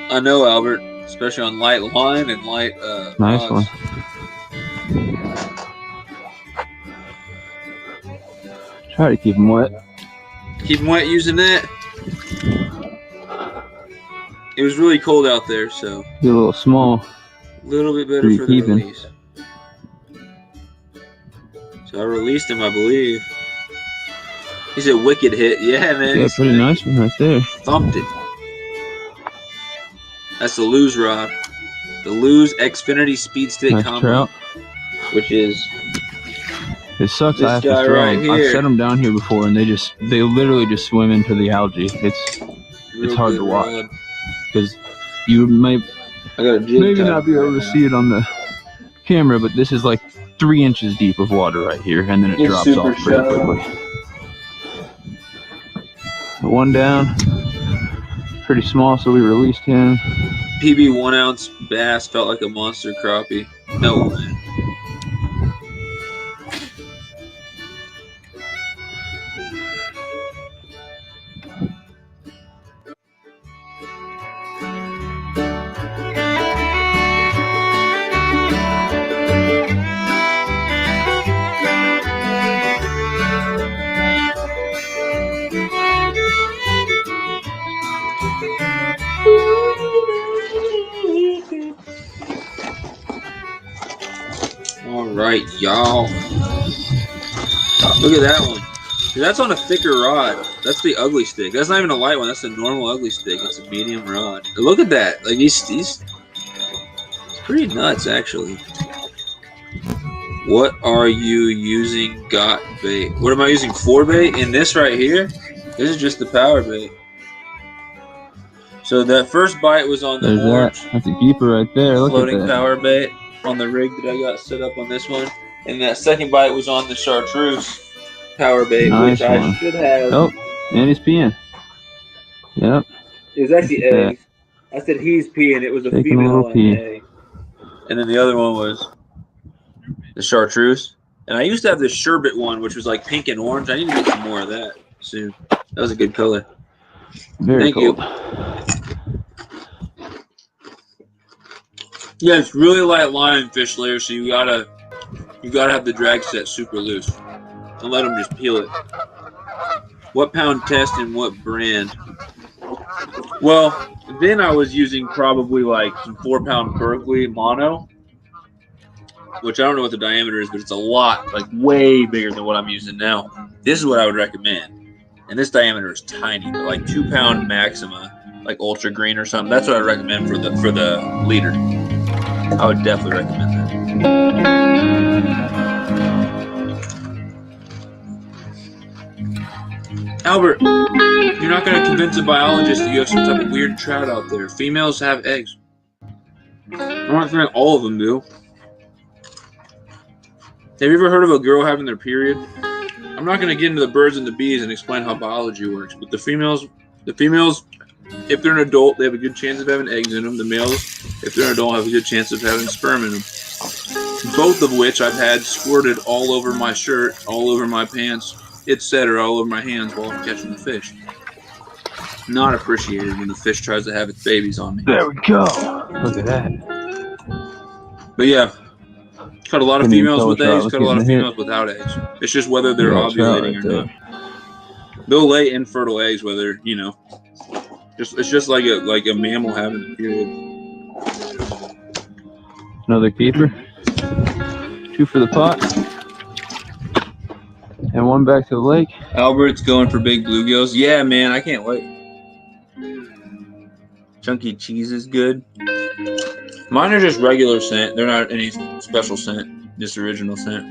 I know, Albert, especially on light line and light
Nice
rods.
one. Try to keep him wet.
Keep them wet using that. It was really cold out there, so
Get a little small.
a little bit better
Pretty
for the
keeping.
release. So I released him, I believe. He's a wicked hit. Yeah, man.
Yeah, pretty nice one right there.
Thumped it. That's the Lose rod. The Lose Xfinity Speed Stick
Nice
combo,
trout.
which is
It sucks.
This
I have to
guy
throw
right
them. I've
here.
set them down here before, and they literally just swim into the algae.
real
hard
good
to watch.
rod.
Because you might
I got a jig
maybe
tied
not be able to
right
see it on the camera, but this is like 3 inches deep of water right here, and then it
It's
drops
super
off pretty
shallow.
quickly. One down, pretty small, so we released him.
PB 1 ounce bass felt like a monster crappie. No way. All right, y'all. Look at that one. That's on a thicker rod. That's the ugly stick. That's not even a light one. That's the normal ugly stick. It's a medium rod. Look at that. Like he's pretty nuts, actually. What are you using? Got bait. What am I using for bait? In this right here, this is just the power bait. So that first bite was on the
There's
orange
that. That's a keeper right there. Look
floating
at that.
power bait on the rig that I got set up on this one. And that second bite was on the chartreuse power bait,
Nice
which I
one.
should have.
Oh, and he's peeing. Yep.
It was actually
Look at
eggs. I said he's peeing. It was a
Taking a
female
little
and
pee.
an egg. And then the other one was the chartreuse. And I used to have this sherbet one, which was like pink and orange. I need to get some more of that soon. That was a good color.
Very
Thank you.
cold.
Yeah, it's really light line fish layer, so you gotta have the drag set super loose. Don't let them just peel it. What pound test and what brand? Well, then I was using probably like some 4-pound Berkeley mono, which I don't know what the diameter is, but it's a lot, like way bigger than what I'm using now. This is what I would recommend. And this diameter is tiny, but like 2-pound Maxima, like Ultra Green or something. That's what I recommend for the leader. I would definitely recommend that. Albert, you're not going to convince a biologist that you have some type of weird trout out there. Females have eggs. I'm not saying all of them do. Have you ever heard of a girl having their period? I'm not going to get into the birds and the bees and explain how biology works, but the females, if they're an adult, they have a good chance of having eggs in them. The males, if they're an adult, have a good chance of having sperm in them. Both of which I've had squirted all over my shirt, all over my pants, etc., all over my hands while I'm catching the fish. Not appreciated when the fish tries to have its babies on me.
There we go. Look at that.
But yeah, caught a lot of
Couldn't even
females
tell
with
a trout
eggs,
was
caught a lot of
getting a hit.
females without eggs. It's just whether they're
Yeah, trout
ovulating
right
or
there.
not. They'll lay infertile eggs, whether it's just like a mammal having a period.
Another keeper. 2 for the pot. And 1 back to the lake.
Albert's going for big bluegills. Yeah, man, I can't wait. Chunky cheese is good. Mine are just regular scent. They're not any special scent, just original scent.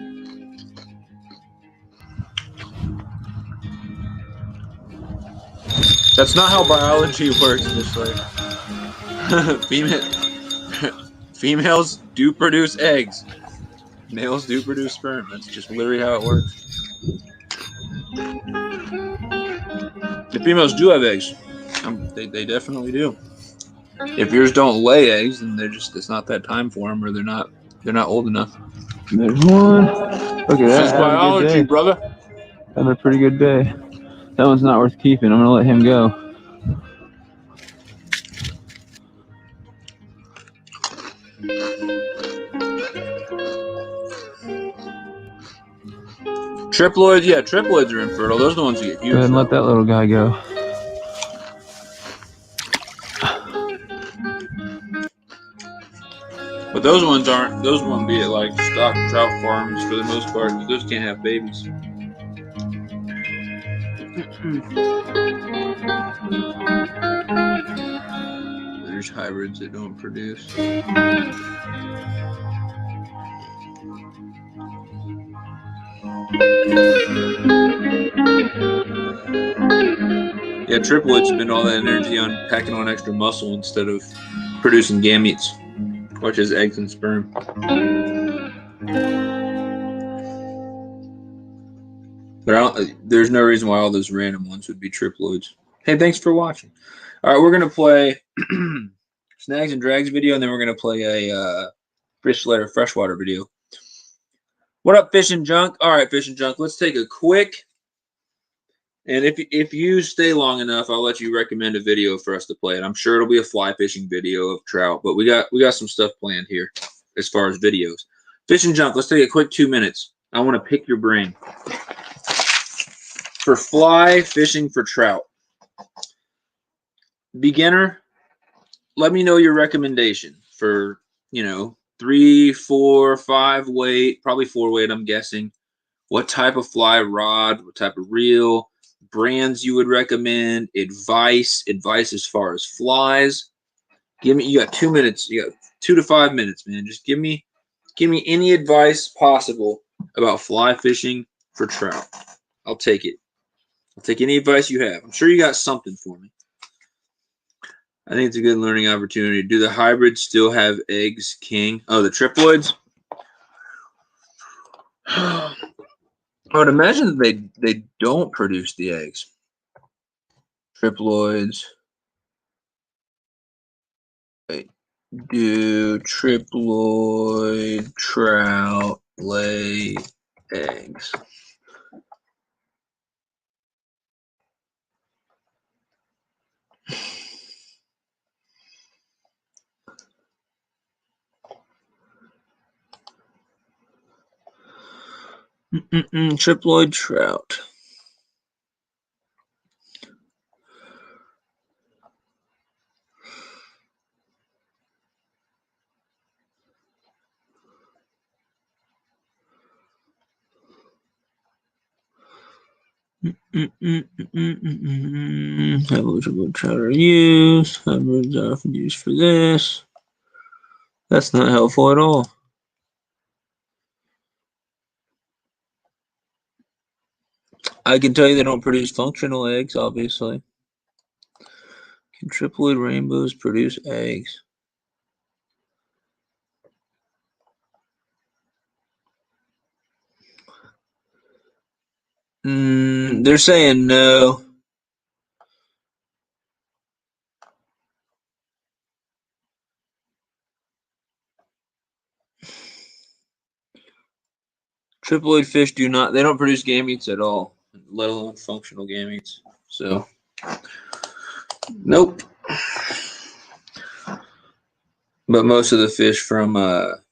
That's not how biology works, just like females do produce eggs. Males do produce sperm. That's just literally how it works. The females do have eggs. They definitely do. If yours don't lay eggs, then it's not that time for them, or they're not old enough.
There's 1. Look at that.
That's biology, brother.
Having a pretty good day. That one's not worth keeping. I'm gonna let him go.
Triploids, yeah, triploids are infertile. Those are the ones that get huge.
Go ahead and let that little guy go.
But those ones aren't. Those won't be at like stock trout farms for the most part, because those can't have babies. There's hybrids that don't produce. Yeah, triploids spend all that energy on packing on extra muscle instead of producing gametes, which is eggs and sperm. But there's no reason why all those random ones would be triploids. Hey, thanks for watching. All right, we're going to play Snags and Drags video, and then we're going to play a fish letter freshwater video. What up, Fishin' Junk? All right, Fishin' Junk, let's take a quick, and if you stay long enough, I'll let you recommend a video for us to play it. I'm sure it'll be a fly fishing video of trout, but we got some stuff planned here as far as videos. Fishin' Junk, let's take a quick 2 minutes. I want to pick your brain. For fly fishing for trout. Beginner, let me know your recommendation for, 3, 4, 5 weight, probably 4 weight, I'm guessing. What type of fly rod, what type of reel, brands you would recommend, advice as far as flies. You got 2 minutes, you got 2 to 5 minutes, man. Just give me any advice possible about fly fishing for trout. I'll take it. I'll take any advice you have. I'm sure you got something for me. I think it's a good learning opportunity. Do the hybrids still have eggs, King? Oh, the triploids? I would imagine they don't produce the eggs. Triploids. Wait. Do triploid trout lay eggs? Triploid trout. Eligible trout are used. Hybrids are often used for this. That's not helpful at all. I can tell you they don't produce functional eggs, obviously. Can triploid rainbows produce eggs? They're saying no. Triploid fish they don't produce gametes at all, let alone functional gametes. So, nope. But most of the fish from the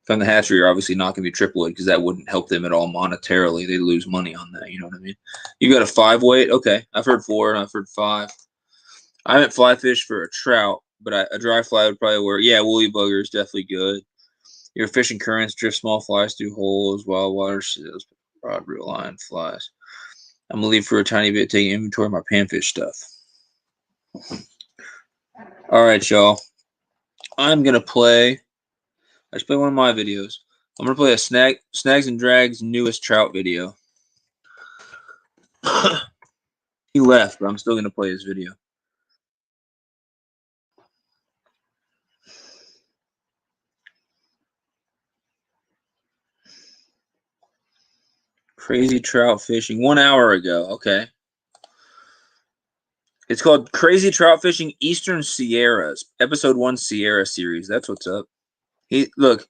hatchery are obviously not going to be triploid because that wouldn't help them at all monetarily. They lose money on that. You know what I mean? You got a 5 weight? Okay. I've heard 4 and I've heard 5. I haven't fly fished for a trout, but a dry fly would probably work. Yeah, woolly bugger is definitely good. You're fishing currents, drift small flies through holes, wild water, seals, rod, reel line, flies. I'm going to leave for a tiny bit, taking inventory of my panfish stuff. All right, y'all. I'm going to play. I just played one of my videos. I'm going to play a Snags and Drags newest trout video. He left, but I'm still going to play his video. Crazy trout fishing 1 hour ago. Okay. It's called Crazy Trout Fishing Eastern Sierras, Episode 1 Sierra Series. That's what's up. Look,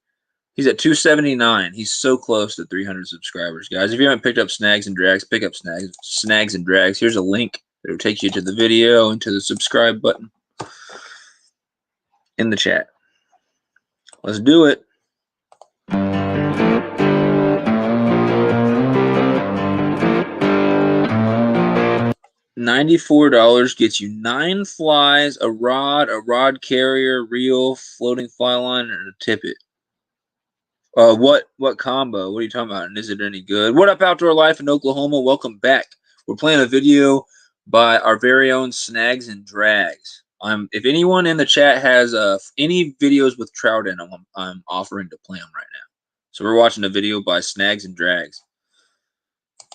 he's at 279. He's so close to 300 subscribers, guys. If you haven't picked up Snags and Drags, pick up Snags and Drags. Here's a link that will take you to the video and to the subscribe button in the chat. Let's do it. $94 gets you 9 flies, a rod carrier, reel, floating fly line, and a tippet. What combo? What are you talking about? And is it any good? What up, Outdoor Life in Oklahoma? Welcome back. We're playing a video by our very own Snags and Drags. If anyone in the chat has any videos with trout in them, I'm offering to play them right now. So we're watching a video by Snags and Drags,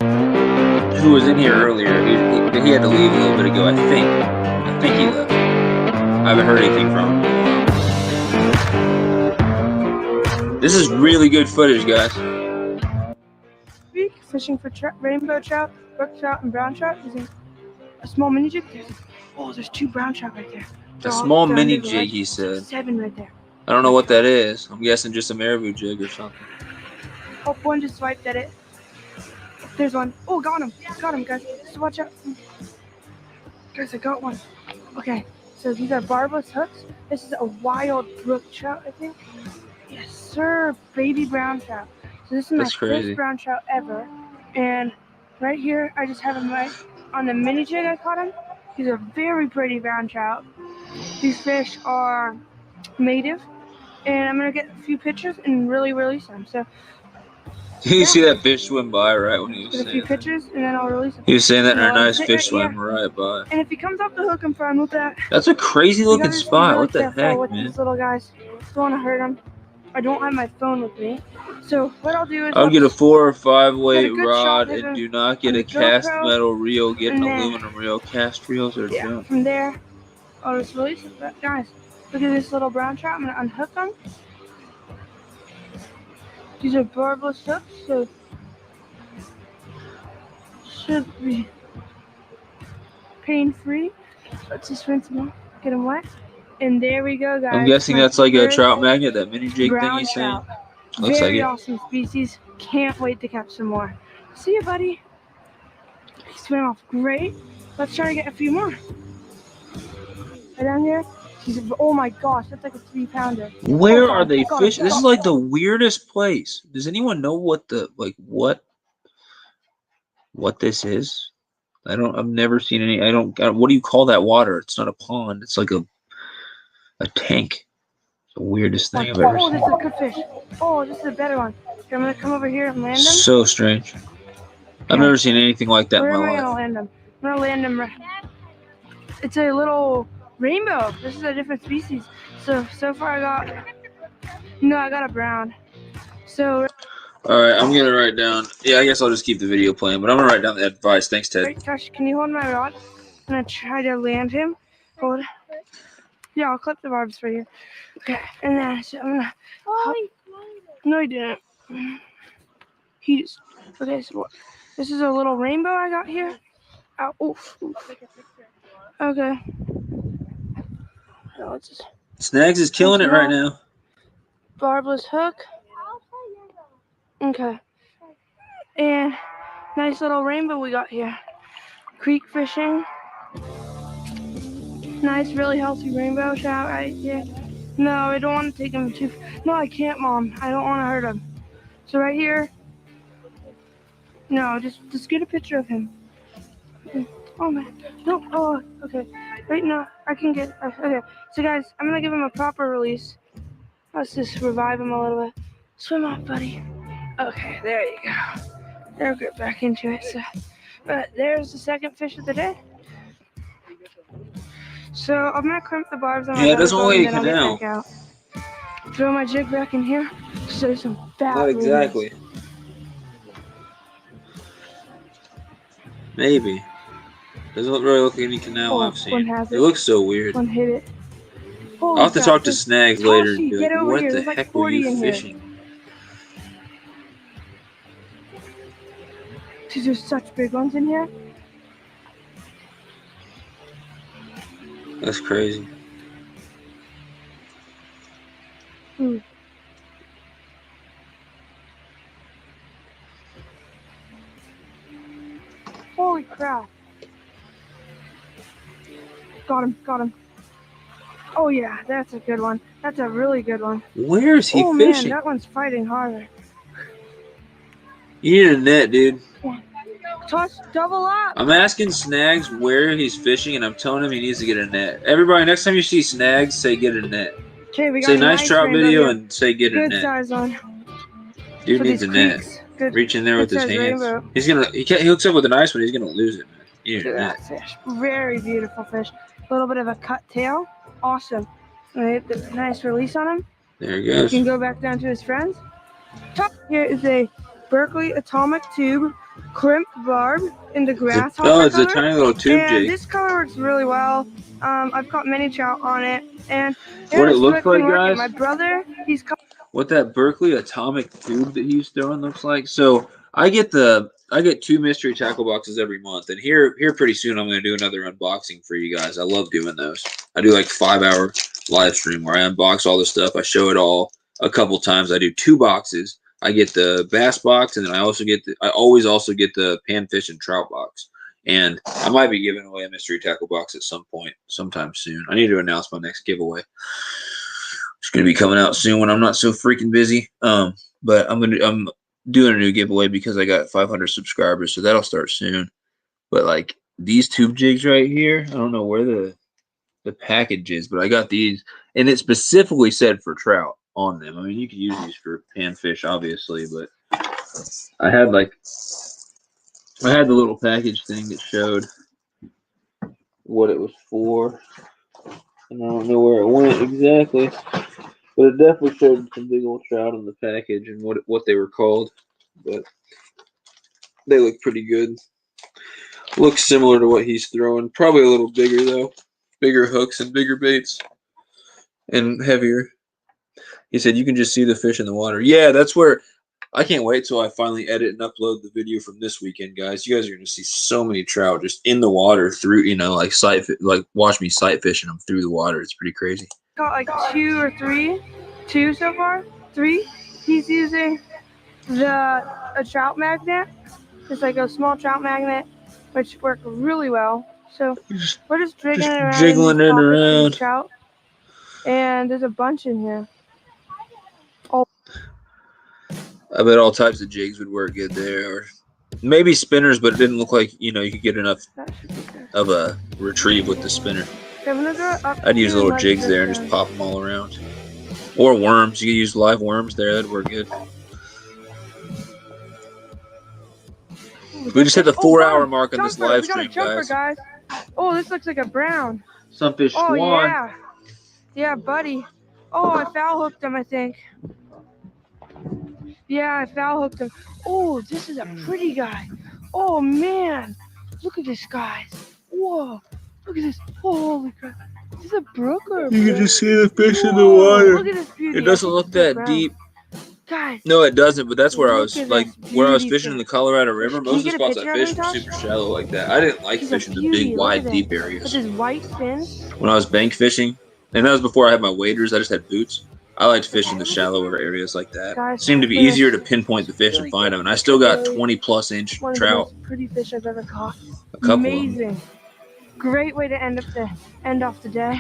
who was in here earlier. He had to leave a little bit ago, I think he left. I haven't heard anything from him. This is really good footage, guys.
Week fishing for rainbow trout, brook trout, and brown trout using a small mini jig. There's 2 brown trout right there.
A small mini jig, he said.
7 right there.
I don't know what that is. I'm guessing just a marabou jig or something.
Oh, one just swiped at it. There's one. Oh, got him. Got him, guys. Just watch out. Guys, I got one. Okay, so these are barbless hooks. This is a wild brook trout, I think. Yes, sir. Baby brown trout. So this is my first brown trout ever. And right here, I just have him right on the mini jig I caught him. He's a very pretty brown trout. These fish are native. And I'm going to get a few pictures and really release them. So
you see that fish swim by right when he was saying
a few pictures and then I'll release him.
He was saying that and a nice fish swam right by.
And if he comes off the hook, I'm fine with that.
That's a crazy looking spot. What the heck,
with
man?
These little guys. Don't want to hurt them. I don't have my phone with me. So what I'll do is
I'll get a 4 or 5 weight rod and do not get a cast metal reel. Get an aluminum reel. Cast reels are junk.
From there, I'll just release it. But guys, look at this little brown trout. I'm going to unhook them. These are barbless hooks, so should be pain-free. Let's just rinse them off, get them wet. And there we go, guys.
I'm guessing that's like a trout magnet, that mini jig thing he's saying. Looks like it.
Very awesome species. Can't wait to catch some more. See you, buddy. He swam off great. Let's try to get a few more. Right down here. Oh my gosh, that's like a 3-pounder.
Where are they fishing? This is like the weirdest place. Does anyone know what what this is? I've never seen any. What do you call that water? It's not a pond. It's like a tank. It's the weirdest thing I've ever seen.
This is a good fish. Oh, this is a better one. Okay, I'm gonna come over here and land them.
So strange. I've never seen anything like that in my life.
Where am I gonna land them? I'm gonna land them right. It's a little rainbow. This is a different species. So far I got No, I got a brown. So,
All right, I'm gonna write down. Yeah, I guess I'll just keep the video playing, but I'm gonna write down the advice. Thanks, Ted.
right, Josh, can you hold my rod? I'm gonna try to land him. Hold. Yeah, I'll clip the barbs for you. Okay, and then so I'm gonna. No, he didn't. He just. Okay, so this is a little rainbow I got here. Ow, oof, oof. Okay. So let's just.
Snags is killing it right now.
Barbless hook. Okay. And nice little rainbow we got here. Creek fishing. Nice, really healthy rainbow trout right here. No, I don't want to take him too. No, I can't, Mom. I don't want to hurt him. So right here. No, just get a picture of him. Oh man. No. Oh, okay. Right now, I can get. Okay. So guys, I'm gonna give him a proper release. Let's just revive him a little bit. Swim off, buddy. Okay, there you go. Now get back into it. So, there's the second fish of the day. So I'm gonna crimp the barbs on my
Yeah, it doesn't
belly
look
button,
like a
then I'll
canal.
get back out. Throw my jig back in here. So there's some fat.
Not exactly. Maybe. Doesn't really look like any canal I've seen. It looks so weird.
One hit it.
I'll have to talk to Snags later and be like, what the
Like
heck were you
here.
fishing?
Dude, there's such big ones in here.
That's crazy.
Holy crap. Got him. Oh yeah, that's a good one. That's a really good one.
Where is he
oh
fishing?
Man, that one's fighting harder.
You need a net, dude.
Toss, double up.
I'm asking Snags where he's fishing, and I'm telling him he needs to get a net. Everybody, next time you see Snags, say get a net.
Okay, we got
say
a
nice trout video
here.
and say get a
Good
net.
size one.
Dude
For
needs a
these
net.
creeks. Good.
Reach in there with his
size
hands.
rainbow.
He hooks up with a nice one. He's gonna lose it, man. You need a
Look at
net.
that fish. Very beautiful fish. A little bit of a cut tail. Awesome. Right, nice release on him.
There he
He
goes.
can go back down to his friends. Top here is a Berkeley atomic tube crimped barb in the grasshopper
Oh, it's a
color.
tiny little tube
And
jig.
this color works really well. I've caught many trout on it. And
What it
it's
looks
really
like,
working.
guys?
My brother, he's caught.
What that Berkeley atomic tube that he's throwing looks like. So I get 2 mystery tackle boxes every month, and here pretty soon I'm going to do another unboxing for you guys. I love doing those. I do like 5-hour live stream where I unbox all the stuff. I show it all a couple times. I do 2 boxes. I get the bass box, and then I always also get the panfish and trout box. And I might be giving away a mystery tackle box at some point, sometime soon. I need to announce my next giveaway. It's going to be coming out soon when I'm not so freaking busy. But I'm doing a new giveaway because I got 500 subscribers, so that'll start soon. But like these tube jigs right here, I don't know where the package is, but I got these, and it specifically said for trout on them. I mean, you could use these for panfish, obviously, but I had the little package thing that showed what it was for, and I don't know where it went exactly. But it definitely showed some big old trout on the package and what they were called. But they look pretty good. Looks similar to what he's throwing. Probably a little bigger, though. Bigger hooks and bigger baits. And heavier. He said you can just see the fish in the water. Yeah, that's where... I can't wait till I finally edit and upload the video from this weekend, guys. You guys are going to see so many trout just in the water through, watch me sight fishing them through the water. It's pretty crazy.
Caught like 2 or 3. 2 so far. 3. He's using a trout magnet. It's like a small trout magnet, which worked really well. So we're just jiggling it around.
Jiggling it around.
Trout. And there's a bunch in here.
I bet all types of jigs would work good there, or maybe spinners, but it didn't look like you could get enough of a retrieve with the spinner.
Okay, I'm gonna go up.
I'd use little jigs there and just pop them all around, or worms. You could use live worms there; that'd work good. We just hit the 4-hour mark on this live stream, guys.
Oh, this looks like a brown.
Sunfish
Oh
swan.
yeah, buddy. Oh, I foul hooked him, I think. Yeah, I foul hooked him. Oh, this is a pretty guy. Oh, man. Look at this, guys. Whoa. Look at this. Holy crap. Is this a brook or a
You can
brook?
just see the fish in the
Whoa,
water.
look at this beauty.
It doesn't look that
brown.
deep.
Guys,
No, it doesn't. But that's where I
look
was
at
like,
this
where I was
beauty
fishing in the
fish.
Colorado River.
Can
Most
you
of the
get a
spots I
picture of
fished
him,
were
Josh?
super shallow like that. I didn't like
He's a
fishing the
beauty.
big,
Look
wide,
at this.
deep
With
areas.
his white fins.
When I was bank fishing, and that was before I had my waders. I just had boots. I liked fishing the shallower areas like that.
Guys,
Seemed to be
look at
easier to
this.
pinpoint the fish and
Really
find
good.
them. And I still got
Really
20+ inch
one of the
trout.
most pretty fish I've ever caught.
A couple of them.
Amazing. Great way to end off the day.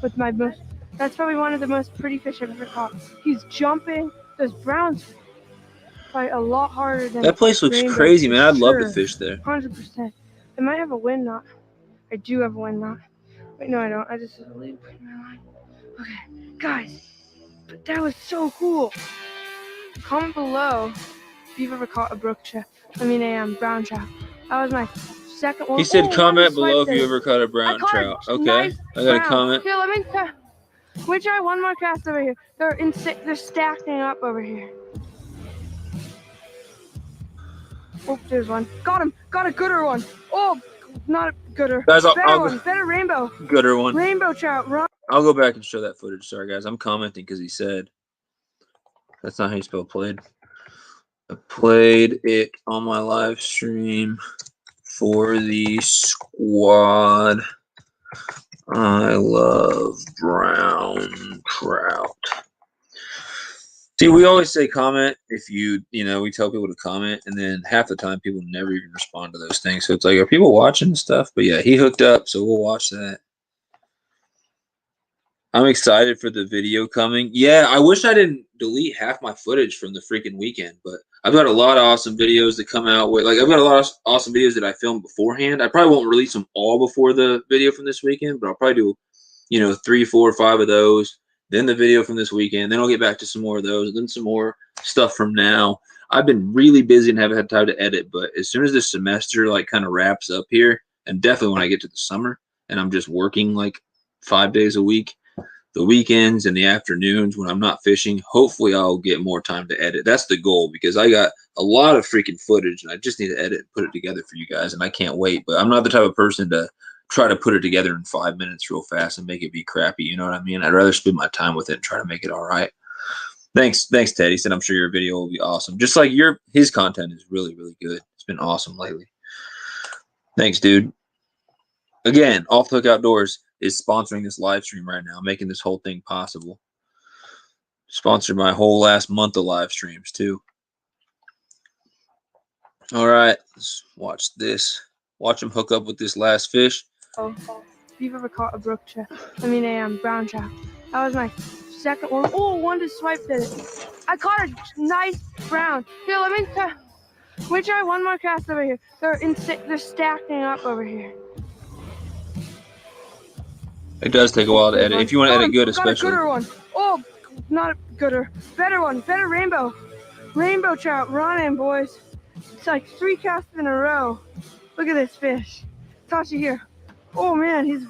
With my most, that's probably one of the most pretty fish I've ever caught. He's jumping. Those browns fight a lot harder than
That place looks
rainbows,
crazy,
for
man. I'd love to
sure.
fish there.
100%. I might have a wind knot. I do have a wind knot. Wait, no, I don't. I just have a loop in my line. Okay, guys, but that was so cool. Comment below if you've ever caught a brook trout. I mean, a brown trout. That was my second one.
He said,
Oh,
comment
one
below if
swiped
you
it.
ever caught a
I
brown
caught
trout.
a
Okay,
nice
I got a
brown.
comment.
Here, let me try one more cast over here. They're stacking up over here. Oh, there's one. Got him. Got a gooder one. Oh, not a gooder.
Guys,
Better rainbow.
Gooder one.
Rainbow trout. Run.
I'll go back and show that footage. Sorry, guys. I'm commenting because he said. That's not how you spell played. I played it on my live stream for the squad. I love brown trout. See, we always say comment if we tell people to comment, and then half the time people never even respond to those things. So it's like, are people watching and stuff? But yeah, he hooked up, so we'll watch that. I'm excited for the video coming. Yeah, I wish I didn't delete half my footage from the freaking weekend, but I've got a lot of awesome videos that come out with, like, I've got a lot of awesome videos that I filmed beforehand. I probably won't release them all before the video from this weekend, but I'll probably do, 3, 4, 5 of those, then the video from this weekend, then I'll get back to some more of those, and then some more stuff from now. I've been really busy and haven't had time to edit, but as soon as this semester, like, kind of wraps up here, and definitely when I get to the summer, and I'm just working, like, 5 days a week, the weekends and the afternoons when I'm not fishing, hopefully I'll get more time to edit. That's the goal, because I got a lot of freaking footage and I just need to edit and put it together for you guys, and I can't wait. But I'm not the type of person to try to put it together in 5 minutes real fast and make it be crappy. You know what I mean? I'd rather spend my time with it and try to make it all right. Thanks, Ted. He said, I'm sure your video will be awesome. Just like his content is really, really good. It's been awesome lately. Thanks, dude. Again, Off the Hook Outdoors is sponsoring this live stream right now, making this whole thing possible. Sponsored my whole last month of live streams too. All right, let's watch this. Watch him hook up with this last fish.
Oh, if you've ever caught a brook trout, I mean a brown trout. That was my second one. Oh, one just swiped at it. I caught a nice brown. Here, let me try one more cast over here. They're stacking up over here.
It does take a while to edit. If you want to edit good, especially.
Got a gooder one. Oh, not a gooder. Better one. Better rainbow. Rainbow trout. Run in, boys. It's like 3 casts in a row. Look at this fish. Tashi, here. Oh man, he's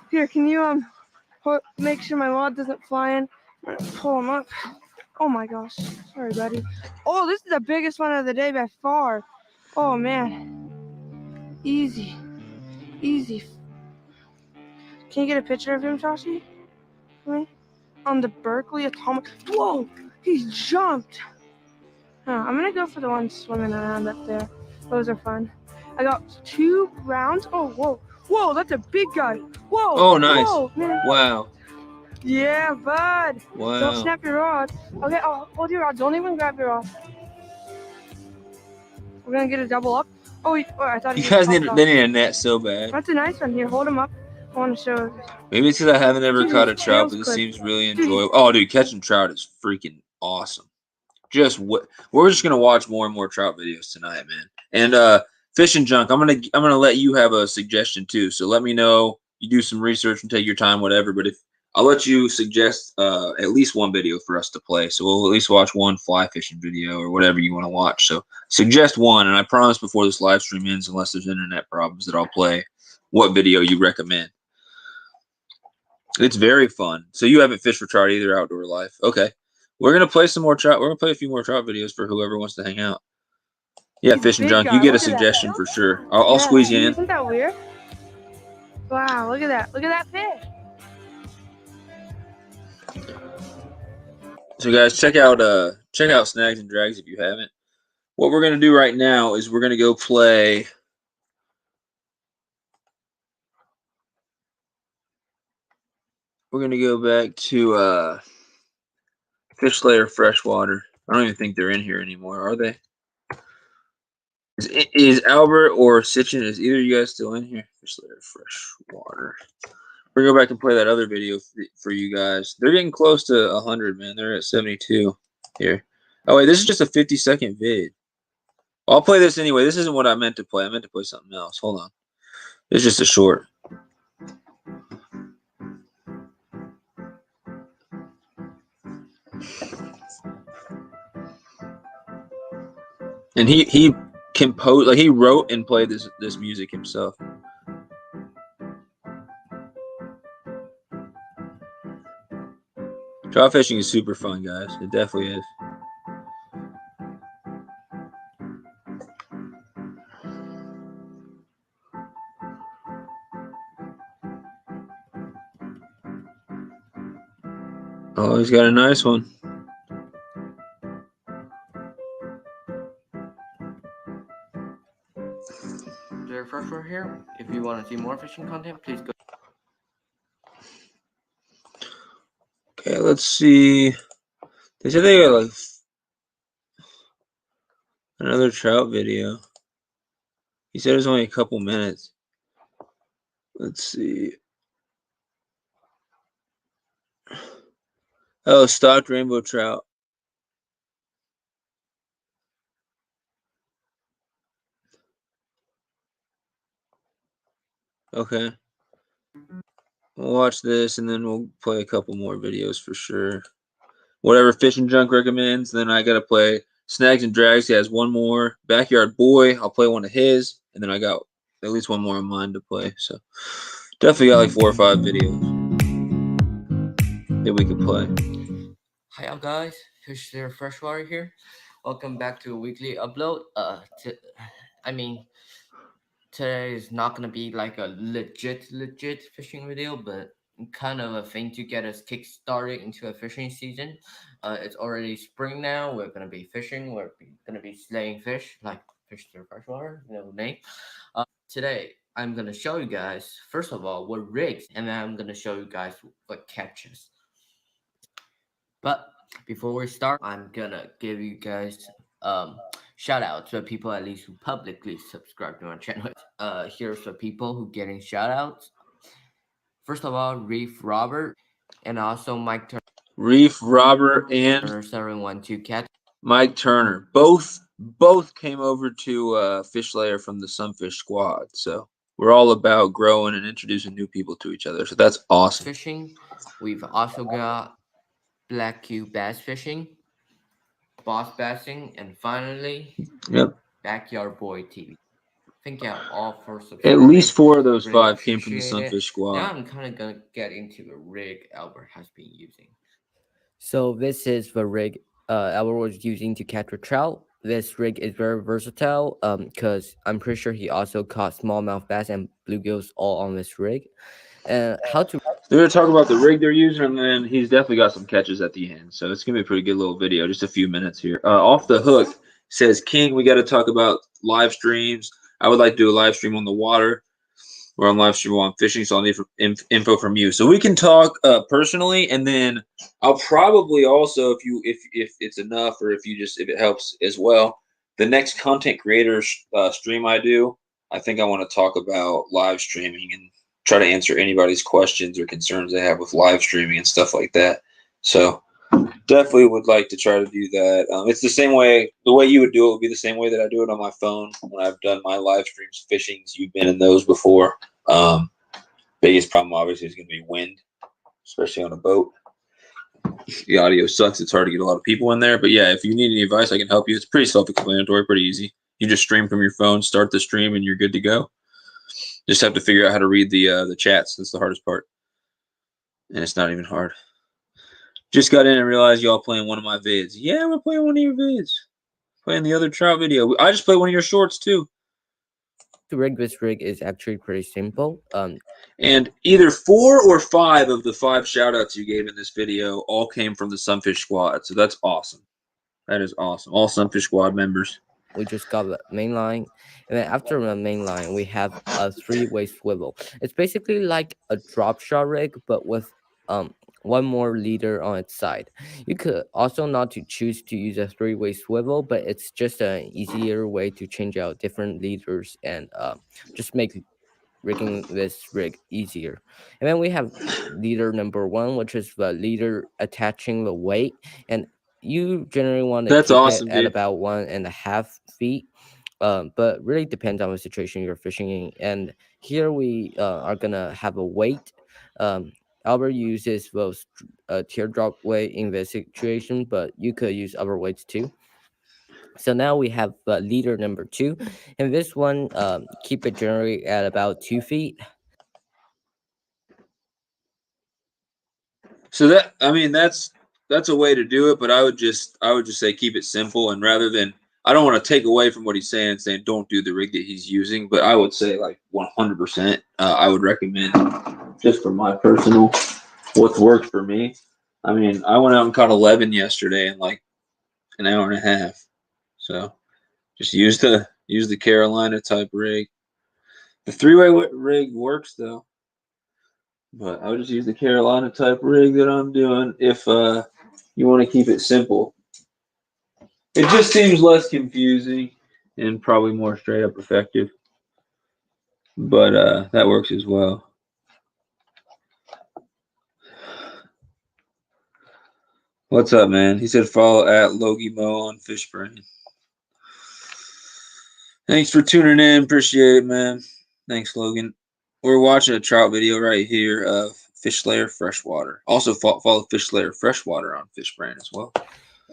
here. Can you make sure my rod doesn't fly in? I'm gonna pull him up. Oh my gosh. Sorry, buddy. Oh, this is the biggest one of the day by far. Oh man. Easy. Easy. Can you get a picture of him, Tashi? For me? On the Berkeley Atomic. Whoa! He's jumped! Oh, I'm gonna go for the ones swimming around up there. Those are fun. I got 2 rounds. Oh, whoa. Whoa, that's a big guy. Whoa!
Oh, nice.
Whoa, man.
Wow.
Yeah, bud.
Wow.
Don't snap your rod. Okay, hold your rod. Don't even grab your rod. We're gonna get a double up. Oh, I thought
You guys need a net so bad.
That's a nice one. Here, hold him up. I want to show.
Maybe it's because I haven't ever
Dude,
caught a
his
trout,
tail's
but this
good.
seems really enjoyable. Oh, dude, catching trout is freaking awesome. We're just gonna watch more and more trout videos tonight, man. And Fishin' Junk, I'm gonna let you have a suggestion too. So let me know. You do some research and take your time, whatever. But if I'll let you suggest at least one video for us to play. So we'll at least watch one fly fishing video or whatever you want to watch. So suggest one, and I promise before this live stream ends, unless there's internet problems, that I'll play what video you recommend. It's very fun. So you haven't fished for trout either, outdoor life. Okay. We're going to play some more trout. We're going to play a few more trout videos for whoever wants to hang out. Yeah,
He's a
Fishing
big
Junk,
guy.
you get a
Look at that.
suggestion for sure. I'll
Yeah,
squeeze you in.
isn't that weird? Wow, look at that. Look at that fish.
So guys, check out Snags and Drags if you haven't. What we're gonna do right now is we're gonna go play. We're gonna go back to Fish Layer Freshwater. I don't even think they're in here anymore, are they? Is Albert or Sitchin, is either of you guys still in here? Fish Layer Freshwater. We're gonna go back and play that other video for you guys. They're getting close to 100, man. They're at 72 here. Oh wait, this is just a 50-second vid. I'll play this anyway. This isn't what I meant to play. I meant to play something else. Hold on. It's just a short. And he composed, like he wrote and played this music himself. Trout fishing is super fun, guys. It definitely is. Oh, he's got a nice one.
Freshwater here. If you want to see more fishing content, please go.
Okay, let's see. They said they got like another trout video. He said it was only a couple minutes. Let's see. Oh, stocked rainbow trout. Okay. We'll watch this and then we'll play a couple more videos for sure. Whatever Fishing Junk recommends. Then I gotta play Snags and Drags. He has one more. Backyard Boy, I'll play one of his, and then I got at least one more of mine to play. So definitely got like 4 or 5 videos that we could play.
Hi guys, Fish there Freshwater here. Welcome back to a weekly upload. Today is not gonna be like a legit fishing video, but kind of a thing to get us kick-started into a fishing season. It's already spring now. We're gonna be fishing. We're gonna be slaying fish, like Fish through Freshwater, name. Today I'm gonna show you guys first of all what rigs, and then I'm gonna show you guys what catches. But before we start, I'm gonna give you guys shout out to the people at least who publicly subscribe to my channel. Here's the people who getting shout outs. First of all, Reef Robert and also Mike Turner.
Reef Robert and
712 Cat.
Mike Turner. Both came over to Fish Layer from the Sunfish squad. So we're all about growing and introducing new people to each other. So that's awesome.
Fishing. We've also got Black Q Bass Fishing, Boss Bassing, and finally, Backyard Boy TV. Thank you all for subscribing.
At least 4 of those
really
5 came from the Sunfish squad.
Now I'm kind of gonna get into the rig Albert has been using. So this is the rig Albert was using to catch a trout. This rig is very versatile because I'm pretty sure he also caught smallmouth bass and bluegills all on this rig. How to...
They're going to talk about the rig they're using, and then he's definitely got some catches at the end. So it's going to be a pretty good little video, just a few minutes here. Off the Hook says, King, we got to talk about live streams. I would like to do a live stream on the water or on live stream while I'm fishing, so I'll need info from you. So we can talk personally, and then I'll probably also, if it's enough or if it helps as well, the next content creator stream I do, I think I want to talk about live streaming and try to answer anybody's questions or concerns they have with live streaming and stuff like that. So definitely would like to try to do that. It's the same way, the way you would do it would be the same way that I do it on my phone when I've done my live streams, fishings. You've been in those before. Biggest problem obviously is going to be wind, especially on a boat. The audio sucks. It's hard to get a lot of people in there. But yeah, if you need any advice, I can help you. It's pretty self-explanatory, pretty easy. You just stream from your phone, start the stream, and you're good to go. Just have to figure out how to read the chats. That's the hardest part. and it's not even hard. Just got in and realized y'all playing one of my vids. Yeah, we're playing one of your vids. Playing the other trout video. I just played one of your shorts too.
To rig this rig is actually pretty simple.
And either 4 or 5 of the 5 shoutouts you gave in this video all came from the Sunfish Squad. So that's awesome. That is awesome. All Sunfish Squad members.
We just got the main line, and then after the main line, we have a 3-way swivel. It's basically like a drop shot rig, but with one more leader on its side. You could also not to choose to use a 3-way swivel, but it's just an easier way to change out different leaders and just make rigging this rig easier. And then we have leader number 1, which is the leader attaching the weight, and you generally want to keep
awesome,
it at
dude.
about 1.5 feet. But really depends on the situation you're fishing in. And here we are gonna have a weight. Albert uses those teardrop weight in this situation, but you could use other weights too. So now we have leader number 2, and this one keep it generally at about 2 feet.
So that's a way to do it, but I would just say keep it simple, and rather than, I don't want to take away from what he's saying don't do the rig that he's using, but I would say like 100%. I would recommend, just for my personal, what's worked for me. I mean, I went out and caught 11 yesterday in like an hour and a half. So just use the Carolina type rig. The 3-way rig works though, but I would just use the Carolina type rig that I'm doing if you want to keep it simple. It just seems less confusing and probably more straight up effective, but that works as well. What's up, man? He said follow at Logie Mo on Fishbrain. Thanks for tuning in. Appreciate it, man. Thanks, Logan. We're watching a trout video right here of Fish Slayer Freshwater. Also follow Fish Slayer Freshwater on Fishbrain as well.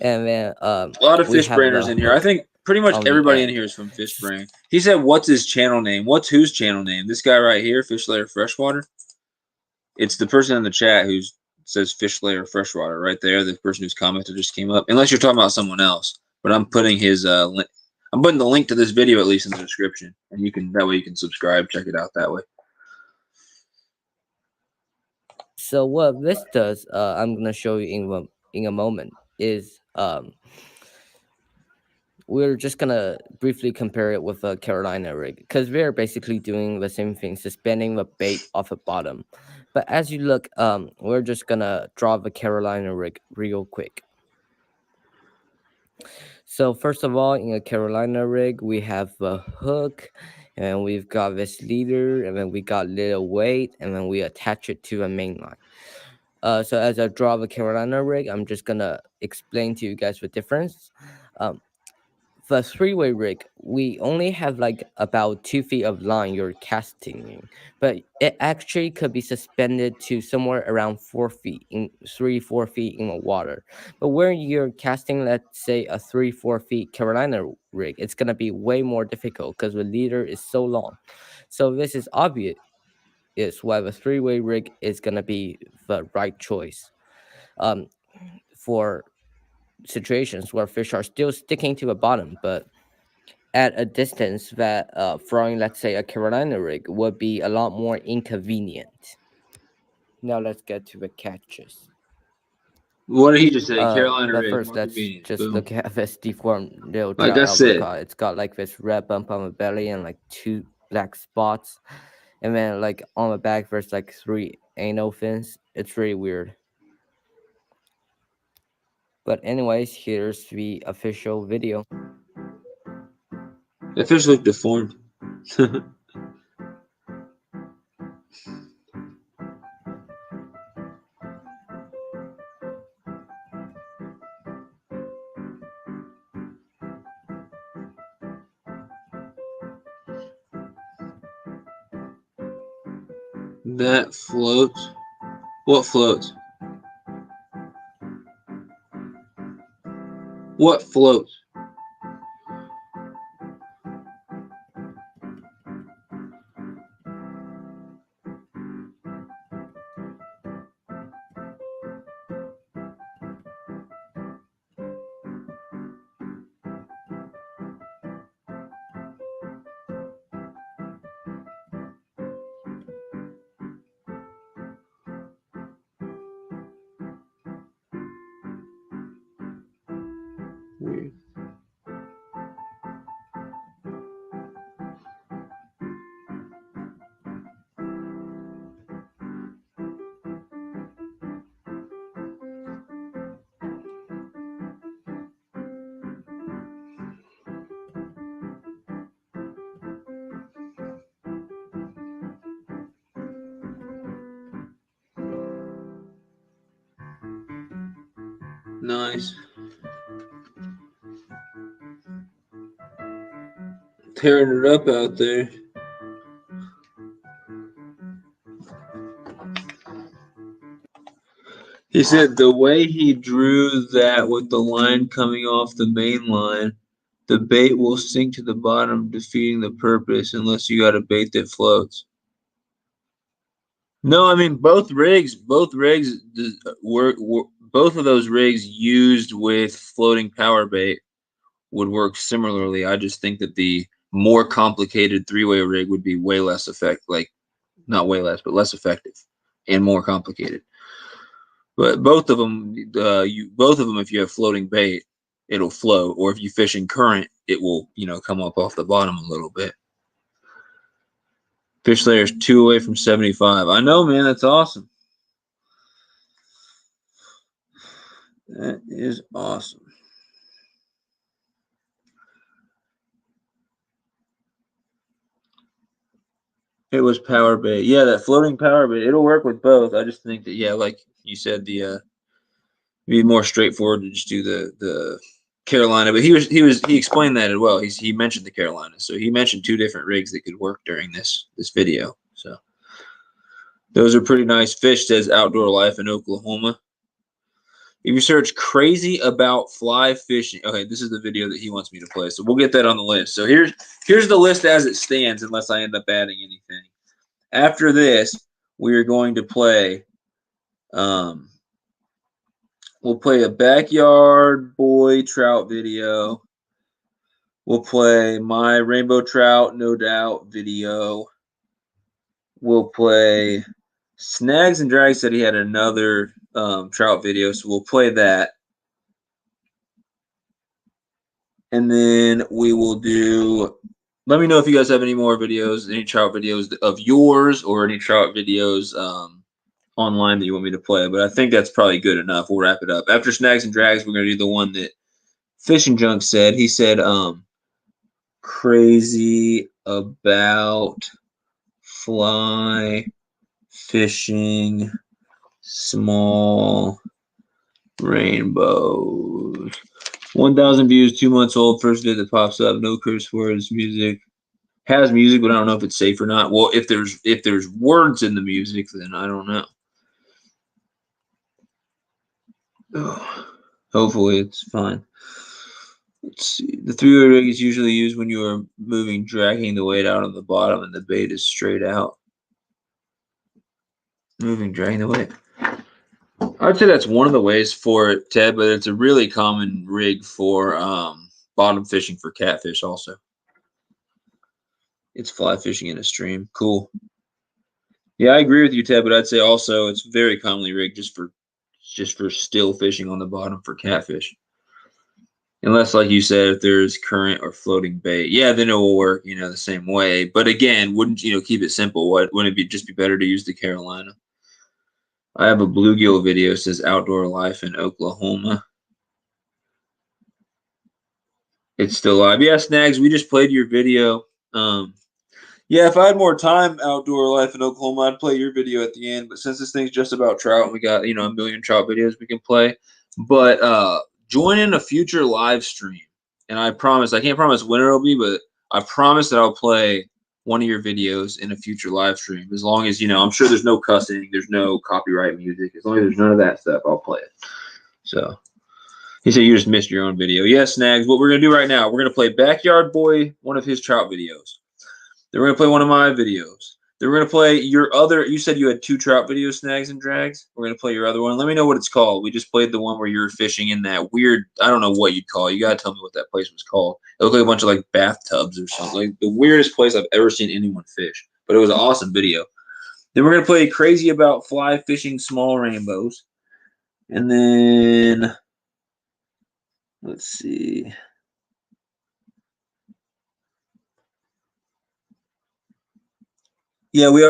And then
a lot of Fishbrainers in here. I think pretty much everybody in here is from Fishbrain. He said, "What's his channel name? What's whose channel name? This guy right here, Fish Slayer Freshwater. It's the person in the chat who says Fish Slayer Freshwater right there. The person whose commented just came up. Unless you're talking about someone else, but I'm putting his link. I'm putting the link to this video at least in the description, and that way you can subscribe, check it out that way."
So what this does, I'm gonna show you in a moment, is we're just gonna briefly compare it with a Carolina rig, because we're basically doing the same thing, suspending the bait off the bottom. But as you look, we're just gonna draw the Carolina rig real quick. So first of all, in a Carolina rig, we have a hook, and we've got this leader, and then we got little weight, and then we attach it to a main line. So as I draw the Carolina rig, I'm just gonna explain to you guys the difference. The 3-way rig, we only have like about 2 feet of line you're casting in, but it actually could be suspended to somewhere around 4 feet, in 3-4 feet in the water. But when you're casting, let's say a 3-4 feet Carolina rig, it's gonna be way more difficult because the leader is so long. So this is obvious why the 3-way rig is gonna be the right choice. For situations where fish are still sticking to the bottom, but at a distance that throwing, let's say, a Carolina rig would be a lot more inconvenient. Now let's get to the catches.
What did he just say? Carolina
but
rig.
First, let's just look at this deformed little trout.
Like I said,
it's got like this red bump on the belly and like 2 black spots, and then like on the back there's like 3 anal fins. It's really weird. But anyways, here's the official video.
the fish look deformed. That floats. What floats? What floats? weird. Nice. Tearing it up out there. He said the way he drew that with the line coming off the main line, the bait will sink to the bottom, defeating the purpose unless you got a bait that floats. No, I mean both rigs work. Both of those rigs used with floating power bait would work similarly. I just think that the more complicated three-way rig would be way less effective, like not way less, but less effective and more complicated. But both of them, if you have floating bait, it'll float, or if you fish in current, it will, come up off the bottom a little bit. Fish layers 2 away from 75. I know, man. That's awesome. That is awesome. It was power bait. Yeah, that floating power bait. It'll work with both. I just think that, yeah, like you said, it'd be more straightforward to just do the Carolina. But he explained that as well. He mentioned the Carolina. So he mentioned 2 different rigs that could work during this video. So those are pretty nice fish, says Outdoor Life in Oklahoma. If you search crazy about fly fishing, okay, this is the video that he wants me to play, so we'll get that on the list. So here's the list as it stands, unless I end up adding anything. After this, we are going to play. We'll play a backyard boy trout video. We'll play my rainbow trout, no doubt video. We'll play Snags and Drag said he had another trout video, so we'll play that. And then we will do, let me know if you guys have any more videos, any trout videos of yours, or any trout videos online that you want me to play. But I think that's probably good enough. We'll wrap it up. After Snags and Drags, we're going to do the one that Fishing Junk said. He said, crazy about fly fishing small rainbows. 1,000 views, 2 months old. First video that pops up. No curse words. Music has music, but I don't know if it's safe or not. Well, if there's words in the music, then I don't know. Oh, hopefully it's fine. Let's see. The 3-way rig is usually used when you are moving, dragging the weight out on the bottom, and the bait is straight out. Moving, dragging the weight. I'd say that's one of the ways for it, Ted, but it's a really common rig for bottom fishing for catfish also. It's fly fishing in a stream. Cool. Yeah, I agree with you, Ted, but I'd say also it's very commonly rigged just for still fishing on the bottom for catfish. Unless, like you said, if there's current or floating bait, yeah, then it will work, the same way. But again, wouldn't keep it simple? Wouldn't it just be better to use the Carolina? I have a bluegill video, says Outdoor Life in Oklahoma. It's still live. Yeah, Snags, we just played your video. Yeah, if I had more time, Outdoor Life in Oklahoma, I'd play your video at the end. But since this thing's just about trout, we got, a million trout videos we can play. But join in a future live stream. And I can't promise when it'll be, but I promise that I'll play one of your videos in a future live stream. As long as, I'm sure there's no cussing, there's no copyright music. As long as there's none of that stuff, I'll play it. So he said you just missed your own video. Yes, Snags, what we're going to do right now, we're going to play Backyard Boy, one of his trout videos. Then we're going to play one of my videos. Then we're going to play your other, you said you had 2 trout videos, Snags and Drags. We're going to play your other one. Let me know what it's called. We just played the one where you're fishing in that weird, I don't know what you'd call it. You got to tell me what that place was called. It looked like a bunch of like bathtubs or something. Like the weirdest place I've ever seen anyone fish. But it was an awesome video. Then we're going to play Crazy About Fly Fishing Small Rainbows. And then Let's see. Yeah, we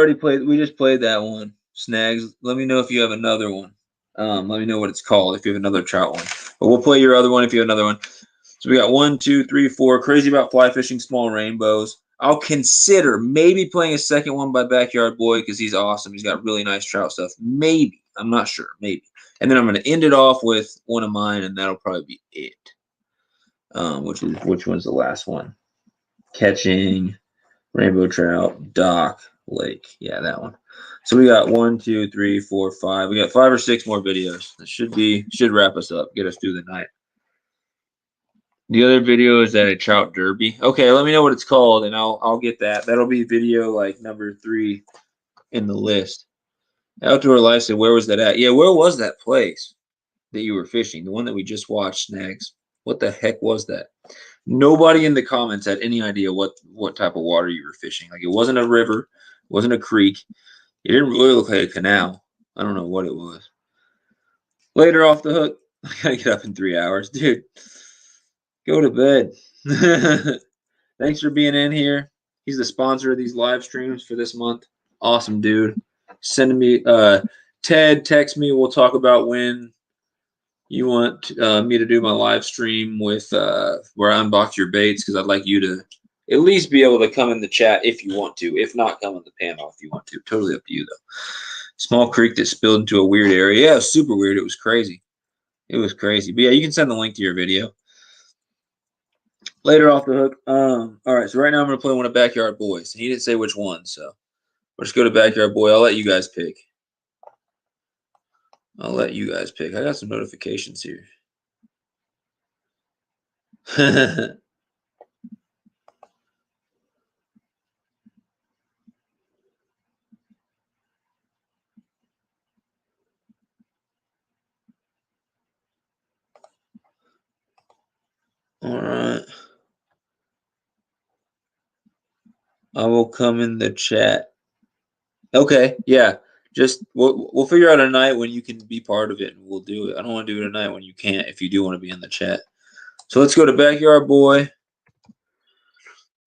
just played that one. Snags. Let me know if you have another one. Let me know what it's called if you have another trout one. But we'll play your other one if you have another one. So we got 1, 2, 3, 4. Crazy about fly fishing small rainbows. I'll consider maybe playing a second one by Backyard Boy because he's awesome. He's got really nice trout stuff. Maybe. I'm not sure. Maybe. And then I'm going to end it off with one of mine, and that'll probably be it. Which one's the last one? Catching rainbow trout, dock, lake. Yeah, that one. So we got 1, 2, 3, 4, 5. We got 5 or 6 more videos. That should wrap us up, get us through the night. The other video is at a trout derby. Okay, let me know what it's called, and I'll get that. That'll be video like number 3 in the list. Outdoor Life said, where was that at? Yeah, where was that place that you were fishing? The one that we just watched, Snags. What the heck was that? Nobody in the comments had any idea what type of water you were fishing. Like, it wasn't a river, it wasn't a creek. It didn't really look like a canal. I don't know what it was. Later off the hook. I gotta get up in 3 hours, dude. Go to bed. Thanks for being in here. He's the sponsor of these live streams for this month. Awesome, dude. Send me Ted, text me. We'll talk about when you want me to do my live stream with where I unbox your baits, because I'd like you to at least be able to come in the chat if you want to. If not, come in the panel if you want to. Totally up to you, though. Small creek that spilled into a weird area. Yeah, it was super weird. It was crazy. It was crazy. But yeah, you can send the link to your video. Later off the hook. All right, so right now I'm going to play one of Backyard Boys. He didn't say which one, so we'll just go to Backyard Boy. I'll let you guys pick. I got some notifications here. All right. I will come in the chat. Okay, yeah. Just we'll figure out a night when you can be part of it, and we'll do it. I don't want to do it tonight when you can't, if you do want to be in the chat. So let's go to Backyard Boy.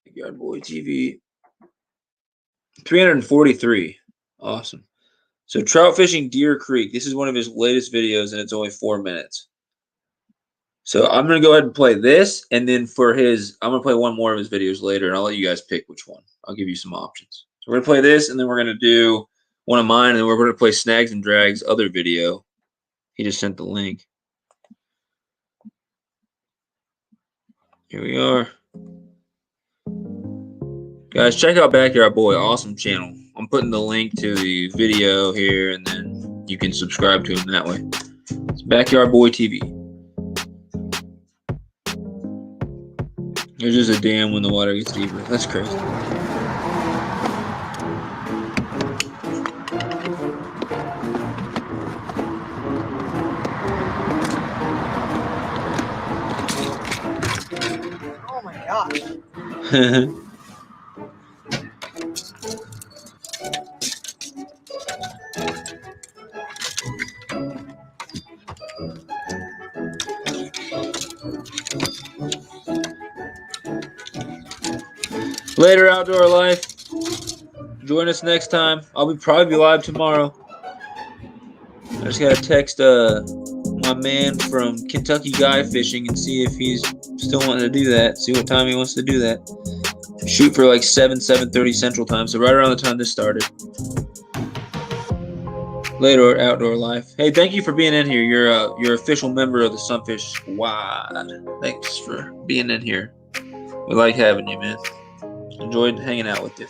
Backyard Boy TV. 343. Awesome. So trout fishing Deer Creek. This is one of his latest videos, and it's only 4 minutes. So I'm going to go ahead and play this, and then for his, I'm going to play one more of his videos later, and I'll let you guys pick which one. I'll give you some options. So we're going to play this, and then we're going to do one of mine, and then we're going to play Snags and Drags' other video. He just sent the link. Here we are. Guys, check out Backyard Boy. Awesome channel. I'm putting the link to the video here, and then you can subscribe to him that way. It's Backyard Boy TV. There's just a dam when the water gets deeper. That's crazy.
Oh my gosh.
Later, Outdoor Life. Join us next time. I'll probably be live tomorrow. I just gotta text my man from KyGuyFishing and see if he's still wanting to do that. See what time he wants to do that. Shoot for like 7:30 Central Time, so right around the time this started. Later, Outdoor Life. Hey, thank you for being in here. You're official member of the Sunfish Squad. Thanks for being in here. We like having you, man. Enjoyed hanging out with you.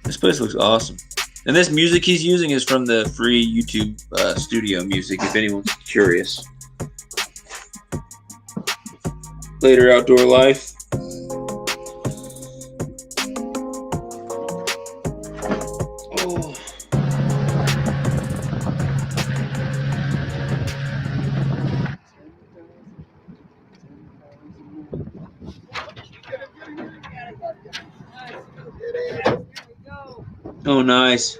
This place looks awesome. And this music he's using is from the free YouTube studio music, if anyone's curious. Later, Outdoor Life. Oh. Oh, nice.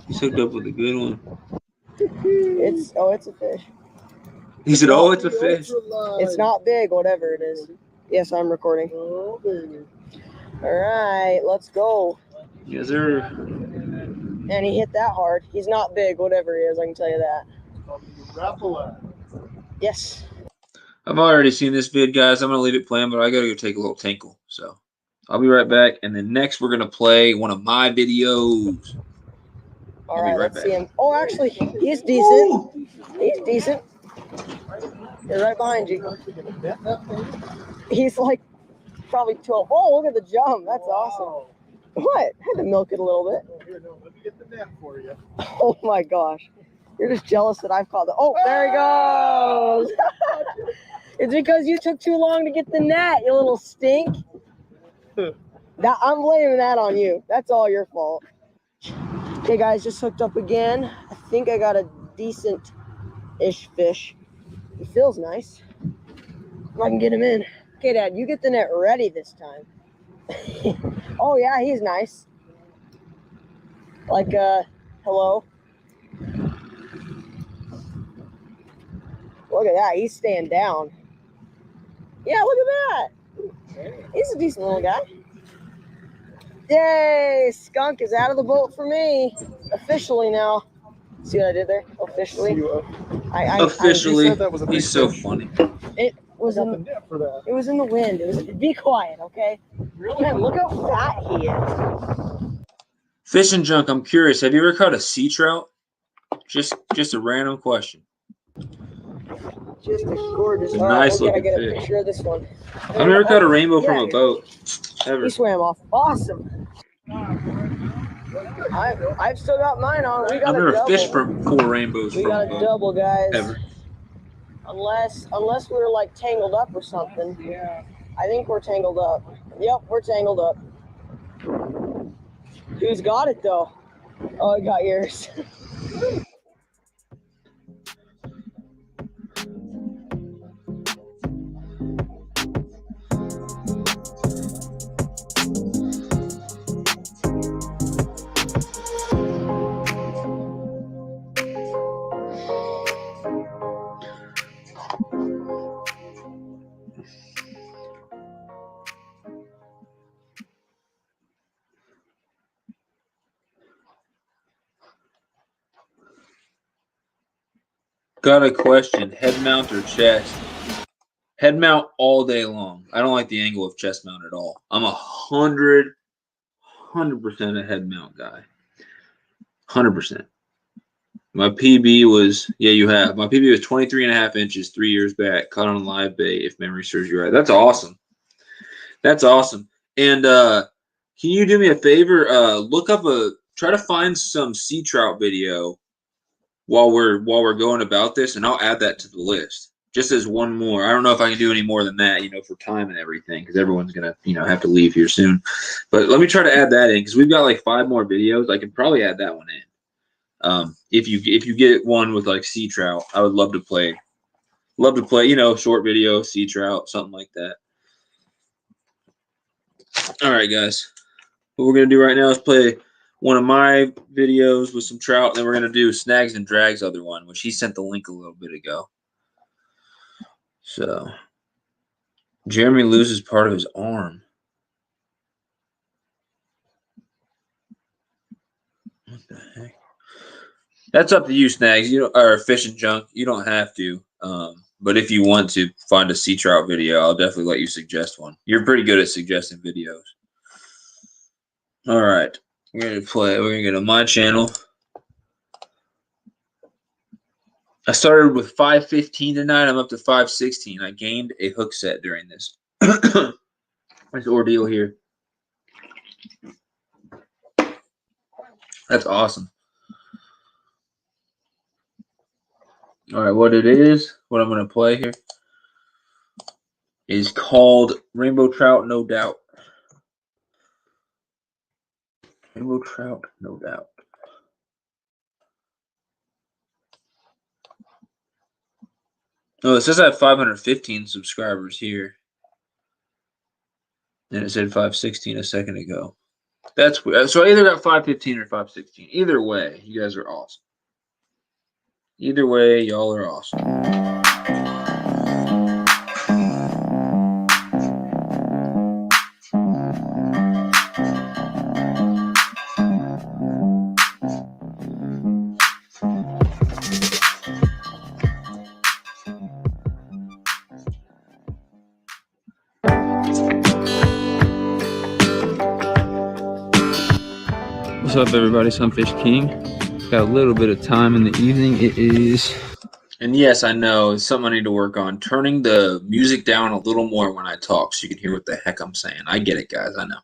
He's hooked up with a good one.
It's a fish.
He said, "Oh, it's a fish."
It's not big, whatever it is. Yes, I'm recording. All right, let's go.
Yes, sir.
And he hit that hard. He's not big, whatever he is, I can tell you that. Yes.
I've already seen this vid, guys. I'm gonna leave it playing, but I gotta go take a little tinkle. So I'll be right back. And then next we're gonna play one of my videos.
All right, let's see him. Oh, actually, he's decent. He's decent. He's right behind you. He's like probably 12. Oh, look at the jump. That's awesome. What? I had to milk it a little bit.
Here, no, let me get the net for you.
Oh my gosh. You're just jealous that I've caught the. Oh, there he goes. It's because you took too long to get the net, you little stink. I'm blaming that on you. That's all your fault. Okay, guys, just hooked up again. I think I got a decent-ish fish. He feels nice. If I can get him in. Okay, Dad, you get the net ready this time. Oh, yeah, he's nice. Like, hello. Look at that. He's staying down. Yeah, look at that. He's a decent little guy. Yay! Skunk is out of the boat for me. Officially now. See what I did there? Officially.
Officially. He's so funny.
It was in the wind. Be quiet, okay? Man, look how fat he is.
Fishing junk, I'm curious. Have you ever caught a sea trout? Just a random question.
Just a gorgeous.
Nice looking
get a
fish.
picture of this one.
I've never caught a rainbow from a boat. Ever.
He swam off. Awesome. I've still got mine on. We got
I've never
double.
fished for 4 rainbows
We
from
got
a
a
boat.
double, guys.
Ever.
Unless we were like tangled up or something. Yeah. I think we're tangled up. Yep, we're tangled up. Who's got it though? Oh, I got yours.
Got a question. Head mount or chest? Head mount all day long. I don't like the angle of chest mount at all. I'm 100% a head mount guy. 100%. My PB was, yeah, you have. My PB was 23.5 inches 3 years back. Caught on live bait, if memory serves you right. That's awesome. That's awesome. And can you do me a favor? Try to find some sea trout video while we're going about this, and I'll add that to the list just as one more. I don't know if I can do any more than that, for time and everything, because everyone's gonna have to leave here soon. But let me try to add that in, because we've got like 5 more videos. I can probably add that one in. If you get one with like sea trout, I would love to play. Short video, sea trout, something like that. All right, guys. What we're gonna do right now is play one of my videos with some trout, and then we're going to do Snags and Drags other one, which he sent the link a little bit ago. So, Jeremy loses part of his arm. What the heck? That's up to you, Snags. Or Fishing Junk. You don't have to. But if you want to find a sea trout video, I'll definitely let you suggest one. You're pretty good at suggesting videos. All right. We're going to play. We're going to go to my channel. I started with 5.15 tonight. I'm up to 5.16. I gained a hook set during this ordeal here. That's awesome. All right, what I'm going to play here is called Rainbow Trout, No Doubt. Rainbow Trout, No Doubt. Oh, it says I have 515 subscribers here. And it said 516 a second ago. That's weird. So I either got 515 or 516. Either way, you guys are awesome. Either way, y'all are awesome.
What's up, everybody? Sunfish.King. Got a little bit of time in the evening. It is...
And yes, I know, it's something I need to work on. Turning the music down a little more when I talk so you can hear what the heck I'm saying. I get it, guys. I know.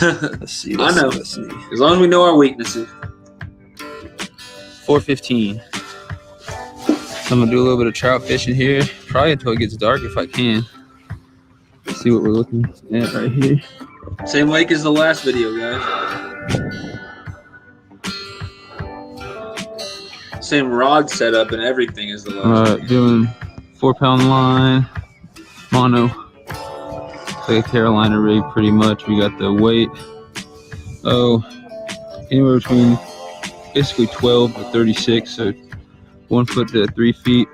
Let's see.
I know. As long as we know our weaknesses.
4:15. So I'm going to do a little bit of trout fishing here. Probably until it gets dark if I can. Let's see what we're looking at right here.
Same lake as the last video, guys. Same rod setup and everything as the last video.
Doing 4-pound line, mono. It's like a Carolina rig pretty much. We got the weight, anywhere between basically 12 to 36, so 1 foot to 3 feet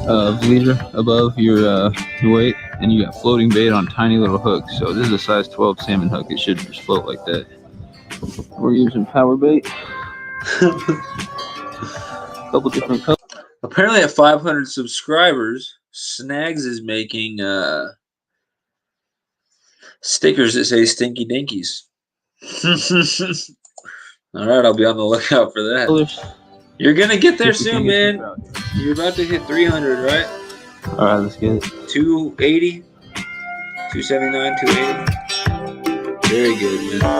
of leader above your weight, and you got floating bait on tiny little hooks. So this is a size 12 salmon hook. It should just float like that. We're using power bait. Couple different colors.
Apparently at 500 subscribers, Snags is making stickers that say Stinky Dinkies. All right, I'll be on the lookout for that. You're gonna get there soon, man. You're about to hit 300, right?
All right, let's get it.
280, 279, 280. Very good, man.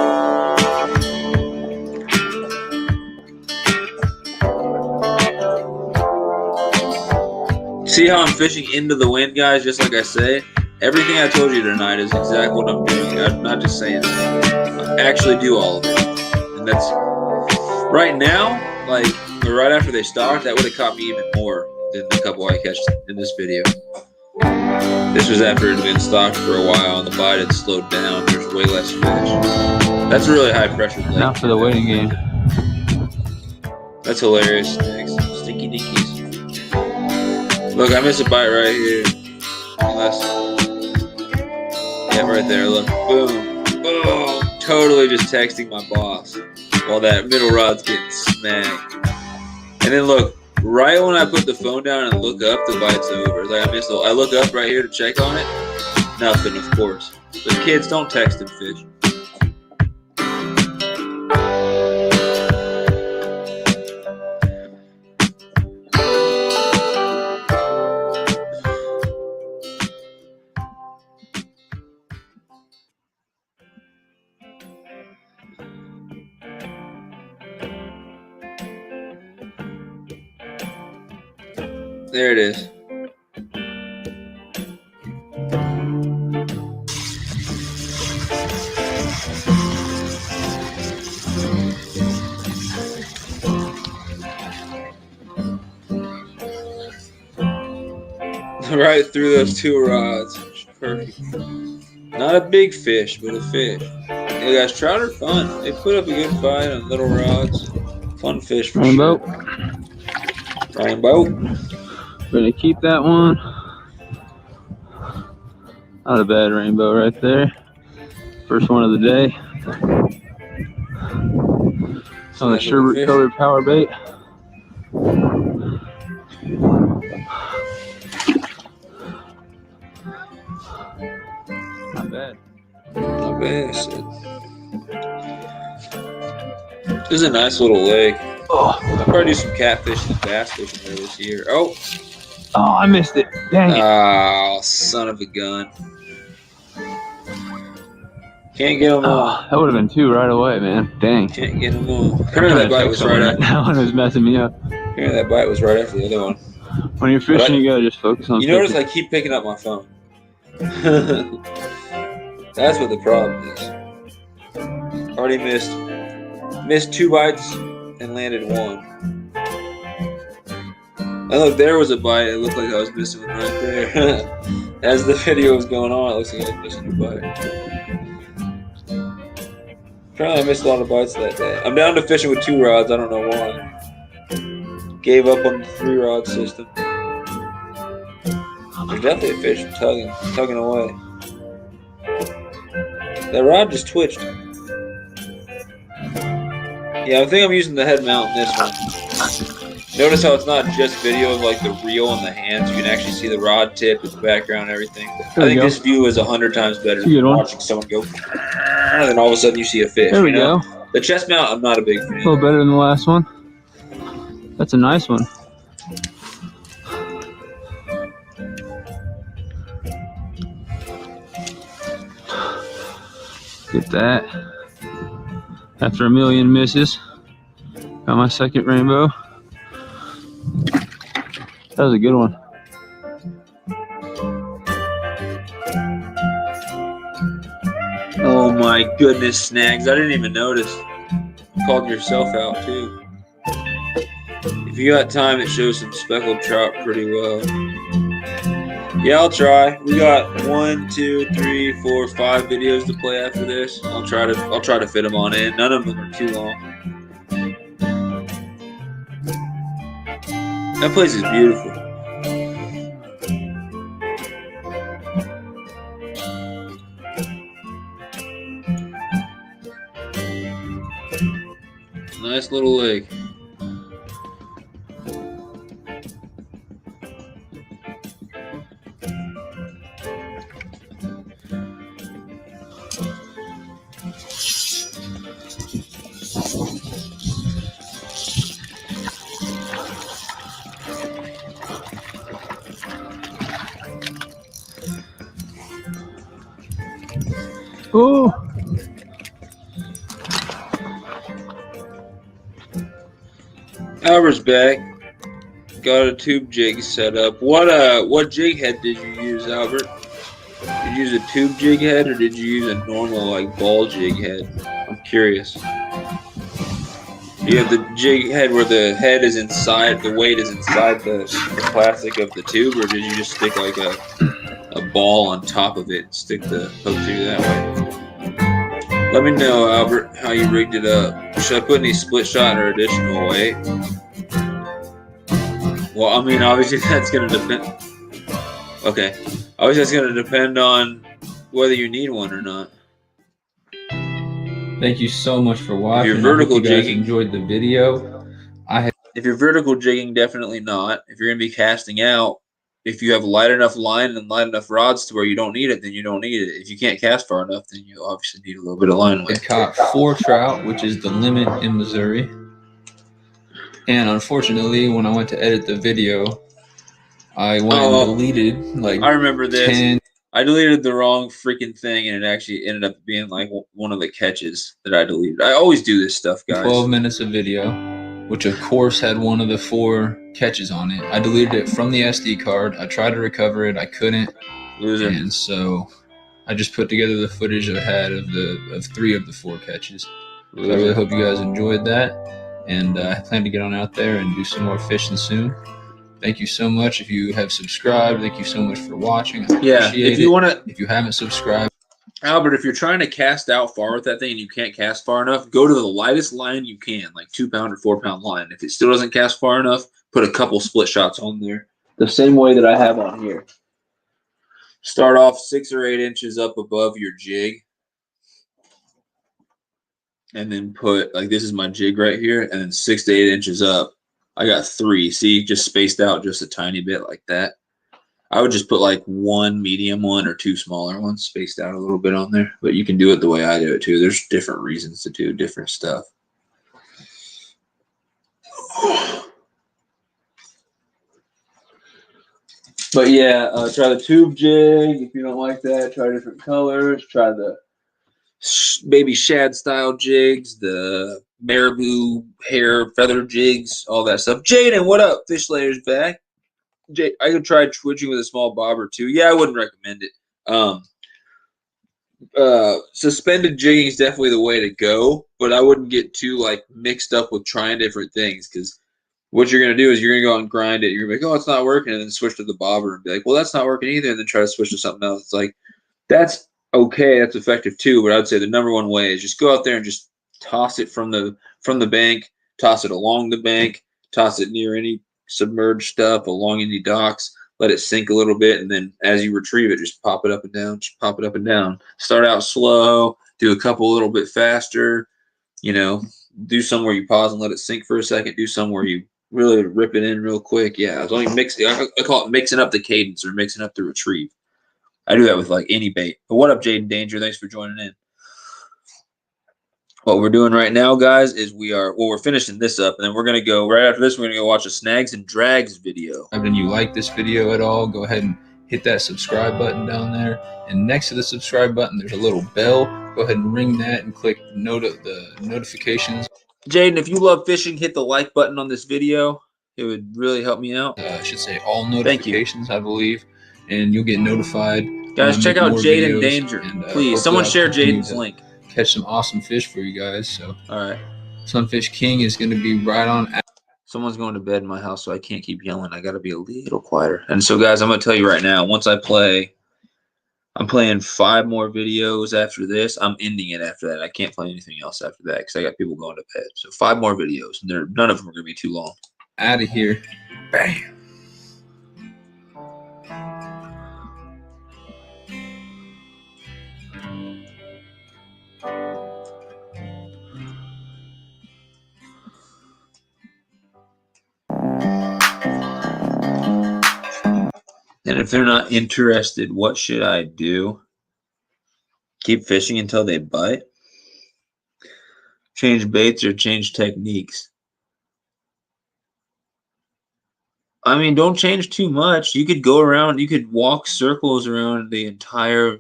See how I'm fishing into the wind, guys? Just like I say, everything I told you tonight is exactly what I'm doing. I'm not just saying it. I actually do all of it. And that's right now, like right after they stocked, that would have caught me even more than the couple I catched in this video. This was after it had been stocked for a while and the bite had slowed down. There's way less fish. That's a really high pressure play.
Now for the waiting game.
That's hilarious. Thanks. Stinky dinkies. Look, I missed a bite right here. Unless, yeah, right there. Look, boom, boom. Totally just texting my boss while that middle rod's getting snagged. And then look, right when I put the phone down and look up, the bite's over. Like I look up right here to check on it. Nothing, of course. But kids, don't text and fish. There it is. Right through those 2 rods. Perfect. Not a big fish, but a fish. Hey guys, trout are fun. They put up a good fight on little rods. Fun fish for
Rainbow.
sure. Rainbow.
We're gonna keep that one. Not a bad rainbow right there. First one of the day. On the sherbet colored power bait. Not bad.
Not bad. This is a nice little lake. I'll probably do some catfish and bass fishing there this year. Oh,
I missed it. Dang it.
Oh, son of a gun. Can't get them all.
That would have been 2 right away, man. Dang.
Can't get them all. Apparently that bite was right after.
That one was messing me up.
Apparently that bite was right after the other one.
When you're fishing, you gotta just focus on.
You notice I keep picking up my phone. That's what the problem is. Already missed 2 bites and landed 1. And look, there was a bite. It looked like I was missing one right there. As the video was going on, it looks like I was missing a bite. Apparently I missed a lot of bites that day. I'm down to fishing with 2 rods. I don't know why. Gave up on the 3 rod system. There's definitely a fish tugging away. That rod just twitched. Yeah, I think I'm using the head mount in this one. Notice how it's not just video of like the reel and the hands. You can actually see the rod tip with the background and everything. I think this view is 100 times better than watching someone go, and then all of a sudden you see a fish.
There we
you know?
go.
The chest mount, I'm not a big fan.
A little better than the last one. That's a nice one. Get that. After a million misses, got my second rainbow. That was a good one.
Oh my goodness, Snags. I didn't even notice. You called yourself out too. If you got time, it shows some speckled trout pretty well. Yeah, I'll try. We got 1, 2, 3, 4, 5 videos to play after this. I'll try to fit them on in. None of them are too long. That place is beautiful. Nice little lake.
Oh!
Albert's back. Got a tube jig set up. What jig head did you use, Albert? Did you use a tube jig head or did you use a normal like ball jig head? I'm curious. You have the jig head where the head is inside, the weight is inside the plastic of the tube, or did you just stick like a ball on top of it and stick the hook through that way? Let me know, Albert, how you rigged it up. Should I put any split shot or additional weight? Well, I mean, obviously that's going to depend. Okay. Obviously that's going to depend on whether you need one or not.
Thank you so much for watching.
If you're vertical
I hope you guys
jigging,
enjoyed the video.
If you're vertical jigging, definitely not. If you're going to be casting out, if you have light enough line and light enough rods to where you don't need it, then you don't need it. If you can't cast far enough, then you obviously need a little bit of line weight.
I caught 4 trout, which is the limit in Missouri. And unfortunately, when I went to edit the video, I went and deleted like
I remember this.
10.
I deleted the wrong freaking thing, and it actually ended up being like one of the catches that I deleted. I always do this stuff, guys.
12 minutes of video, which of course had one of the 4 catches on it. I deleted it from the SD card. I tried to recover it. I couldn't.
Loser.
And so I just put together the footage I had of 3 of the 4 catches. So I really hope you guys enjoyed that. And I plan to get on out there and do some more fishing soon. Thank you so much. If you have subscribed, thank you so much for watching. I appreciate it. If you haven't subscribed,
Albert, if you're trying to cast out far with that thing and you can't cast far enough, go to the lightest line you can, like 2-pound or 4-pound line. If it still doesn't cast far enough, put a couple split shots on there. The same way that I have on here. Start off 6 or 8 inches up above your jig. And then put, like this is my jig right here, and then 6 to 8 inches up. I got 3. See, just spaced out just a tiny bit like that. I would just put like 1 medium one or 2 smaller ones spaced out a little bit on there. But you can do it the way I do it too. There's different reasons to do different stuff. But yeah, try the tube jig. If you don't like that, try different colors. Try the baby shad style jigs, the marabou hair feather jigs, all that stuff. Jaden, what up? Fish Layer's back. I could try twitching with a small bobber too. Yeah, I wouldn't recommend it. Suspended jigging is definitely the way to go, but I wouldn't get too like mixed up with trying different things, because what you're gonna do is you're gonna go out and grind it. You're gonna be like, oh, it's not working, and then switch to the bobber and be like, well, that's not working either, and then try to switch to something else. It's like that's okay, that's effective too, but I'd say the number one way is just go out there and just toss it from the bank, toss it along the bank, toss it near any submerged stuff, along any docks, let it sink a little bit, and then as you retrieve it, just pop it up and down, just pop it up and down. Start out slow, do a couple a little bit faster, you know, do some where you pause and let it sink for a second, do some where you really rip it in real quick. Yeah, as long as you mix, I call it mixing up the cadence or mixing up the retrieve. I do that with like any bait. But what up, Jaden Danger? Thanks for joining in. What we're doing right now, guys, is we're finishing this up, and then we're gonna go right after this. We're gonna go watch a snags and drags video.
And you like this video at all, go ahead and hit that subscribe button down there. And next to the subscribe button, there's a little bell. Go ahead and ring that and click the notifications.
Jaden, if you love fishing, hit the like button on this video. It would really help me out.
I should say all notifications, I believe, and you'll get notified.
Guys, check out Jaden Danger. And, please, someone share Jaden's link.
Catch some awesome fish for you guys. So,
all right,
Sunfish.King is going to be right on.
Someone's going to bed in my house, so I can't keep yelling. I got to be a little quieter. And so, guys, I'm going to tell you right now, once I play, I'm playing 5 more videos after this. I'm ending it after that. I can't play anything else after that because I got people going to bed. So 5 more videos, and none of them are going to be too long.
Out of here. Bam.
And if they're not interested, what should I do? Keep fishing until they bite? Change baits or change techniques? I mean, don't change too much. You could go around, you could walk circles around the entire,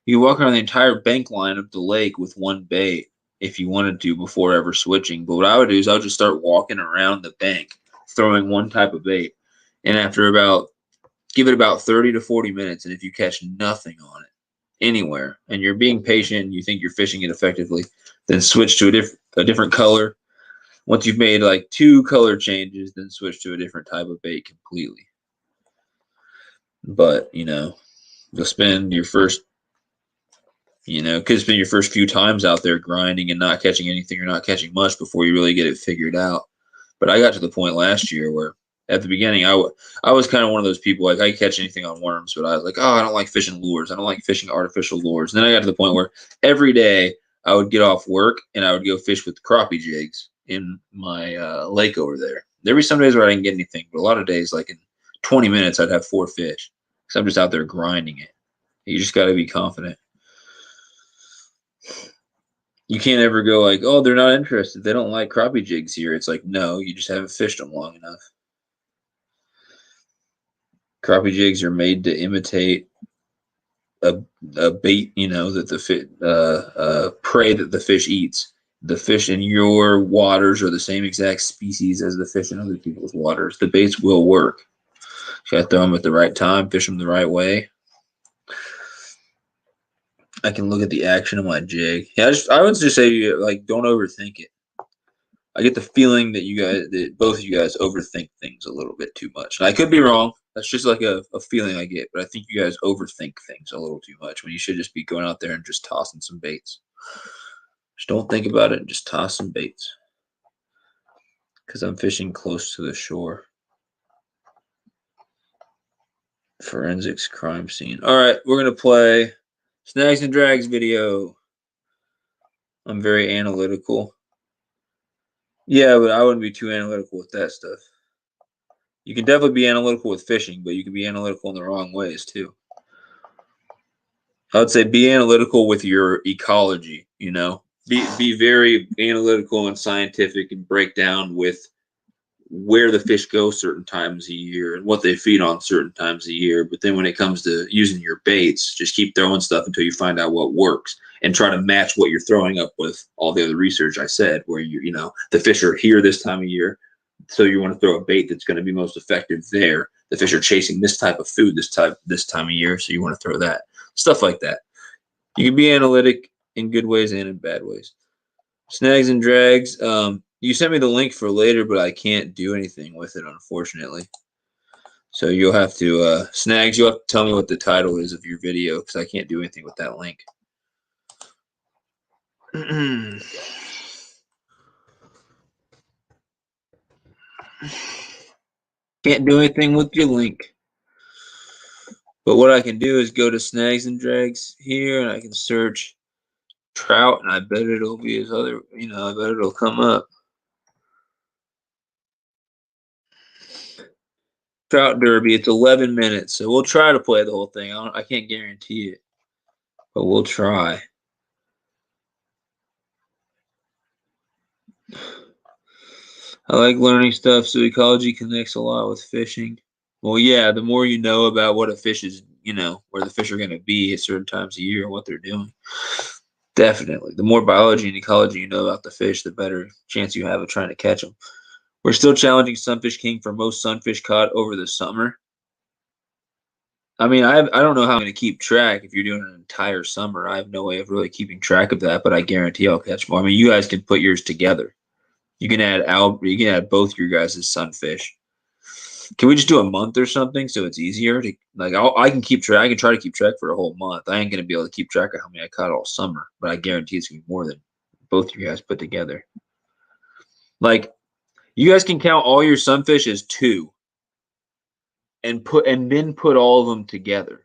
you could walk around the entire bank line of the lake with one bait if you wanted to before ever switching. But what I would do is I would just start walking around the bank, throwing one type of bait. And after give it about 30 to 40 minutes, and if you catch nothing on it anywhere, and you're being patient and you think you're fishing it effectively, then switch to a different color. Once you've made like 2 color changes, then switch to a different type of bait completely. But, you'll spend your first, could spend your first few times out there grinding and not catching anything or not catching much before you really get it figured out. But I got to the point last year where at the beginning, I was kind of one of those people, like, I catch anything on worms, but I was like, oh, I don't like fishing lures. I don't like fishing artificial lures. And then I got to the point where every day I would get off work and I would go fish with crappie jigs in my lake over there. There'd be some days where I didn't get anything, but a lot of days, like in 20 minutes, I'd have 4 fish because I'm just out there grinding it. You just got to be confident. You can't ever go like, oh, they're not interested. They don't like crappie jigs here. It's like, no, you just haven't fished them long enough. Crappie jigs are made to imitate a bait, that the prey that the fish eats. The fish in your waters are the same exact species as the fish in other people's waters. The baits will work. You got to throw them at the right time, fish them the right way. I can look at the action of my jig. Yeah, I would just say, like, don't overthink it. I get the feeling that both of you guys overthink things a little bit too much. And I could be wrong. That's just like a feeling I get. But I think you guys overthink things a little too much when you should just be going out there and just tossing some baits. Just don't think about it and just toss some baits. Because I'm fishing close to the shore. Forensics crime scene. All right, we're going to play Snags and Drags video. I'm very analytical. Yeah, but I wouldn't be too analytical with that stuff. You can definitely be analytical with fishing, but you can be analytical in the wrong ways too. I would say be analytical with your ecology, Be very analytical and scientific and break down with where the fish go certain times a year and what they feed on certain times a year. But then when it comes to using your baits, just keep throwing stuff until you find out what works and try to match what you're throwing up with all the other research I said, where the fish are here this time of year. So you want to throw a bait that's going to be most effective there. The fish are chasing this type of food this time of year. So you want to throw that stuff like that. You can be analytic in good ways and in bad ways. Snags and Drags. You sent me the link for later, but I can't do anything with it, unfortunately. So you'll have to, Snags, you'll have to tell me what the title is of your video because I can't do anything with that link. Can't do anything with your link. But what I can do is go to Snags and Drags here, and I can search Trout, and I bet it'll be his other, I bet it'll come up. Trout Derby. It's 11 minutes, so we'll try to play the whole thing. I can't guarantee it, but we'll try. I like learning stuff, so ecology connects a lot with fishing. Well, yeah, the more you know about what a fish is, where the fish are going to be at certain times of year and what they're doing. Definitely. The more biology and ecology you know about the fish, the better chance you have of trying to catch them. We're still challenging Sunfish.King for most sunfish caught over the summer. I mean, I don't know how I'm going to keep track if you're doing an entire summer. I have no way of really keeping track of that, but I guarantee I'll catch more. I mean, you guys can put yours together. You can add both your guys' sunfish. Can we just do a month or something so it's easier to I can keep track. I can try to keep track for a whole month. I ain't gonna be able to keep track of how many I caught all summer, but I guarantee it's gonna be more than both you guys put together. Like, you guys can count all your sunfish as 2, and then put all of them together,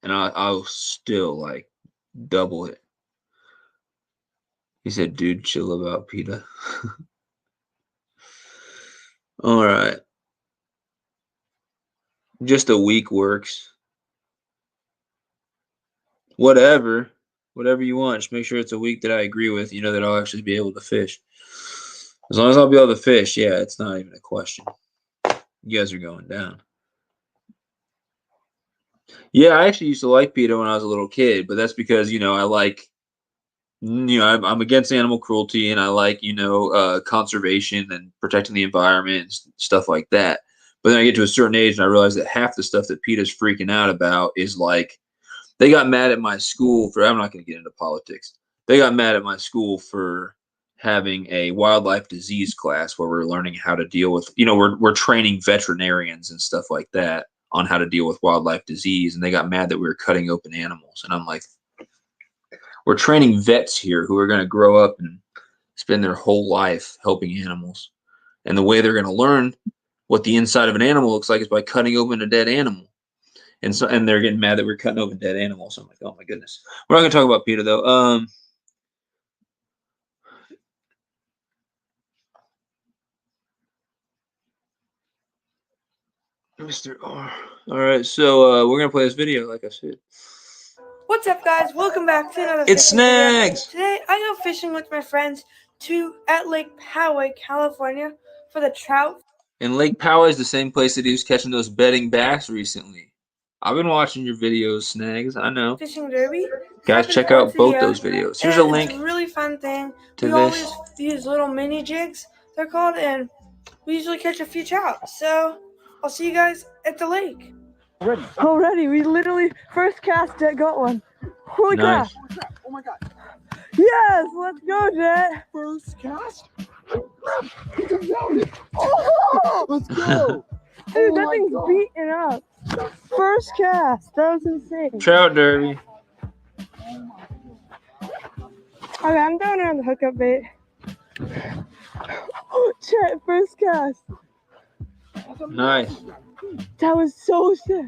and I'll still double it. He said, "Dude, chill about PETA." All right. Just a week works. Whatever you want. Just make sure it's a week that I agree with, that I'll actually be able to fish. As long as I'll be able to fish, yeah, it's not even a question. You guys are going down. Yeah, I actually used to like PETA when I was a little kid, but that's because, I like, I'm against animal cruelty, and I like, conservation and protecting the environment and stuff like that. But then I get to a certain age and I realize that half the stuff that PETA's freaking out about is they got mad at my school for, I'm not going to get into politics. They got mad at my school for having a wildlife disease class where we're learning how to deal with, we're training veterinarians and stuff like that on how to deal with wildlife disease. And they got mad that we were cutting open animals. And I'm like, we're training vets here who are going to grow up and spend their whole life helping animals. And the way they're going to learn what the inside of an animal looks like is by cutting open a dead animal. And they're getting mad that we're cutting open dead animals. I'm like, oh my goodness. We're not going to talk about PETA though. Mr. R. All right, so we're going to play this video, like I said.
What's up, guys? Welcome back to another
It's
fishing video.
Snags!
Today, I go fishing with my friends at Lake Poway, California for the trout.
And Lake Poway is the same place that he was catching those bedding bass recently. I've been watching your videos, Snags. I know.
Fishing derby.
Guys, check out both those videos. Here's a link.
It's a really fun thing.
To
we
this.
always use little mini jigs, they're called, and we usually catch a few trout. So I'll see you guys at the lake.
Already, we literally first cast, Jet got one. Holy crap!
Oh my god.
Yes, let's go, Jet.
First cast?
Oh!
Let's go.
Dude, that thing's beating up. First cast, that was insane.
Trout derby.
Okay, I'm throwing it on the hookup bait.
Jet, first cast.
Nice.
That was so sick.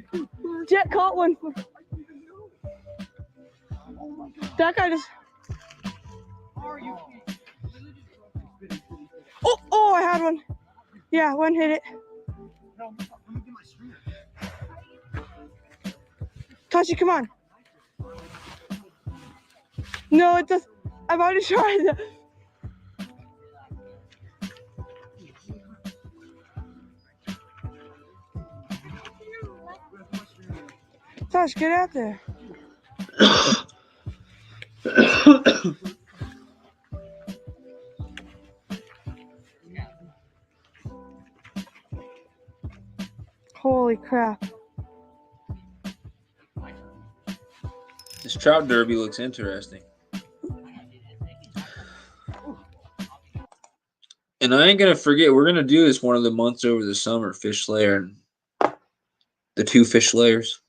Jet caught one. That guy just. Oh, I had one. Yeah, one hit it. Tashi, come on. No, it does. I've already tried that. Tosh, get out there. Holy crap.
This trout derby looks interesting. And I ain't going to forget, we're going to do this one of the months over the summer, fish layer and the 2 fish layers.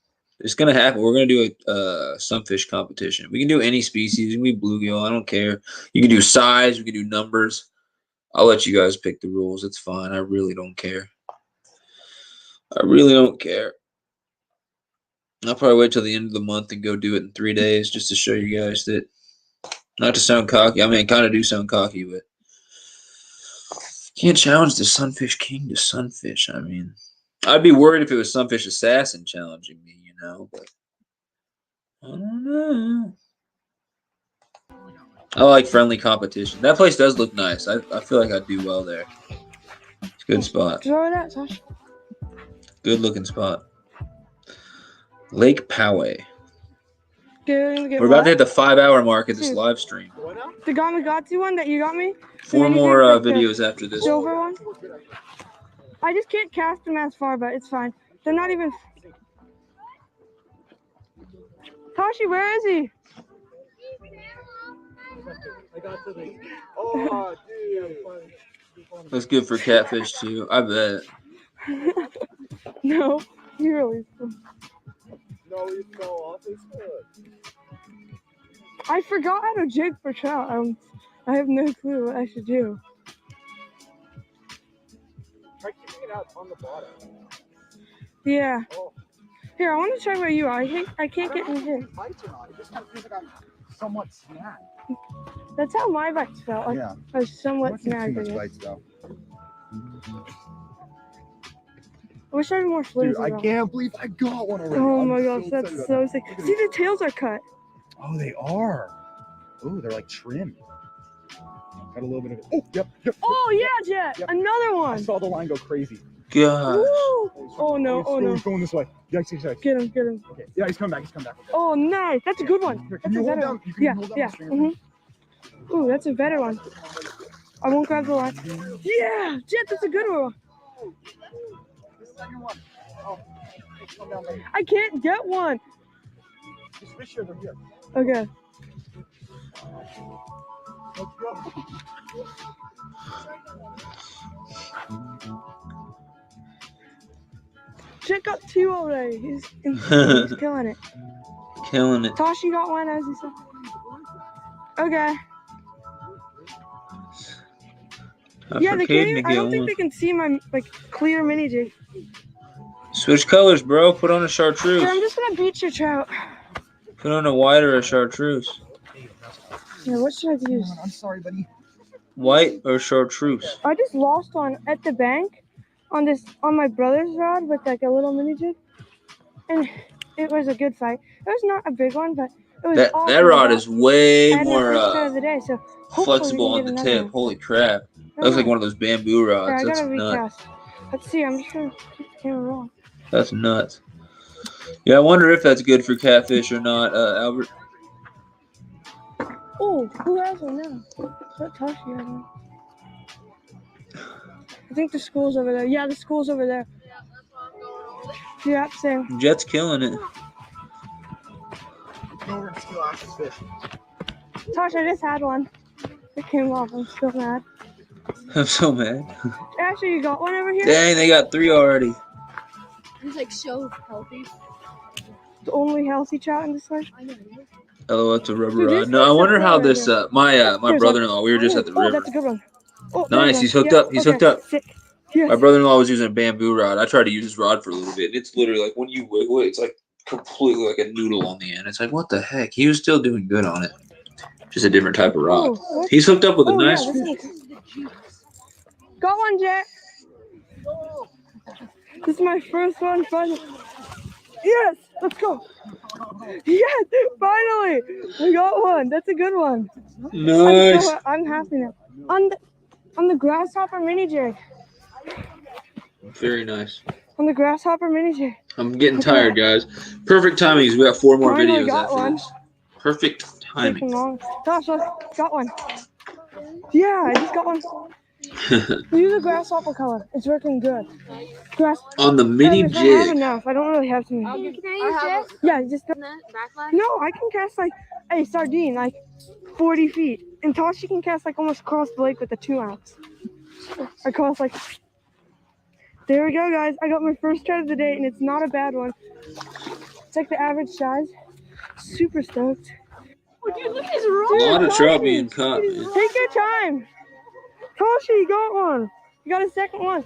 It's going to happen. We're going to do a sunfish competition. We can do any species. It can be bluegill. I don't care. You can do size. We can do numbers. I'll let you guys pick the rules. It's fine. I really don't care. I really don't care. I'll probably wait till the end of the month and go do it in 3 days just to show you guys that, not to sound cocky. I mean, I kind of do sound cocky, but can't challenge the Sunfish King to sunfish. I mean, I'd be worried if it was Sunfish Assassin challenging me, you know. But I don't know. I like friendly competition. That place does look nice. I feel like I'd do well there. It's a good spot.
Throw it out, Tosh.
Good looking spot. Lake Poway. We're about to hit the 5-hour mark of this live stream.
The Gamagotsu one that you got me?
4 more videos after this.
Silver one? I just can't cast them as far, but it's fine. They're not even... Tashi, where is he?
Oh, dude.
That's good for catfish too, I bet.
No, he really...
No, he fell off his foot.
I forgot how to jig for trout. I have no clue what I should do.
Try keeping it out on the bottom.
Yeah.
Oh.
Here, I want to try where you are. I can't get in the jig.
It just kind of feels like I'm somewhat snagged.
That's how my bites felt. Like,
Yeah.
I was somewhat
Mustn't too
snagged.
much
I guess.
bites, though.
I wish I had more flimsy.
Dude, I can't believe I got one already.
Oh
I'm
my gosh,
excited
that's
about
so
that.
sick.
Look at
See,
these.
the tails are cut.
Oh, they are. Oh, they're like trimmed. Got a little bit of it. Oh, yep.
Oh yeah, Jet.
Yep.
Another
I
one.
saw the line go crazy.
Gosh.
Woo. Oh no. Oh no.
He's going this way. Yikes.
Get him. Get him.
Okay. Yeah, he's coming back.
Oh nice. That's a good one.
Here,
That's
can
a
you hold
better
down?
one.
You can
Yeah.
hold down
Yeah.
the string.
Ooh, that's a better one. I won't grab the line. Yeah, Jet. That's a good one.
The second one. Oh, come down later.
I can't get one.
Just fish here. They're here.
Okay.
Let's go.
Jet got 2 already. He's killing it.
Killing it.
Tashi got one, as he said. Okay. Yeah, they can't even, I don't think they can see my clear mini jig.
Switch colors, bro. Put on a chartreuse.
Here, I'm just gonna beat your trout.
Put on a white or a chartreuse.
Yeah, what should I use?
I'm sorry, buddy.
White or chartreuse?
I just lost one at the bank on my brother's rod with like a little mini jig, and it was a good fight. It was not a big one, but it was.
That rod is way
I had my
more
first try of the day, so hopefully
flexible
we
on
can
the
get another
tip.
one.
Holy crap. That looks like one of those bamboo rods.
Here, I
That's
gotta
nuts.
recast. Let's see. I'm just gonna keep the camera rolling.
That's nuts. Yeah, I wonder if that's good for catfish or not, Albert.
Oh, who has one now? What Tashi has one? I think the school's over there. Yeah, the school's over there. Yeah, same.
Jet's killing it.
Go over and steal Ash's fish.
Tosh, I just had one. It came off. I'm still mad.
I'm so mad.
Ashley, you got one over here?
Dang, they got 3 already.
He's like so healthy.
The only healthy trout in this life.
I know.
LOL to rubber
Dude,
rod.
this
No, I
looks
wonder
like
how
rubber,
this
yeah.
my brother-in-law, we were just at the
Oh,
river.
that's a good one. Oh,
Nice,
there's
he's
one.
hooked
Yeah,
up. He's
okay,
hooked up.
Sick. Yes.
My brother-in-law was using a bamboo rod. I tried to use his rod for a little bit. It's literally like when you wiggle it, it's like completely like a noodle on the end. It's like, what the heck? He was still doing good on it. Just a different type of rod.
Oh, what?
He's hooked up with a
Oh,
nice
yeah,
fish.
this is... Got one, Jet. This is my first one, finally. Yes, let's go. Yes, finally, we got one. That's a good one.
Nice.
I'm happy now. On the grasshopper mini jig.
Very nice.
On the grasshopper mini jig.
I'm getting tired, guys. Perfect timing because we got 4 more
Finally
videos
got
after
one.
this. Perfect
Taking
timing.
long. Gosh, look, got one. Yeah, I just got one. Use a grasshopper color. It's working good.
On the mini
I have
jig.
enough. I don't really have too many.
Can I use this?
Yeah, just
Backlash?
no. I can cast like a sardine, like 40 feet, and Tashi can cast like almost across the lake with a 2-ounce. Across like. There we go, guys. I got my first try of the day, and it's not a bad one. It's like the average size. Super stoked.
Oh, dude, look at his rod.
A lot of
Tashi,
trout being caught, man.
Take your time. Tashi, you got one. You got a second one.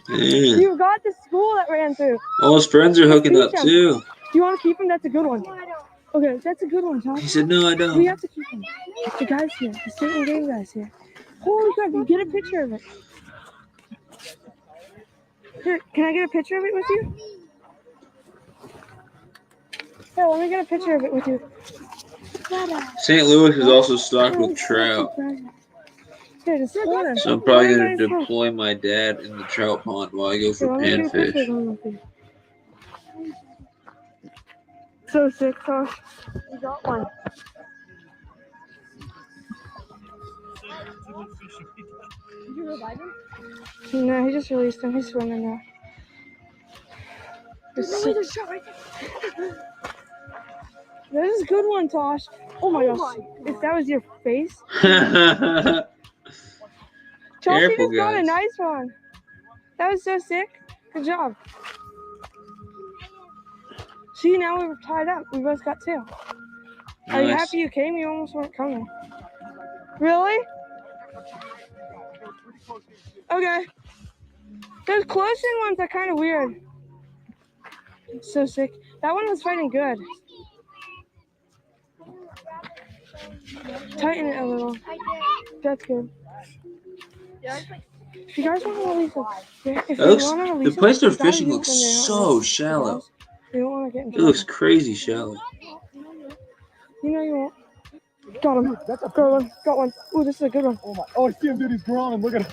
Man.
You got the school that ran through.
All his friends are hooking up too.
Do you want to keep him? That's a good one. Okay, that's a good one, Tashi.
He said, no, I
We
don't.
have to keep him. The guy's here. The state and game guy's here. Holy crap, you get a picture of it. Here, can I get a picture of it with you? Here, let me get a picture of it with you.
St. Louis is also stocked with trout.
Here, just hold on.
So I'm probably going to deploy my dad in the trout pond while I go for panfish.
So sick, Tosh. You got one.
Did you revive him?
No, he just released him. He's swimming now. There's a shot right there. That is a good one, Tosh. Oh my gosh. If that was your face. Chelsea just got a nice one. That was so sick. Good job. See, now we're tied up. We both got two. Are you happy you came? You almost weren't coming. Really? Okay. Those close-in ones are kind of weird. So sick. That one was fighting good. Tighten it a little. That's good. If you guys want to release it,
the place they're fishing looks so shallow.
You don't want to get in
It looks crazy shallow.
You know you won't. Got him. Got one. Ooh, this is a good one.
Oh my! Oh, I see him, dude. He's growing. Look at him.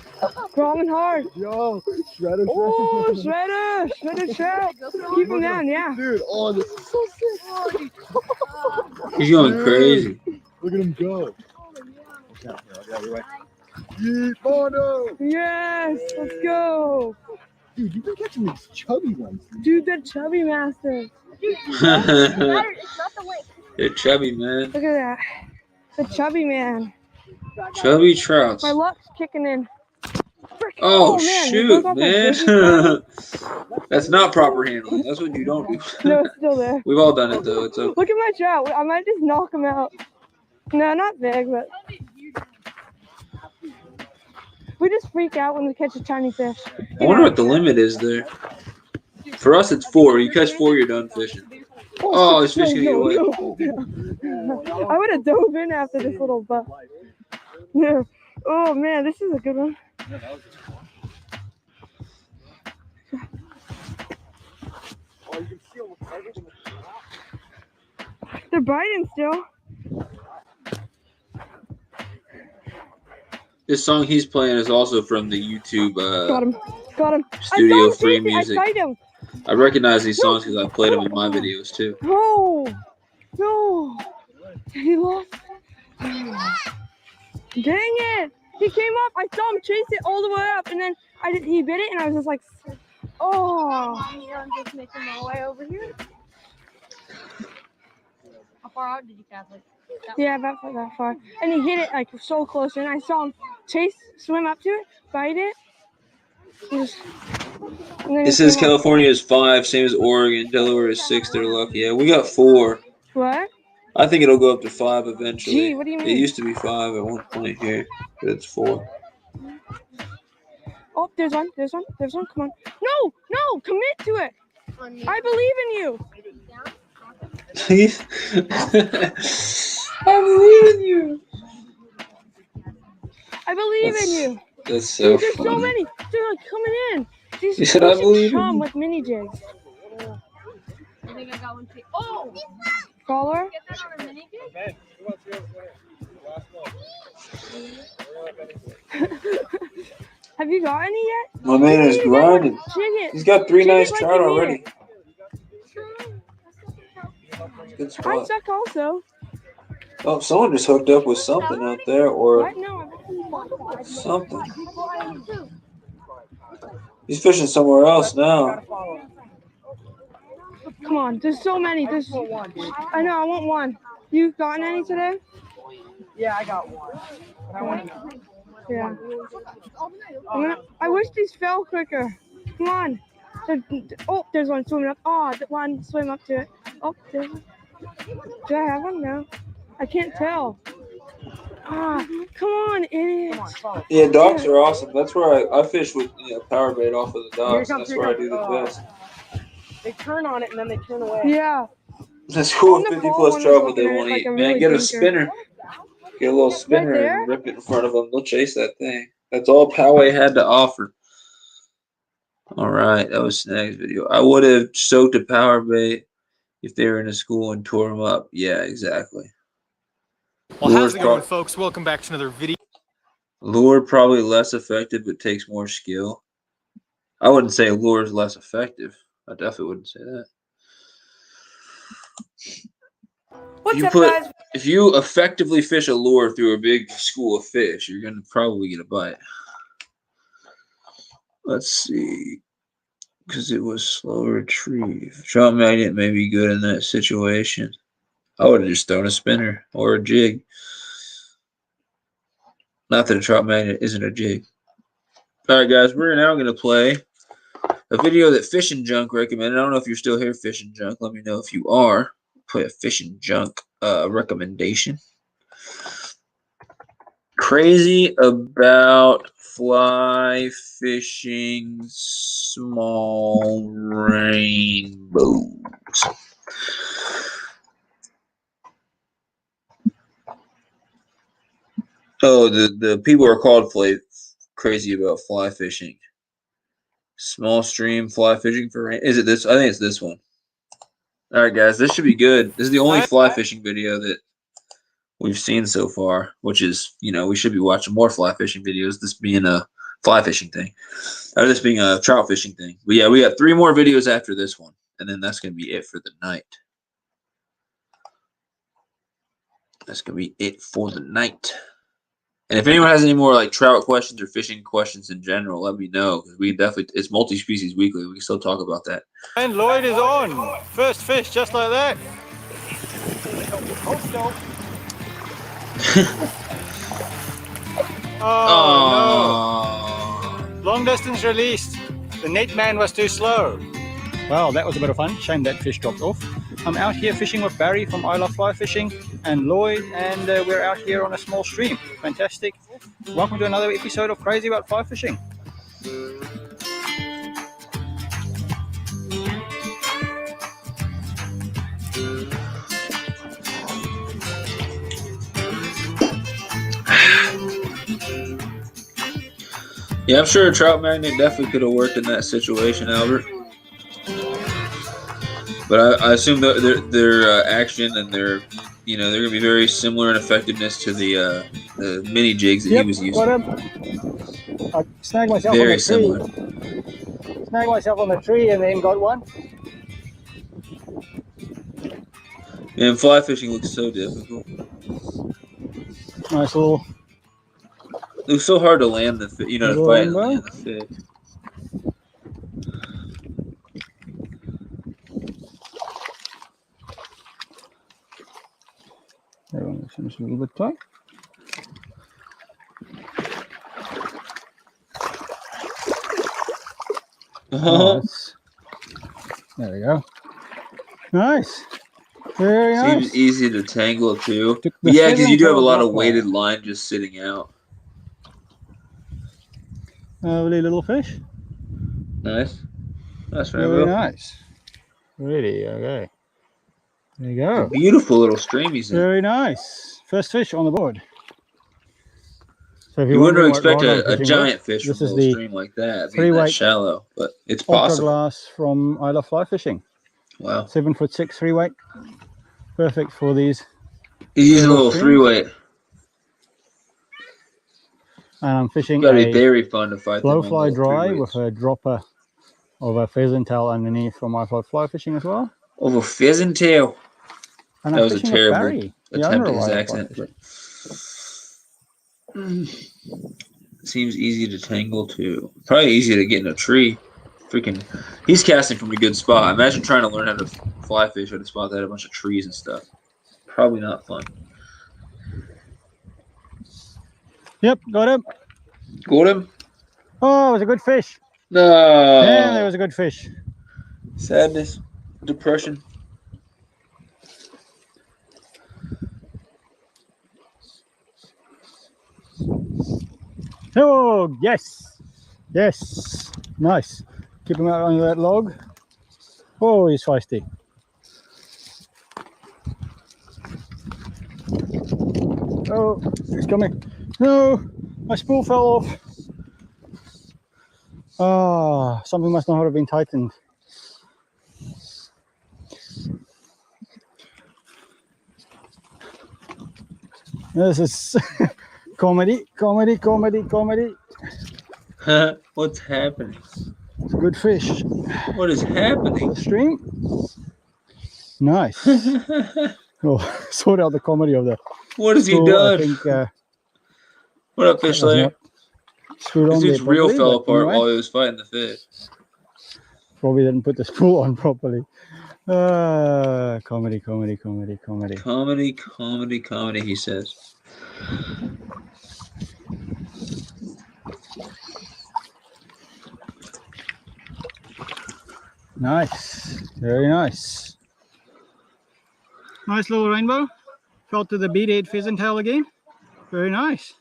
Growing hard.
Yo, shredder.
Oh, shredder trout. Keep him down, yeah.
Dude, oh, this is so sick.
He's going crazy.
Look at him go. Okay, you're right. Yeet, Bono.
Yes, let's go.
Dude, you've been catching these chubby ones.
Dude, that chubby master.
It's not the weight.
They're chubby, man.
Look at that. The chubby man.
Chubby trouts.
My luck's kicking in.
Oh,
man,
shoot, man. That's not proper handling. That's what you don't do.
No, it's still there.
We've all done it, though. It's okay.
Look at my trout. I might just knock him out. No, not big, but we just freak out when we catch a tiny fish.
I wonder what the limit is there. For us, it's 4. You catch 4, you're done fishing. Oh, this fish gonna get away.
I would have dove in after this little butt. No. Oh man, this is a good one. They're biting still.
This song he's playing is also from the YouTube
Got him.
Studio Free Music.
I him.
I recognize these songs because I played them in my videos too.
No. He lost. Dang it. He came up. I saw him chase it all the way up, and then he bit it, and I was just like, oh.
I'm just making my way over here. How far out did you cast? Like,
yeah, about that far. And he hit it like so close, and I saw him swim up to it, bite it.
It says California is 5, same as Oregon. Delaware is 6. They're lucky. Yeah, we got 4.
What?
I think it'll go up to 5 eventually.
Gee, what do you mean?
It used to be 5 at one point here, but it's 4.
Oh, there's one. Come on. No, commit to it. I believe in you.
I believe in you.
I believe in you.
That's so
Dude, there's
funny.
so many. They're like coming in. These
You said I believe in
come
you.
with mini jigs.
I think I got one too. Oh!
Caller?
Get that on a mini gig?
Have you got any yet?
My man is grinding. He's got 3 nice trout already. Good
I
spot.
suck also.
Oh, someone just hooked up with something out there, or
What? No,
something. He's fishing somewhere else now.
come on. There's so many. I know. I want one. You gotten any today?
Yeah, I got one. But I want to
Yeah. I wish these fell quicker. Come on. There's one swimming up. Oh, one swim up to it. Oh, there's one. Do I have one? No. I can't tell. Come on, idiot.
Yeah, docks are awesome. That's where I fish with power bait off of the docks. That's where I do the best.
They turn on it and then they turn away.
Yeah.
That's cool. 50 plus trout, but they won't eat. Man, get a spinner. Get a little spinner and rip it in front of them. They'll chase that thing. That's all Poway had to offer. All right, that was Snag's video. I would have soaked a power bait if they were in a school and tore them up. Yeah, exactly.
Well, how's it going, folks? Welcome back to another video.
Lure probably less effective, but takes more skill. I wouldn't say lure is less effective. I definitely wouldn't say that.
What's up, guys?
If you effectively fish a lure through a big school of fish, you're gonna probably get a bite. Let's see, because it was slow retrieve. Trout magnet may be good in that situation. I would have just thrown a spinner or a jig. Not that a trout magnet isn't a jig. All right, guys, we're now gonna play a video that Fishin' Junk recommended. I don't know if you're still here, Fishin' Junk. Let me know if you are. Play a Fishin' Junk recommendation. Crazy about fly fishing small rainbows. Oh, the people are called crazy about fly fishing. Small stream fly fishing for rain. Is it this? I think it's this one. All right, guys, this should be good. This is the only fly fishing video that we've seen so far, which is, we should be watching more fly fishing videos, this being a fly fishing thing, or this being a trout fishing thing. But yeah, we got 3 more videos after this one, and then that's going to be it for the night. That's going to be it for the night. And if anyone has any more like trout questions or fishing questions in general, let me know. We definitely, it's multi-species weekly. We can still talk about that.
And Lloyd is on. First fish, just like that.
Oh,
no. Long distance released. The net man was too slow. Well, that was a bit of fun. Shame that fish dropped off. I'm out here fishing with Barry from I Love Fly Fishing and Lloyd, and we're out here on a small stream. Fantastic. Welcome to another episode of Crazy About Fly Fishing.
yeah, I'm sure a trout magnet definitely could have worked in that situation, Albert. But I assume that their action and their, they're going to be very similar in effectiveness to the mini jigs that he was using.
I snagged myself
very
on the
similar.
tree. Snagged myself on the tree and then got one.
And fly fishing looks so difficult.
Nice little.
It was so hard to land the fish, to fight and land the fish.
Everyone seems a little bit tight. There we go. Nice. Very nice.
Seems easy to tangle too. Yeah, because you do have a lot of weighted line just sitting out.
Lovely little fish.
Nice. That's
very nice. Really, okay. There you go.
A beautiful little stream he's in.
Very nice. First fish on the board. So if
you wouldn't expect a giant fish from a little stream like that, being that shallow, but it's possible.
Glass from I Love Fly Fishing.
Wow.
7'6" 3-weight. Perfect for these.
He's using a little 3-weight.
And I'm fishing
Gotta be very fun to fight
low fly dry with a dropper of a pheasant tail underneath from my fly fishing as well.
Of a pheasant tail.
And
that was a terrible attempt at his accent. But seems easy to tangle too. Probably easy to get in a tree. Freaking, he's casting from a good spot. Imagine trying to learn how to fly fish at a spot that had a bunch of trees and stuff. Probably not fun.
Yep, got him.
Got him?
Oh, it was a good fish.
No.
Yeah, there was a good fish.
Sadness. Depression.
Oh, yes. Yes. Nice. Keep him out under that log. Oh, he's feisty. Oh, he's coming. No, my spool fell off. Oh, something must not have been tightened. This is comedy.
What's happening?
It's a good fish.
What is happening?
The stream. Nice. Oh, sort out the comedy of that.
What has he
Spool,
done?
I think,
What up, Fish Lane?
Screwed
This
on
dude's
there
reel
properly,
fell
but
apart
anyway,
while he was fighting the fish.
probably didn't put the spool on properly. Comedy.
Comedy, he says.
Nice. Very nice. Nice little rainbow. Fell to the bead-head pheasant tail again. Very nice.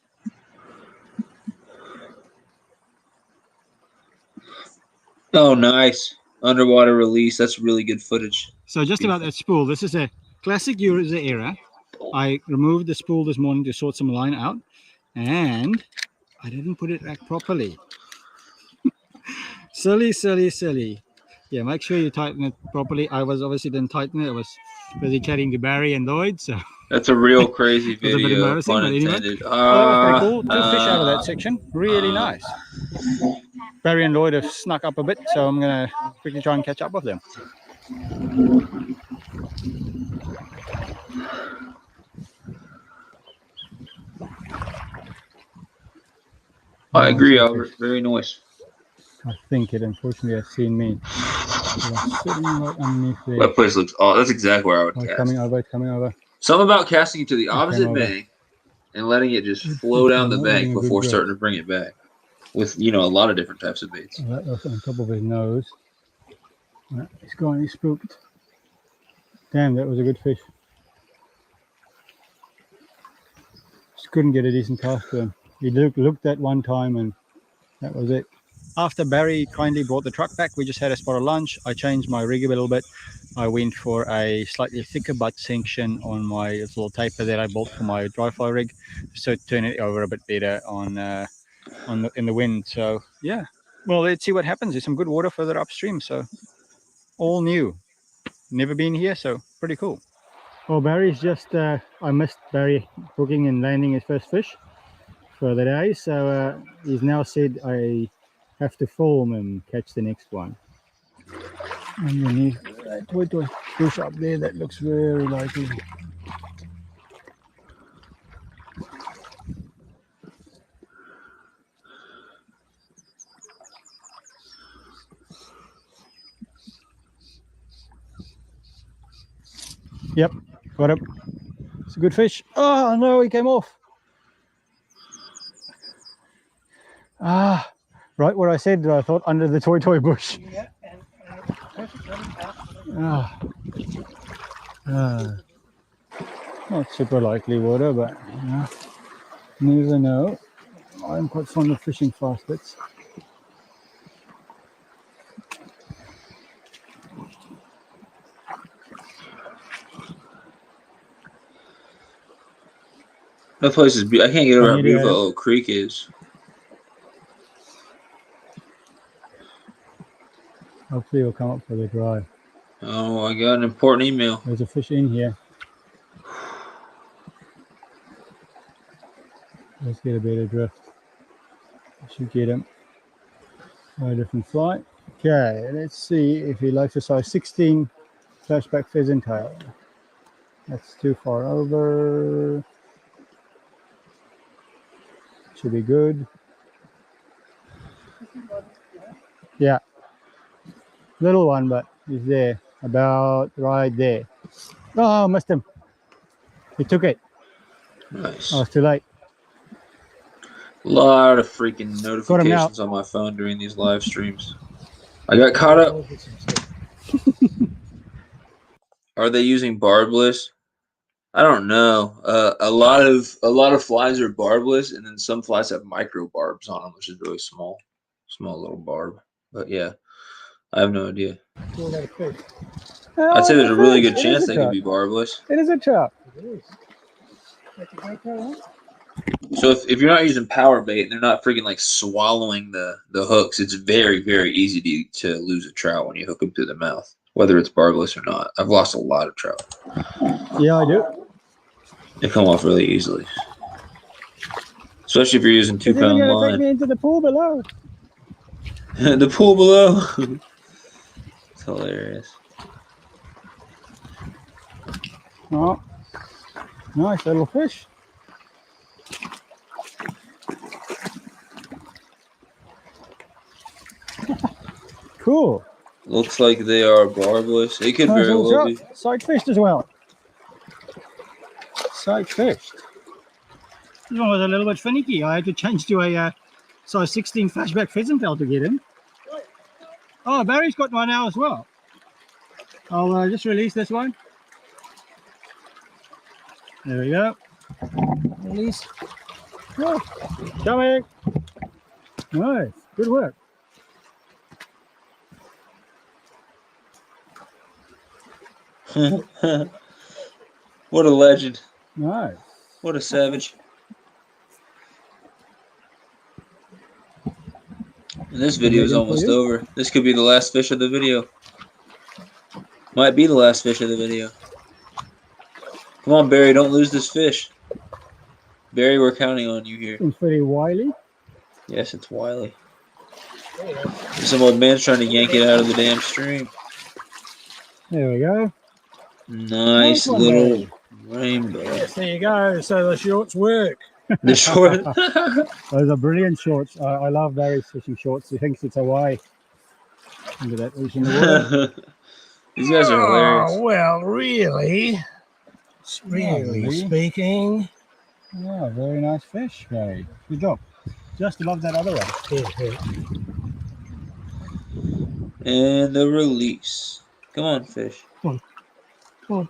Oh, nice. Underwater release. That's really good footage.
So just about that spool. This is a classic user error. I removed the spool this morning to sort some line out, and I didn't put it back properly. Silly. Yeah, make sure you tighten it properly. I obviously didn't tighten it. I was busy chatting to Barry and Lloyd, so
That's a real crazy
it was a bit
video.
embarrassing,
Pun
but anyway.
intended.
That was pretty cool. 2 fish out of that section. Really nice. Barry and Lloyd have snuck up a bit, so I'm going to quickly try and catch up with them.
I agree, Albert. Very nice.
I think it unfortunately has seen me. Sitting right underneath there.
That place looks. Oh, that's exactly where I would
Oh,
cast.
coming over.
Something about casting it to the opposite
over.
bank and letting it just flow down the bank before starting to bring it back. With, a lot of different types of baits.
Oh, that was on top of his nose. He's gone, he's spooked. Damn, that was a good fish. Just couldn't get a decent cast to him. He looked that one time and that was it. After Barry kindly brought the truck back, we just had a spot of lunch. I changed my rig a little bit. I went for a slightly thicker butt section on my little taper that I built for my dry fly rig, so to turn it over a bit better in the wind. So yeah, well, let's see what happens. There's some good water further upstream, so all new, never been here, so pretty cool. Well, Barry's just I missed Barry hooking and landing his first fish for the day, so he's now said I have to film and catch the next one. Underneath that toy bush up there, that looks very likely. Yep, got him. It's a good fish. Oh no, he came off. Ah, right where I said I thought, under the toy bush. Not super likely water, but never know. I'm quite fond of fishing fast bits.
That place is beautiful. I can't get over how beautiful that little creek is.
Hopefully he'll come up for the drive.
Oh, I got an important email.
There's a fish in here. Let's get a better drift. Should get him. Try a different flight. Okay, let's see if he likes a size 16 flashback pheasant tail. That's too far over. Should be good. Yeah. Little one, but he's there. About right there. Oh, missed him. He took it.
Nice.
Oh, it's too late.
A lot of freaking notifications on my phone during these live streams. I got caught up. Are they using barbless? I don't know. A lot of flies are barbless, and then some flies have micro barbs on them, which is really small little barb. But yeah, I have no idea. I'd say there's a really good chance they could be barbless.
It is a trout.
So if you're not using power bait and they're not freaking like swallowing the hooks, it's very, very easy to lose a trout when you hook them through the mouth, whether it's barbless or not. I've lost a lot of trout.
Yeah, I do.
They come off really easily. Especially if you're using 2-pound line.
Take me into the pool below.
The pool below. It's hilarious.
Oh, nice little fish. Cool.
Looks like they are barbless. It could very well be.
Sight fished as well. Sight fished. This one was a little bit finicky. I had to change to a size 16 flashback pheasant tail to get in. Oh, Barry's got one now as well. I'll just release this one. There we go. Release. Oh, coming. Nice. Good work.
What a legend.
Nice.
What a savage. And this video is almost over. This could be the last fish of the video. Might be the last fish of the video. Come on, Barry, don't lose this fish. Barry, we're counting on you here.
It's pretty wily.
Yes, it's wily. Some old man's trying to yank it out of the damn stream.
There we go.
Nice little rainbow.
Yes, there you go. So the shorts work.
The short.
Those are brilliant shorts. I love Barry's fishing shorts. He thinks it's Hawaii. Look at that fish in the water.
These guys are hilarious.
Oh, well, really speaking.
Yeah, very nice fish, Barry. Good job. Just love that other one.
And the release. Come on, fish.
Come on. Come on.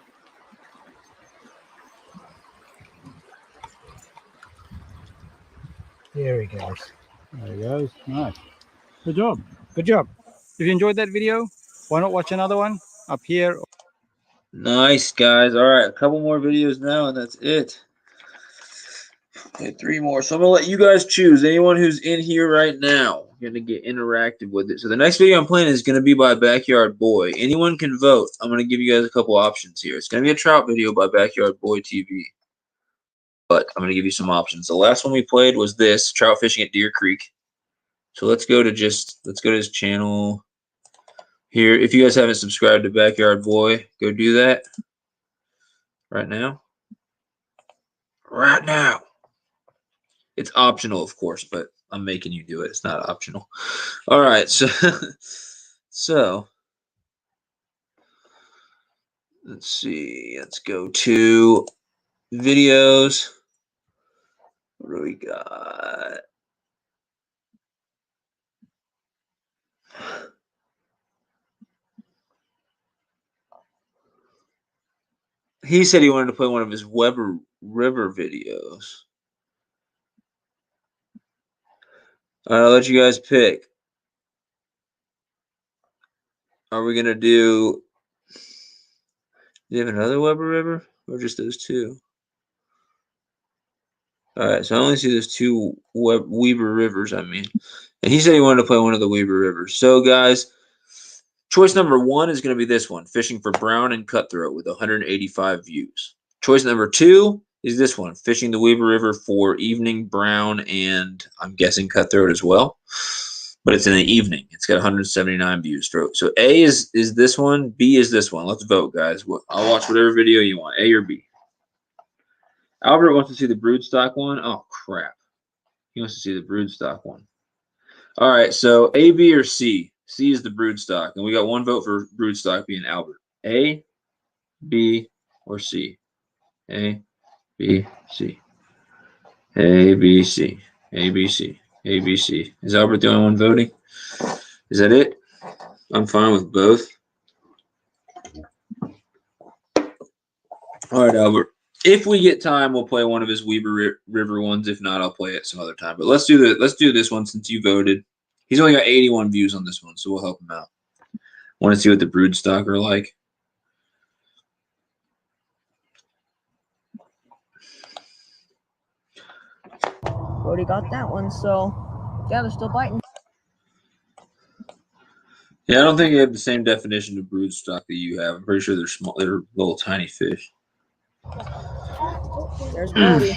There he goes.
There he goes. Nice. Good job. Good job. If you enjoyed that video, why not watch another one up here?
Nice, guys. All right, a couple more videos now, and that's it. Okay, 3 more. So I'm going to let you guys choose. Anyone who's in here right now, going to get interactive with it. So the next video I'm playing is going to be by Backyard Boy. Anyone can vote. I'm going to give you guys a couple options here. It's going to be a trout video by Backyard Boy TV. But I'm going to give you some options. The last one we played was this, trout fishing at Deer Creek. So let's go to his channel here. If you guys haven't subscribed to Backyard Boy, go do that right now. Right now. It's optional, of course, but I'm making you do it. It's not optional. All right, so let's see. Let's go to videos. What do we got? He said he wanted to play one of his Weber River videos. All right, I'll let you guys pick. Are we going to do you have another Weber River or just those two? All right, so I only see those two Weber Rivers, I mean. And he said he wanted to play one of the Weber Rivers. So, guys, choice number 1 is going to be this one, fishing for brown and cutthroat with 185 views. Choice number 2 is this one, fishing the Weber River for evening brown and I'm guessing cutthroat as well. But it's in the evening. It's got 179 views. So A is this one, B is this one. Let's vote, guys. I'll watch whatever video you want, A or B. Albert wants to see the broodstock one. Oh, crap. He wants to see the broodstock one. All right, so A, B, or C? C is the broodstock. And we got 1 vote for broodstock being Albert. A, B, or C? A, B, C. A, B, C. A, B, C. A, B, C. Is Albert the only one voting? Is that it? I'm fine with both. All right, Albert. If we get time, we'll play one of his Weber River ones. If not, I'll play it some other time. But let's do this one since you voted. He's only got 81 views on this one, so we'll help him out. Want to see what the broodstock are like?
Bodie got that one, so yeah, they're still biting.
Yeah, I don't think you have the same definition of broodstock that you have. I'm pretty sure they're small. They're little tiny fish.
There's Bodie. There's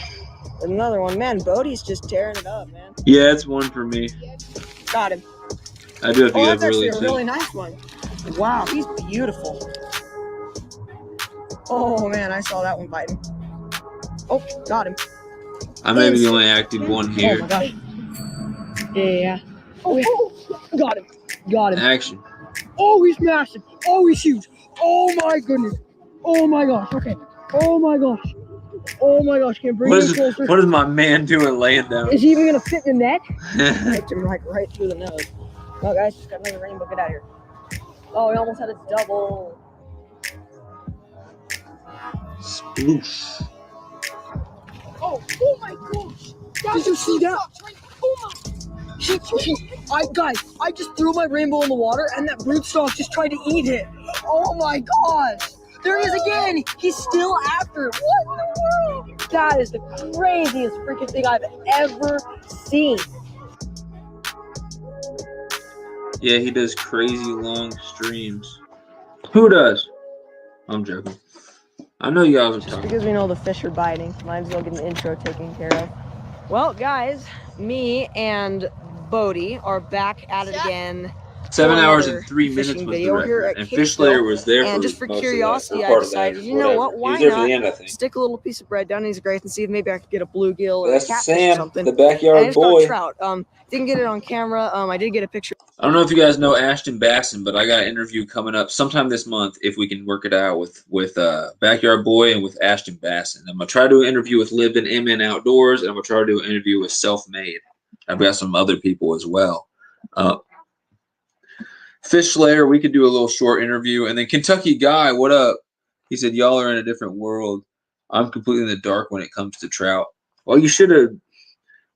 another one. Man, Bodie's just tearing it up, man.
Yeah, it's one for me.
Got him.
I do have to
Oh,
get
that's
up early,
actually a
too.
really nice one. Wow, he's beautiful. Oh, man, I saw that one biting. Oh, got him.
I may be the only active one
Oh,
here.
my gosh. Yeah. Oh, yeah. Got him. Got him.
Action.
Oh, he's massive. Oh, he's huge. Oh, my goodness. Oh, my gosh. Okay. Oh, my gosh. Oh, my gosh. Can I bring him closer?
What is my man doing laying down?
Is he even going to fit in the net? Hooked him like right through the nose. No, guys, just got another rainbow. Get out of here. Oh, he almost had a double.
Sploosh.
Oh my gosh. Did you see that? Oh my. Guys, I just threw my rainbow in the water and that broodstock just tried to eat it. Oh my gosh. There he is again. He's still after it. What in the world? That is the craziest freaking thing I've ever seen.
Yeah, he does crazy long streams. Who does? I'm joking. I know you guys are talking.
Because we know the fish are biting, might as well get an intro taken care of. Well, guys, me and Bodie are back at it again.
7 hours and 3 minutes was the record, and Fishlayer was there.
And just for curiosity, I decided, you know what? Why not stick a little piece of bread down his grace and see if maybe I could get a bluegill or a catfish or something.
The backyard
and I just
boy.
got trout. Didn't get it on camera. I did get a picture.
I don't know if you guys know Ashton Basson, but I got an interview coming up sometime this month if we can work it out with Backyard Boy and with Ashton Basson. I'm gonna try to do an interview with Lived in MN Outdoors, and I'm gonna try to do an interview with Self Made. I've got some other people as well. Fish Slayer, we could do a little short interview, and then Kentucky Guy, what up? He said y'all are in a different world. I'm completely in the dark when it comes to trout. Well, you should have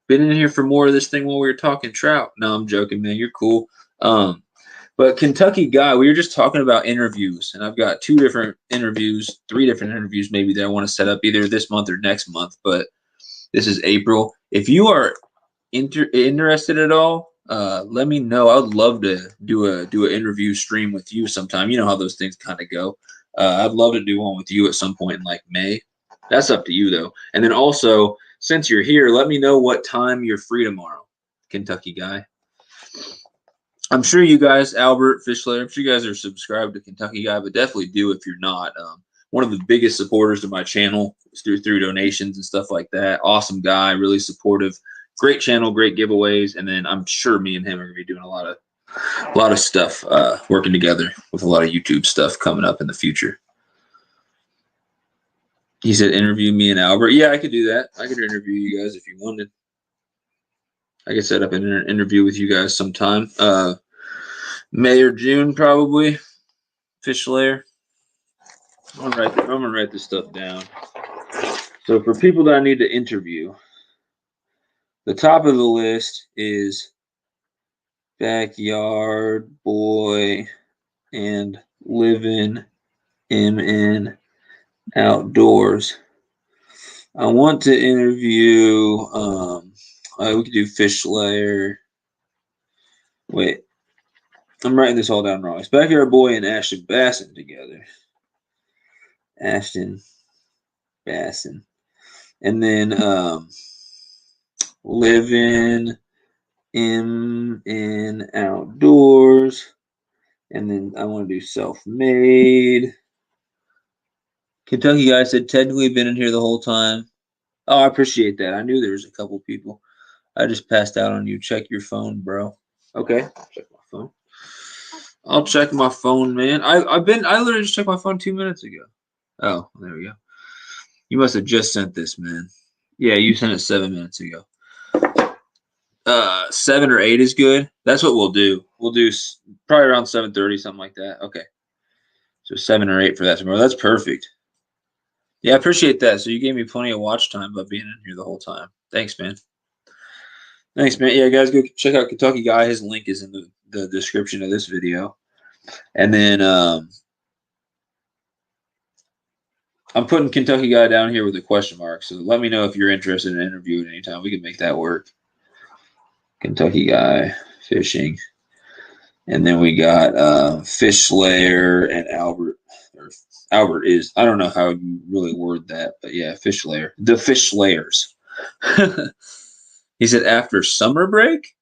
been in here for more of this thing while we were talking trout. No, I'm joking, man. You're cool. But Kentucky Guy, we were just talking about interviews, and I've got 3 different interviews maybe that I want to set up either this month or next month. But this is April. If you are interested at all, let me know. I would love to do an interview stream with you sometime. You know how those things kind of go. I'd love to do one with you at some point in like May. That's up to you though. And then also, since you're here, let me know what time you're free tomorrow, Kentucky Guy. I'm sure you guys, Albert, Fishlayer, I'm sure you guys are subscribed to Kentucky Guy, but definitely do if you're not. One of the biggest supporters of my channel through donations and stuff like that. Awesome guy, really supportive. Great channel, great giveaways, and then I'm sure me and him are gonna be doing a lot of stuff, working together with a lot of YouTube stuff coming up in the future. He said, interview me and Albert. Yeah, I could do that. I could interview you guys if you wanted. I could set up an interview with you guys sometime. May or June, probably. Fish Layer. I'm gonna write this stuff down. So for people that I need to interview, the top of the list is Backyard Boy and Living MN Outdoors. I want to interview, we could do Fish Layer. Wait, I'm writing this all down wrong. It's Backyard Boy and Ashton Basson together. Ashton Basson. And then Living MN Outdoors. And then I want to do Self-Made. Kentucky Guy said, technically been in here the whole time. Oh, I appreciate that. I knew there was a couple people. I just passed out on you. Check your phone, bro. Okay, check my phone. I'll check my phone, man. I literally just checked my phone 2 minutes ago. Oh, there we go. You must have just sent this, man. Yeah, you sent it 7 minutes ago. 7 or 8 is good. That's what we'll do. We'll do probably around 7:30, something like that. Okay. So 7 or 8 for that tomorrow. That's perfect. Yeah, I appreciate that. So you gave me plenty of watch time by being in here the whole time. Thanks, man. Thanks, man. Yeah, guys, go check out Kentucky Guy. His link is in the description of this video. And then I'm putting Kentucky Guy down here with a question mark. So let me know if you're interested in an interview at any time. We can make that work. Kentucky Guy Fishing. And then we got Fish Slayer and Albert. Or Albert is, I don't know how you really word that, but yeah, Fish Slayer. The Fish Slayers. He said after summer break?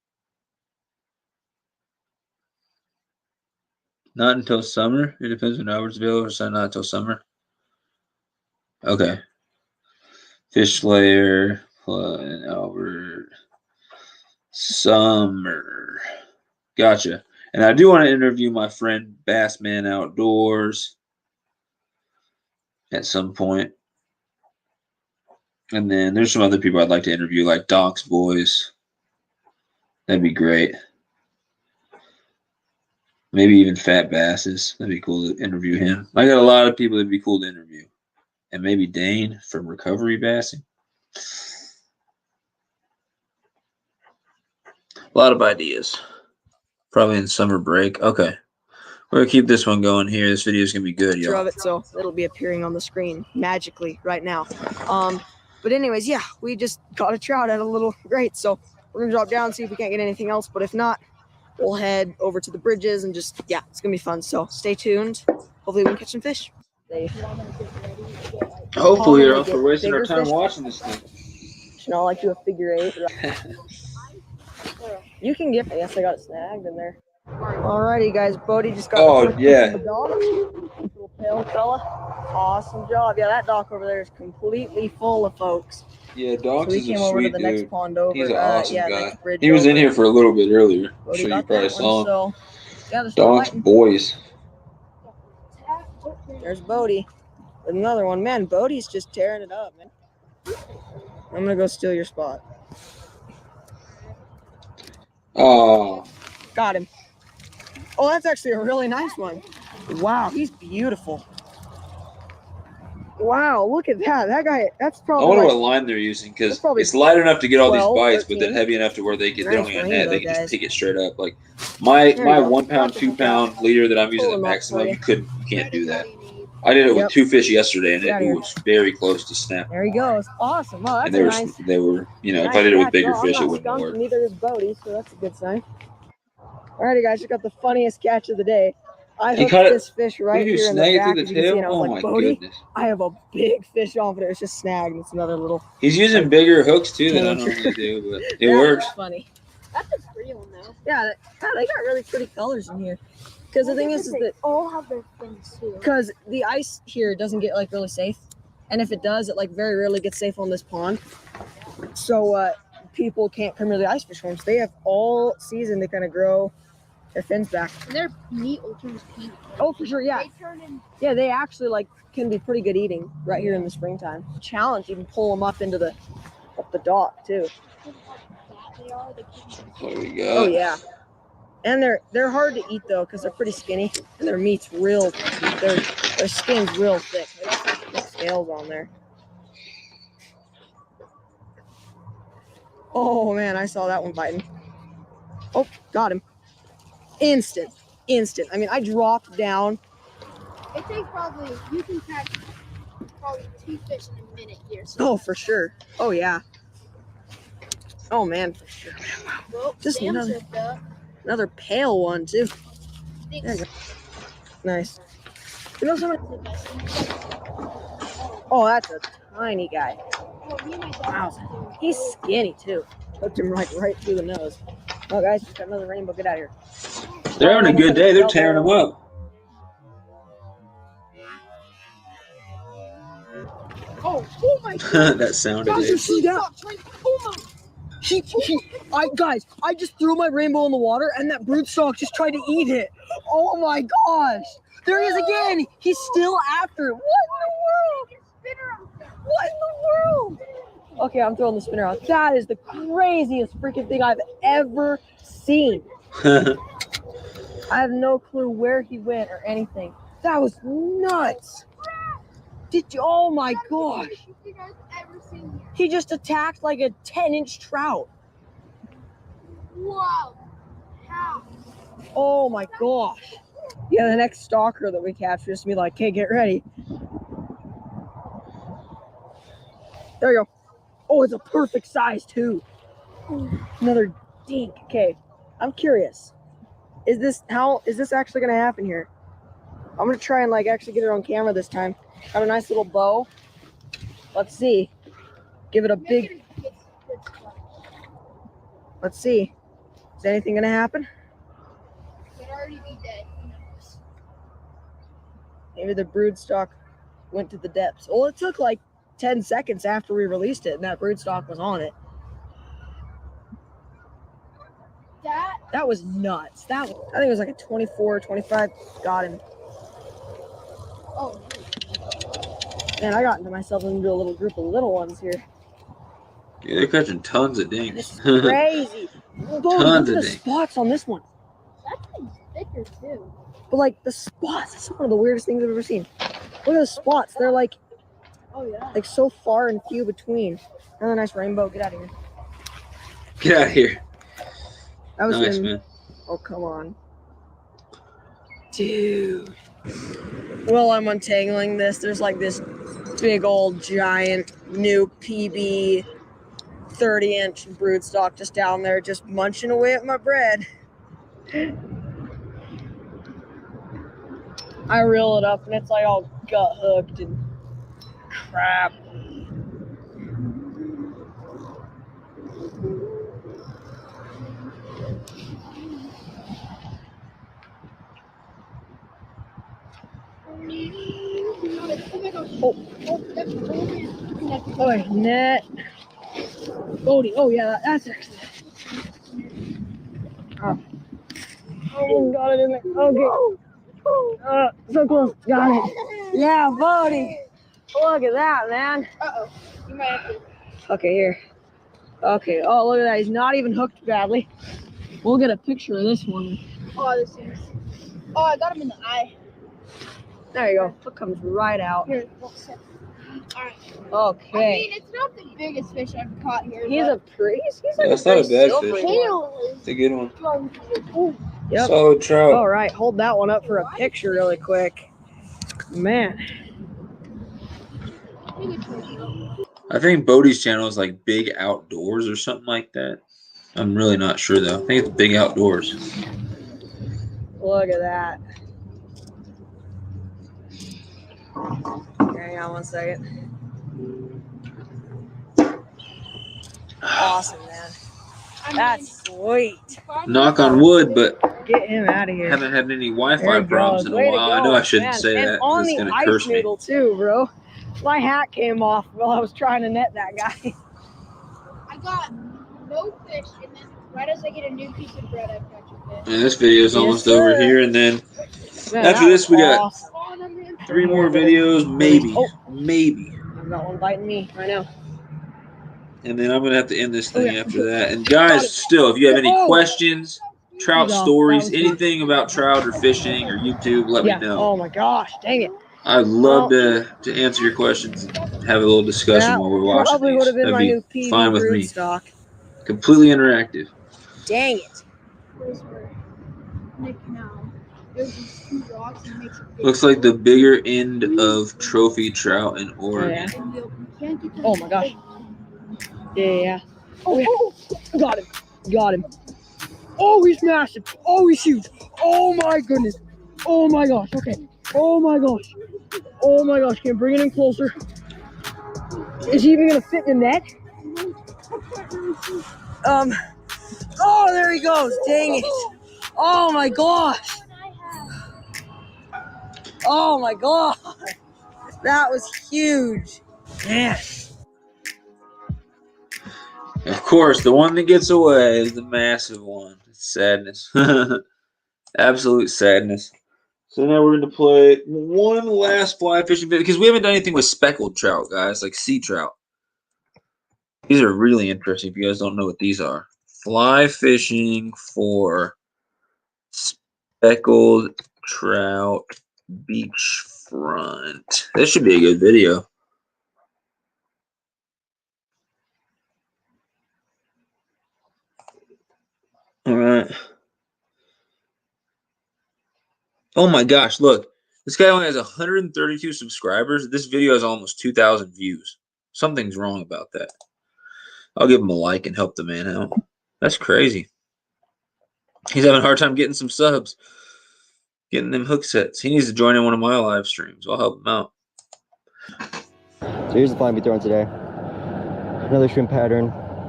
Not until summer. It depends when Albert's available. So not until summer. Okay. Fish Slayer and Albert. Summer. Gotcha. And I do want to interview my friend Bassman Outdoors at some point. And then there's some other people I'd like to interview, like Doc's Boys. That'd be great. Maybe even Fat Basses. That'd be cool to interview him. I got a lot of people that'd be cool to interview. And maybe Dane from Recovery Bassing. A lot of ideas. Probably in summer break. Okay. We're going to keep this one going here. This video is going to be good, y'all.
Of it, so it'll be appearing on the screen magically right now. But anyways, yeah, we just got a trout at a little grate, so we're gonna drop down, see if we can't get anything else. But if not, we'll head over to the bridges and just, yeah, it's gonna be fun. So stay tuned. Hopefully we can catch some fish.
Hopefully, or else we're wasting our time watching this thing.
Should not like do a figure eight. You can get. Yes, I got it snagged in there. Alrighty, guys. Bodie just got.
Oh yeah.
The dock. Little pale fella. Awesome job. Yeah, that dock over there is completely full of folks.
Yeah, Docs
so we
is
came
a
over
sweet
to the
dude.
next pond over.
He's an awesome
yeah,
guy. He was in here for a little bit earlier. I'm sure you probably saw him.
So, yeah,
Docs Boys.
There's Bodie with another one. Man, Bodie's just tearing it up, man. I'm gonna go steal your spot.
Oh.
Got him. Oh, that's actually a really nice one. Wow, he's beautiful. Wow, look at that. That guy, that's probably.
I wonder what line they're using because it's light enough to get all 12, these bites, 13. But then heavy enough to where they don't get a net. They can just take it straight up. Like my 1 pound, 2 pound leader that I'm using at maximum, you can't do that. I did it with 2 fish yesterday, and it was very close to snap.
There he goes. Awesome. Oh, that's
and they were, you know, nice, if I did it with bigger fish, it wouldn't work.
Neither is Bodie, so that's a good sign. Alrighty, guys, we got the funniest catch of the day. I hooked this fish right here in the back, as you can see, and I was like, Bodie, I have a big fish off it. It's just snagged. It's another little.
He's using bigger hooks too than I normally do, but it works.
Funny. That's a pretty one though. Yeah, they got really pretty colors in here. Because the thing is that
all have their fins too.
Because the ice here doesn't get like really safe, and if it does, it like very rarely gets safe on this pond. So people can't come near the ice fish farms. They have all season to kind of grow their fins back.
And their meat will turn pink.
Oh, for sure, yeah. Yeah, they actually like can be pretty good eating right here in the springtime. Challenge, you can pull them up into the dock too.
What do we got?
Oh yeah, and they're hard to eat though because they're pretty skinny and their meat's real. Their skin's real thick. They got some thick scales on there. Oh man, I saw that one biting. Oh, got him. Instant. I mean, I dropped down.
It takes probably, you can catch probably 2 fish in a minute here. So.
Oh, for sure. Oh, yeah. Oh, man, for sure.
Well,
just another pale one, too. There you go. Nice. You know someone? Oh, that's a tiny guy. Wow. He's skinny, too. Hooked him right through the nose. Oh, guys, just got another rainbow. Get out of here.
They're having a good day. They're tearing them up.
Oh my God.
That sounded
guys, you see that?
Oh my.
Guys, I just threw my rainbow in the water, and that broodstock just tried to eat it. Oh my gosh. There he is again. He's still after it. What in the world? What in the world? Okay, I'm throwing the spinner out. That is the craziest freaking thing I've ever seen. I have no clue where he went or anything. That was nuts. Oh my gosh. He just attacked like a 10-inch trout.
Wow. How?
Oh my gosh. Yeah, the next stalker that we catch is just be like, okay, get ready. There you go. Oh, it's a perfect size too. Another dink. Okay, I'm curious. Is this actually gonna happen here? I'm gonna try and like actually get it on camera this time. Got a nice little bow. Let's see. Give it a big. Let's see. Is anything gonna happen?
Could already be dead.
Maybe the broodstock went to the depths. Well, it took like 10 seconds after we released it, and that broodstock was on it. That was nuts. I think it was like a 24, 25. Got him.
Oh.
Man, I got into myself into a little group of little ones here.
Yeah, they're catching tons of dinks.
This is crazy. Look at the spots on this one.
That thing's thicker too.
But like the spots, that's one of the weirdest things I've ever seen. Look at the spots. They're like, like so far and few between. Another nice rainbow. Get out of here.
Get out of here.
That was
nice,
him.
man.
Oh, come on. Dude. While I'm untangling this, there's like this big old giant new PB 30-inch broodstock just down there just munching away at my bread. I reel it up and it's like all gut hooked and crap. Oh, net. Bodie. Oh, yeah, that's actually. Oh, got it in there. Okay. So close. Got it. Yeah, Bodie. Look at that, man.
Uh-oh. You might have to.
Okay, here. Okay. Oh, look at that. He's not even hooked badly. We'll get a picture of this one.
Oh, this thing's. Oh, I got him in the eye.
There you go. Hook comes right out.
Here, alright.
Okay.
I mean, it's not the biggest fish I've caught here.
He's a pretty. He's like
That's not a bad
silvery
fish.
one.
It's a good one.
Yep.
Solid trout.
All right, hold that one up for a picture really quick. Man.
I think Bodie's channel is like Big Outdoors or something like that. I'm really not sure though. I think it's Big Outdoors.
Look at that. Hang on one second. Awesome, man. That's sweet.
Knock on wood, but
get him out of here.
Haven't had any Wi-Fi problems in a while. I know I shouldn't say
and
that.
On
It's
the
gonna
ice
curse me.
noodle too, bro. My hat came off while I was trying to net that guy.
I got no fish, and then right as I get a new piece of bread, I've got your fish.
And this video is almost over here, and then
Man,
after this we got
awesome.
3 more videos, maybe.
I've got one biting me right now.
And then I'm gonna have to end this thing after that. And guys, still, if you have any questions, trout stories, anything about trout or fishing or YouTube, let me know.
Oh my gosh, dang it.
I'd love to answer your questions and have a little discussion while we're watching
probably
these.
would have been
That'd
my
be
new PB
fine with me.
broodstock.
Completely interactive.
Dang it.
Looks like the bigger end of trophy trout in Oregon.
Oh my gosh. Yeah. Oh, yeah. Got him. Got him. Oh, he's massive. Oh, he's huge. Oh my goodness. Oh my gosh. Okay. Oh my gosh. Oh my gosh. Can I bring it in closer? Is he even gonna fit in the net? Oh, there he goes. Dang it. Oh my gosh. Oh my god. That was huge. Man.
Of course, the one that gets away is the massive one. It's sadness. Absolute sadness. So now we're going to play one last fly fishing video because we haven't done anything with speckled trout, guys, like sea trout. These are really interesting if you guys don't know what these are. Fly fishing for speckled trout beachfront. This should be a good video. All right. Oh my gosh, look. This guy only has 132 subscribers. This video has almost 2,000 views. Something's wrong about that. I'll give him a like and help the man out. That's crazy. He's having a hard time getting some subs, getting them hook sets. He needs to join in one of my live streams. I'll help him out.
So here's the find we throwing today. Another shrimp pattern.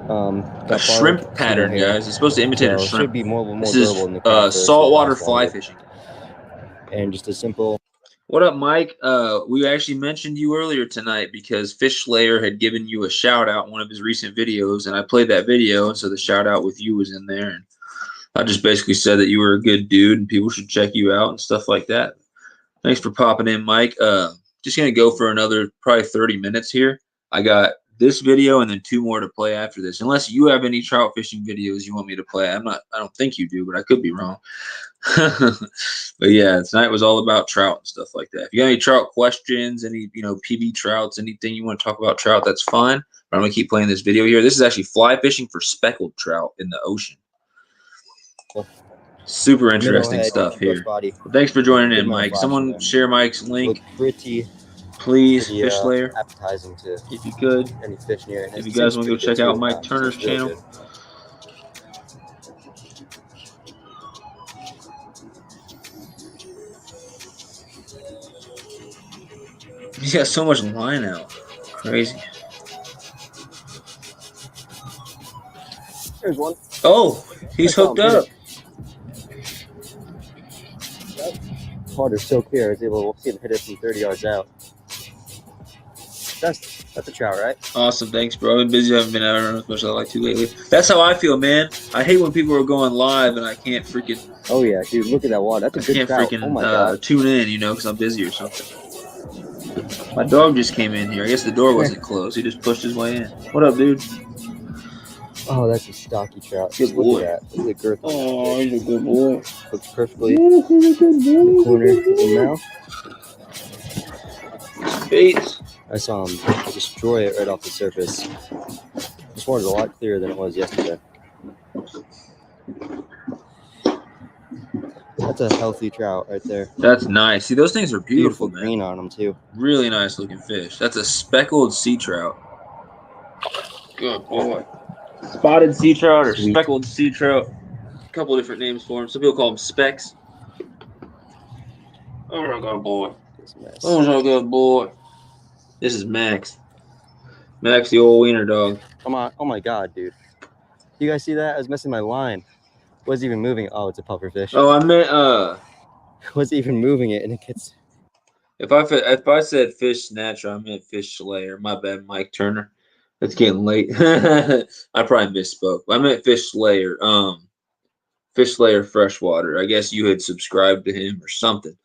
A shrimp pattern, guys. It's supposed to imitate a shrimp.
Should be more
this
durable
is
in the
saltwater fly fishing.
And just a simple.
What up, Mike? We actually mentioned you earlier tonight because Fish Slayer had given you a shout out in one of his recent videos, and I played that video, and so the shout out with you was in there. And I just basically said that you were a good dude and people should check you out and stuff like that. Thanks for popping in, Mike. Just gonna go for another probably 30 minutes here. I got this video and then 2 more to play after this. Unless you have any trout fishing videos you want me to play. I don't think you do, but I could be wrong. But yeah, tonight was all about trout and stuff like that. If you got any trout questions, any PB trouts, anything you want to talk about trout, that's fine. But I'm gonna keep playing this video here. This is actually fly fishing for speckled trout in the ocean. Super interesting stuff here. Thanks for joining in, Mike. Someone share Mike's link. Please, Fish Slayer.
Appetizing to
if you could.
Any fish near.
If you guys want to go check out Mike Turner's channel. He's got so much line out. Crazy.
There's one.
Oh, he's hooked up.
Water's so clear, I was able to see him hit it from 30 yards out. That's a trout, right?
Awesome, thanks, bro. I've been busy. I haven't been out as much as I like to lately. That's how I feel, man. I hate when people are going live and I can't freaking.
Oh yeah, dude, look at that water. That's a good trout.
Freaking,
oh my God.
Tune in, because I'm busy or something. My dog just came in here. I guess the door wasn't closed. He just pushed his way in. What up, dude?
Oh, that's a stocky trout.
Good boy.
Look at that. Look at the girth.
Oh, he's a good boy.
Looks perfectly in the corner of the mouth.
Baits.
I saw him destroy it right off the surface. This water's a lot clearer than it was yesterday. That's a healthy trout right there.
That's nice. See, those things are beautiful, man.
Green on them too.
Really nice looking fish. That's a speckled sea trout. Good boy. Spotted sea trout or speckled sea trout. A couple different names for them. Some people call them specks. Oh my God, boy. Oh my God, boy. This is Max. Max, the old wiener dog.
Oh my God, dude. You guys see that? I was missing my line. Wasn't even moving. Oh, it's a puffer fish.
Oh, I meant
wasn't even moving it, and it gets.
If I said fish snatcher, I meant fish slayer. My bad, Mike Turner. It's getting late. I probably misspoke. I meant fish slayer. Fish Slayer Freshwater. I guess you had subscribed to him or something,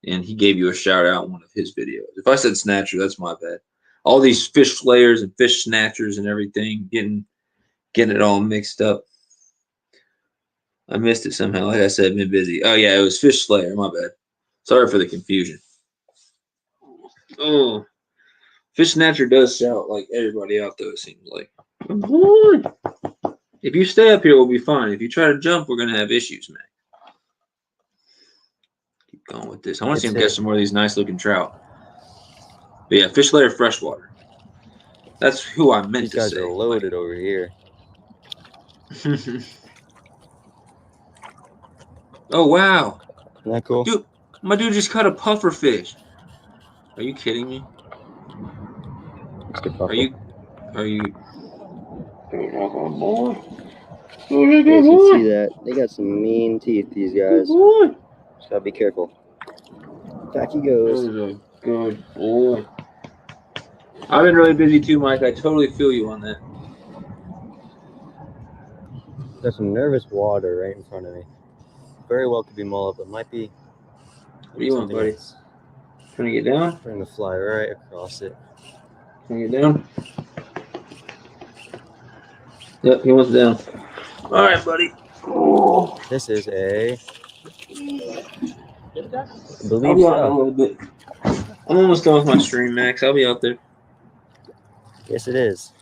and he gave you a shout out in one of his videos. If I said snatcher, that's my bad. All these fish slayers and fish snatchers and everything, getting it all mixed up. I missed it somehow. Like I said, been busy. Oh yeah, it was Fish Slayer. My bad. Sorry for the confusion. Oh, Fish Snatcher does shout like everybody out though. It seems like. If you stay up here, we'll be fine. If you try to jump, we're gonna have issues, man. Keep going with this. I want to see him catch some more of these nice looking trout. But yeah, Fish Slayer Freshwater. That's who I meant to say.
These guys are loaded over here.
Oh wow!
Isn't that cool?
Dude, my dude just caught a puffer fish. Are you kidding me? Are you?
You guys can see that. They got some mean teeth, these guys. Just gotta be careful. Back he goes.
Good boy. I've been really busy too, Mike. I totally feel you on that.
There's some nervous water right in front of me. Very well could be mullet, but might be.
What do you want, buddy? Trying to get down?
Trying to fly right across it.
Trying to get down? Yep, he wants down. All right, buddy. Oh.
This is a. I believe
I'll be out in a little bit. I'm almost done with my stream, Max. I'll be out there.
Yes, it is.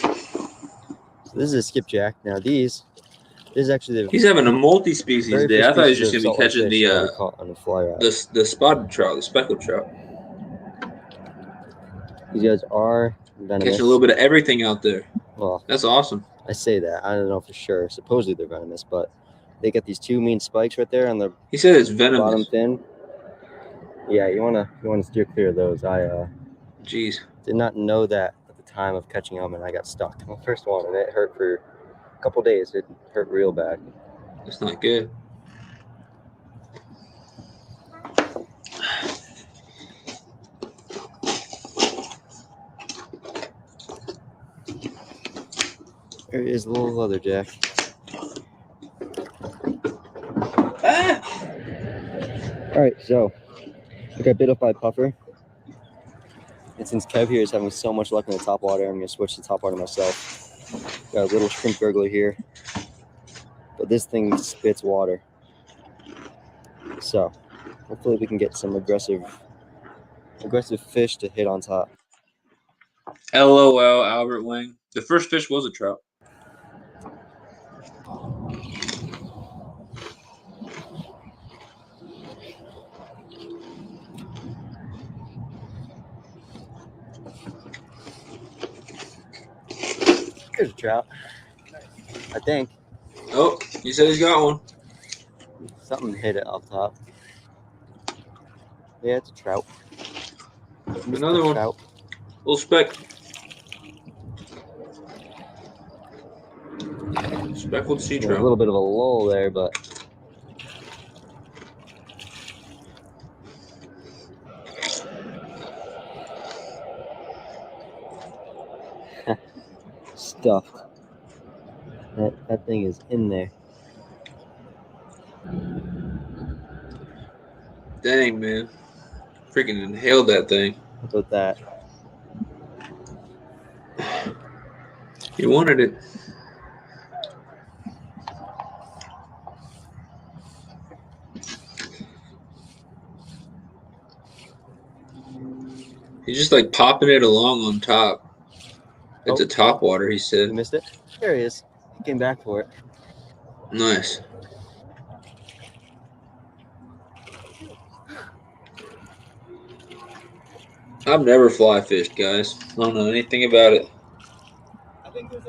So this is a skipjack. Now this is actually the.
He's having a multi-species day. I thought he was just gonna be catching the spotted trout, the speckled trout.
These guys are venomous.
Catching a little bit of everything out there.
Well,
that's awesome.
I say that. I don't know for sure. Supposedly they're venomous, but they got these two mean spikes right there on the
He said it's venomous.
bottom fin. Yeah, you wanna steer clear of those. I
Jeez.
did not know that at the time of catching them, and I got stuck. My first one, and it hurt for a couple days. It hurt real bad.
That's not good.
There is a little leatherjack. All right, so I got bit up by a puffer. And since Kev here is having so much luck in the top water, I'm going to switch to top water myself. Got a little shrimp gurgler here. But this thing spits water. So hopefully we can get some aggressive fish to hit on top.
LOL, Albert Wing. The first fish was a trout.
There's a trout, I think.
Oh, he said he's got one.
Something hit it up top. Yeah, it's a trout.
Another one.
Trout.
Little speck. Speckled sea trout.
A little bit of a lull there, but stuffed. That thing is in there.
Dang, man. Freaking inhaled that thing.
How about that?
You wanted it. He's just like popping it along on top. It's a top water, he said.
You missed it? There he is. He came back for it.
Nice. I've never fly fished, guys. I don't know anything about it.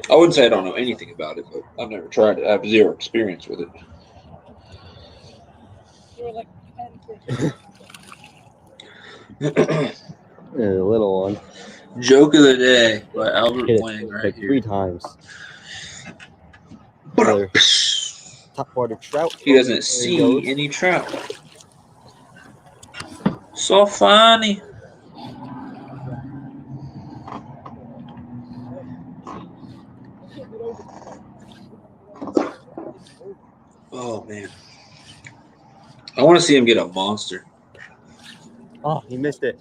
I wouldn't say I don't know anything about it, but I've never tried it. I have zero experience with it.
A little one.
Joke of the day by Albert
Hit it
Wang right
like
here.
3 times. Another top water trout.
He doesn't see any trout. So funny. Oh, man. I want to see him get a monster.
Oh, he missed it.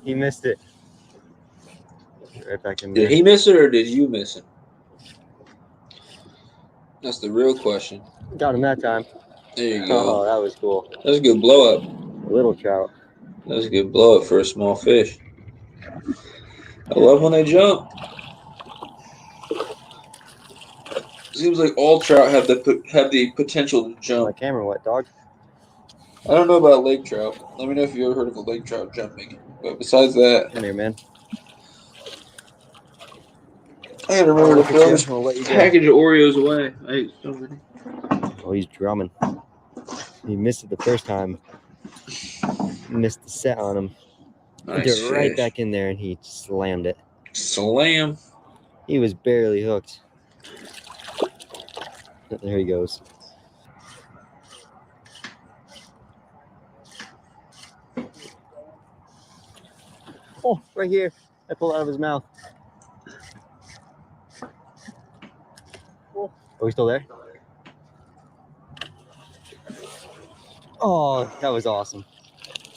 He missed it. Right back in there.
Did he miss it or did you miss it? That's the real question.
Got him that time.
There you go.
Oh, that was cool.
That was a good blow up.
A little trout.
That was a good blow up for a small fish. I love when they jump. Seems like all trout have the potential to jump.
My camera wet, dog.
I don't know about lake trout. Let me know if you ever heard of a lake trout jumping. But besides that,
Come here, man.
I gotta remember to throw this
I'll let you go.
package of Oreos away. I ate so many.
Oh, he's drumming. He missed it the first time. Missed the set on him.
Nice
Put it right
fish.
back in there, and he slammed it.
Slam.
He was barely hooked. There he goes. Oh, right here. I pulled it out of his mouth. Oh, he's still there? Oh, that was awesome.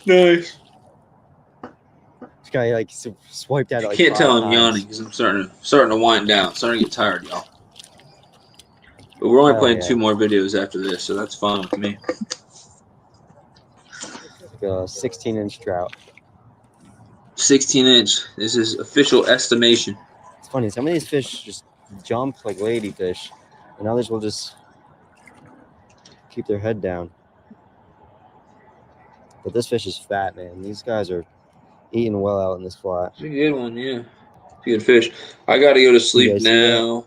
Nice.
This guy like swiped at it.
I
Like
can't
5
tell I'm
times.
yawning because I'm starting to wind down. Starting to get tired, y'all. But we're only
Oh,
playing
yeah.
2 more videos after this, so that's fine with me.
Like a 16-inch trout.
16-inch. This is official estimation.
It's funny. Some of these fish just jump like ladyfish, and others will just keep their head down. But this fish is fat, man. These guys are eating well out in this flat.
It's a good one, yeah. Good fish. I got to go to
You
sleep
guys see that?
now.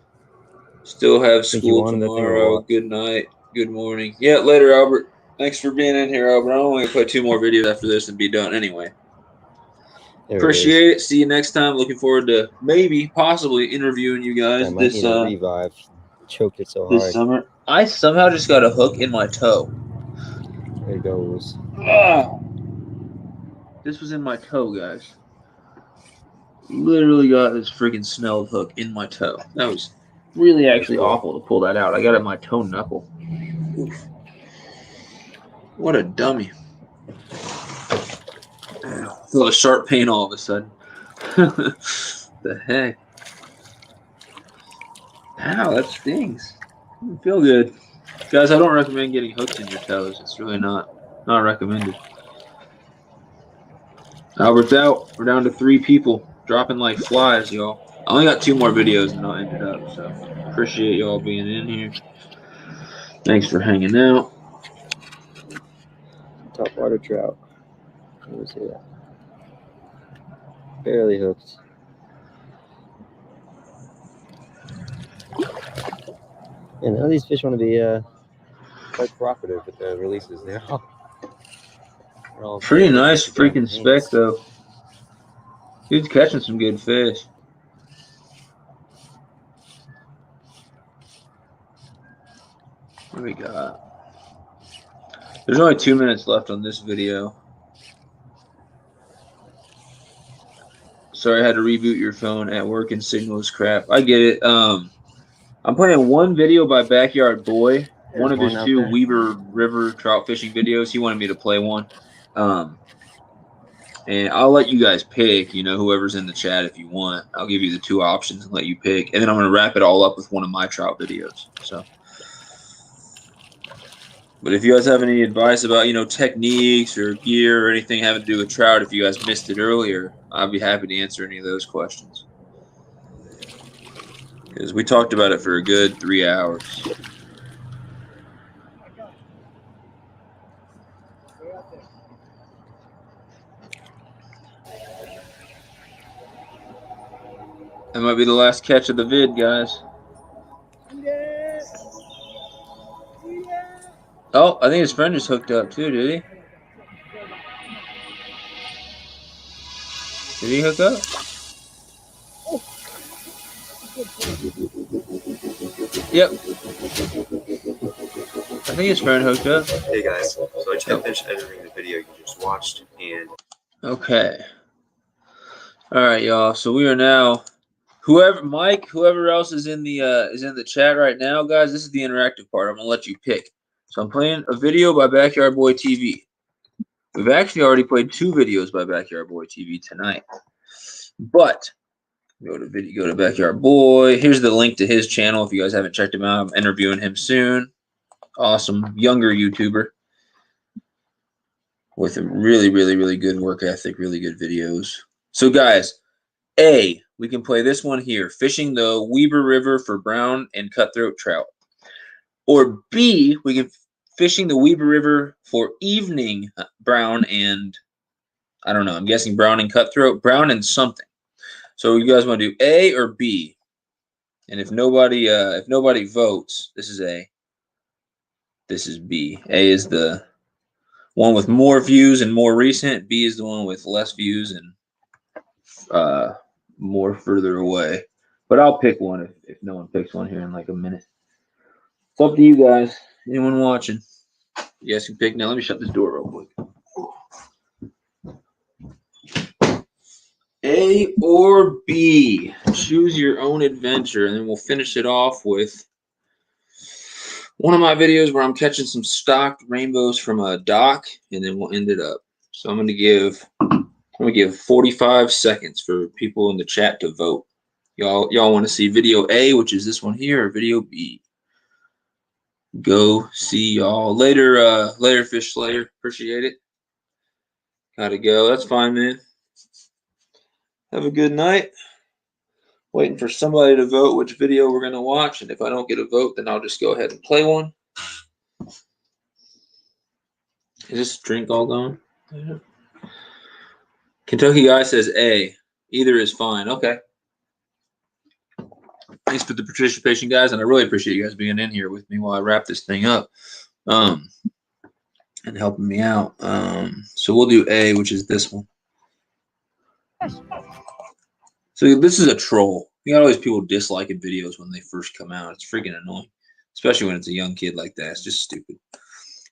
Still have
Think you
school
wanted that thing or
tomorrow.
what?
Good night. Good morning. Yeah, later, Albert. Thanks for being in here, Albert. I'm only going to play 2 more videos after this and be done anyway.
There
Appreciate it. See you next time. Looking forward to maybe, possibly interviewing you guys
I might
this
need a revive. Choked it so
this
hard.
summer. I somehow just got a hook in my toe.
There it goes.
Ah, this was in my toe, guys. Literally got this freaking snelled hook in my toe. That was really actually awful to pull that out. I got it in my toe knuckle. Oof. What a dummy. Feel a sharp pain all of a sudden. The heck? Ow, that stings. Doesn't feel good. Guys, I don't recommend getting hooks in your toes. It's really not recommended. Albert's out. We're down to 3 people. Dropping like flies, y'all. I only got 2 more videos and I'll end it up, so appreciate y'all being in here. Thanks for hanging out.
Top water trout. Let me see that. Barely hooked. And none of these fish want to be quite cooperative with the releases. They're all
Pretty
very
nice
down
freaking
in
speck,
hands.
though. Dude's catching some good fish. What do we got? There's only 2 minutes left on this video. Sorry, I had to reboot your phone at work and signal is crap. I get it. I'm playing one video by Backyard Boy. One of his 2 Weber River trout fishing videos. He wanted me to play one. And I'll let you guys pick, you know, whoever's in the chat if you want. I'll give you the 2 options and let you pick. And then I'm going to wrap it all up with one of my trout videos. So, but if you guys have any advice about, you know, techniques or gear or anything having to do with trout, if you guys missed it earlier, I'd be happy to answer any of those questions. Because we talked about it for a good 3 hours. That might be the last catch of the vid, guys. Oh, I think his friend just hooked up too, did he? Did he hook up? Yep. I think his friend hooked up.
Hey guys, so I just got finished editing the video you just watched, and
okay. All right, y'all. So we are now, whoever else is in the chat right now, guys. This is the interactive part. I'm gonna let you pick. So I'm playing a video by Backyard Boy TV. We've actually already played 2 videos by Backyard Boy TV tonight. But go to Backyard Boy. Here's the link to his channel if you guys haven't checked him out. I'm interviewing him soon. Awesome younger YouTuber with a really, really, really good work ethic, really good videos. So guys, A, we can play this one here, fishing the Weber River for brown and cutthroat trout. Or B, we can fishing the Weber River for evening brown and, I don't know, I'm guessing brown and cutthroat, brown and something. So you guys want to do A or B? And if nobody votes, this is A. This is B. A is the one with more views and more recent. B is the one with less views and more further away. But I'll pick one if no one picks one here in like a minute. It's up to you guys. Anyone watching? You guys can pick now. Let me shut this door real quick. A or B. Choose your own adventure. And then we'll finish it off with one of my videos where I'm catching some stocked rainbows from a dock, and then we'll end it up. So I'm gonna give 45 seconds for people in the chat to vote. Y'all want to see video A, which is this one here, or video B? Go see y'all later. Later, Fish Slayer. Appreciate it. Gotta go. That's fine, man. Have a good night. Waiting for somebody to vote which video we're gonna watch, and if I don't get a vote, then I'll just go ahead and play one. Is this drink all gone? Yeah. Kentucky Guy says A. Either is fine. Okay. Thanks for the participation, guys, and I really appreciate you guys being in here with me while I wrap this thing up, and helping me out. So we'll do A, which is this one. So this is a troll. You got all these people disliking videos when they first come out. It's freaking annoying, especially when it's a young kid like that. It's just stupid.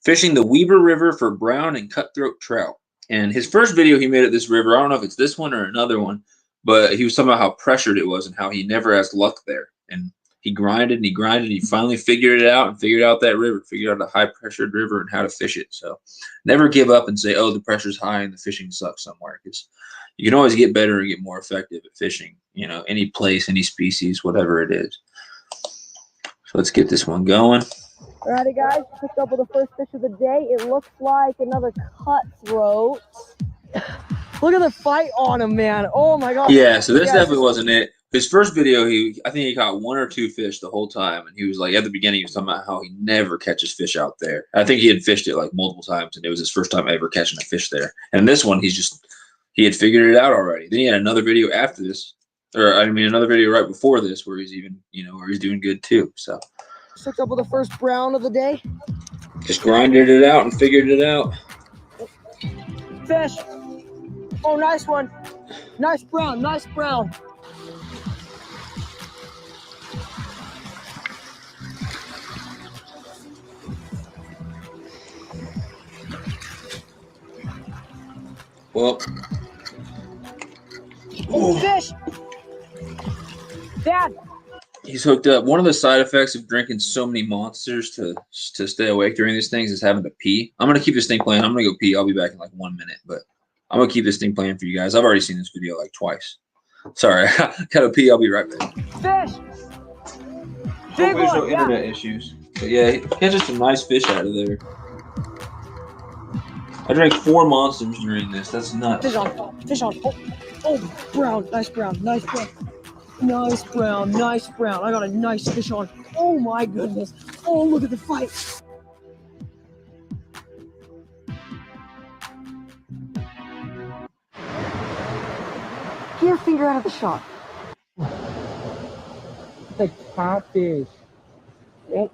Fishing the Weber River for brown and cutthroat trout. And his first video he made at this river, I don't know if it's this one or another one, but he was talking about how pressured it was and how he never has luck there. And he grinded and he grinded. And he finally figured it out and figured out that river, figured out a high-pressured river and how to fish it. So never give up and say, oh, the pressure's high and the fishing sucks somewhere. Because you can always get better and get more effective at fishing, you know, any place, any species, whatever it is. So let's get this one going.
Alrighty, guys, picked up with the first fish of the day. It looks like another cutthroat. Look at the fight on him, man. Oh my god.
Yeah, so this definitely wasn't it. His first video, I think he caught 1 or 2 fish the whole time, and he was like, at the beginning, he was talking about how he never catches fish out there. I think he had fished it like multiple times, and it was his first time ever catching a fish there. And this one, he had figured it out already. Then he had another video after this, or I mean, another video right before this where he's even, you know, where he's doing good too. So.
Picked up with the first brown of the day.
Just grinded it out and figured it out.
Fish. Oh, nice one. Nice brown, nice brown.
Well.
Oh, fish. Dad.
He's hooked up. One of the side effects of drinking so many monsters to stay awake during these things is having to pee. I'm going to keep this thing playing. I'm going to go pee. I'll be back in like 1 minute, but I'm going to keep this thing playing for you guys. I've already seen this video like twice. Sorry. Got to pee. I'll be right back.
Fish.
Big there's no internet issues. But yeah, he catches some nice fish out of there. I drank 4 monsters during this. That's nuts.
Fish on. Fish on. Oh, oh, brown. Nice brown. Nice brown. Nice brown, nice brown. I got a nice fish on. Oh my goodness. Oh, look at the fight. Get your finger out of the shot. The catfish. Yep.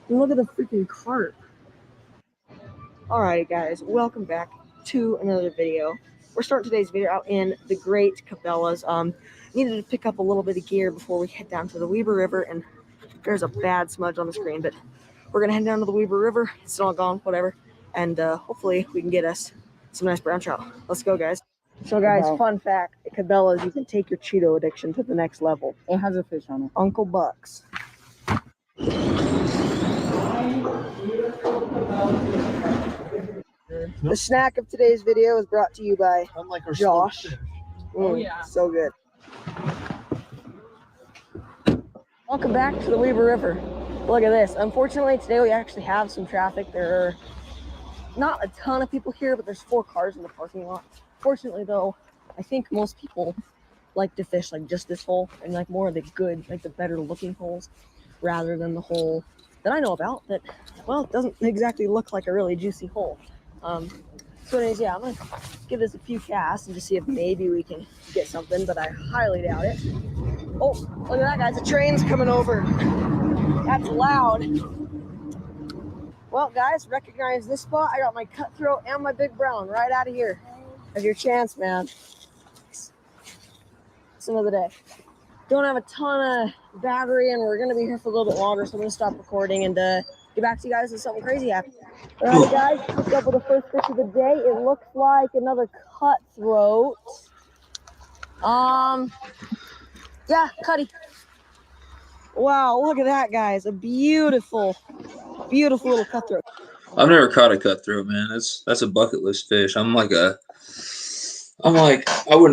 And look at the freaking carp. Alright guys, welcome back to another video. We're starting today's video out in the Great Cabela's. Needed to pick up a little bit of gear before we head down to the Weber River, and there's a bad smudge on the screen, but we're gonna head down to the Weber River. It's all gone, whatever, and hopefully we can get us some nice brown trout. Let's go, guys. So, guys, fun fact: at Cabela's, you can take your Cheeto addiction to the next level.
It has a fish on it.
Uncle Buck's. The snack of today's video is brought to you by Josh.
Oh, yeah.
So good. Welcome back to the Weber River. Look at this. Unfortunately, today we actually have some traffic. There are not a ton of people here, but there's 4 cars in the parking lot. Fortunately, though, I think most people like to fish like just this hole and like more of the good, like the better looking holes, rather than the hole that I know about that, well, it doesn't exactly look like a really juicy hole. So anyways, yeah, I'm gonna give this a few casts and just see if maybe we can get something, but I highly doubt it. Oh, look at that, guys. The train's coming over. That's loud. Well, guys, recognize this spot. I got my cutthroat and my big brown right out of here. That's your chance, man. It's another day. Don't have a ton of battery, and we're gonna be here for a little bit longer, so I'm gonna stop recording and get back to you guys if something crazy happens. All right, guys, picked up with the first fish of the day. It looks like another cutthroat. Yeah, cutty. Wow, look at that, guys. A beautiful, beautiful little cutthroat.
I've never caught a cutthroat, man. That's a bucket list fish. I wouldn't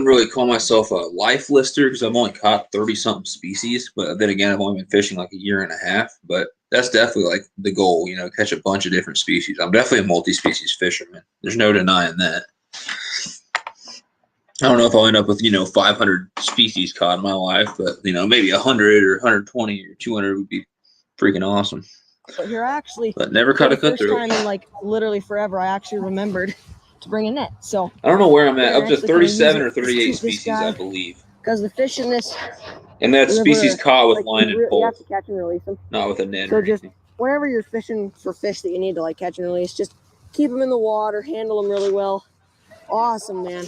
really call myself a life lister because I've only caught 30-something species. But then again, I've only been fishing like a year and a half. But that's definitely like the goal, you know, catch a bunch of different species. I'm definitely a multi-species fisherman. There's no denying that. I don't know if I'll end up with, 500 species caught in my life, but, maybe 100 or 120 or 200 would be freaking awesome.
But here,
but never caught a cutthroat.
First time in like literally forever, I actually remembered to bring a net. So
I don't know where I'm at. Up to 37 or 38 species, I believe.
Because the fish in this
And that species caught with
like,
line and
you
pole,
have to catch and release them.
not with a net
So
or
just
anything.
whenever you're fishing for fish that you need to like catch and release, just keep them in the water, handle them really well. Awesome, man.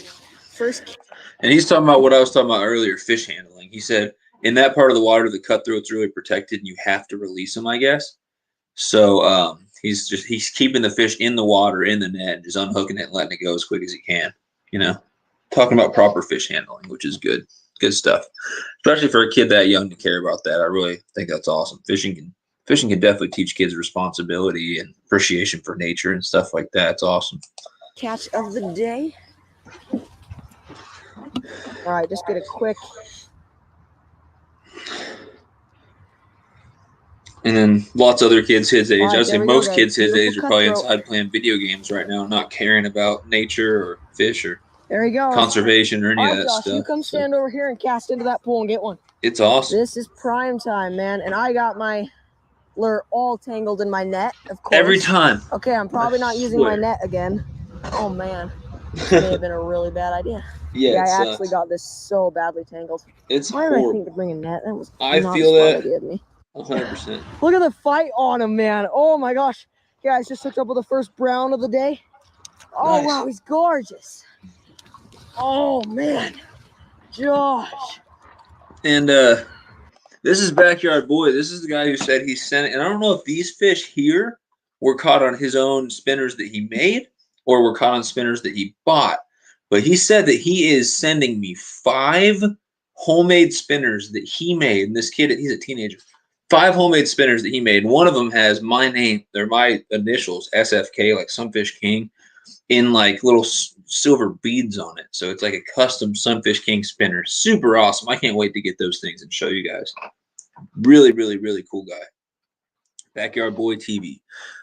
First.
And he's talking about what I was talking about earlier, fish handling. He said in that part of the water, the cutthroat's really protected, and you have to release them, I guess. So he's keeping the fish in the water in the net, just unhooking it and letting it go as quick as he can. You know, talking about proper fish handling, which is good stuff, especially for a kid that young to care about that. I really think that's awesome. Fishing can definitely teach kids responsibility and appreciation for nature and stuff like that. It's awesome.
Catch of the day. All right, just get a quick.
And then lots of other kids his age.
Right,
I'd say most kids his age are probably
cutthroat.
inside playing video games right now, not caring about nature or fish or
there he goes.
Conservation or any
all
of
right,
that
Josh,
stuff.
You come stand over here and cast into that pool and get one.
It's awesome.
This is prime time, man. And I got my lure all tangled in my net, of course.
Every time.
Okay, I'm probably not using my net again. Oh, man. This may have been a really bad idea.
Yeah,
I actually got this so badly tangled.
It's
Why did I
horrible.
think to bring a net? That was
I
not
feel
a smart
that
idea of me.
100%.
Look at the fight on him, man. Oh, my gosh. Guys, just hooked up with the first brown of the day. Oh,
Nice.
wow, he's gorgeous. Oh, man. Josh.
And this is Backyard Boy. This is the guy who said he sent it. And I don't know if these fish here were caught on his own spinners that he made or were caught on spinners that he bought. But he said that he is sending me 5 homemade spinners that he made. And this kid, he's a teenager. 5 homemade spinners that he made. One of them has my name. They're my initials, SFK, like Sunfish.King, in like little silver beads on it. So it's like a custom Sunfish.King spinner. Super awesome. I can't wait to get those things and show you guys. Really, really, really cool guy. Backyard Boy TV.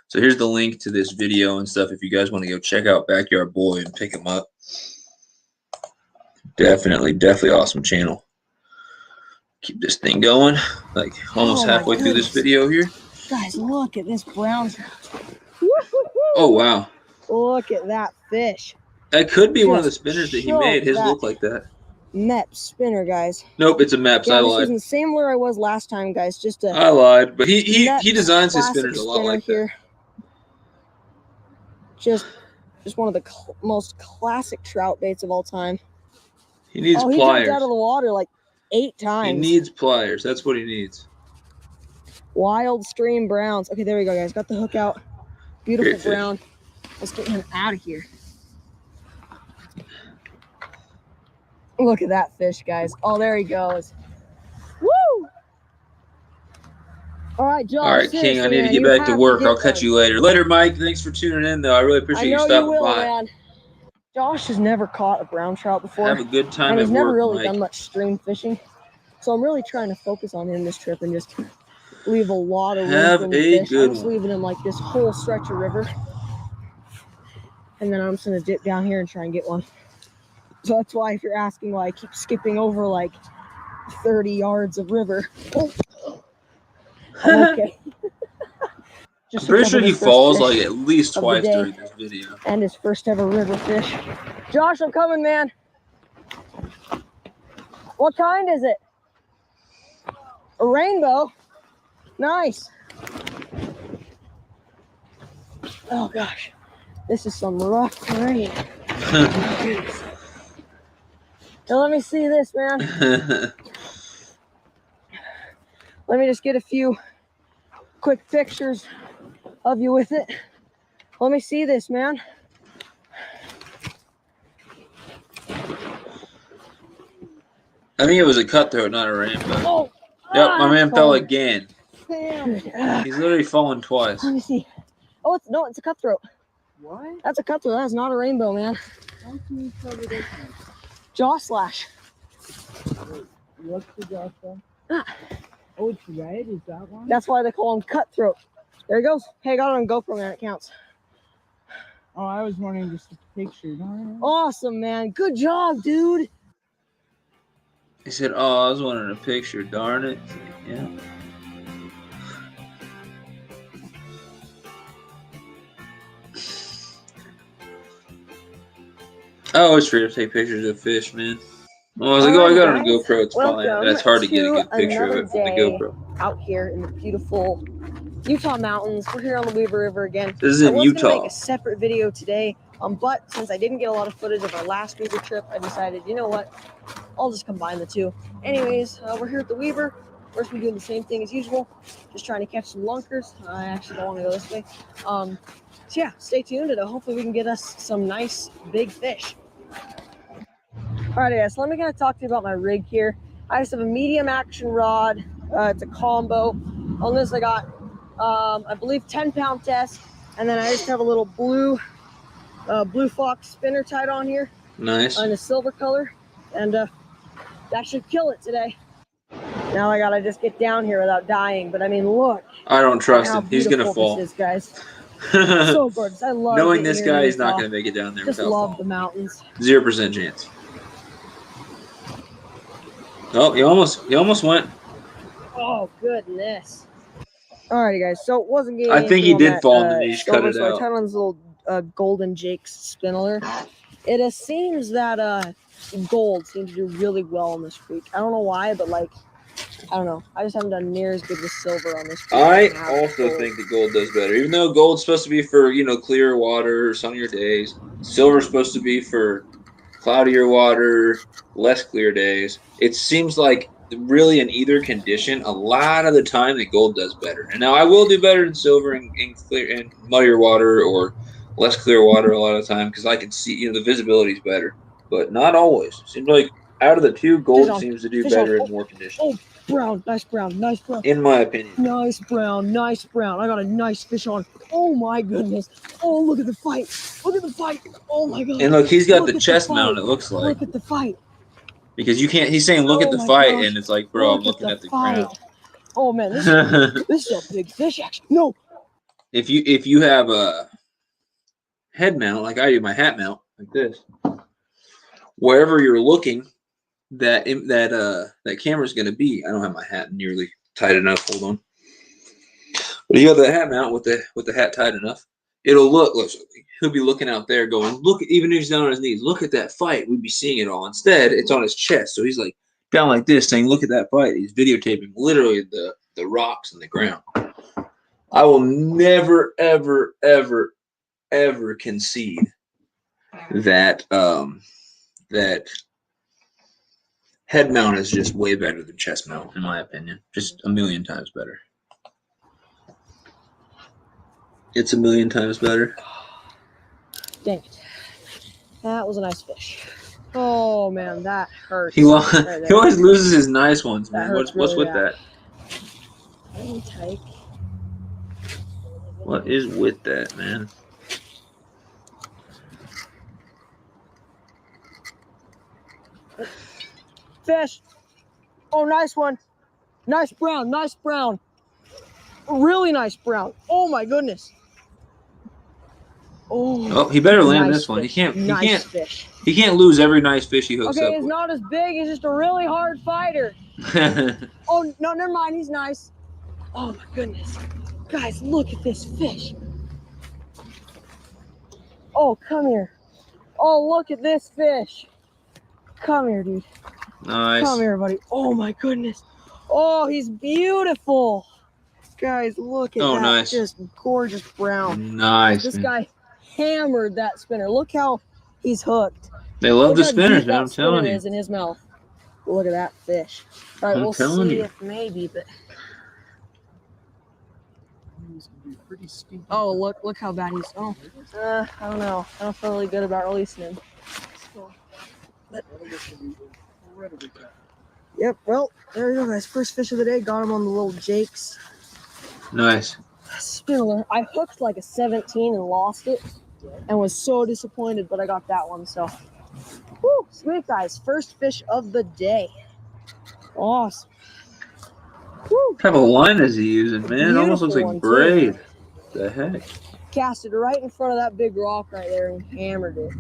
So here's the link to this video and stuff if you guys want to go check out Backyard Boy and pick him up. Definitely awesome channel. Keep this thing going. Like almost halfway through this video here.
Guys, look at this brown trout.
Oh, wow.
Look at that fish.
That could be one of the spinners that he made. His look like that.
MEP spinner, guys.
Nope, it's a MEPS. I
This
lied.
isn't the same lure I was last time, guys. Just a
I lied, but he
MEPS
designs his
classic
spinners a lot
spinner
like
here. Just one of the most classic trout baits of all time.
He needs
he
pliers.
jumped out of the water like 8
He
times.
needs pliers. That's what he needs.
Wild stream browns. Okay, there we go, guys. Got the hook out. Beautiful
Great fish.
brown. Let's get him out of here. Look at that fish, guys. Oh, there he goes. Woo! All right, Josh.
All right, King, I need to get back to work. I'll catch you later. Later, Mike. Thanks for tuning in, though. I really appreciate you stopping by.
Man. Josh has never caught a brown trout before.
Have a good time
and
at
he's never
work,
really
Mike.
done much stream fishing. So I'm really trying to focus on him this trip and just leave a lot of room
Have
for him
a
to fish.
good
I'm just
one.
leaving him like this whole stretch of river. And then I'm just going to dip down here and try and get one. So that's why if you're asking why I keep skipping over like 30 yards of river. Oh. I'm okay.
I'm pretty sure he falls like at least twice
day.
during this video.
And his first ever river fish. Josh, I'm coming, man. What kind is it? A rainbow. Nice. Oh gosh, this is some rough terrain. Now let me see this, man. Let me just get a few quick pictures of you with it. Let me see this, man.
I think it was a cutthroat, not a rainbow.
Oh,
Yep, my man fell
falling.
again.
Damn.
He's literally fallen twice.
Let me see. Oh, it's a cutthroat.
What?
That's a cutthroat. That's not a rainbow, man.
How can you cover this one?
Jaw slash.
What's the jaw slash?
Ah.
Oh, it's red? Is that one?
That's why they call him cutthroat. There he goes. Hey, I got it on GoPro, man. It counts.
Oh, I was wondering just a picture.
Awesome, man. Good job, dude.
He said, "Oh, I was wanting a picture. Darn it." Yeah. I always forget to take pictures of fish, man. Well, I was like, oh, I got on a
Alright,
GoPro. It's fine.
welcome
That's hard to get a good
to
picture of
another
it from the
day
GoPro.
out here in the beautiful Utah mountains. We're here on the Weaver River again.
This is
I
in
was
Utah.
gonna make a separate video today, but since I didn't get a lot of footage of our last Weaver trip, I decided, you know what, I'll just combine the two. Anyways, we're here at the Weaver. We're just doing the same thing as usual, just trying to catch some lunkers. I actually don't want to go this way. So yeah, stay tuned, and hopefully we can get us some nice big fish. Alright guys, so let me kind of talk to you about my rig here. I just have a medium action rod. It's a combo. On this I got, I believe 10-pound test, and then I just have a little blue fox spinner tied on here.
Nice.
In a silver color, and that should kill it today. Now I gotta just get down here without dying, but I mean, look.
I don't trust
how
him. He's gonna
beautiful
fall.
this is, guys. So gorgeous. I love
Knowing
getting
this
here in
guy is not
Utah.
going to make it down there
Just
without
love
falling.
the mountains.
0% chance. Oh, he almost went.
Oh goodness. Alrighty guys, so it wasn't getting
I think he
anything on
did
that,
fall and then he just cut
silver,
it
so I
out.
tied on this little golden Jake's spinner. It seems that gold seems to do really well on this creek. I don't know why, but like, I don't know. I just haven't done near as good with silver on this creek.
I also think that gold does better. Even though gold's supposed to be for, clear water, sunnier days. Silver's supposed to be for cloudier water, less clear days. It seems like really in either condition, a lot of the time that gold does better. And now I will do better than silver in clear and muddier water or less clear water a lot of the time because I can see, the visibility is better. But not always. Seems like out of the two, gold seems to do better in more conditions.
Oh, brown, nice brown, nice brown.
In my opinion.
Nice brown, nice brown. I got a nice fish on. Oh my goodness. Oh, look at the fight. Look at the fight. Oh my god.
And look, he's got the
at
chest
fight.
mount, it looks like.
Look at the fight.
Because you can't, he's saying, look at the
my
fight,
gosh.
and it's like, bro, I'm
Look
looking at the
fight.
ground.
Oh man, this is a big fish actually. No.
If you have a head mount, like I do my hat mount, like this, wherever you're looking, that camera's gonna be. I don't have my hat nearly tight enough. Hold on. But you have the hat mount with the hat tight enough. It'll look. He'll be looking out there, going, look. Even if he's down on his knees, look at that fight. We'd be seeing it all. Instead, it's on his chest, so he's like down like this, saying, look at that fight. He's videotaping literally the rocks and the ground. I will never, ever, ever, ever concede that that head mount is just way better than chest mount, in my opinion. Just a million times better. It's a million times better.
Dang it. That was a nice fish. Oh man, that hurts.
He always loses his nice ones, man. What's
really
with
bad.
that? What is with that, man?
Fish. Oh, nice one. Nice brown, nice brown. Really nice brown. Oh my goodness.
Oh, he better land
nice
this one.
Fish.
Fish. He can't lose every nice fish he hooks up
Okay, he's not as big. He's just a really hard fighter.
with.
Oh no, never mind. He's nice. Oh my goodness, guys, look at this fish. Oh, come here. Oh, look at this fish. Come here, dude.
Nice.
Come here, buddy. Oh my goodness. Oh, he's beautiful. Guys, look at that.
Nice.
Just gorgeous brown.
Nice.
This
man.
guy hammered that spinner. Look how he's hooked.
They love
Look
the
how
spinners,
deep
man.
that
I'm telling
spinner
you.
is in his mouth. Look at that fish. All right,
I'm
we'll
telling
see
you.
if maybe, but oh, look how bad he's. Oh, I don't know. I don't feel really good about releasing him. But, yep. Well, there you go, guys. First fish of the day. Got him on the little Jake's
Nice.
spinner. I hooked like a 17 and lost it, and was so disappointed. But I got that one. So, woo, sweet guys. First fish of the day. Awesome. Woo.
What type of line is he using, man? It almost looks like
Beautiful
braid. The heck?
Casted right in front of that big rock right there and hammered it.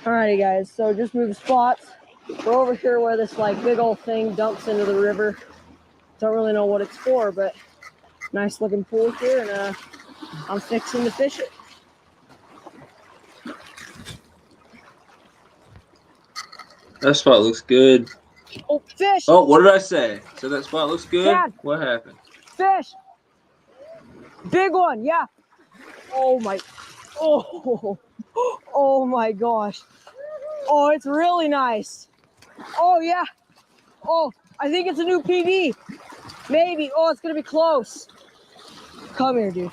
Alrighty guys, so just moved spots. We're over here where this like big old thing dumps into the river. Don't really know what it's for, but nice looking pool here, and I'm fixing to fish it.
That spot looks good.
Oh, fish.
Oh, what did I say? So that spot looks good?
Dad.
What happened?
Fish. Big one, yeah. Oh my, oh my gosh. Oh, it's really nice. Oh yeah. Oh, I think it's a new PB. Maybe. Oh, it's gonna be close. Come here, dude.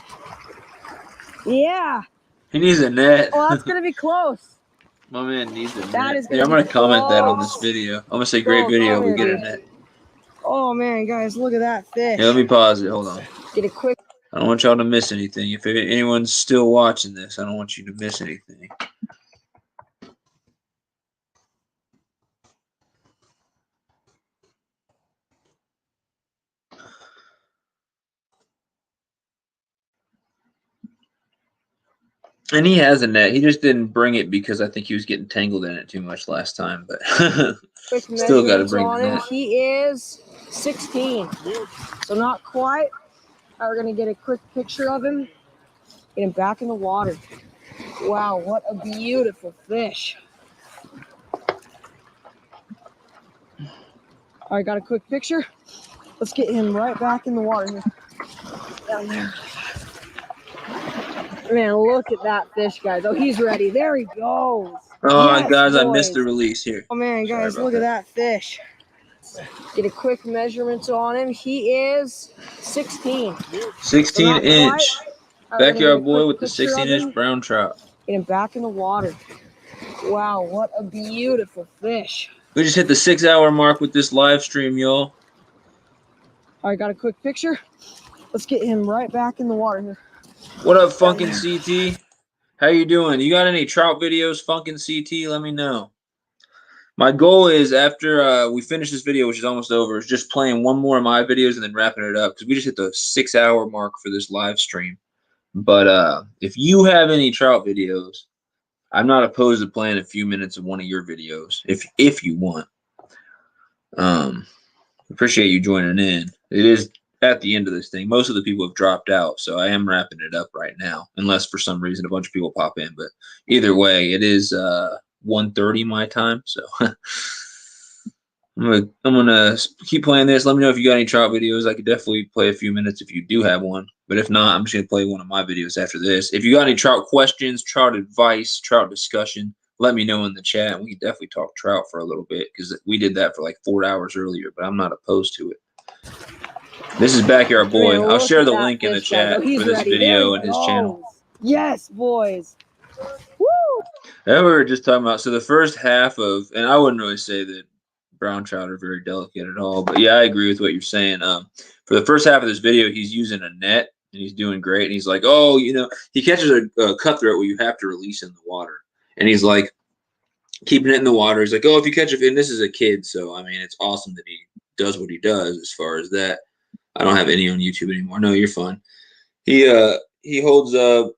Yeah.
He needs a net.
Oh, that's gonna be close.
My man needs a
That
net.
is
Yeah, I'm
gonna
gonna
be
comment that on this
close.
video. I'm gonna say great
Oh,
video.
come
We
here,
get a
dude.
net.
Oh man, guys, look at that fish.
Yeah, let me pause it. Hold on.
Get it quick.
I don't want y'all to miss anything. If anyone's still watching this, I don't want you to miss anything. And he has a net. He just didn't bring it because I think he was getting tangled in it too much last time. But
Quick
still got to
measurements
bring
on
the
him.
net.
He is 16, so not quite. We're gonna get a quick picture of him. Get him back in the water. Wow, what a beautiful fish. All right, got a quick picture. Let's get him right back in the water here. Down there. Man, look at that fish, guys. Oh, he's ready. There he goes.
Oh,
Yes,
guys,
boys.
I missed the release here.
Oh, man, guys, look at that fish. Get a quick measurements on him. He is 16.
16 inch. Backyard boy with the 16-inch brown trout.
Get him back in the water. Wow, what a beautiful fish.
We just hit the 6-hour mark with this live stream, y'all.
All right, got a quick picture. Let's get him right back in the water here.
What up, Funkin' CT? How you doing? You got any trout videos, Funkin' CT? Let me know. My goal is after we finish this video, which is almost over, is just playing one more of my videos and then wrapping it up because we just hit the 6-hour mark for this live stream. But if you have any trout videos, I'm not opposed to playing a few minutes of one of your videos if you want. Appreciate you joining in. It is at the end of this thing. Most of the people have dropped out, so I am wrapping it up right now, unless for some reason a bunch of people pop in. But either way, it is 1:30 my time, so I'm gonna keep playing this. Let me know if you got any trout videos. I could definitely play a few minutes if you do have one. But if not, I'm just gonna play one of my videos after this. If you got any trout questions, trout advice, trout discussion, let me know in the chat. We can definitely talk trout for a little bit because we did that for like 4 hours earlier, but I'm not opposed to it. This is Backyard Boy.
Man,
I'll
look
share
at
the
that
link in the
fish, guys.
chat
Oh, he's
for this
ready. There
video
he
and his channel.
goes. Yes, boys. Woo!
And we were just talking about, so the first half of, and I wouldn't really say that brown trout are very delicate at all, but yeah, I agree with what you're saying. For the first half of this video, he's using a net and he's doing great. And he's like, oh, you know, he catches a cutthroat where you have to release in the water. And he's like, keeping it in the water. He's like, oh, if you catch a fish, and this is a kid, so I mean, it's awesome that he does what he does as far as that. I don't have any on YouTube anymore. No, you're fine. He holds the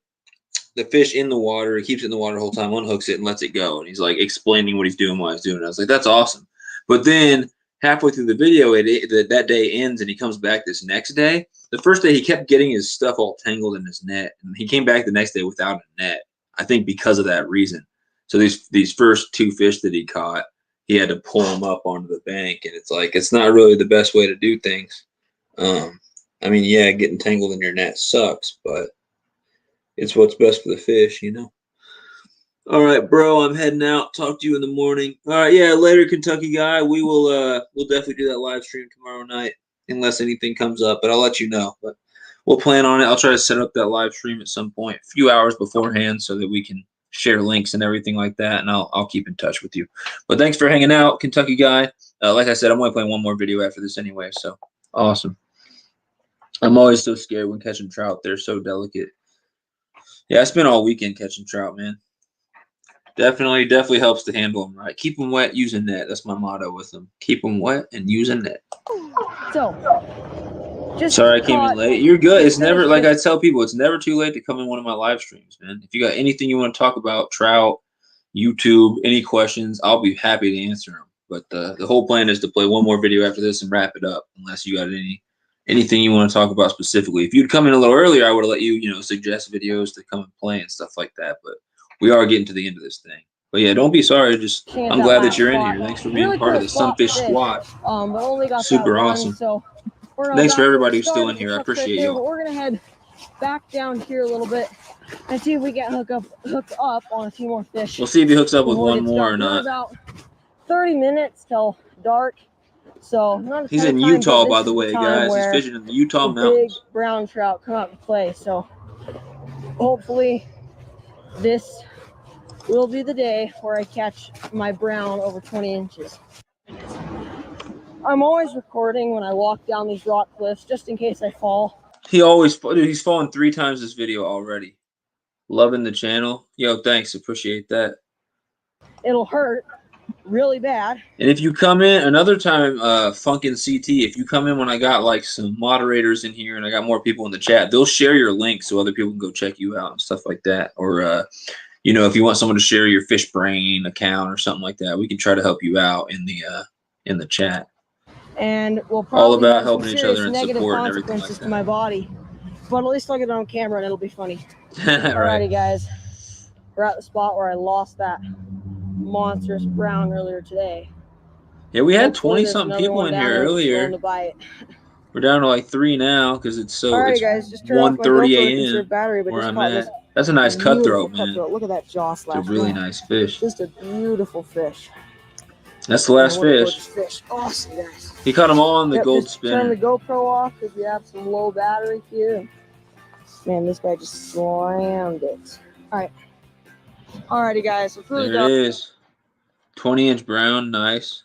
fish in the water. He keeps it in the water the whole time, unhooks it, and lets it go. And he's like explaining what he's doing while he's doing it. I was like, that's awesome. But then halfway through the video, that day ends, and he comes back this next day. The first day, he kept getting his stuff all tangled in his net, and he came back the next day without a net. I think because of that reason. So these first 2 fish that he caught, he had to pull them up onto the bank, and it's like it's not really the best way to do things. I mean, yeah, getting tangled in your net sucks, but it's what's best for the fish, you know. All right, bro, I'm heading out. Talk to you in the morning. All right, yeah, later, Kentucky guy. We will we'll definitely do that live stream tomorrow night, unless anything comes up. But I'll let you know. But we'll plan on it. I'll try to set up that live stream at some point, a few hours beforehand, so that we can share links and everything like that. And I'll keep in touch with you. But thanks for hanging out, Kentucky guy. Like I said, I'm only playing one more video after this anyway. So awesome. I'm always so scared when catching trout. They're so delicate. Yeah, I spent all weekend catching trout, man. Definitely helps to handle them right. Keep them wet, use a net. That's my motto with them. Keep them wet and use a net.
So, just
sorry I came in late. You're good. It's never, like I tell people, it's never too late to come in one of my live streams, man. If you got anything you want to talk about, trout, YouTube, any questions, I'll be happy to answer them. But the whole plan is to play one more video after this and wrap it up, unless you got anything you want to talk about specifically. If you'd come in a little earlier, I would have let you, suggest videos to come and play and stuff like that. But we are getting to the end of this thing. But yeah, don't be sorry. Just
Chance
I'm
at
glad
that
that you're in
spot.
here. Thanks for being
Really
part
cool
of the
spot
Sunfish
to fish.
Squad.
But only got
Super
that one,
awesome.
so we're gonna
Thanks
go
for
back where
everybody
we
who's still in
started.
here.
The
I
truck's right
appreciate
there,
y'all.
but we're gonna head back down here a little bit and see if we can hook up on a few more fish.
We'll see if he hooks up with
before it
one
gets
more
dark.
or
We're
not.
about 30 minutes till dark, so not a
He's
ton
in
of time,
Utah,
but
by
this
the
is
way,
time
guys. He's
where
fishing in the Utah
the
mountains.
big brown trout come out and play. So hopefully this will be the day where I catch my brown over 20 inches. I'm always recording when I walk down these rock cliffs just in case I fall.
He's fallen 3 times this video already. Loving the channel. Yo, thanks. Appreciate that.
It'll hurt really bad.
And if you come in another time, Funkin' CT, if you come in when I got like some moderators in here and I got more people in the chat, they'll share your link so other people can go check you out and stuff like that. Or, you know, if you want someone to share your Fishbrain account or something like that, we can try to help you out in the chat.
And we'll
All
probably
about
have some
helping each
serious
other and
negative
support and everything
consequences
like
to my body. But at least I'll get it on camera and it'll be funny.
that.
Alrighty, guys. We're at the spot where I lost that monstrous brown earlier today.
Yeah, we had
Hopefully
20-something
there's another
people
one
in
down
here
there that's willing
earlier.
to bite.
We're down to like 3 now because it's
Alrighty, guys, just turned off my
1:30
GoPro to
a.m.
conserve battery, but
where
just
I'm
caught
at.
this
That's a nice
beautiful
cutthroat, man.
cutthroat. Look at that jaw
It's a
slash.
really nice fish.
Just a beautiful fish.
That's the last
Man, what a
fish.
gorgeous fish. Awesome, guys.
He caught them all on the
Yep,
gold
just
spinner.
turn the GoPro off because we have some low battery here. Man, this guy just slammed it. Alrighty, guys. It's really
There
dark.
it is. 20-inch brown, nice.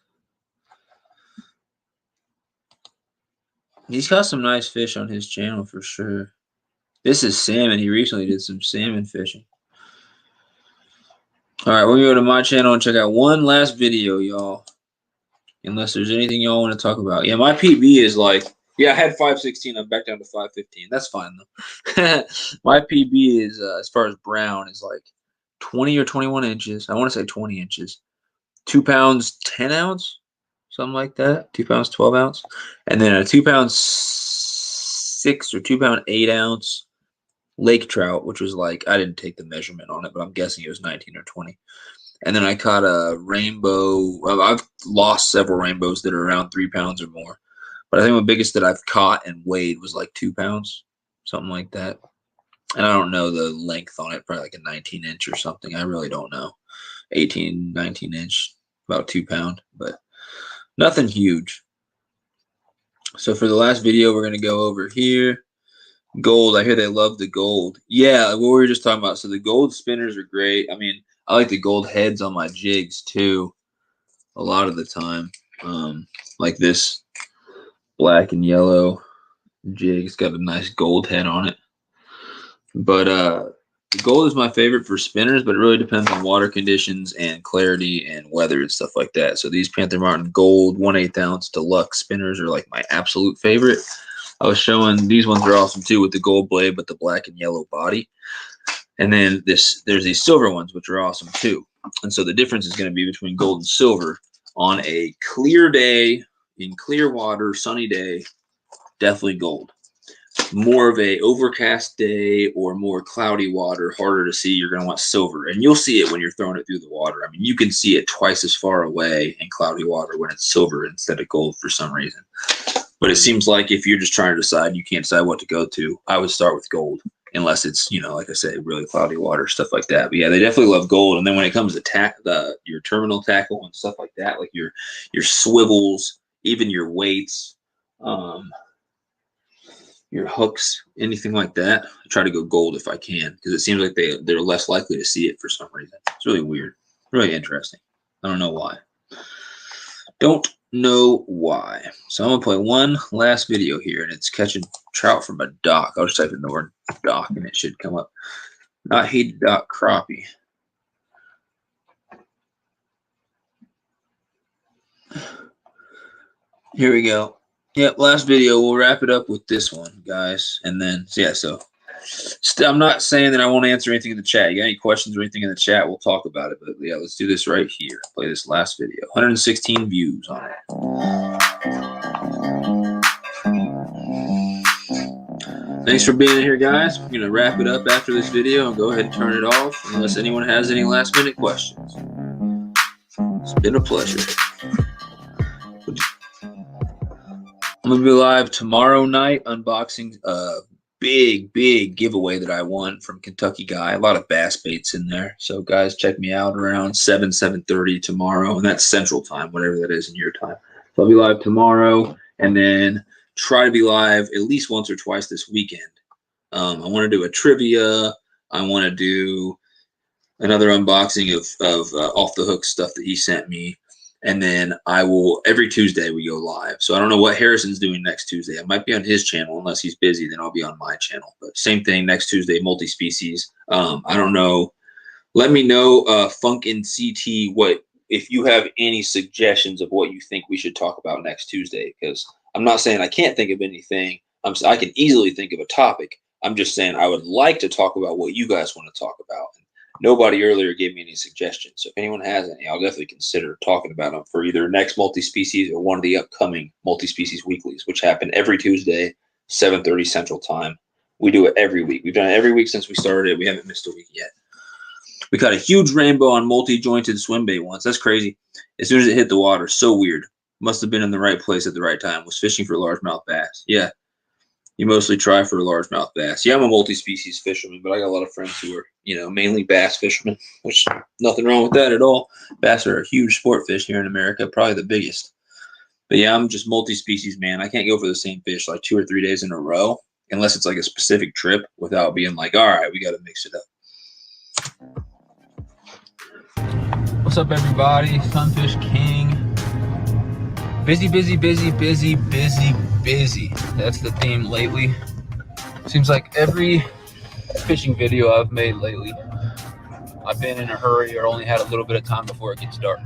He's got some nice fish on his channel for sure. This is salmon. He recently did some salmon fishing. All right, we're going to go to my channel and check out one last video, y'all. Unless there's anything y'all want to talk about. Yeah, my PB is like, yeah, I had 516. I'm back down to 515. That's fine, though. My PB is, as far as brown, is like 20 or 21 inches. I want to say 20 inches. 2 pounds, 10 ounce, something like that. 2 pounds, 12 ounce. And then a 2 pound 6 or 2 pound 8 ounce lake trout, which was like, I didn't take the measurement on it, but I'm guessing it was 19 or 20. And then I caught a rainbow. I've lost several rainbows that are around 3 pounds or more. But I think the biggest that I've caught and weighed was like 2 pounds, something like that. And I don't know the length on it, probably like a 19-inch or something. I really don't know. 18, 19-inch, about 2 pound, but nothing huge. So for the last video, we're going to go over here. Gold. I hear they love the gold. Yeah, what we were just talking about. So the gold spinners are great. I mean, I like the gold heads on my jigs too. A lot of the time, like this black and yellow jig. It's got a nice gold head on it. But the gold is my favorite for spinners, but it really depends on water conditions and clarity and weather and stuff like that. So these Panther Martin Gold 1/8 ounce deluxe spinners are like my absolute favorite. I was showing these ones are awesome too with the gold blade but the black and yellow body. And then there's these silver ones which are awesome too. And so the difference is going to be between gold and silver on a clear day in clear water, sunny day, definitely gold. More of a overcast day or more cloudy water, harder to see, you're going to want silver. And you'll see it when you're throwing it through the water. I mean, you can see it twice as far away in cloudy water when it's silver instead of gold for some reason. But it seems like if you're just trying to decide, you can't decide what to go to, I would start with gold. Unless it's, you know, like I said, really cloudy water, stuff like that. But yeah, they definitely love gold. And then when it comes to your terminal tackle and stuff like that, like your swivels, even your weights, your hooks, anything like that, I try to go gold if I can because it seems like they're less likely to see it for some reason. It's really weird, really interesting. I don't know why. Don't know why. So I'm gonna play one last video here, and it's catching trout from a dock. I'll just type in the word dock, and it should come up. Not heated dock crappie. Here we go. Yep, last video. We'll wrap it up with this one, guys, and then yeah. So I'm not saying that I won't answer anything in the chat. You got any questions or anything in the chat? We'll talk about it. But yeah, let's do this right here. Play this last video. 116 views on it. Thanks for being here, guys. We're going to wrap it up after this video and go ahead and turn it off unless anyone has any last-minute questions. It's been a pleasure. I'm gonna be live tomorrow night unboxing a big giveaway that I won from Kentucky Guy. A lot of bass baits in there. So guys, check me out around 7:30 tomorrow, and that's Central Time, whatever that is in your time. So I'll be live tomorrow, and then try to be live at least once or twice this weekend. I want to do a trivia. I want to do another unboxing of off the hook stuff that he sent me. And then I will, every Tuesday we go live. So I don't know what Harrison's doing next Tuesday. I might be on his channel unless he's busy, then I'll be on my channel. But same thing next Tuesday, multi-species. I don't know. Let me know, Funk and CT, if you have any suggestions of what you think we should talk about next Tuesday, because I'm not saying I can't think of anything. I can easily think of a topic. I'm just saying I would like to talk about what you guys want to talk about. Nobody earlier gave me any suggestions. So if anyone has any, I'll definitely consider talking about them for either next multi-species or one of the upcoming multi-species weeklies, which happen every Tuesday, 7:30 Central Time. We do it every week. We've done it every week since we started. We haven't missed a week yet. We caught a huge rainbow on multi-jointed swim bait once. That's crazy. As soon as it hit the water, so weird. Must have been in the right place at the right time. Was fishing for largemouth bass. Yeah. You mostly try for largemouth bass. Yeah, I'm a multi-species fisherman, but I got a lot of friends who are, mainly bass fishermen, which nothing wrong with that at all. Bass are a huge sport fish here in America, probably the biggest. But yeah, I'm just multi-species, man. I can't go for the same fish like 2 or 3 days in a row unless it's like a specific trip without being like, all right, we got to mix it up.
What's up, everybody? Sunfish.King. Busy. That's the theme lately. Seems like every fishing video I've made lately, I've been in a hurry or only had a little bit of time before it gets dark.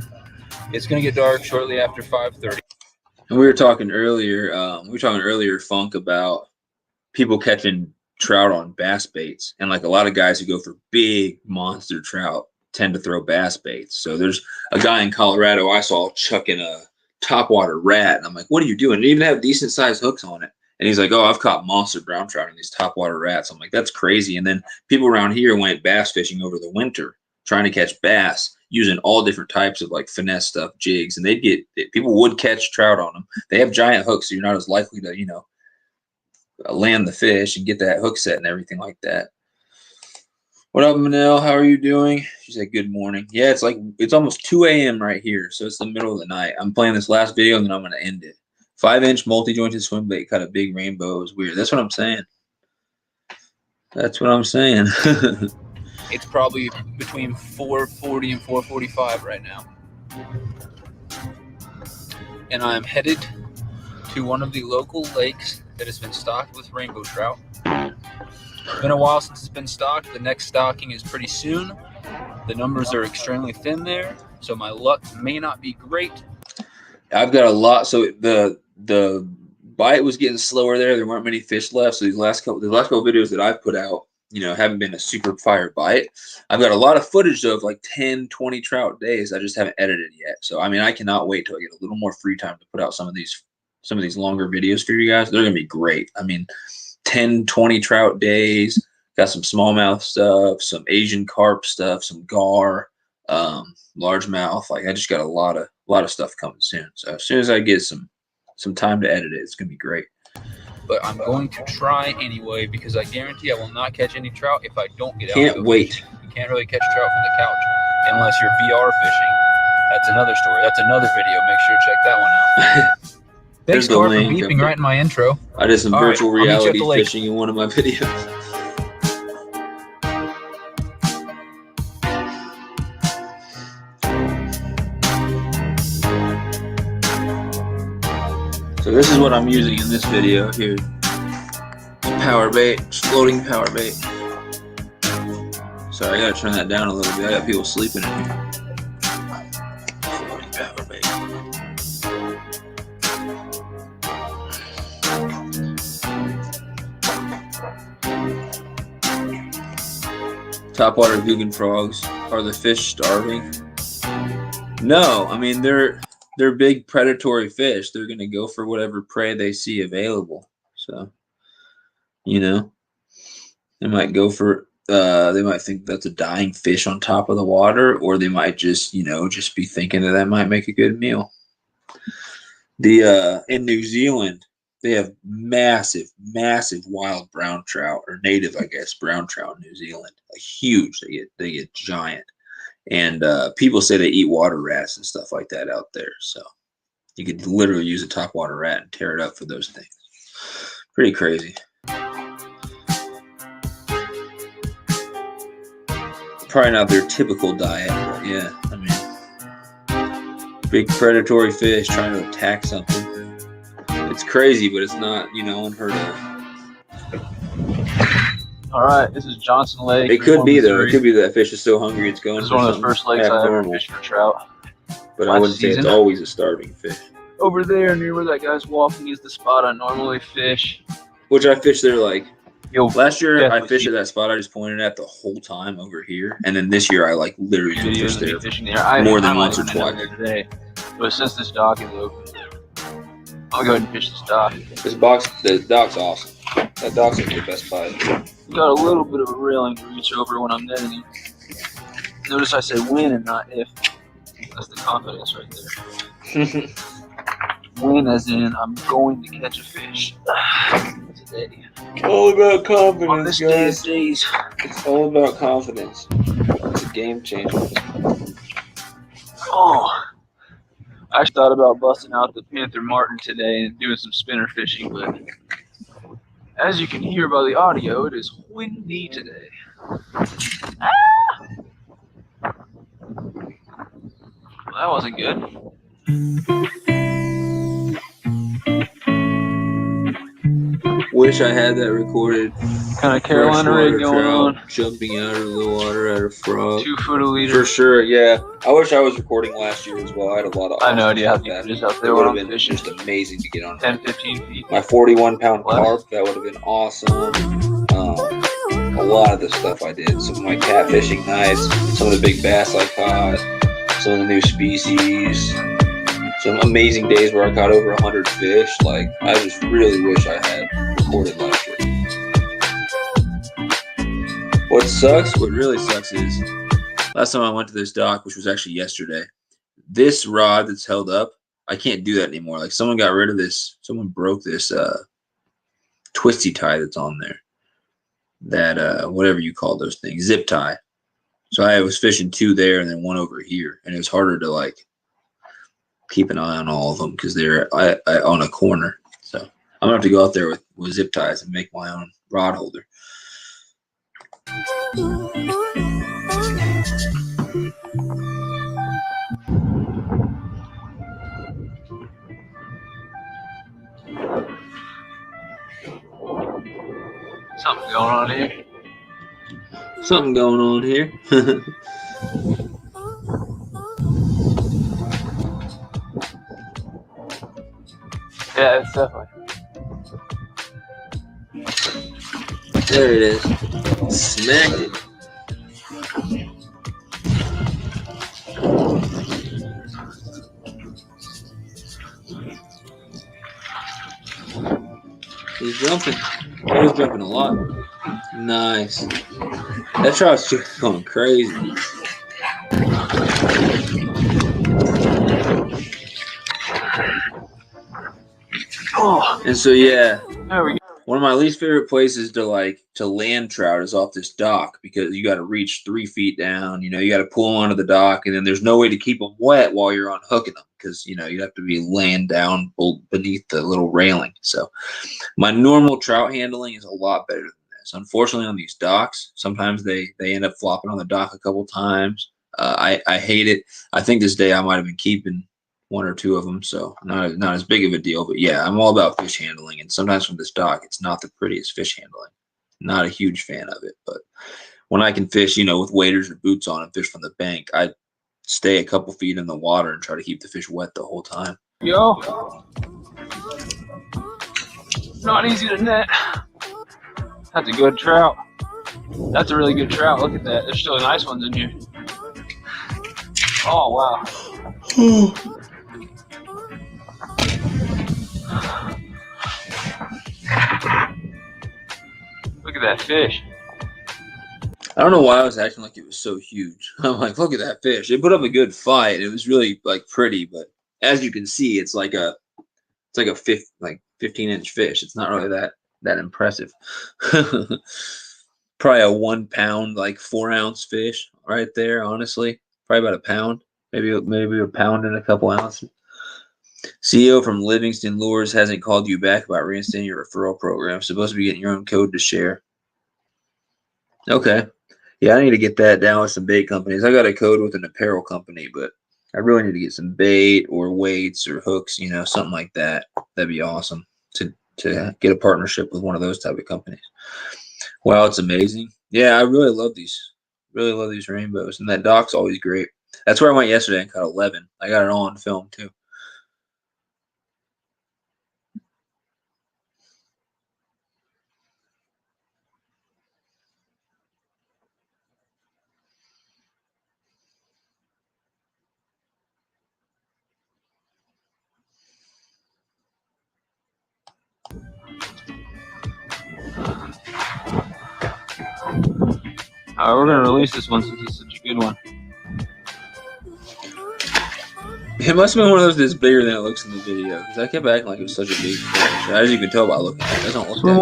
It's gonna get dark shortly after 5:30.
And we were talking earlier, Funk, about people catching trout on bass baits, and like a lot of guys who go for big monster trout tend to throw bass baits. So there's a guy in Colorado I saw chucking a topwater rat, and I'm like, what are you doing? It didn't even have decent sized hooks on it. And he's like, oh, I've caught monster brown trout in these topwater rats. I'm like, that's crazy. And then people around here went bass fishing over the winter trying to catch bass using all different types of like finesse stuff, jigs, and people would catch trout on them. They have giant hooks, so you're not as likely to land the fish and get that hook set and everything like that. What up, Manel? How are you doing? She said, good morning. Yeah, it's almost 2 a.m. right here, so it's the middle of the night. I'm playing this last video, and then I'm going to end it. 5-inch multi-jointed swim bait caught a big rainbow. It was weird. That's what I'm saying.
It's probably between 4:40 and 4:45 right now. And I'm headed to one of the local lakes that has been stocked with rainbow trout. It's been a while since it's been stocked. The next stocking is pretty soon. The numbers are extremely thin there, so my luck may not be great.
I've got a lot. So the bite was getting slower there. There weren't many fish left. So the last couple videos that I've put out, haven't been a super fire bite. I've got a lot of footage though, of like 10, 20 trout days. I just haven't edited yet. So I mean, I cannot wait till I get a little more free time to put out some of these longer videos for you guys. They're gonna be great. I mean, 10, 20 trout days, got some smallmouth stuff, some Asian carp stuff, some gar, largemouth. Like I just got a lot of stuff coming soon. So as soon as I get some time to edit it, it's gonna be great.
But I'm going to try anyway because I guarantee I will not catch any trout if I don't get out.
Can't wait.
Fishing. You can't really catch trout from the couch unless you're VR fishing. That's another story. That's another video. Make sure to check that one out. Thanks, Car, for beeping right in my intro.
I did some virtual reality fishing in one of my videos. So this is what I'm using in this video here. Power bait, floating power bait. Sorry, I gotta turn that down a little bit. I got people sleeping in here. Floating power bait. Topwater Guggen frogs. Are the fish starving? No, I mean they're big predatory fish. They're gonna go for whatever prey they see available. So, they might go for they might think that's a dying fish on top of the water, or they might just, just be thinking that might make a good meal. In New Zealand, they have massive wild brown trout, or native, I guess, brown trout in New Zealand. Like huge. They get giant. And people say they eat water rats and stuff like that out there. So you could literally use a topwater rat and tear it up for those things. Pretty crazy. Probably not their typical diet, but yeah, I mean, big predatory fish trying to attack something. It's crazy, but it's not, unheard of.
All right, this is Johnson Lake.
It could be though. It could be that fish is so hungry it's going.
This is one of the first lakes I ever fished for trout.
But I wouldn't say it's always a starving fish.
Over there, near where that guy's walking, is the spot I normally fish.
Which I fished there like. Last year I fished at that spot I just pointed at the whole time over here, and then this year I like literally fished there more than once or twice.
Today, but since this dock is open, I'll go ahead and fish this dock.
The dock's awesome. That dock's like the best bite.
Got a little bit of a railing to reach over when I'm netting it. Notice I say when and not if. That's the confidence right there. When as in I'm going to catch a fish today.
All about confidence,
on this
guys.
Days.
It's all about confidence. It's a game changer.
Oh, I thought about busting out the Panther Martin today and doing some spinner fishing, but as you can hear by the audio, it is windy today. Ah! Well, that wasn't good.
Wish I had that recorded.
Kind of Carolina rig going on.
Jumping out of the water at a frog.
2 foot a leader.
For sure, yeah. I wish I was recording last year as well. I had a lot of.
I had no idea how deep it is out there.
It would have been just amazing to get on.
10, 15 feet.
My 41-pound carp, that would have been awesome. A lot of the stuff I did. Some of my catfishing nights, some of the big bass I caught, some of the new species. Some amazing days where I caught over 100 fish. Like, I just really wish I had recorded last year. What really sucks is, last time I went to this dock, which was actually yesterday, this rod that's held up, I can't do that anymore. Like, someone got rid of this, someone broke this twisty tie that's on there. That, whatever you call those things, zip tie. So I was fishing 2 there and then 1 over here. And it was harder to, like, keep an eye on all of them because they're on a corner. So I'm gonna have to go out there with zip ties and make my own rod holder.
Something going on here.
Something going on here.
Yeah, it's definitely.
There it is. Smacked it. He's jumping. He's jumping a lot. Nice. That trout's just going crazy. Oh, and so yeah,
there we go.
One of my least favorite places to land trout is off this dock because you got to reach 3 feet down. You got to pull them onto the dock, and then there's no way to keep them wet while you're unhooking them because you'd have to be laying down beneath the little railing. So my normal trout handling is a lot better than this. Unfortunately, on these docks, sometimes they end up flopping on the dock a couple times. I hate it. I think this day I might have been keeping 1 or 2 of them, so not as big of a deal. But yeah, I'm all about fish handling, and sometimes from this dock, it's not the prettiest fish handling. Not a huge fan of it, but when I can fish, with waders or boots on and fish from the bank, I stay a couple feet in the water and try to keep the fish wet the whole time.
Yo, not easy to net. That's a good trout. That's a really good trout. Look at that. There's still nice ones in here. Oh wow. Look at that fish.
I don't know why I was acting like it was so huge. I'm like, look at that fish. It put up a good fight. It was really like pretty, but as you can see, it's like a 15-inch fish. It's not really that impressive. Probably a 1 pound, like 4-ounce fish right there. Honestly, probably about a pound, maybe a pound and a couple ounces. CEO from Livingston Lures hasn't called you back about reinstating your referral program. Supposed to be getting your own code to share. Okay. Yeah, I need to get that down with some bait companies. I got a code with an apparel company, but I really need to get some bait or weights or hooks, you know, something like that. That'd be awesome to get a partnership with one of those type of companies. Wow, it's amazing. Yeah, I really love these. Really love these rainbows. And that dock's always great. That's where I went yesterday and caught 11. I got it all on film too.
We're gonna release this one since it's such a good one.
It must have been one of those that's bigger than it looks in the video, because I kept acting like it was such a big fish. As you can tell by looking at it, it doesn't look that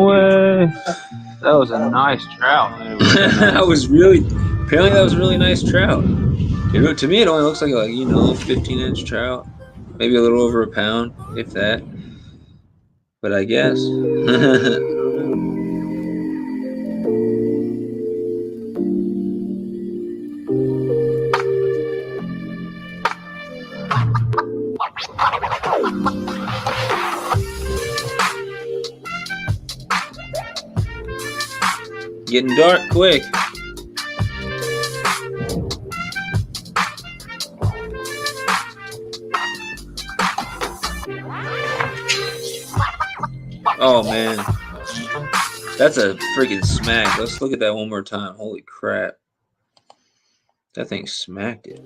huge. That was a nice trout.
That was apparently that was a really nice trout. To me, it only looks like you know, 15-inch trout, maybe a little over a pound, if that. But I guess. Getting dark quick. Oh man, that's a freaking smack. Let's look at that one more time. Holy crap, that thing smacked it.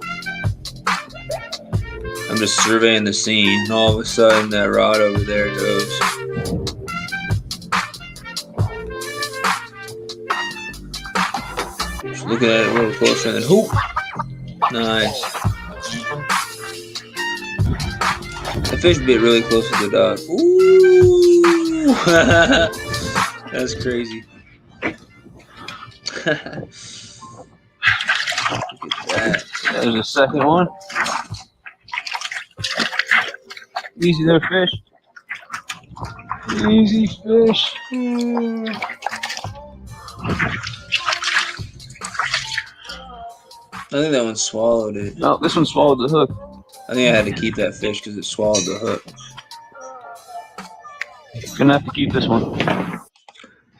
I'm just surveying the scene, and all of a sudden that rod over there goes. Just looking at it a little closer, and then hoop. Nice. The fish bit really close to the dock. Ooh, that's crazy. Look at that.
There's a second one. Easy there, fish. Easy fish.
I think that one swallowed it.
No, this one swallowed the hook.
I think I had to keep that fish because it swallowed the hook.
Gonna have to keep this one.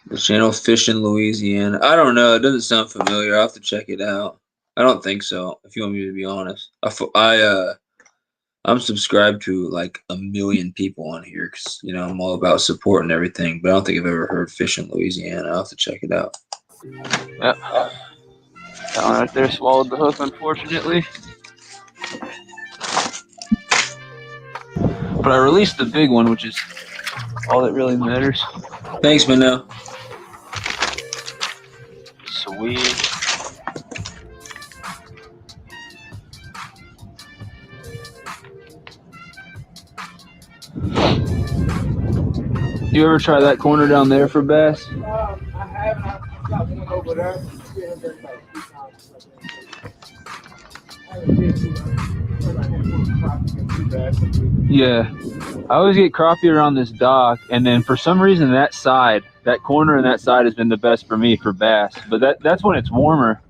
The channel Fishin Louisiana. I don't know. It doesn't sound familiar. I'll have to check it out. I don't think so, if you want me to be honest. I'm subscribed to like 1 million people on here because, you know, I'm all about support and everything, but I don't think I've ever heard Fishin Louisiana. I'll have to check it out.
Yep. That one right there swallowed the hook, unfortunately. But I released the big one, which is all that really matters.
Thanks, Minnow.
Sweet. You ever try that corner down there for bass?
I haven't. I've got one over there.
Yeah, I always get crappie around this dock, and then for some reason that corner and that side has been the best for me for bass. But that's when it's warmer.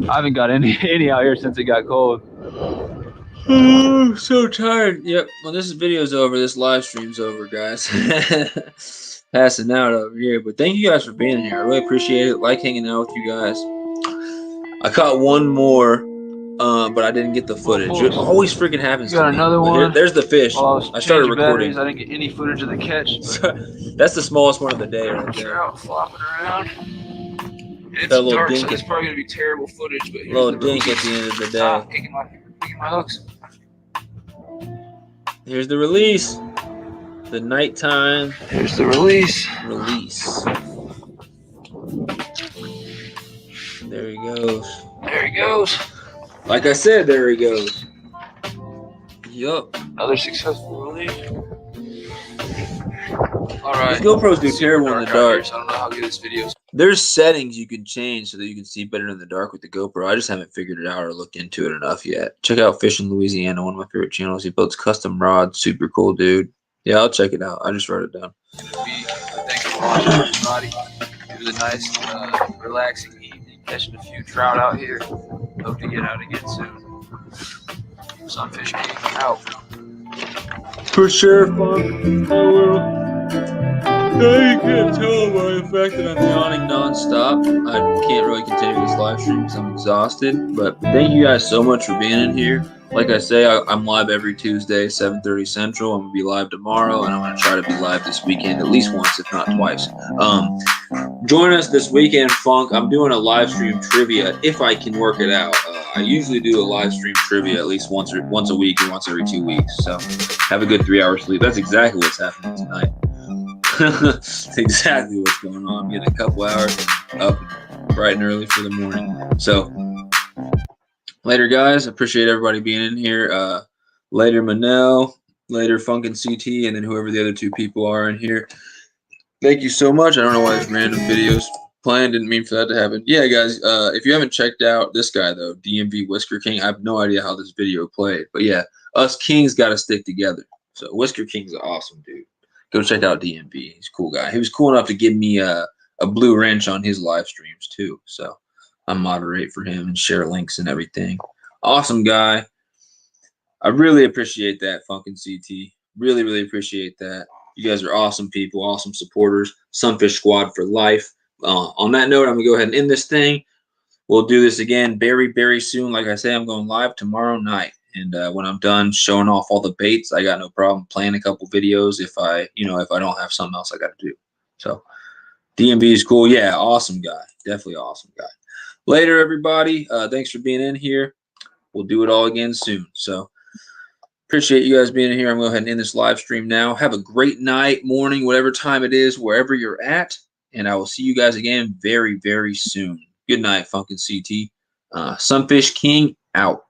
I haven't got any out here since it got cold.
Oh, I'm so tired. Yep. Well, this video's over. This live stream's over, guys. Passing out over here. But thank you guys for being here. I really appreciate it. Like hanging out with you guys. I caught one more, but I didn't get the footage. It always freaking happens.
You got another one?
There's the fish.
Well,
I started recording.
I didn't get any footage of the catch.
That's the smallest one of the day right there.
Trout flopping around. It's
that little
dark,
dink
so it's probably gonna be terrible footage. But
little dink at the end of the day.
Picking my hooks.
Here's the release. The nighttime.
Here's the release.
Release. There he goes.
There he goes.
Like I said, there he goes. Yup.
Another successful release. Alright.
These GoPros do terrible in the dark.
So I don't know how good this video is.
There's settings you can change so that you can see better in the dark with the GoPro. I just haven't figured it out or looked into it enough yet. Check out Fishin Louisiana, one of my favorite channels. He builds custom rods. Super cool, dude. Yeah, I'll check it out. I just wrote it down.
Thanks for watching, everybody. It was a nice, relaxing evening. Catching a few trout out here. Hope to get out again soon. Sunfish.King out.
For sure, fun. I will. Yeah, you can't tell by the fact that I'm yawning nonstop. I can't really continue this live stream because I'm exhausted. But thank you guys so much for being in here. Like I say, I'm live every Tuesday, 7:30 Central. I'm going to be live tomorrow, and I'm going to try to be live this weekend at least once, if not twice. Join us this weekend, Funk. I'm doing a live stream trivia if I can work it out. I usually do a live stream trivia at least once a week or once every 2 weeks. So have a good 3 hours sleep. That's exactly what's happening tonight. Exactly what's going on. I'm getting a couple hours and up bright and early for the morning. So later, guys. Appreciate everybody being in here. Later, Manel. Later, Funk and CT, and then whoever the other two people are in here. Thank you so much. I don't know why this random video's playing. Didn't mean for that to happen. Yeah, guys. If you haven't checked out this guy though, DMV Whisker King, I have no idea how this video played, but yeah, us kings got to stick together. So Whisker King's an awesome dude. Go check out DMV. He's a cool guy. He was cool enough to give me a blue wrench on his live streams too. So I moderate for him and share links and everything. Awesome guy. I really appreciate that, Funk and CT. Really, really appreciate that. You guys are awesome people, awesome supporters. Sunfish Squad for life. On that note, I'm going to go ahead and end this thing. We'll do this again very, very soon. Like I say, I'm going live tomorrow night. And when I'm done showing off all the baits, I got no problem playing a couple videos if I don't have something else I got to do. So DMV is cool. Yeah, awesome guy. Definitely awesome guy. Later, everybody. Thanks for being in here. We'll do it all again soon. So appreciate you guys being in here. I'm going to go ahead and end this live stream now. Have a great night, morning, whatever time it is, wherever you're at. And I will see you guys again very, very soon. Good night, Funk and CT. Sunfish King out.